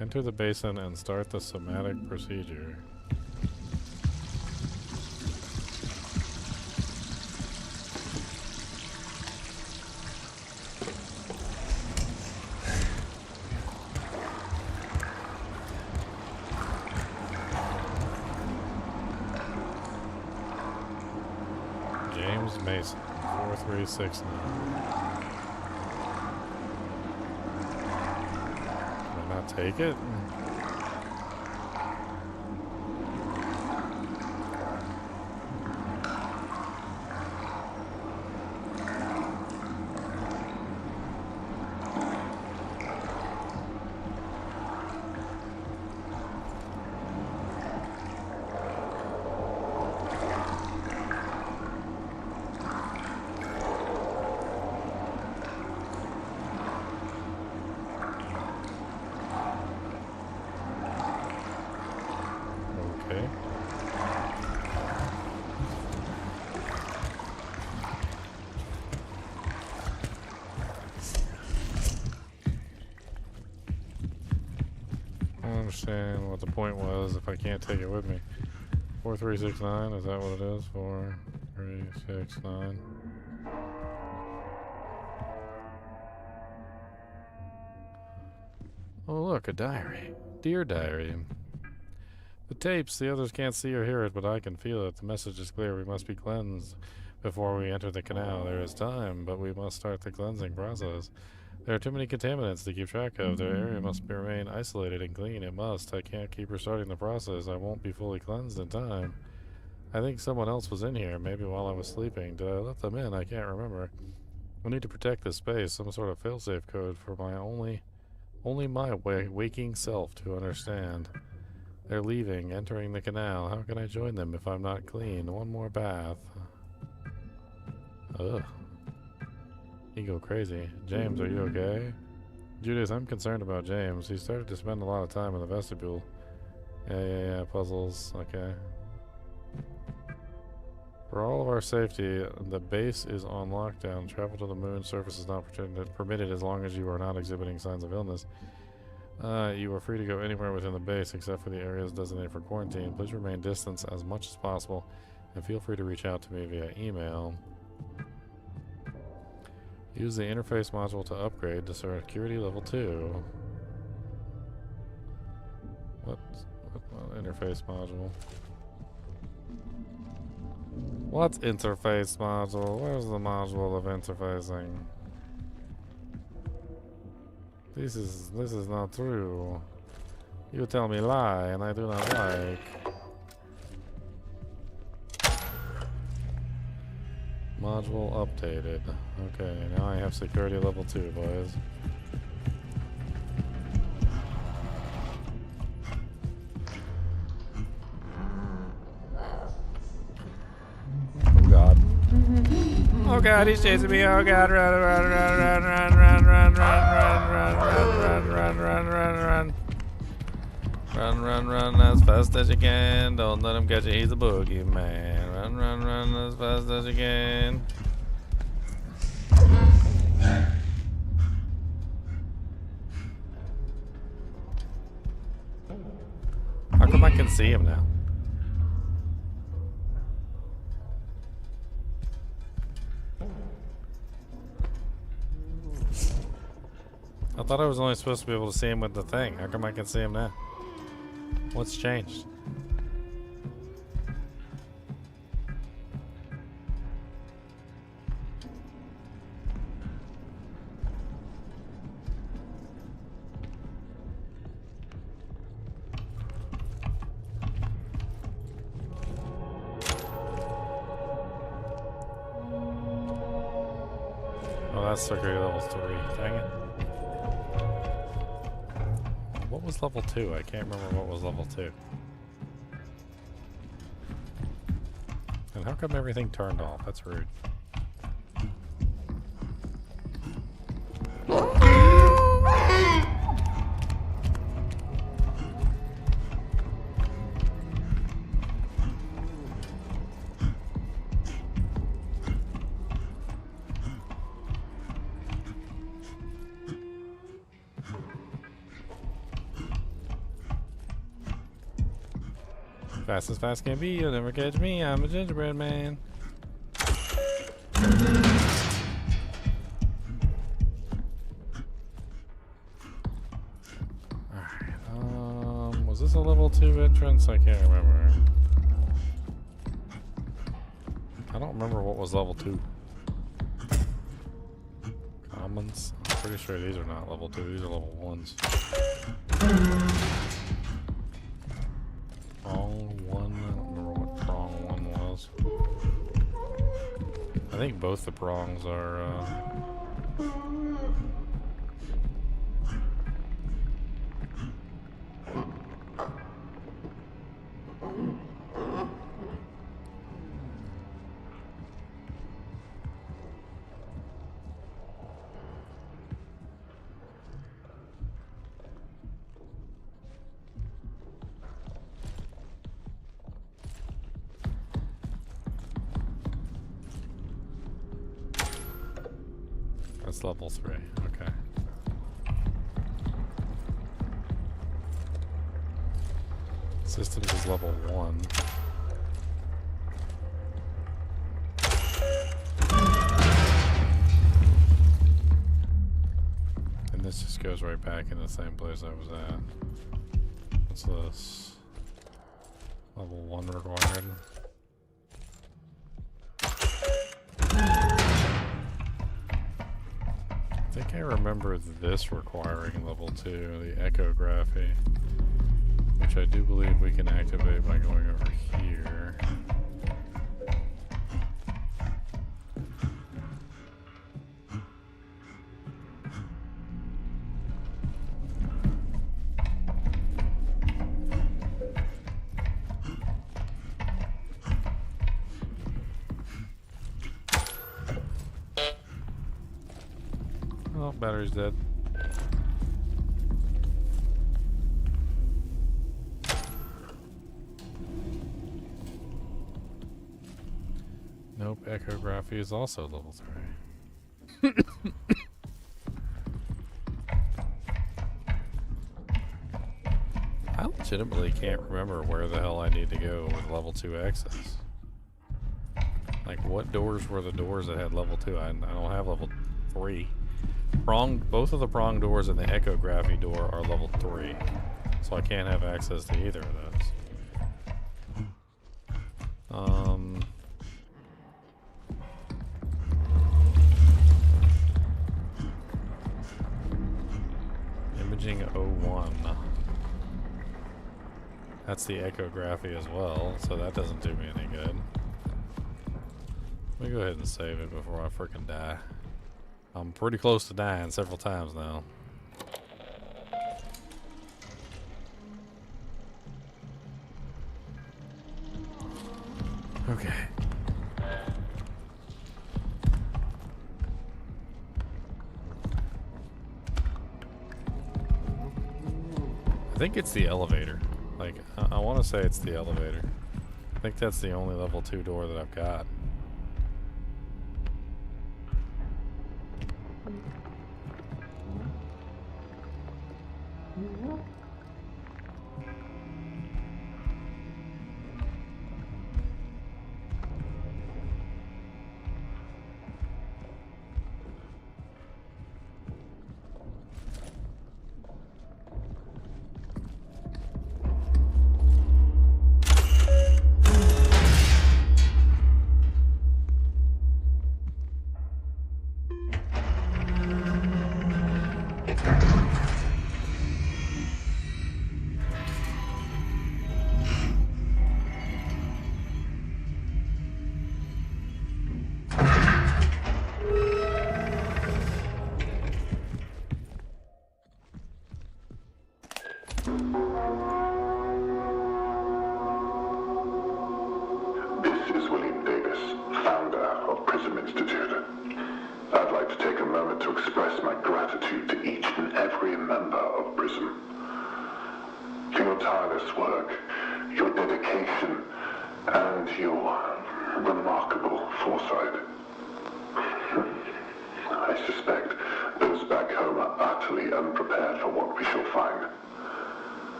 Enter the basin and start the somatic procedure. Mason, 4369. Can I not take it? Understand what the point was if I can't take it with me. 4369, is that what it is? 4369. Oh, look, a diary. Dear diary. The tapes, the others can't see or hear it, but I can feel it. The message is clear. We must be cleansed before we enter the canal. There is time, but we must start the cleansing process. There are too many contaminants to keep track of. The area must remain isolated and clean. It must. I can't keep restarting the process. I won't be fully cleansed in time. I think someone else was in here, maybe while I was sleeping. Did I let them in? I can't remember. I need to protect this space. Some sort of failsafe code for my only my waking self to understand. They're leaving, entering the canal. How can I join them if I'm not clean? One more bath. Ugh. You go crazy. James, are you okay? Judith, I'm concerned about James. He started to spend a lot of time in the vestibule. Yeah. Puzzles. Okay. For all of our safety, the base is on lockdown. Travel to the moon surface is not permitted as long as you are not exhibiting signs of illness. You are free to go anywhere within the base except for the areas designated for quarantine. Please remain distant as much as possible and feel free to reach out to me via email. Use the interface module to upgrade to security level 2. What interface module? What's interface module? Where's the module of interfacing? This is not true. You tell me lie, and I do not like. Module updated. Okay, now I have security level 2, boys. Oh god. Oh god, he's chasing me. Oh god, run, run, run, run, run, run, run, run, run, run, run, run, run, run, run. Run, run, run as fast as you can. Don't let him catch you, he's a boogeyman. Run, run, run as fast as you can. How come I can see him now? I thought I was only supposed to be able to see him with the thing. How come I can see him now? What's changed? Oh, that's security level 3. Dang it. What was level 2? I can't remember what was level 2. And how come everything turned off? That's rude. Fast as fast can be, you'll never catch me, I'm a gingerbread man. Alright, was this a level 2 entrance? I can't remember. I don't remember what was level 2. Commons? I'm pretty sure these are not level 2, these are level 1s. Prong 1, I don't remember what prong 1 was. I think both the prongs are, that's level 3, okay. Systems is level 1. And this is goes right back in the same place I was at. What's this? Level 1 required. I think I remember this requiring level 2, the echography, which I do believe we can activate by going over here. Oh, battery's dead. Nope, echography is also level 3. I legitimately can't remember where the hell I need to go with level 2 access. Like, what doors were the doors that had level 2? I don't have level 3. Both of the prong doors and the echography door are level 3. So I can't have access to either of those. Imaging 01. That's the echography as well, so that doesn't do me any good. Let me go ahead and save it before I frickin' die. I'm pretty close to dying several times now. Okay. I think it's the elevator. Like, I want to say it's the elevator. I think that's the only level 2 door that I've got.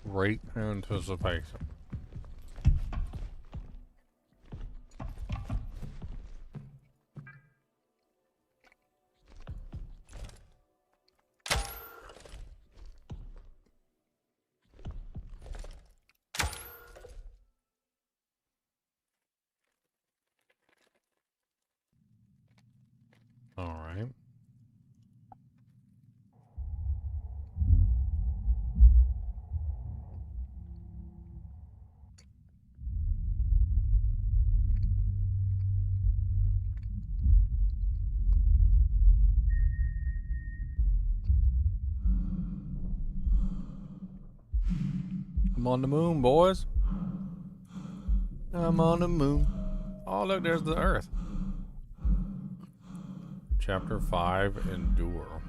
Great anticipation. All right. I'm on the moon, boys. I'm on the moon. Oh, look, there's the Earth. Chapter 5, Endure.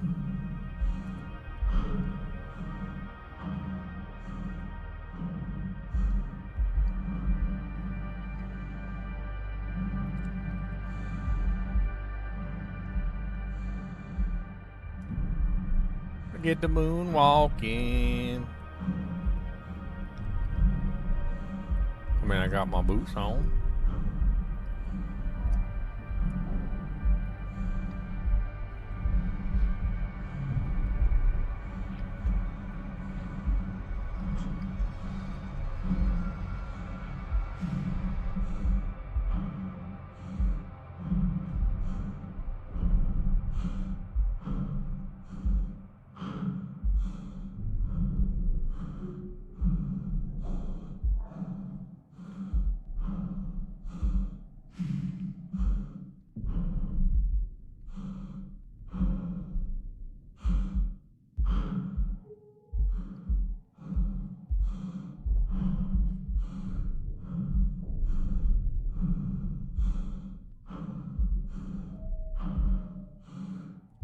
get the moon walking. I mean, I got my boots on.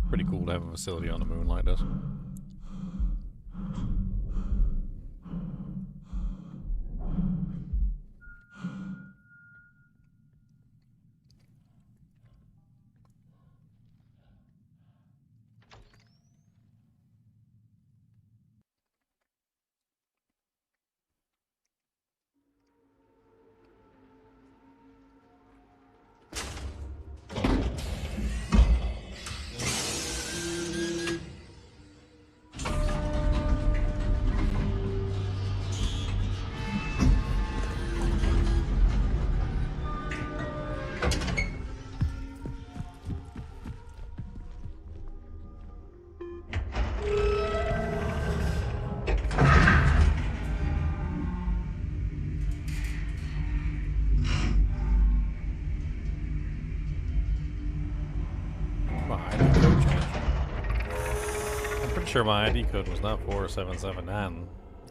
Pretty cool to have a facility on the moon like this. Sure, my ID code was not 4779.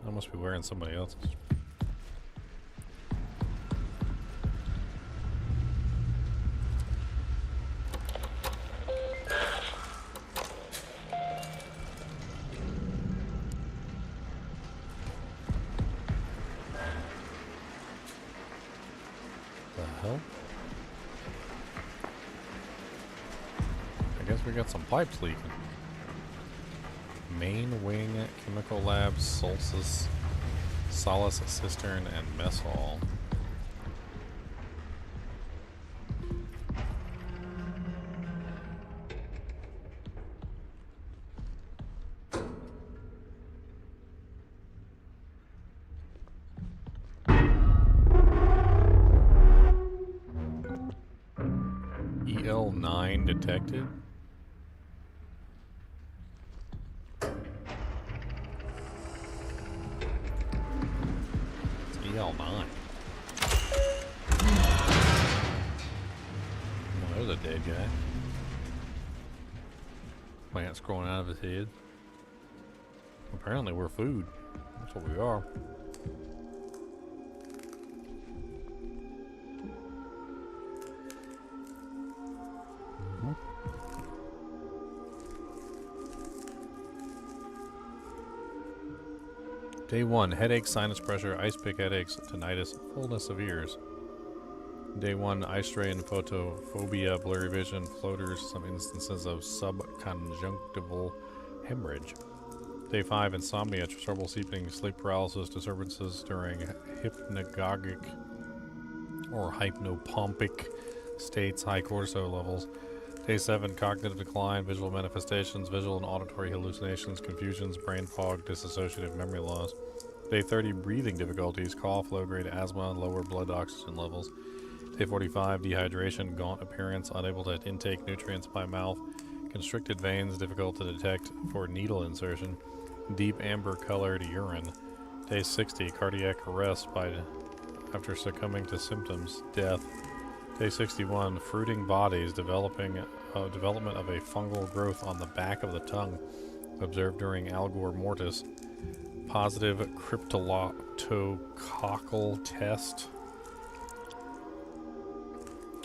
I must be wearing somebody else's. The hell? I guess we got some pipes leaking. Main Wing Chemical Labs, Solstice, Solace Cistern, and Mess Hall. EL9 detected. EL9. Oh, there's a dead guy. Plants growing out of his head. Apparently we're food. That's what we are. Day 1, headaches, sinus pressure, ice pick headaches, tinnitus, fullness of ears. Day 1, eye strain, photophobia, blurry vision, floaters, some instances of subconjunctival hemorrhage. Day 5, insomnia, trouble sleeping, sleep paralysis, disturbances during hypnagogic or hypnopompic states, high cortisol levels. Day 7, cognitive decline, visual manifestations, visual and auditory hallucinations, confusions, brain fog, disassociative memory loss. Day 30, breathing difficulties, cough, low-grade asthma, lower blood oxygen levels. Day 45, dehydration, gaunt appearance, unable to intake nutrients by mouth, constricted veins, difficult to detect for needle insertion, deep amber-colored urine. Day 60, cardiac arrest after succumbing to symptoms, death. Day 61, fruiting bodies, development of a fungal growth on the back of the tongue, observed during Algor mortis. Positive cryptolococcal test.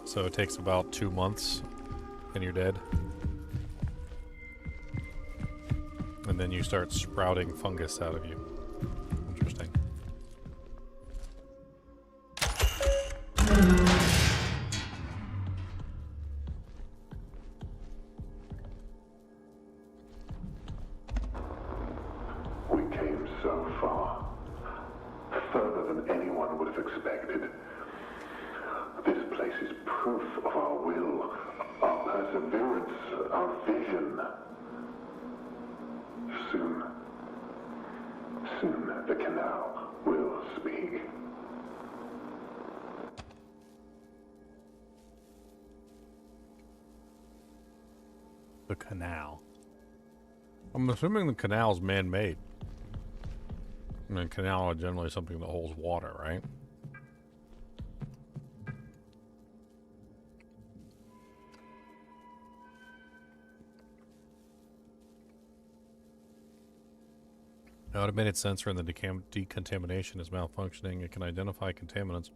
So it takes about 2 months and you're dead. And then you start sprouting fungus out of you. Interesting. proof of our will, our perseverance, our vision. Soon the canal will speak. The canal. I'm assuming the canal's man-made. I mean, canal is generally something that holds water, right? The automated sensor in the decontamination is malfunctioning. It can identify contaminants,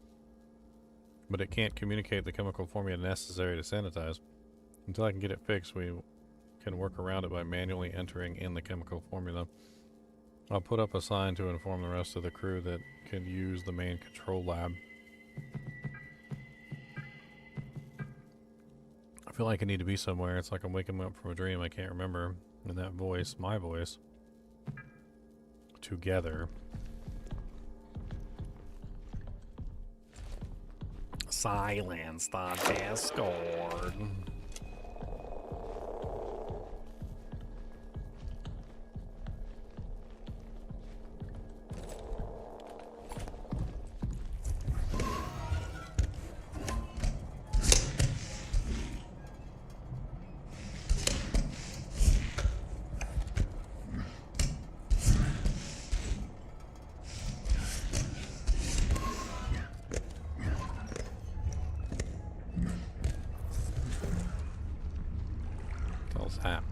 but it can't communicate the chemical formula necessary to sanitize. Until I can get it fixed, we can work around it by manually entering in the chemical formula. I'll put up a sign to inform the rest of the crew that can use the main control lab. I feel like I need to be somewhere. It's like I'm waking up from a dream I can't remember. And that voice, my voice, together. Silence the Discord. That.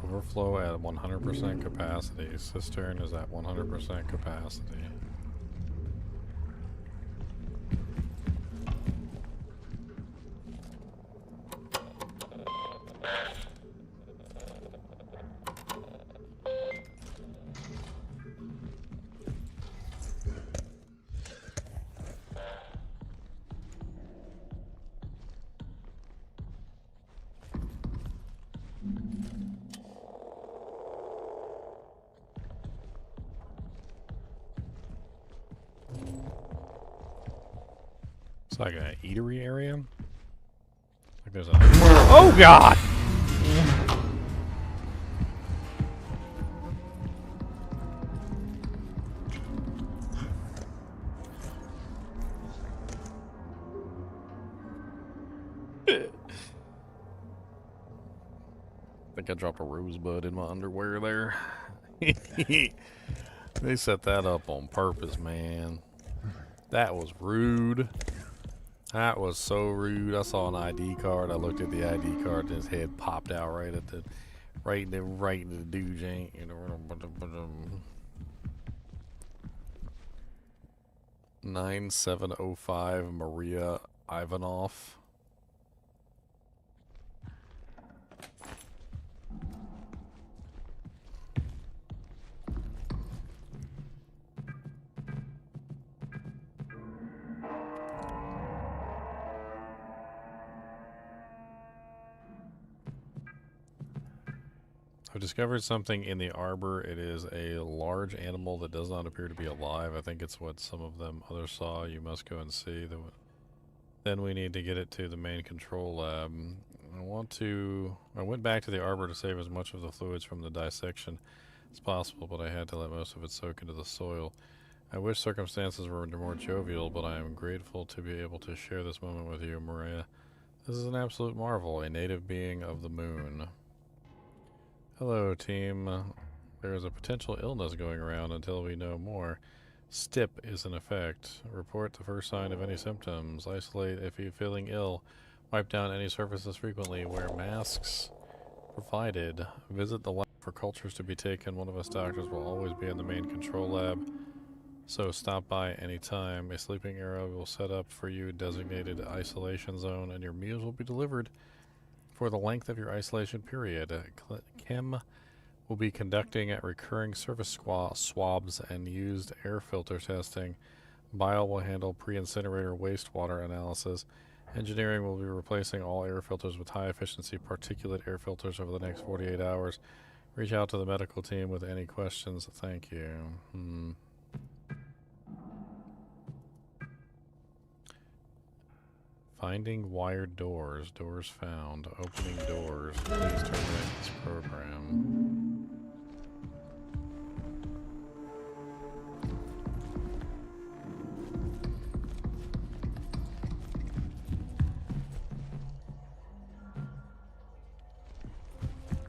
Overflow at 100% capacity. Cistern is at 100% capacity. It's like an eatery area. Like there's a. Oh God! I think I dropped a rosebud in my underwear there. They set that up on purpose, man. That was rude. That was so rude. I saw an ID card. I looked at the ID card and his head popped out right at the right in the dude jank. 9705 Maria Ivanov. I've discovered something in the arbor. It is a large animal that does not appear to be alive. I think it's what some of them others saw. You must go and see. Then we need to get it to the main control lab. I went back to the arbor to save as much of the fluids from the dissection as possible, but I had to let most of it soak into the soil. I wish circumstances were more jovial, but I am grateful to be able to share this moment with you, Maria. This is an absolute marvel, a native being of the moon. Hello, team. There is a potential illness going around until we know more. STIP is in effect. Report the first sign of any symptoms. Isolate if you're feeling ill. Wipe down any surfaces frequently. Wear masks provided. Visit the lab for cultures to be taken. One of us doctors will always be in the main control lab, so stop by anytime. A sleeping area will set up for you, designated isolation zone, and your meals will be delivered for the length of your isolation period. Kim will be conducting recurring surface swabs and used air filter testing. Bio will handle pre-incinerator wastewater analysis. Engineering will be replacing all air filters with high-efficiency particulate air filters over the next 48 hours. Reach out to the medical team with any questions. Thank you. Finding wired doors. Doors found. Opening doors. Please terminate this program.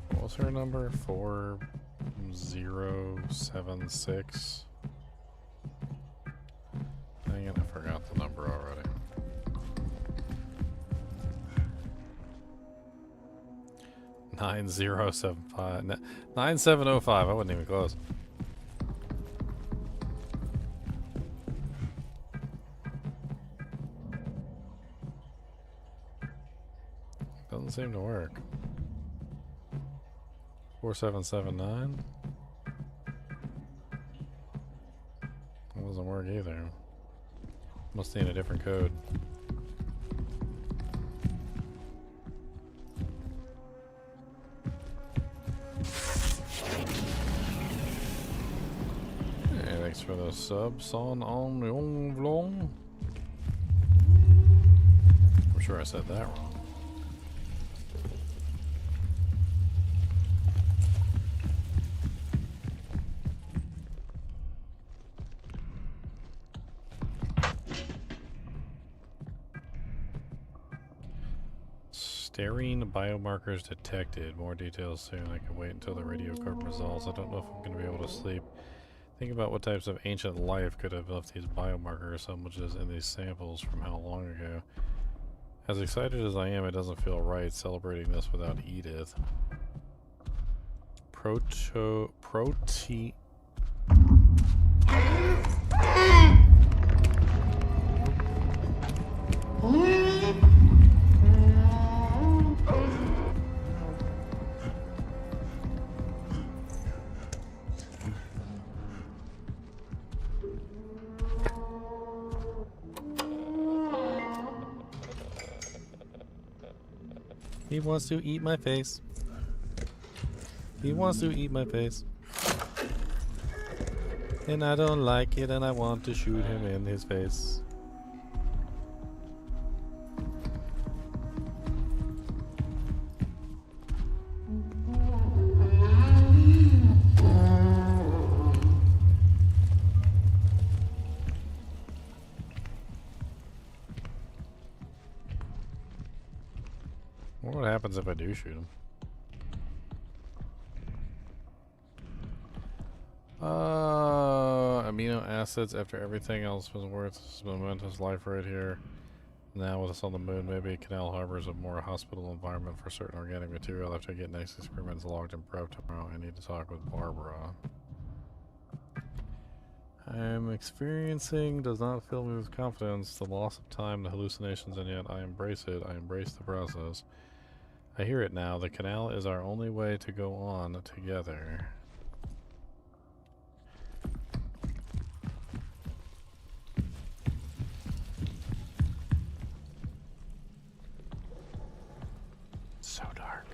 What was her number? 4076. Dang it, I forgot the number already. 9075. 9705. I wasn't even close. Doesn't seem to work. 4779. That doesn't work either. Must need a different code. Hey, thanks for the sub, son on the vlog. I'm sure I said that wrong. Starine biomarkers detected. More details soon. I can wait until the radiocarbon results. I don't know if I'm going to be able to sleep. Think about what types of ancient life could have left these biomarker assemblages in these samples from how long ago. As excited as I am, it doesn't feel right celebrating this without Edith. He wants to eat my face. He wants to eat my face. And I don't like it and I want to shoot him in his face. What happens if I do shoot him? Amino acids after everything else was worth this momentous life right here. Now with us on the moon, maybe Canal Harbor is a more hospitable environment for certain organic material. After I get next experiments logged and prep tomorrow, I need to talk with Barbara. I'm experiencing does not fill me with confidence. The loss of time, the hallucinations, and yet I embrace it. I embrace the process. I hear it now. The canal is our only way to go on together. So dark.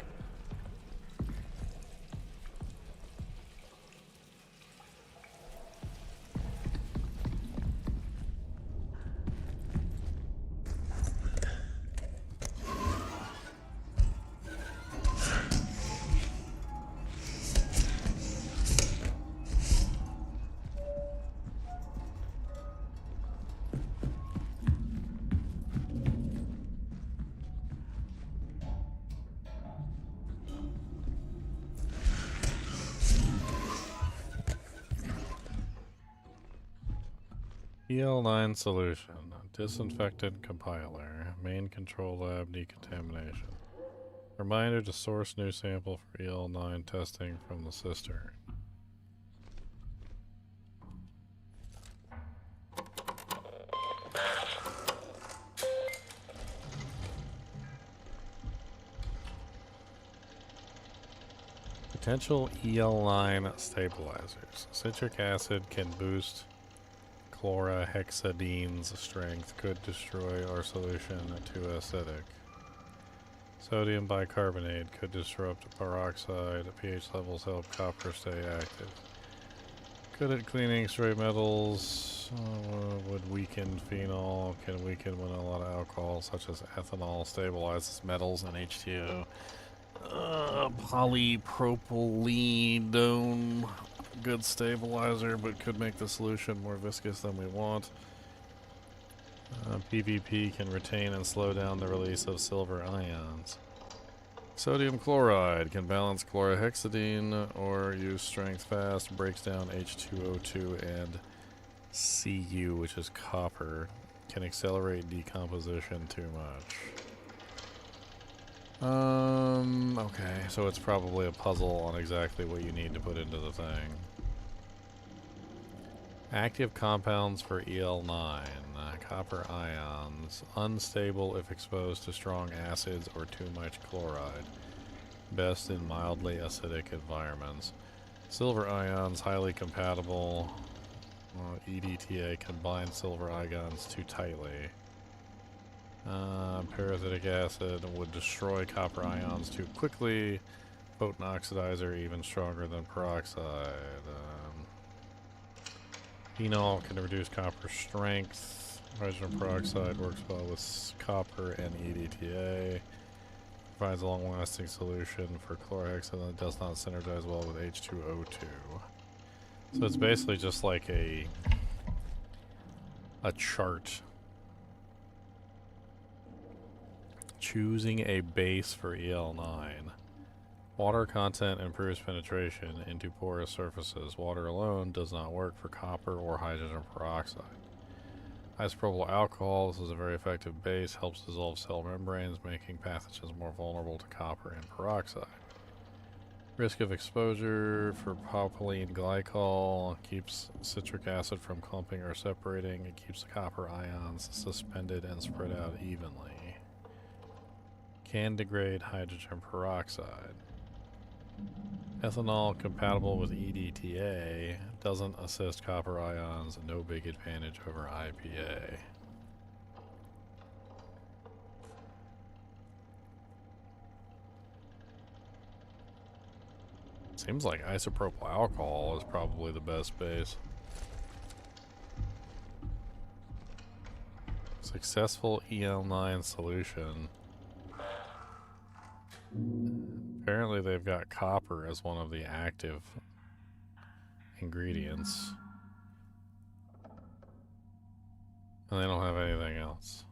EL9 solution. Disinfected compiler. Main control lab decontamination. Reminder to source new sample for EL9 testing from the cistern. Potential EL9 stabilizers. Citric acid can boost chlorhexadine's strength, could destroy our solution too acidic. Sodium bicarbonate could disrupt peroxide. pH levels help copper stay active. Good at cleaning stray metals. Would weaken phenol. Can weaken when a lot of alcohol, such as ethanol, stabilizes metals and H2O. Polypropylene. Good stabilizer, but could make the solution more viscous than we want. PvP can retain and slow down the release of silver ions. Sodium chloride can balance chlorhexidine or use strength fast, breaks down H2O2 and Cu, which is copper. Can accelerate decomposition too much. Okay, so it's probably a puzzle on exactly what you need to put into the thing. Active compounds for EL9. Copper ions. Unstable if exposed to strong acids or too much chloride. Best in mildly acidic environments. Silver ions, highly compatible. EDTA combines silver ions too tightly. Parasitic acid would destroy copper ions too quickly. Potent oxidizer, even stronger than peroxide. Phenol can reduce copper strength. Hydrogen peroxide works well with copper and EDTA. Provides a long-lasting solution for chlorhexidine that does not synergize well with H2O2. So it's basically just like a chart. Choosing a base for EL9. Water content improves penetration into porous surfaces. Water alone does not work for copper or hydrogen peroxide. Isopropyl alcohol, this is a very effective base, helps dissolve cell membranes, making pathogens more vulnerable to copper and peroxide. Risk of exposure for propylene glycol keeps citric acid from clumping or separating. It keeps the copper ions suspended and spread out evenly. Can degrade hydrogen peroxide. Ethanol compatible with EDTA doesn't assist copper ions, no big advantage over IPA. Seems like isopropyl alcohol is probably the best base. Successful EL9 solution. Apparently they've got copper as one of the active ingredients. And they don't have anything else.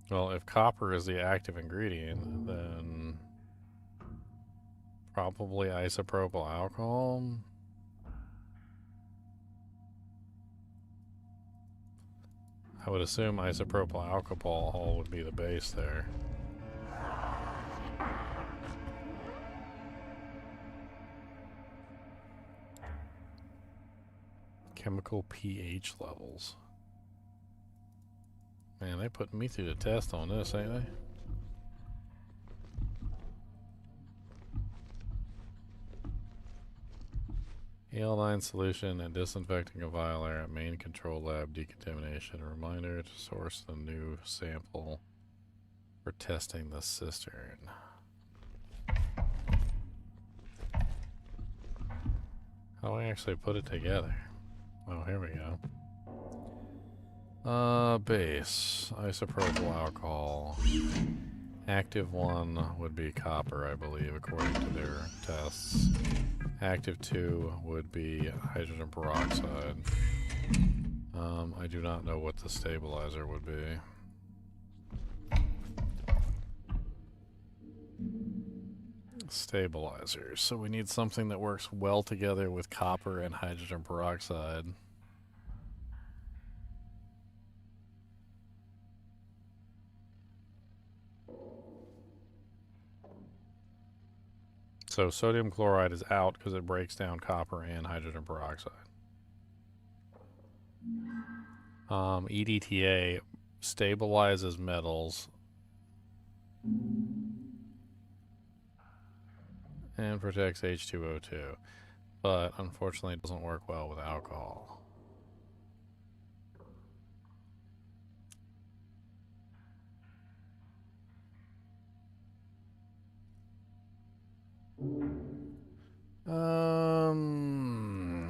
Well, if copper is the active ingredient, then probably isopropyl alcohol. I would assume isopropyl alcohol would be the base there. Chemical pH levels. Man, they putting me through the test on this, ain't they? EL9 solution and disinfecting a vial air at main control lab decontamination. A reminder to source the new sample for testing the cistern. How do I actually put it together? Oh, here we go. Base. Isopropyl alcohol. Active 1 would be copper, I believe, according to their tests. Active 2 would be hydrogen peroxide. I do not know what the stabilizer would be. Stabilizers. So we need something that works well together with copper and hydrogen peroxide. So sodium chloride is out because it breaks down copper and hydrogen peroxide. EDTA stabilizes metals and protects H2O2, but unfortunately it doesn't work well with alcohol.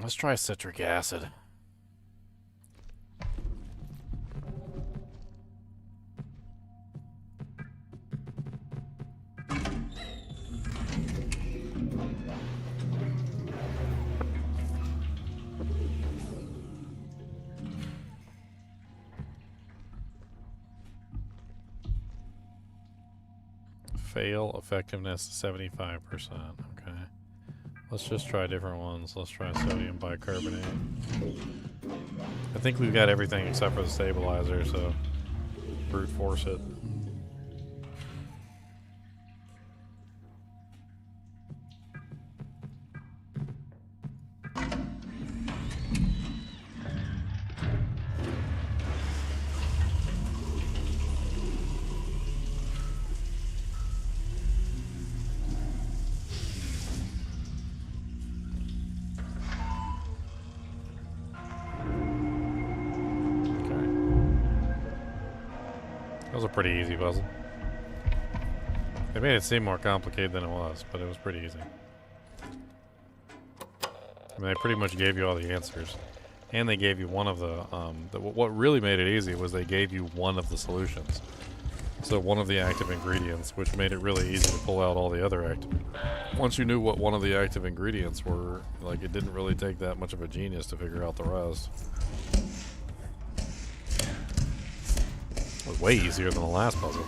Let's try citric acid. Fail effectiveness 75%. Okay. Let's just try different ones. Let's try sodium bicarbonate. I think we've got everything except for the stabilizer, so brute force it. That was a pretty easy puzzle. They made it seem more complicated than it was, but it was pretty easy. I mean, they pretty much gave you all the answers. And they gave you one of what really made it easy was they gave you one of the solutions. So one of the active ingredients, which made it really easy to pull out all the other active. Once you knew what one of the active ingredients were, like, it didn't really take that much of a genius to figure out the rest. It was way easier than the last puzzle.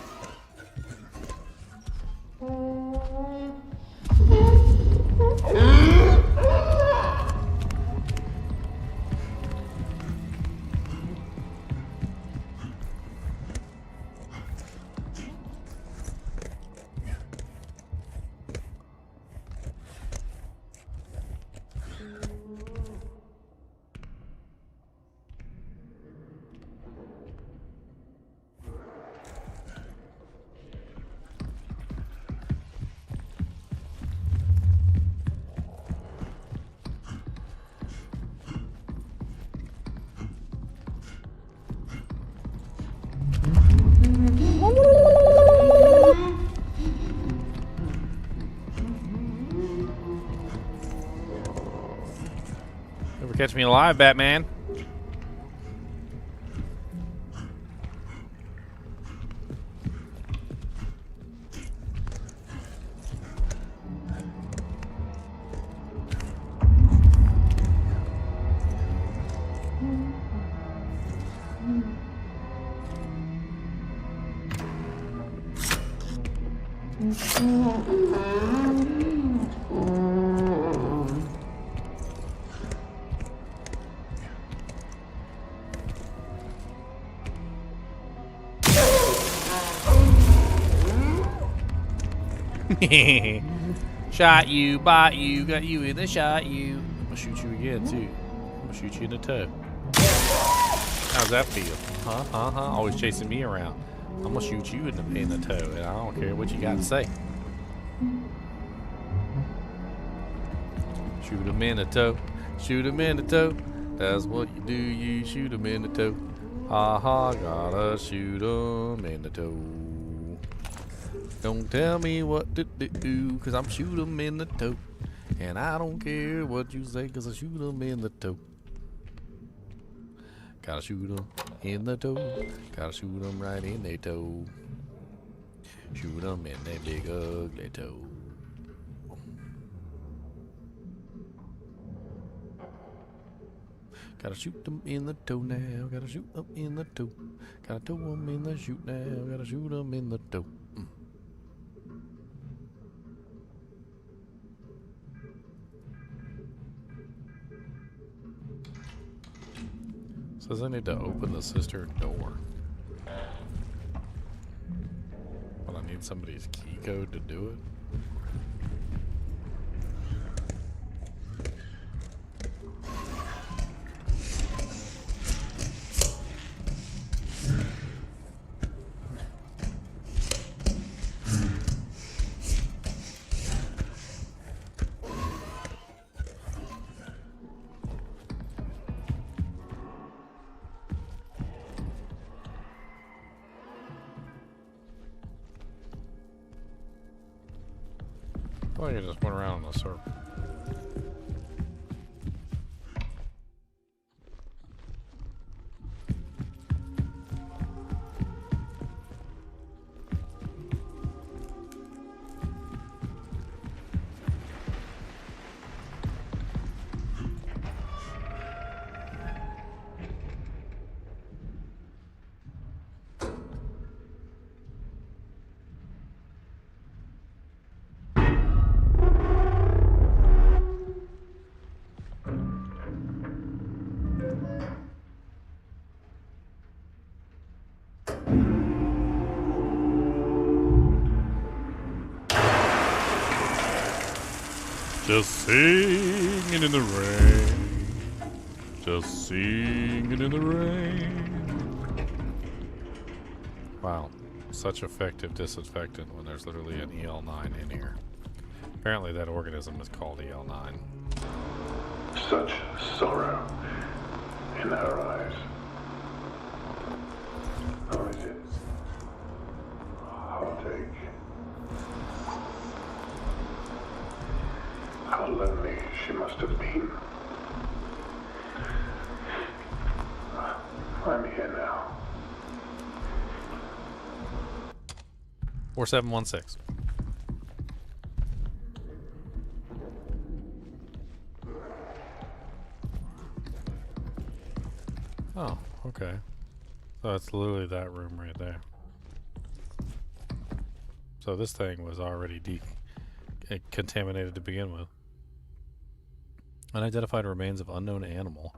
Never catch me alive, Batman. Shot you, bought you, got you in the shot you. I'm gonna shoot you again too. I'm gonna shoot you in the toe. How's that feel? Huh? Always chasing me around. I'm gonna shoot you in the toe, and I don't care what you got to say. Shoot him in the toe. Shoot him in the toe. That's what you do. You shoot him in the toe. Ha ha, gotta shoot him in the toe. Don't tell me what to do, cause I'm shoot 'em in the toe. And I don't care what you say, cause I shoot 'em in the toe. Gotta shoot 'em in the toe. Gotta shoot 'em right in their toe. Shoot 'em in their big ugly toe. Gotta shoot 'em in the toe now. Gotta shoot 'em in the toe. Gotta toe 'em in the shoot now. Gotta shoot 'em in the toe. Says I need to open the cistern door. But I need somebody's key code to do it. I thought you just went around in a circle. Just singing in the rain. Just singing in the rain. Wow. Such effective disinfectant when there's literally an EL9 in here. Apparently that organism is called EL9. Such sorrow in her eyes. Or is it heartache? How lonely she must have been. I'm here now. 4716. Oh, okay. So it's literally that room right there. So this thing was already contaminated to begin with. Unidentified remains of unknown animal.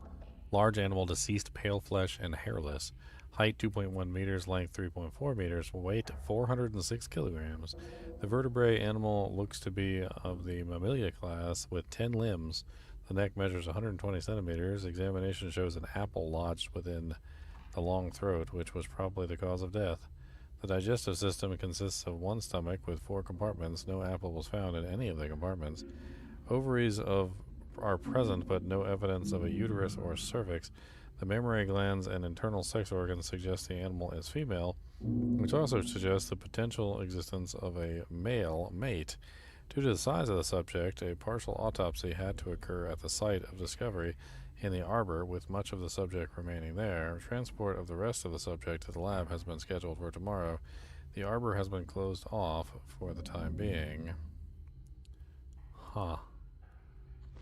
Large animal, deceased, pale flesh, and hairless. Height 2.1 meters, length 3.4 meters, weight 406 kilograms. The vertebrate animal looks to be of the Mammalia class with 10 limbs. The neck measures 120 centimeters. Examination shows an apple lodged within the long throat, which was probably the cause of death. The digestive system consists of one stomach with 4 compartments. No apple was found in any of the compartments. Ovaries are present, but no evidence of a uterus or cervix. The mammary glands and internal sex organs suggest the animal is female, which also suggests the potential existence of a male mate. Due to the size of the subject, a partial autopsy had to occur at the site of discovery in the arbor, with much of the subject remaining there. Transport of the rest of the subject to the lab has been scheduled for tomorrow. The arbor has been closed off for the time being. Huh.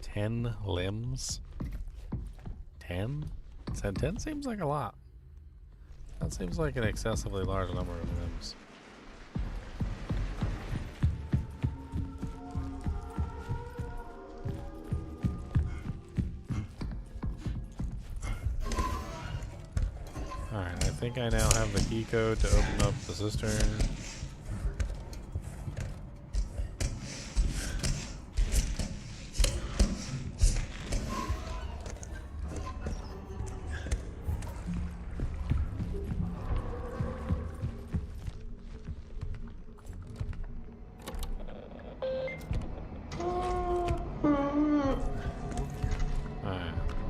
10 limbs? 10? 10 seems like a lot. That seems like an excessively large number of limbs. Alright, I think I now have the key code to open up the cistern.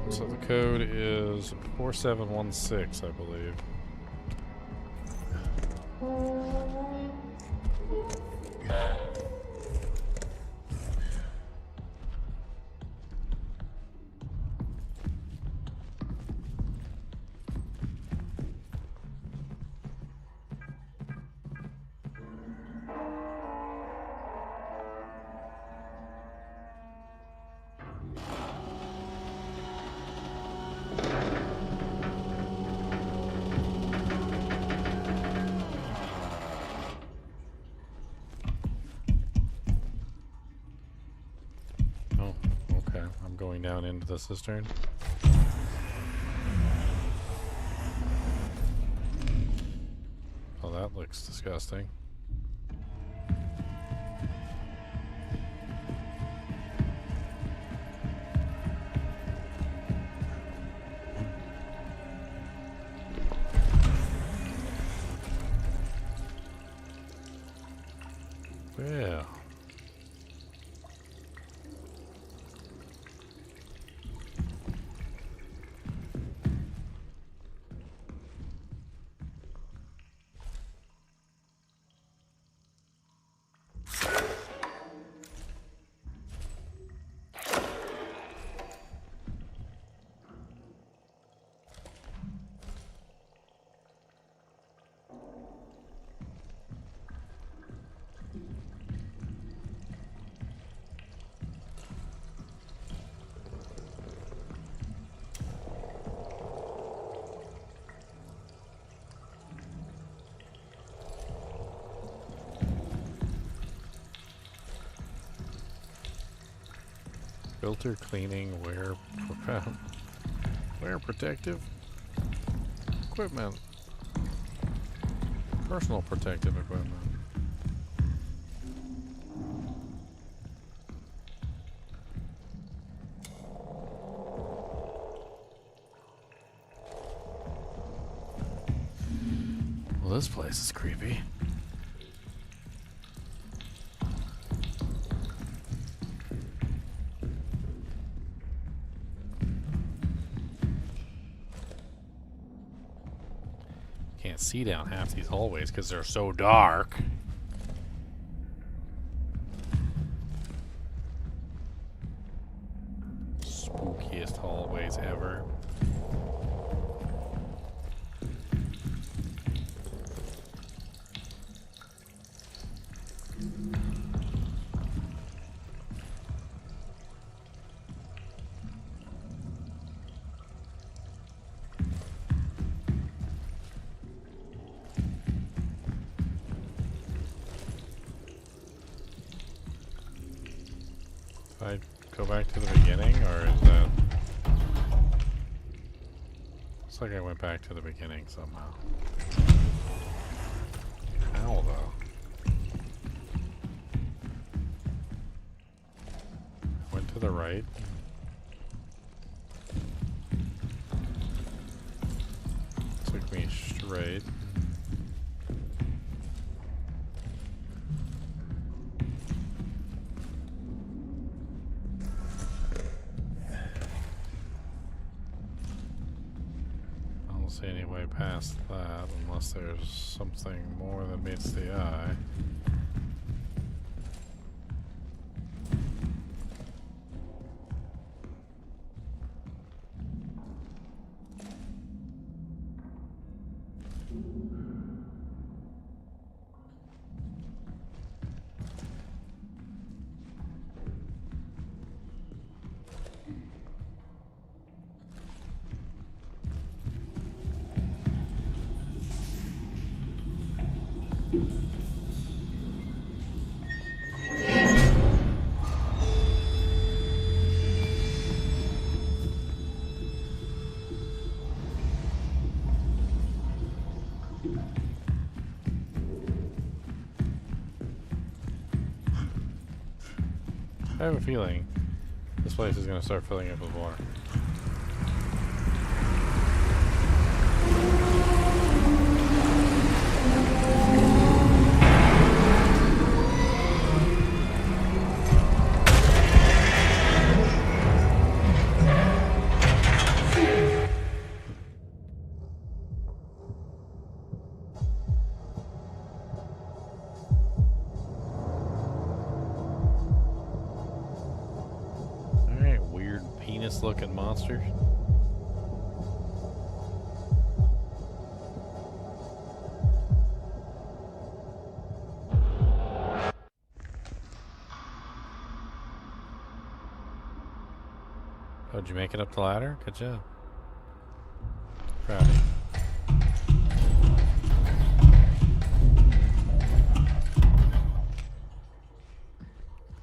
So the code is 4716, I believe. Going down into the cistern. Oh, that looks disgusting. Yeah. Filter cleaning, wear protective equipment. Personal protective equipment. this place is creepy. Can't see down half these hallways because they're so dark. Spookiest hallways ever. I go back to the beginning, or is that... Looks like I went back to the beginning somehow. How, though? Went to the right. Took me straight. See any way past that unless there's something more that meets the eye. I have a feeling this place is going to start filling up with water. Looking monsters. Oh, did you make it up the ladder? Good job. Proud of you.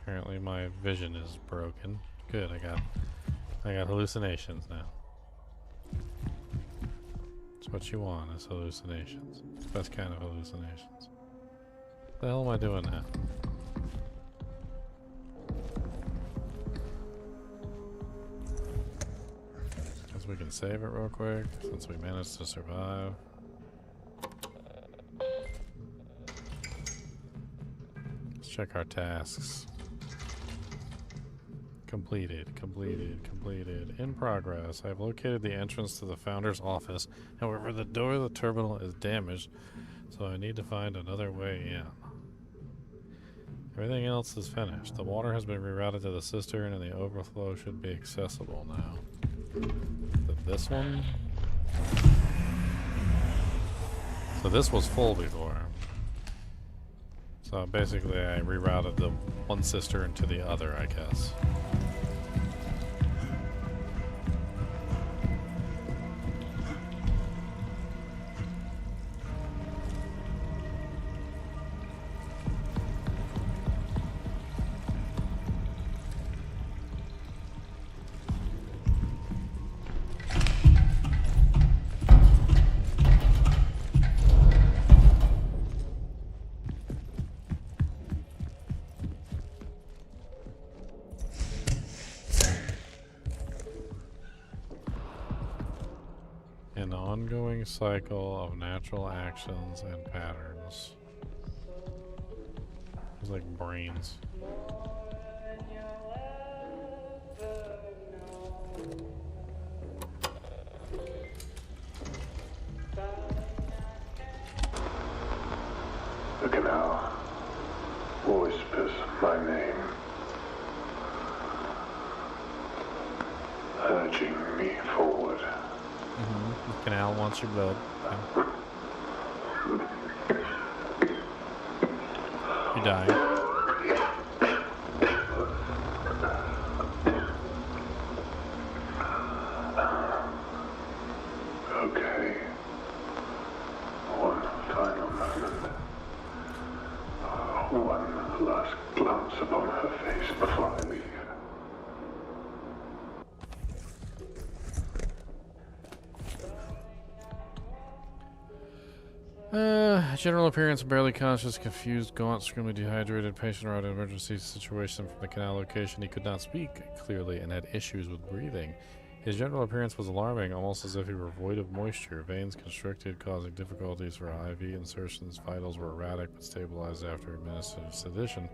Apparently my vision is broken. Good, I got hallucinations now. It's what you want, is hallucinations. It's the best kind of hallucinations. What the hell am I doing now? Guess we can save it real quick, since we managed to survive. Let's check our tasks. Completed. In progress. I have located the entrance to the founder's office. However, the door of the terminal is damaged, so I need to find another way in. Everything else is finished. The water has been rerouted to the cistern and the overflow should be accessible now. This one? So this was full before. So basically I rerouted the one cistern to the other, I guess. An ongoing cycle of natural actions and patterns. It's like brains. The canal whispers my name, urging me forward. The canal wants your blood. You're dying. Okay. One final moment. One last glance upon her face before I leave. General appearance barely conscious, confused, gaunt, extremely dehydrated. Patient arrived in an emergency situation from the canal location. He could not speak clearly and had issues with breathing. His general appearance was alarming, almost as if he were void of moisture. Veins constricted, causing difficulties for IV insertions. Vitals were erratic but stabilized after administered sedation.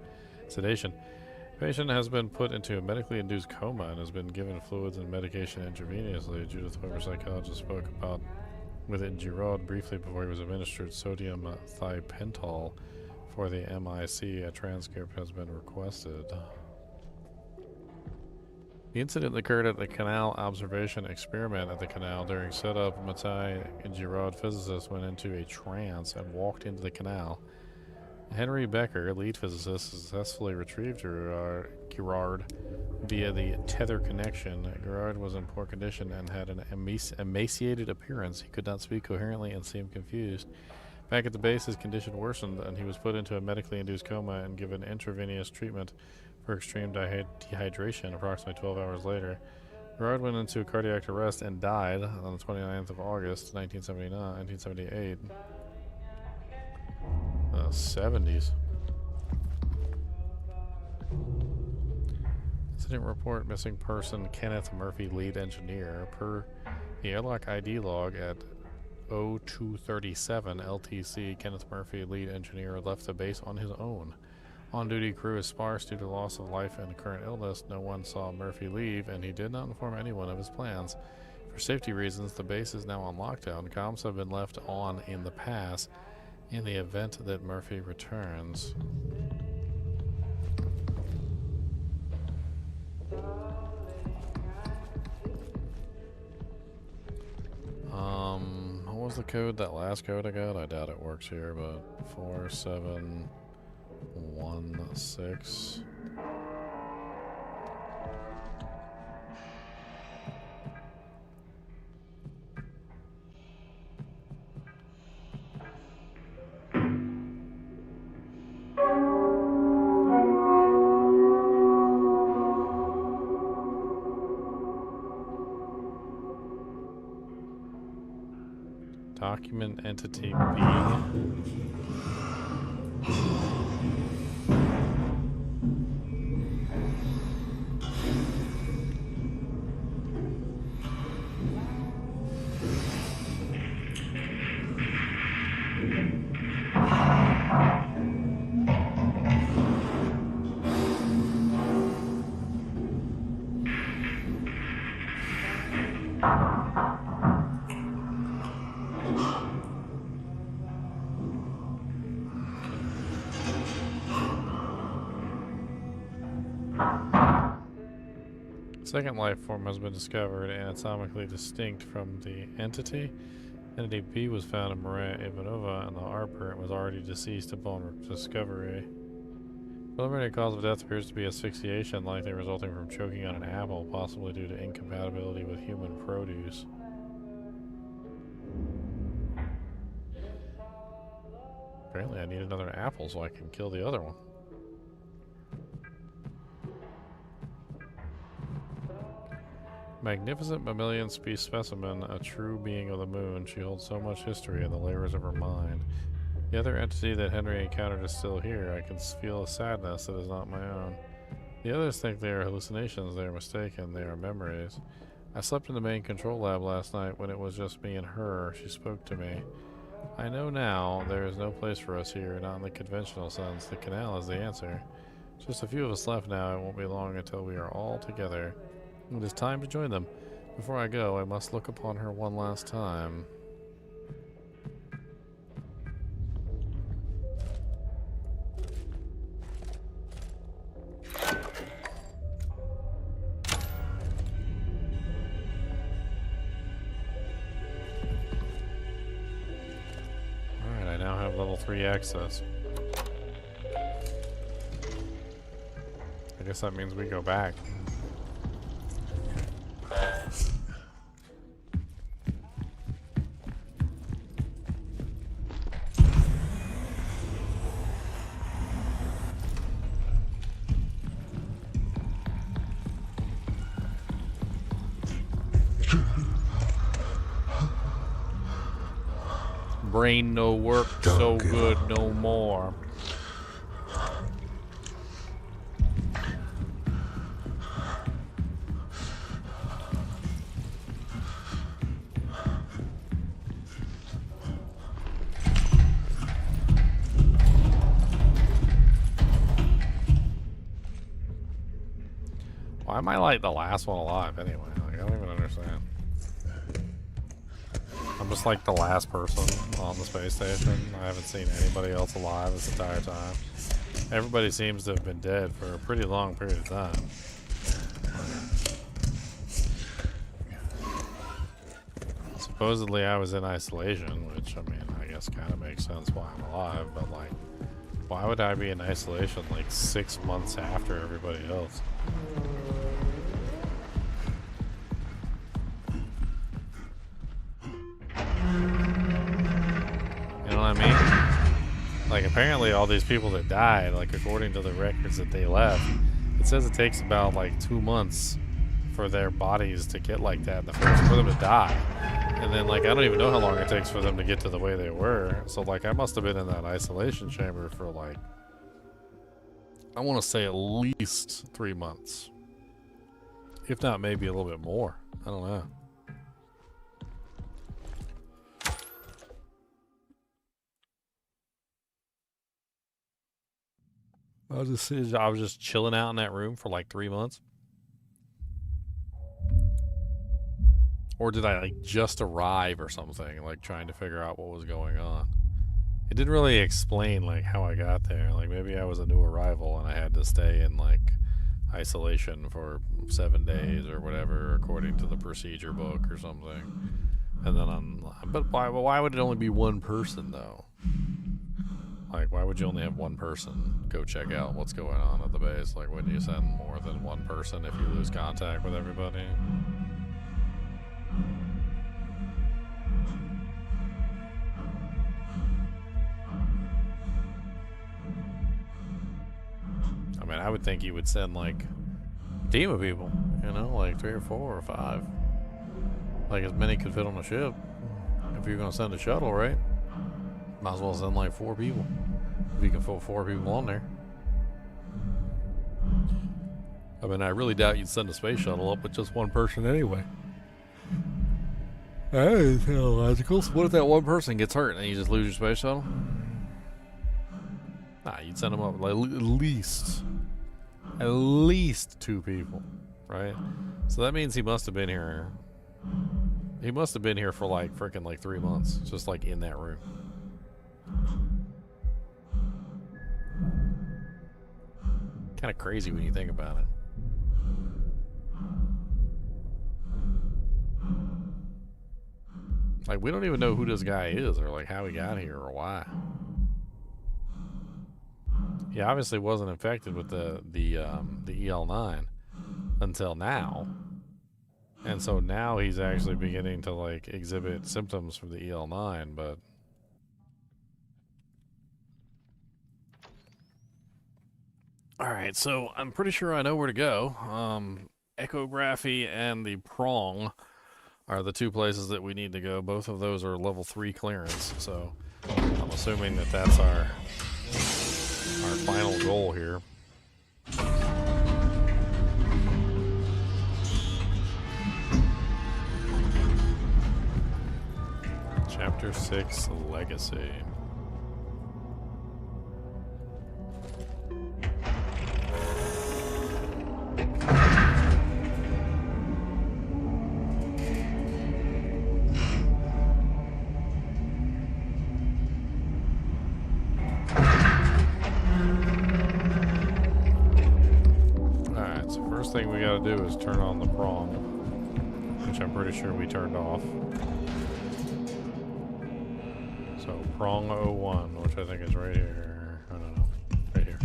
Patient has been put into a medically induced coma and has been given fluids and medication intravenously. Judith Weber, psychologist, spoke about with it Giroud briefly before he was administered sodium thipental for the MIC. A transcript has been requested. The incident occurred at the Canal Observation Experiment at the canal. During setup, Mattei Giroud, physicist, went into a trance and walked into the canal. Henry Becker, lead physicist, successfully retrieved Giroud via the tether connection. Giroud was in poor condition and had an emaciated appearance. He could not speak coherently and seemed confused. Back at the base, his condition worsened and he was put into a medically induced coma and given intravenous treatment for extreme dehydration. Approximately 12 hours later, Giroud went into cardiac arrest and died on the 29th of August, 1978. 70s. Incident report: missing person Kenneth Murphy, lead engineer. Per the airlock ID log at 0237 LTC, Kenneth Murphy, lead engineer, left the base on his own. On-duty crew is sparse due to loss of life and current illness. No one saw Murphy leave, and he did not inform anyone of his plans. For safety reasons, the base is now on lockdown. Comms have been left on in the past in the event that Murphy returns. What was the code? That last code I got? I doubt it works here, but 4716. Document entity B. Second life form has been discovered, anatomically distinct from the entity. Entity B was found in Maria Ivanova, and the arbiter was already deceased upon discovery. Preliminary cause of death appears to be asphyxiation, likely resulting from choking on an apple, possibly due to incompatibility with human produce. Apparently I need another apple so I can kill the other one. Magnificent mammalian species specimen, a true being of the moon. She holds so much history in the layers of her mind. The other entity that Henry encountered is still here. I can feel a sadness that is not my own. The others think they are hallucinations. They are mistaken. They are memories. I slept in the main control lab last night when it was just me and her. She spoke to me. I know now there is no place for us here, not in the conventional sense. The canal is the answer. Just a few of us left now. It won't be long until we are all together. It is time to join them. Before I go, I must look upon her one last time. Alright, I now have level 3 access. I guess that means we go back. Brain no work so Don't give good up. no more. Why am I like the last one alive anyway? Like, I don't even understand. I'm just like the last person on the space station. I haven't seen anybody else alive this entire time. Everybody seems to have been dead for a pretty long period of time. Supposedly I was in isolation, which, I mean, I guess kind of makes sense why I'm alive, but like, why would I be in isolation like 6 months after everybody else? You know what I mean? Like, apparently all these people that died, like, according to the records that they left, it says it takes about, like, 2 months for their bodies to get like that, for them to die. And then, like, I don't even know how long it takes for them to get to the way they were. So, like, I must have been in that isolation chamber for, like, I want to say at least 3 months. If not, maybe a little bit more. I don't know. I was just chilling out in that room for like 3 months. Or did I like just arrive or something, like trying to figure out what was going on? It didn't really explain like how I got there. Like maybe I was a new arrival and I had to stay in like isolation for 7 days or whatever, according to the procedure book or something. And then but why would it only be one person though? Like, why would you only have one person go check out what's going on at the base? Like, wouldn't you send more than one person if you lose contact with everybody? I mean, I would think you would send, like, a team of people, you know, like 3 or 4 or 5. Like, as many could fit on a ship. If you're going to send a shuttle, right? Might as well send like 4 people. If you can fit 4 people on there. I mean, I really doubt you'd send a space shuttle up with just one person anyway. That is illogical. So what if that one person gets hurt and you just lose your space shuttle? Nah, you'd send them up like at least 2 people, right? So that means he must have been here. He must have been here for like freaking like 3 months, just like in that room. Kind of crazy when you think about it. Like, we don't even know who this guy is or like how he got here or why. He obviously wasn't infected with the EL9 until now. And so now he's actually beginning to like exhibit symptoms from the EL9, but alright, so I'm pretty sure I know where to go. Echography and the prong are the 2 places that we need to go. Both of those are level 3 clearance, so I'm assuming that that's our final goal here. Chapter 6 Legacy. Alright, so first thing we gotta do is turn on the prong, which I'm pretty sure we turned off. So prong 01, which I think is right here. I don't know. Right here.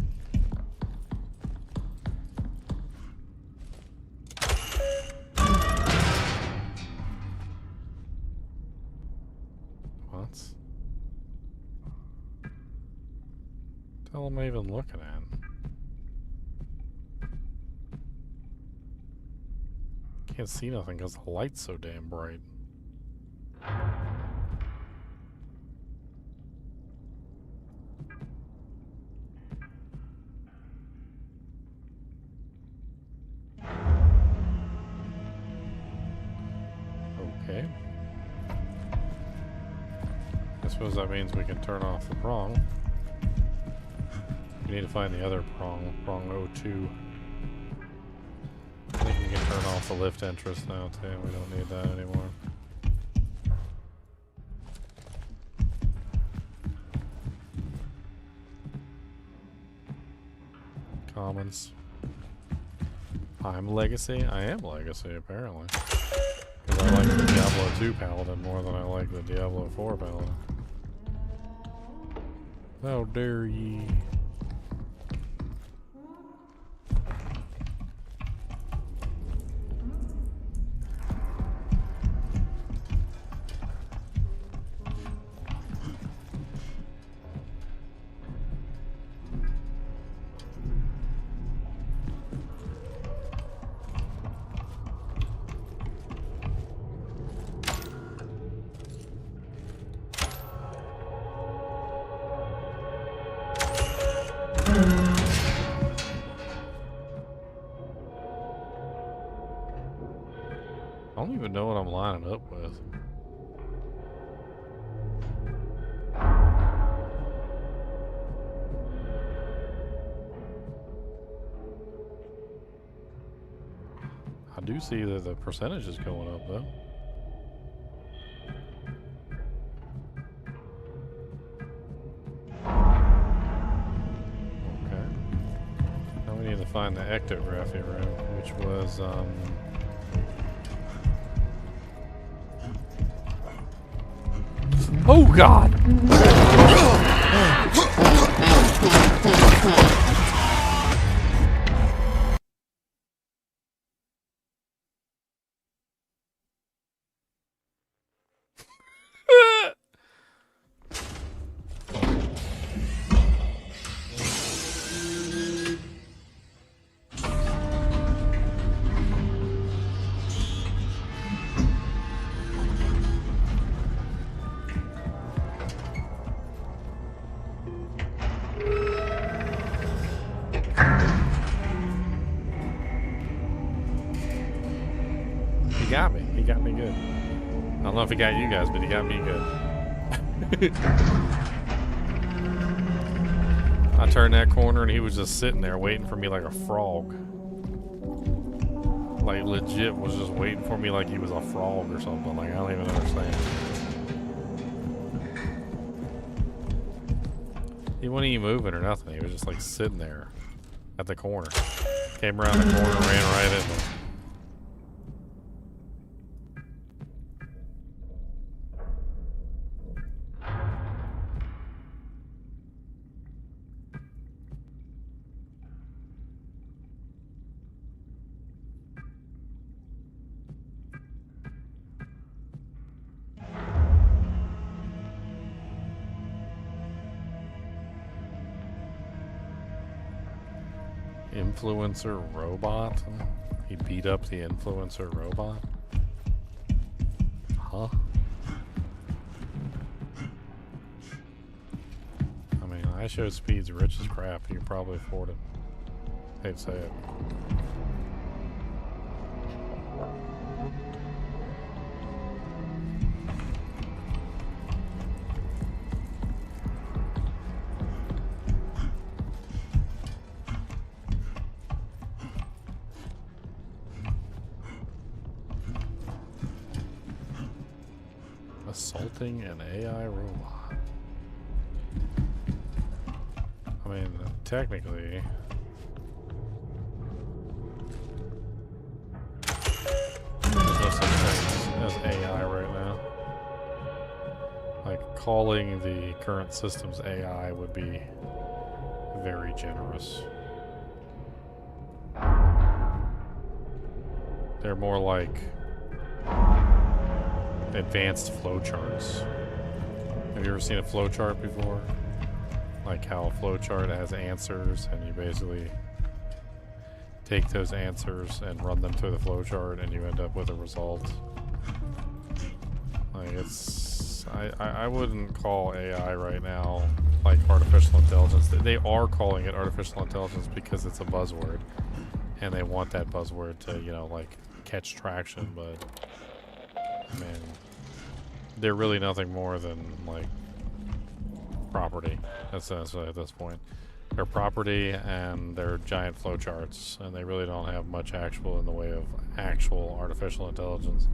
What? What the hell am I even looking at? Can't see nothing because the light's so damn bright. Okay. I suppose that means we can turn off the prong. We need to find the other prong, prong 02. I think we can turn off the lift entrance now too. We don't need that anymore. Commons. I'm Legacy? I am Legacy, apparently. Because I like the Diablo 2 Paladin more than I like the Diablo 4 Paladin. How dare ye? I don't even know what I'm lining up with. I do see that the percentage is going up though. Okay. Now we need to find the ectography room, which was oh God! He got me. He got me good. I don't know if he got you guys, but he got me good. I turned that corner and he was just sitting there waiting for me like a frog. Like legit was just waiting for me like he was a frog or something. Like I don't even understand. He wasn't even moving or nothing. He was just like sitting there at the corner. Came around the corner, ran right into him. Influencer robot? He beat up the influencer robot? Huh? I mean, ISO speed's rich as crap. You can probably afford it. Hate to say it. Assaulting an AI robot. I mean, technically... there's no such thing as AI right now. Like, calling the current system's AI would be very generous. They're more like advanced flowcharts. Have you ever seen a flowchart before? Like how a flowchart has answers and you basically take those answers and run them through the flowchart and you end up with a result. Like it's... I wouldn't call AI right now like artificial intelligence. They are calling it artificial intelligence because it's a buzzword. And they want that buzzword to, you know, like catch traction, but I mean, they're really nothing more than like property. That's at this point. They're property and they're giant flowcharts, and they really don't have much actual in the way of actual artificial intelligence.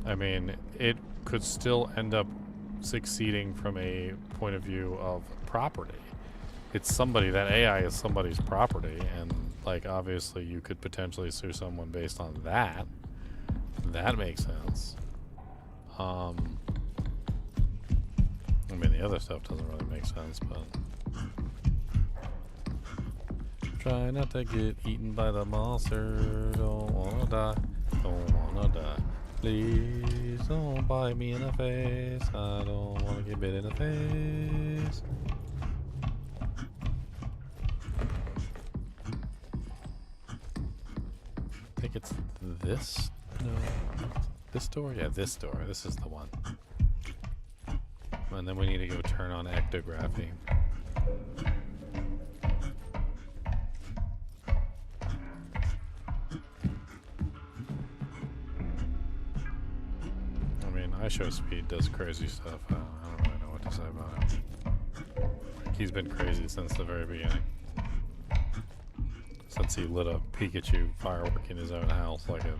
I mean, it could still end up succeeding from a point of view of property. It's somebody, that AI is somebody's property, and like obviously you could potentially sue someone based on that. That makes sense. I mean, the other stuff doesn't really make sense, but try not to get eaten by the monster. Don't wanna die. Don't wanna die. Please don't bite me in the face. I don't wanna get bit in the face. I think it's this. No, this door? Yeah, this door. This is the one. And then we need to go turn on ectography. I mean, ISO speed does crazy stuff. I don't really know what to say about it. He's been crazy since the very beginning. Since he lit a Pikachu firework in his own house like a...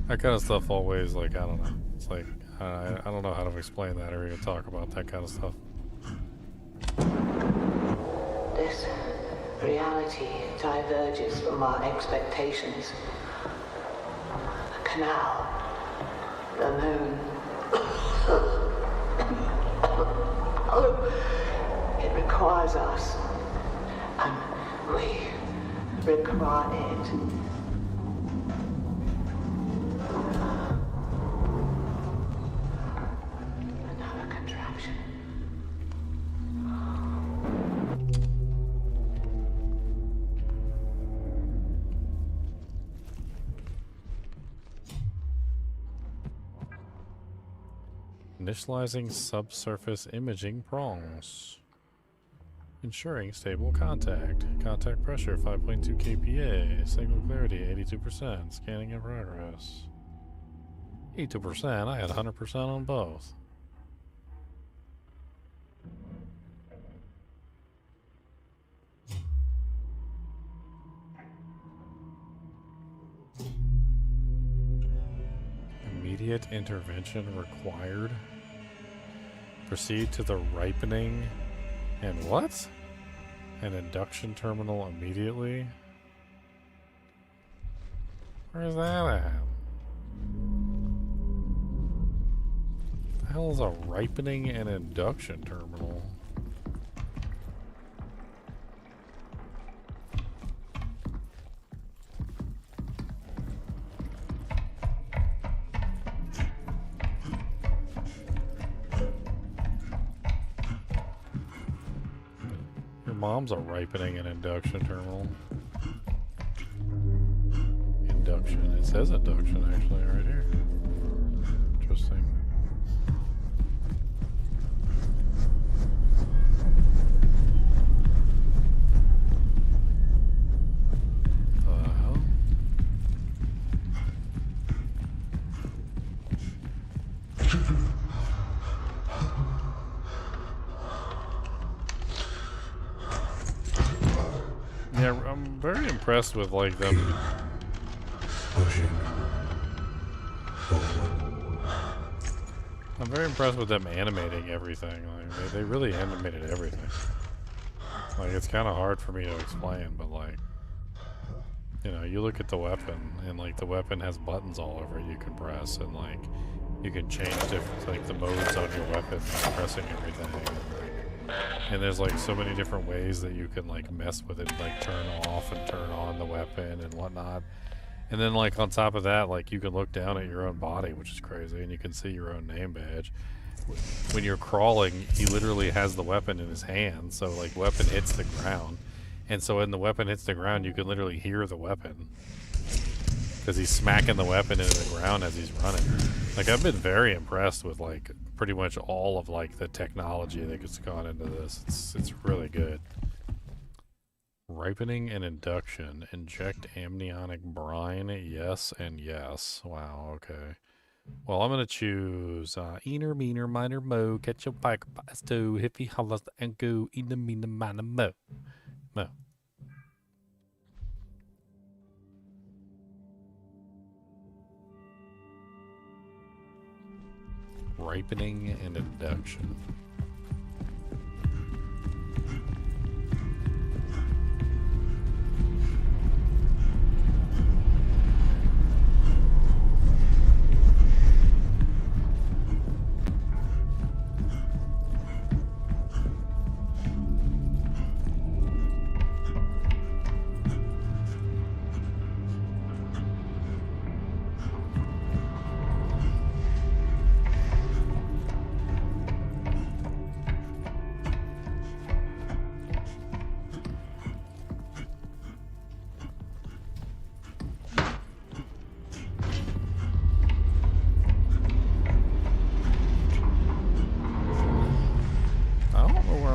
That kind of stuff always, like, I don't know. It's like, I don't know how to explain that or even talk about that kind of stuff. This reality diverges from our expectations. The canal, the moon. It requires us, and we require it. Another contraption. Initializing subsurface imaging prongs. Ensuring stable contact. Contact pressure 5.2 kPa. Signal clarity 82%. Scanning in progress. 82%? I had 100% on both. Immediate intervention required. Proceed to the ripening and what? An induction terminal immediately? Where's that at? The hell is a ripening and induction terminal? Mom's a ripening and induction terminal. Induction. It says induction actually right here. Interesting. Yeah, I'm very impressed with like them. Pushing forward. I'm very impressed with them animating everything. Like they really animated everything. Like it's kind of hard for me to explain, but like, you know, you look at the weapon and like the weapon has buttons all over it you can press, and like you can change different like the modes on your weapon by pressing everything. And there's like so many different ways that you can like mess with it, like turn off and turn on the weapon and whatnot. And then like on top of that, like you can look down at your own body, which is crazy, and you can see your own name badge. When you're crawling, he literally has the weapon in his hand, so like weapon hits the ground. And so when the weapon hits the ground, you can literally hear the weapon. Because he's smacking the weapon into the ground as he's running. Like I've been very impressed with like pretty much all of like the technology that's gone into this. It's really good. Ripening and induction. Inject amniotic brine. Yes and yes. Wow, okay. Well, I'm going to choose Ener, Meaner, Minor, Mo, Catch a Pike, Pasto, Hippie, Hollas, and Go, Ener, Meaner, Minor, Mo. Mo. Ripening and induction.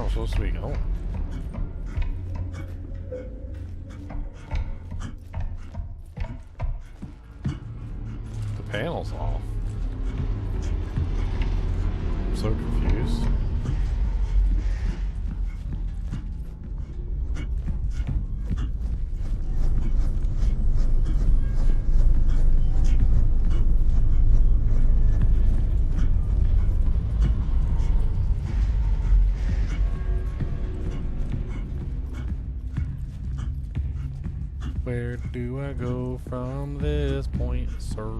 Supposed to be going. The panel's off. I'm so confused. Where do I go from this point, sir?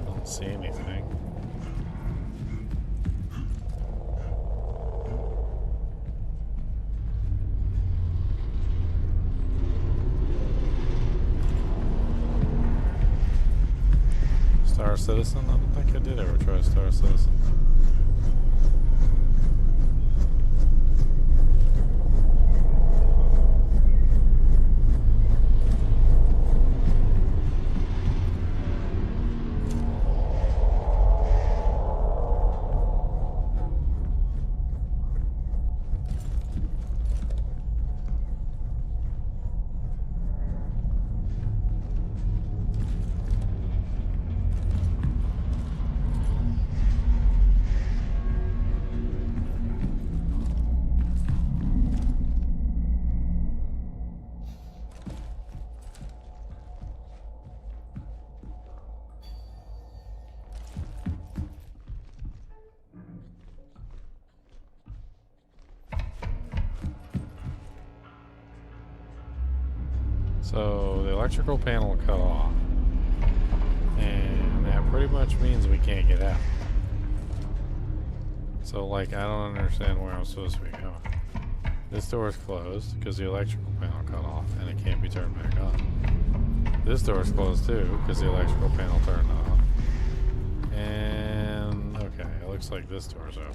Don't see anything. Star Citizen? I don't think I did ever try Star Citizen. So the electrical panel cut off, and that pretty much means we can't get out. So like, I don't understand where I'm supposed to be going. This door is closed because the electrical panel cut off and it can't be turned back on. This door is closed too because the electrical panel turned off. And okay, it looks like this door is open.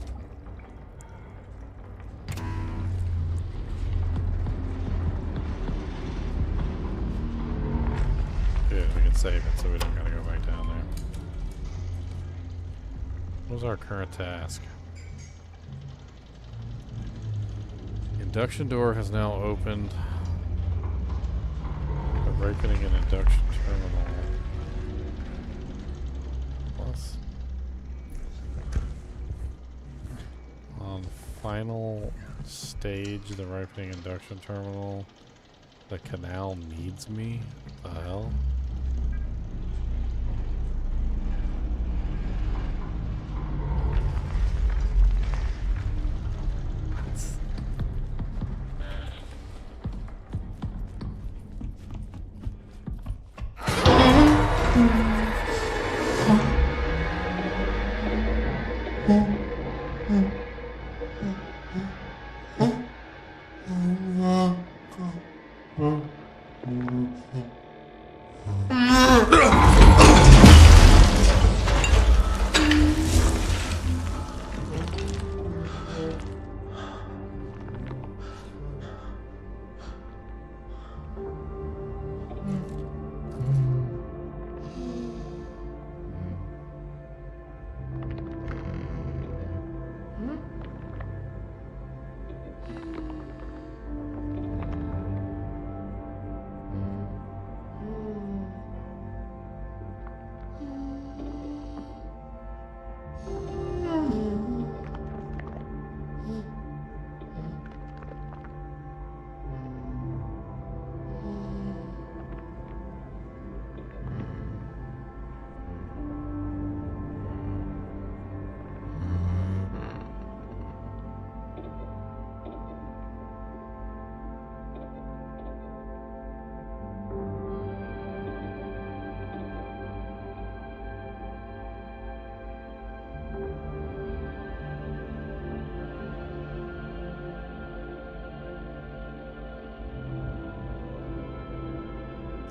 Good, we can save it so we don't gotta go back down there. What was our current task? Induction door has now opened. Ripening an induction terminal. Plus. On final stage, the ripening induction terminal. The canal needs me? What the hell?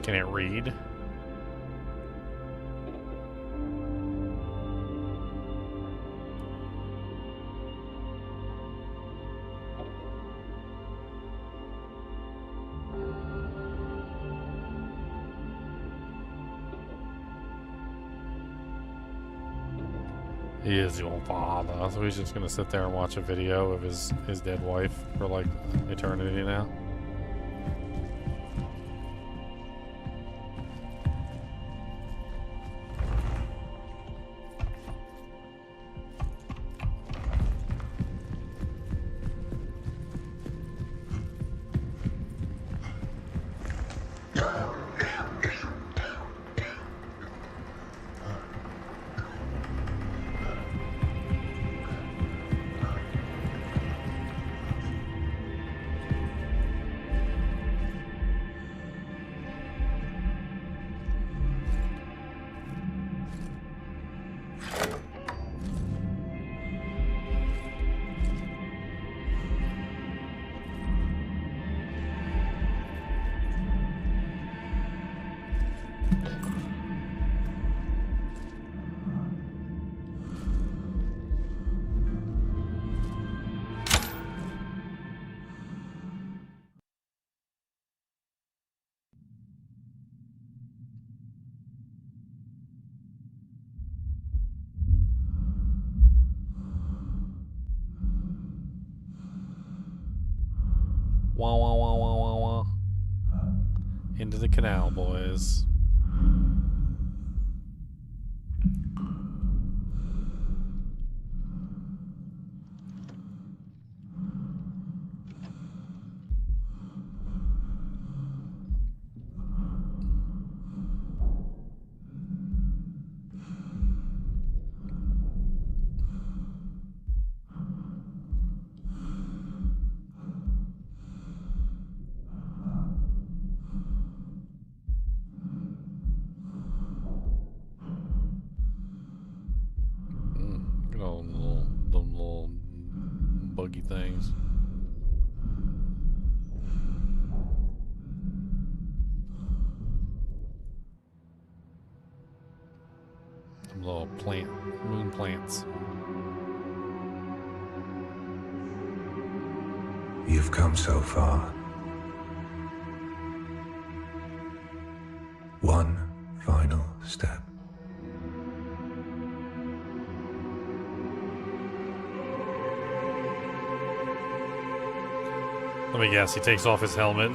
Can it read? He is your father. So he's just gonna sit there and watch a video of his dead wife for like eternity now. Wah wah wah wah wah wah. Into the canal, boys. Look at all them little buggy things. Some little moon plants. You've come so far. One final step. Let me guess, he takes off his helmet.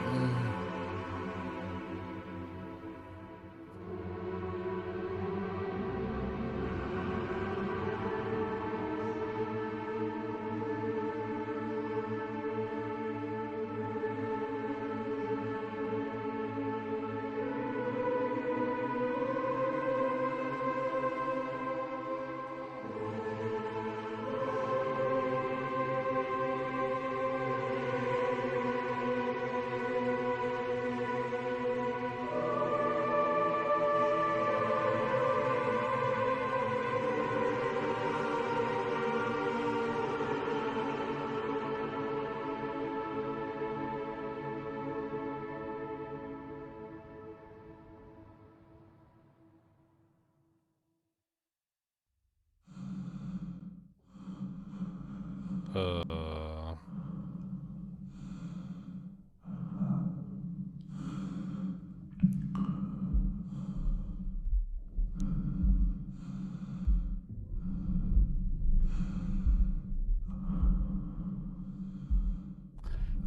Uh,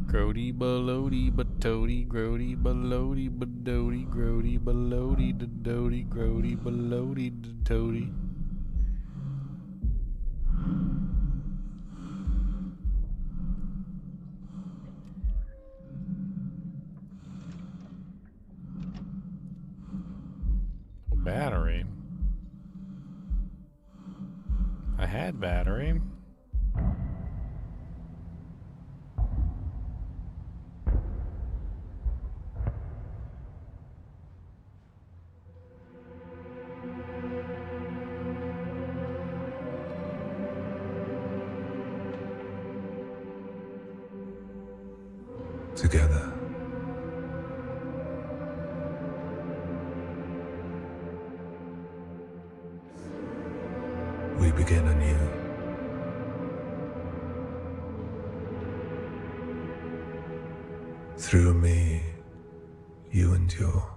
Grody balody batody grody balody badody grody balody dadody grody balody dadody. Battery. I had battery. Together. We begin anew. Through me, you endure.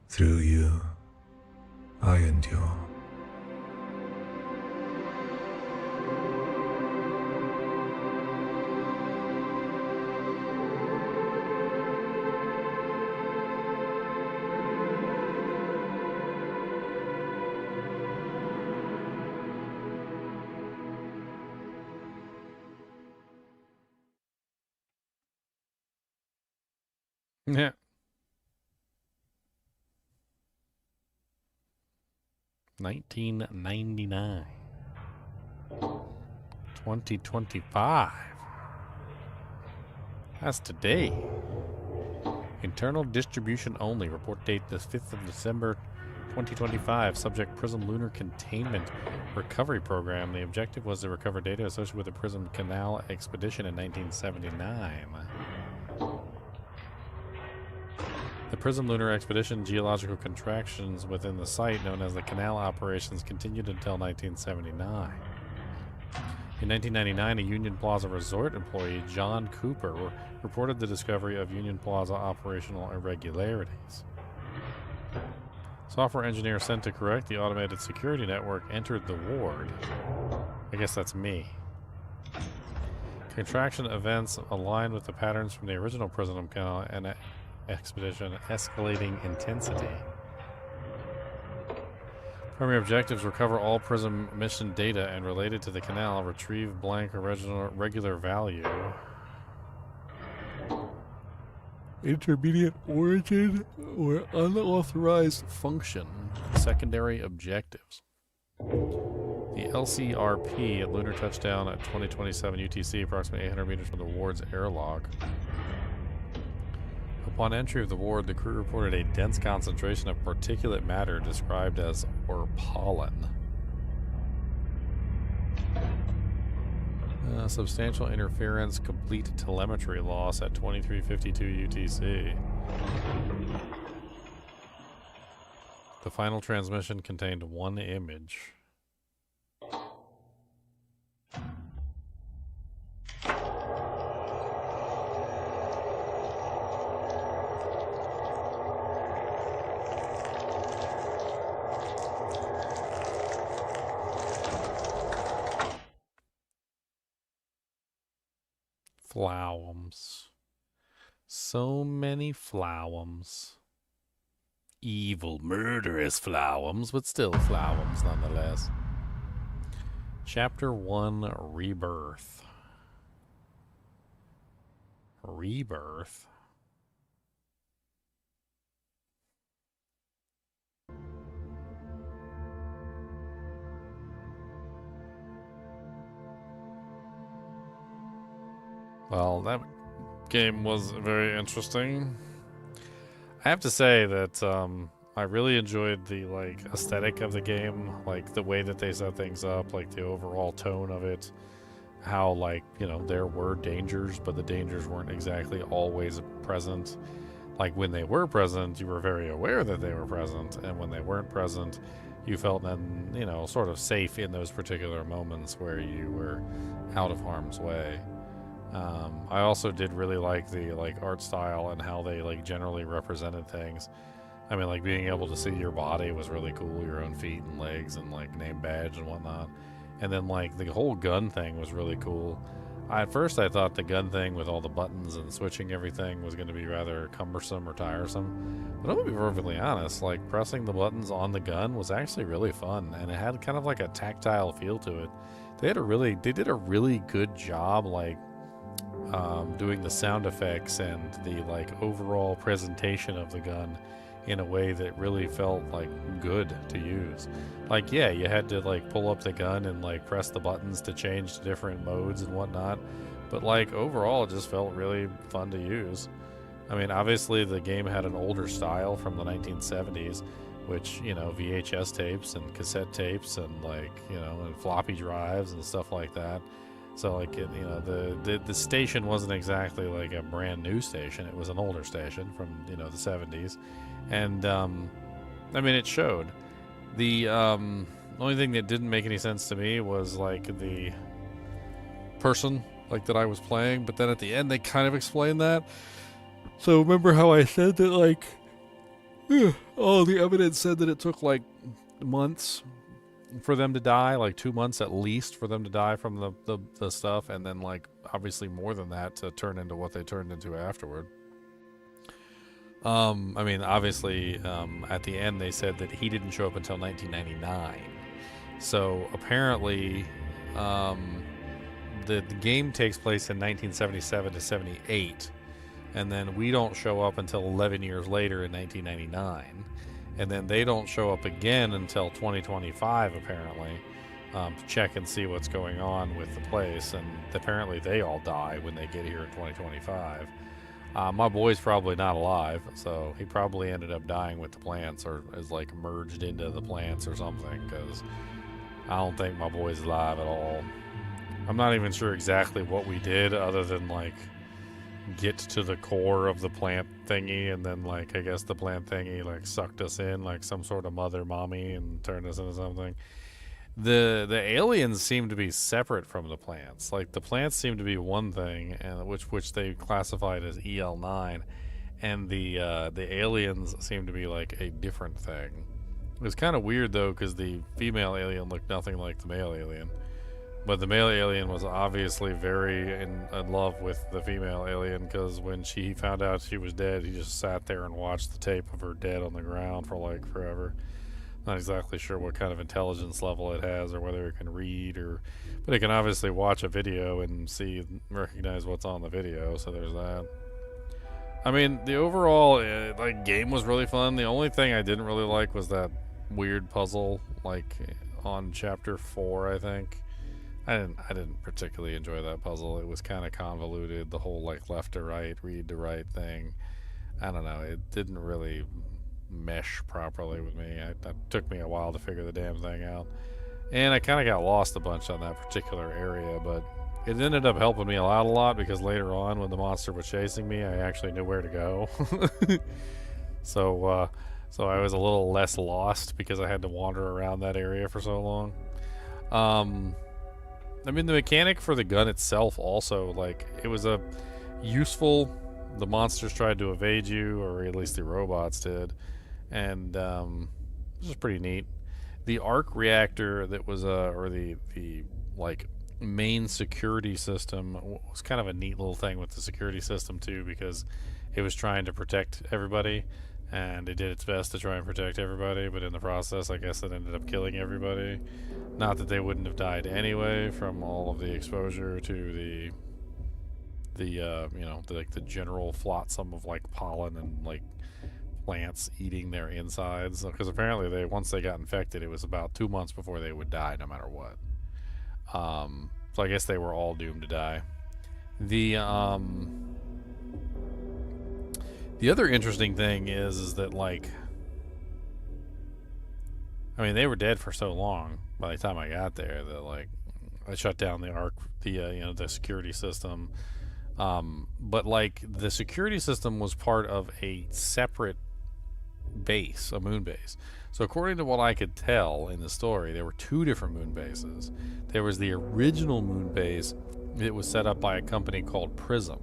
Through you, I endure. Yeah. 1999. 2025. That's today. Internal distribution only. Report date the 5th of December 2025. Subject Prism Lunar Containment Recovery Program. The objective was to recover data associated with the Prism Canal expedition in 1979. The Prism Lunar Expedition geological contractions within the site known as the canal operations continued until 1979. In 1999, a Union Plaza Resort employee, John Cooper, reported the discovery of Union Plaza operational irregularities. Software engineer sent to correct the automated security network entered the ward. I guess that's me. Contraction events aligned with the patterns from the original Prism Canal and expedition, escalating intensity. Primary objectives: recover all Prism mission data and related to the canal, retrieve blank original regular value. Intermediate origin or unauthorized function. Secondary objectives. The LCRP at lunar touchdown at 2027 UTC, approximately 800 meters from the ward's airlock. Upon entry of the ward, the crew reported a dense concentration of particulate matter described as pollen. Substantial interference, complete telemetry loss at 2352 UTC. The final transmission contained one image. flowums. So many flowums. Evil, murderous flowums, but still flowums nonetheless. Chapter 1, Rebirth. Rebirth? Well, that game was very interesting. I have to say that I really enjoyed the like aesthetic of the game, like the way that they set things up, like the overall tone of it. How like, you know, there were dangers, but the dangers weren't exactly always present. Like when they were present, you were very aware that they were present, and when they weren't present, you felt then, you know, sort of safe in those particular moments where you were out of harm's way. I also did really like the like art style and how they like generally represented things. I mean, like being able to see your body was really cool, your own feet and legs and like name badge and whatnot. And then like the whole gun thing was really cool. At first I thought the gun thing with all the buttons and switching everything was going to be rather cumbersome or tiresome. But I'm going to be perfectly honest, like pressing the buttons on the gun was actually really fun, and it had kind of like a tactile feel to it. They did a really good job like doing the sound effects and the like overall presentation of the gun in a way that really felt like good to use. Like, yeah, you had to like pull up the gun and like press the buttons to change to different modes and whatnot, but like overall it just felt really fun to use. I mean, obviously the game had an older style from the 1970s, which, you know, VHS tapes and cassette tapes and like, you know, and floppy drives and stuff like that. So like it, you know, the station wasn't exactly like a brand new station. It was an older station from, you know, the 70s. And I mean, it showed. The only thing that didn't make any sense to me was like the person like that I was playing, but then at the end they kind of explained that. So remember how I said that like oh, the evidence said that it took like months for them to die, like 2 months at least for them to die from the stuff, and then like obviously more than that to turn into what they turned into afterward. I mean, obviously, at the end they said that he didn't show up until 1999. So apparently, the game takes place in 1977 to 78, and then we don't show up until 11 years later in 1999. And then they don't show up again until 2025, apparently, to check and see what's going on with the place. And apparently they all die when they get here in 2025. My boy's probably not alive, so he probably ended up dying with the plants or is like merged into the plants or something, because I don't think my boy's alive at all. I'm not even sure exactly what we did other than like get to the core of the plant thingy, and then like I guess the plant thingy like sucked us in like some sort of mother mommy and turned us into something. The aliens seem to be separate from the plants. Like the plants seem to be one thing, and which they classified as EL9, and the aliens seem to be like a different thing. It was kind of weird though, because the female alien looked nothing like the male alien. But the male alien was obviously very in love with the female alien, because when she found out she was dead, he just sat there and watched the tape of her dead on the ground for like forever. Not exactly sure what kind of intelligence level it has or whether it can read, but it can obviously watch a video and recognize what's on the video, so there's that. I mean, the overall like game was really fun. The only thing I didn't really like was that weird puzzle like on chapter 4, I think. I didn't particularly enjoy that puzzle. It was kind of convoluted, the whole like left to right, read to right thing. I don't know, it didn't really mesh properly with me. It took me a while to figure the damn thing out. And I kind of got lost a bunch on that particular area, but it ended up helping me out a lot, because later on when the monster was chasing me, I actually knew where to go. So I was a little less lost because I had to wander around that area for so long. I mean, the mechanic for the gun itself also, like, it was a useful. The monsters tried to evade you, or at least the robots did, and it was just pretty neat. The arc reactor that was or the like main security system was kind of a neat little thing with the security system too, because it was trying to protect everybody, and it did its best to try and protect everybody, but in the process, I guess it ended up killing everybody. Not that they wouldn't have died anyway from all of the exposure to the you know, like the general flotsam of like pollen and like plants eating their insides, because apparently once they got infected, it was about 2 months before they would die no matter what. So I guess they were all doomed to die. The other interesting thing is that, like, I mean, they were dead for so long by the time I got there that, like, I shut down the security system. But like, the security system was part of a separate base, a moon base. So according to what I could tell in the story, there were 2 different moon bases. There was the original moon base that was set up by a company called Prism,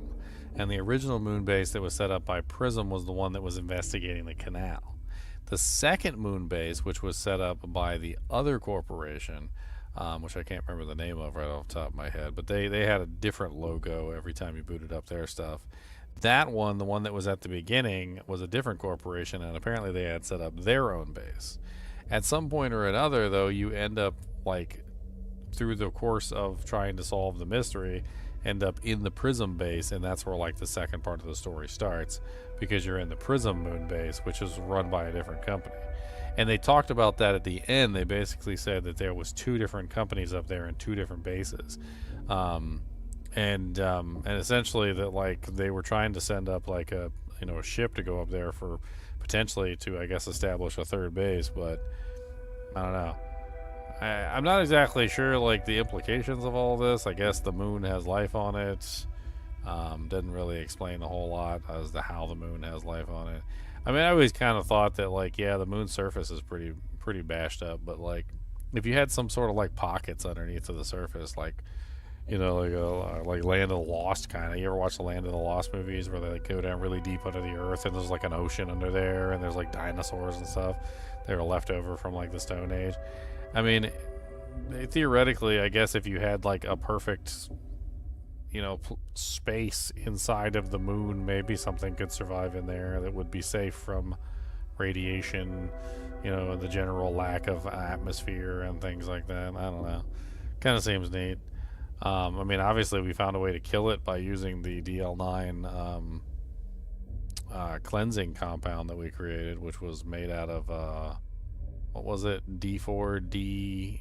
and the original moon base that was set up by Prism was the one that was investigating the canal. The second moon base, which was set up by the other corporation, which I can't remember the name of right off the top of my head, but they had a different logo every time you booted up their stuff. That one, the one that was at the beginning, was a different corporation, and apparently they had set up their own base. At some point or another, though, you end up, like, through the course of trying to solve the mystery, end up in the Prism base, and that's where, like, the second part of the story starts, because you're in the Prism moon base, which is run by a different company. And they talked about that at the end. They basically said that there was 2 different companies up there and 2 different bases. And essentially that, like, they were trying to send up like a ship to go up there for potentially to, I guess, establish a third base, but I don't know. I'm not exactly sure, like, the implications of all this. I guess the moon has life on it. Doesn't really explain a whole lot as to how the moon has life on it. I mean, I always kind of thought that, like, yeah, the moon's surface is pretty bashed up, but, like, if you had some sort of, like, pockets underneath of the surface, like, you know, like Land of the Lost kind of. You ever watch the Land of the Lost movies where they, like, go down really deep under the earth and there's like an ocean under there and there's like dinosaurs and stuff that were left over from like the Stone Age? I mean, theoretically, I guess if you had like a perfect, space inside of the moon, maybe something could survive in there that would be safe from radiation, and the general lack of atmosphere and things like that. I don't know. Kind of seems neat. I mean, obviously we found a way to kill it by using the DL9 cleansing compound that we created, which was made out of what was it? D4DA,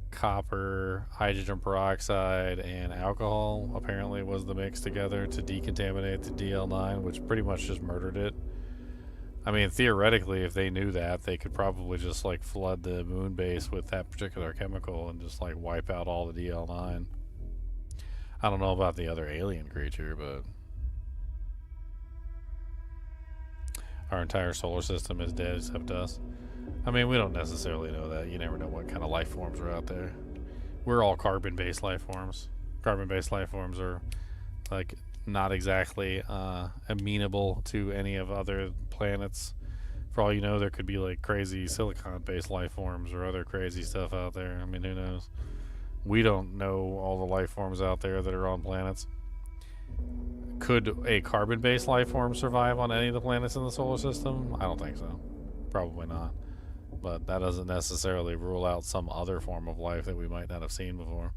copper, hydrogen peroxide, and alcohol. Apparently was the mix together to decontaminate the DL9, which pretty much just murdered it. I mean, theoretically, if they knew that, they could probably just, like, flood the moon base with that particular chemical and just, like, wipe out all the DL9. I don't know about the other alien creature, but our entire solar system is dead except us. I mean, we don't necessarily know that. You never know what kind of life forms are out there. We're all carbon-based life forms. Carbon-based life forms are, like, not exactly amenable to any of other planets. For all you know, there could be like crazy silicon-based life forms or other crazy stuff out there. I mean, who knows? We don't know all the life forms out there that are on planets. Could a carbon-based life form survive on any of the planets in the solar system? I don't think so. Probably not. But that doesn't necessarily rule out some other form of life that we might not have seen before.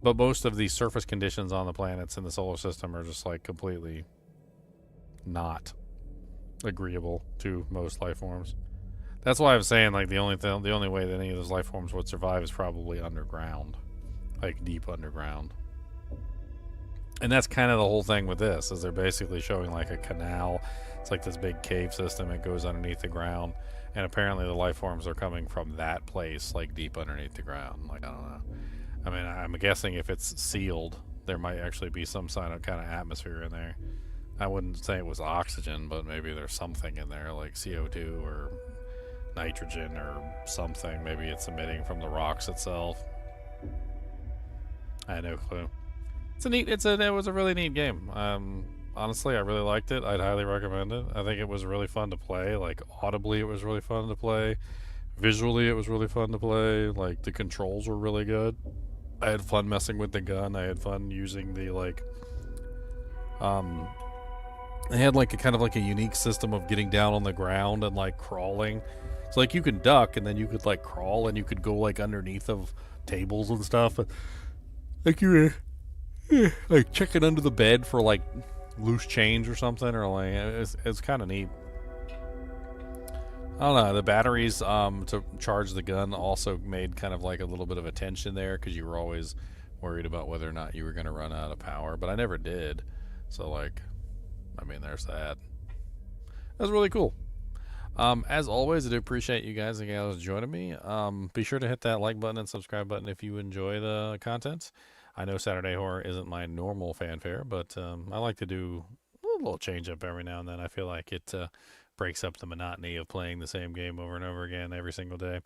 But most of the surface conditions on the planets in the solar system are just like completely not agreeable to most life forms. That's why I'm saying, like, the only way that any of those life forms would survive is probably underground, like deep underground. And that's kind of the whole thing with this, is they're basically showing like a canal. It's like this big cave system. It goes underneath the ground. And apparently the life forms are coming from that place, like deep underneath the ground. Like, I don't know. I mean, I'm guessing if it's sealed, there might actually be some kind of atmosphere in there. I wouldn't say it was oxygen, but maybe there's something in there, like CO2 or nitrogen or something. Maybe it's emitting from the rocks itself. I had no clue. It was a really neat game. Honestly, I really liked it. I'd highly recommend it. I think it was really fun to play. Like, audibly, it was really fun to play. Visually, it was really fun to play. Like, the controls were really good. I had fun messing with the gun. I had fun using the, like, they had, like, a kind of like a unique system of getting down on the ground and, like, crawling. So, like, you could duck and then you could, like, crawl and you could go, like, underneath of tables and stuff. Like, you were, like, checking under the bed for, like, loose change or something, or like it's kind of neat. I don't know. The batteries to charge the gun also made kind of like a little bit of a tension there because you were always worried about whether or not you were going to run out of power, but I never did. So like, I mean, there's that. That's really cool. As always, I do appreciate you guys and gals joining me. Be sure to hit that like button and subscribe button if you enjoy the content. I know Saturday Horror isn't my normal fanfare, but I like to do a little change up every now and then. I feel like it breaks up the monotony of playing the same game over and over again every single day.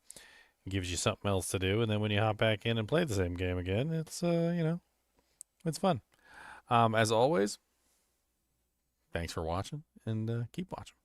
It gives you something else to do, and then when you hop back in and play the same game again, it's it's fun. As always, thanks for watching, and keep watching.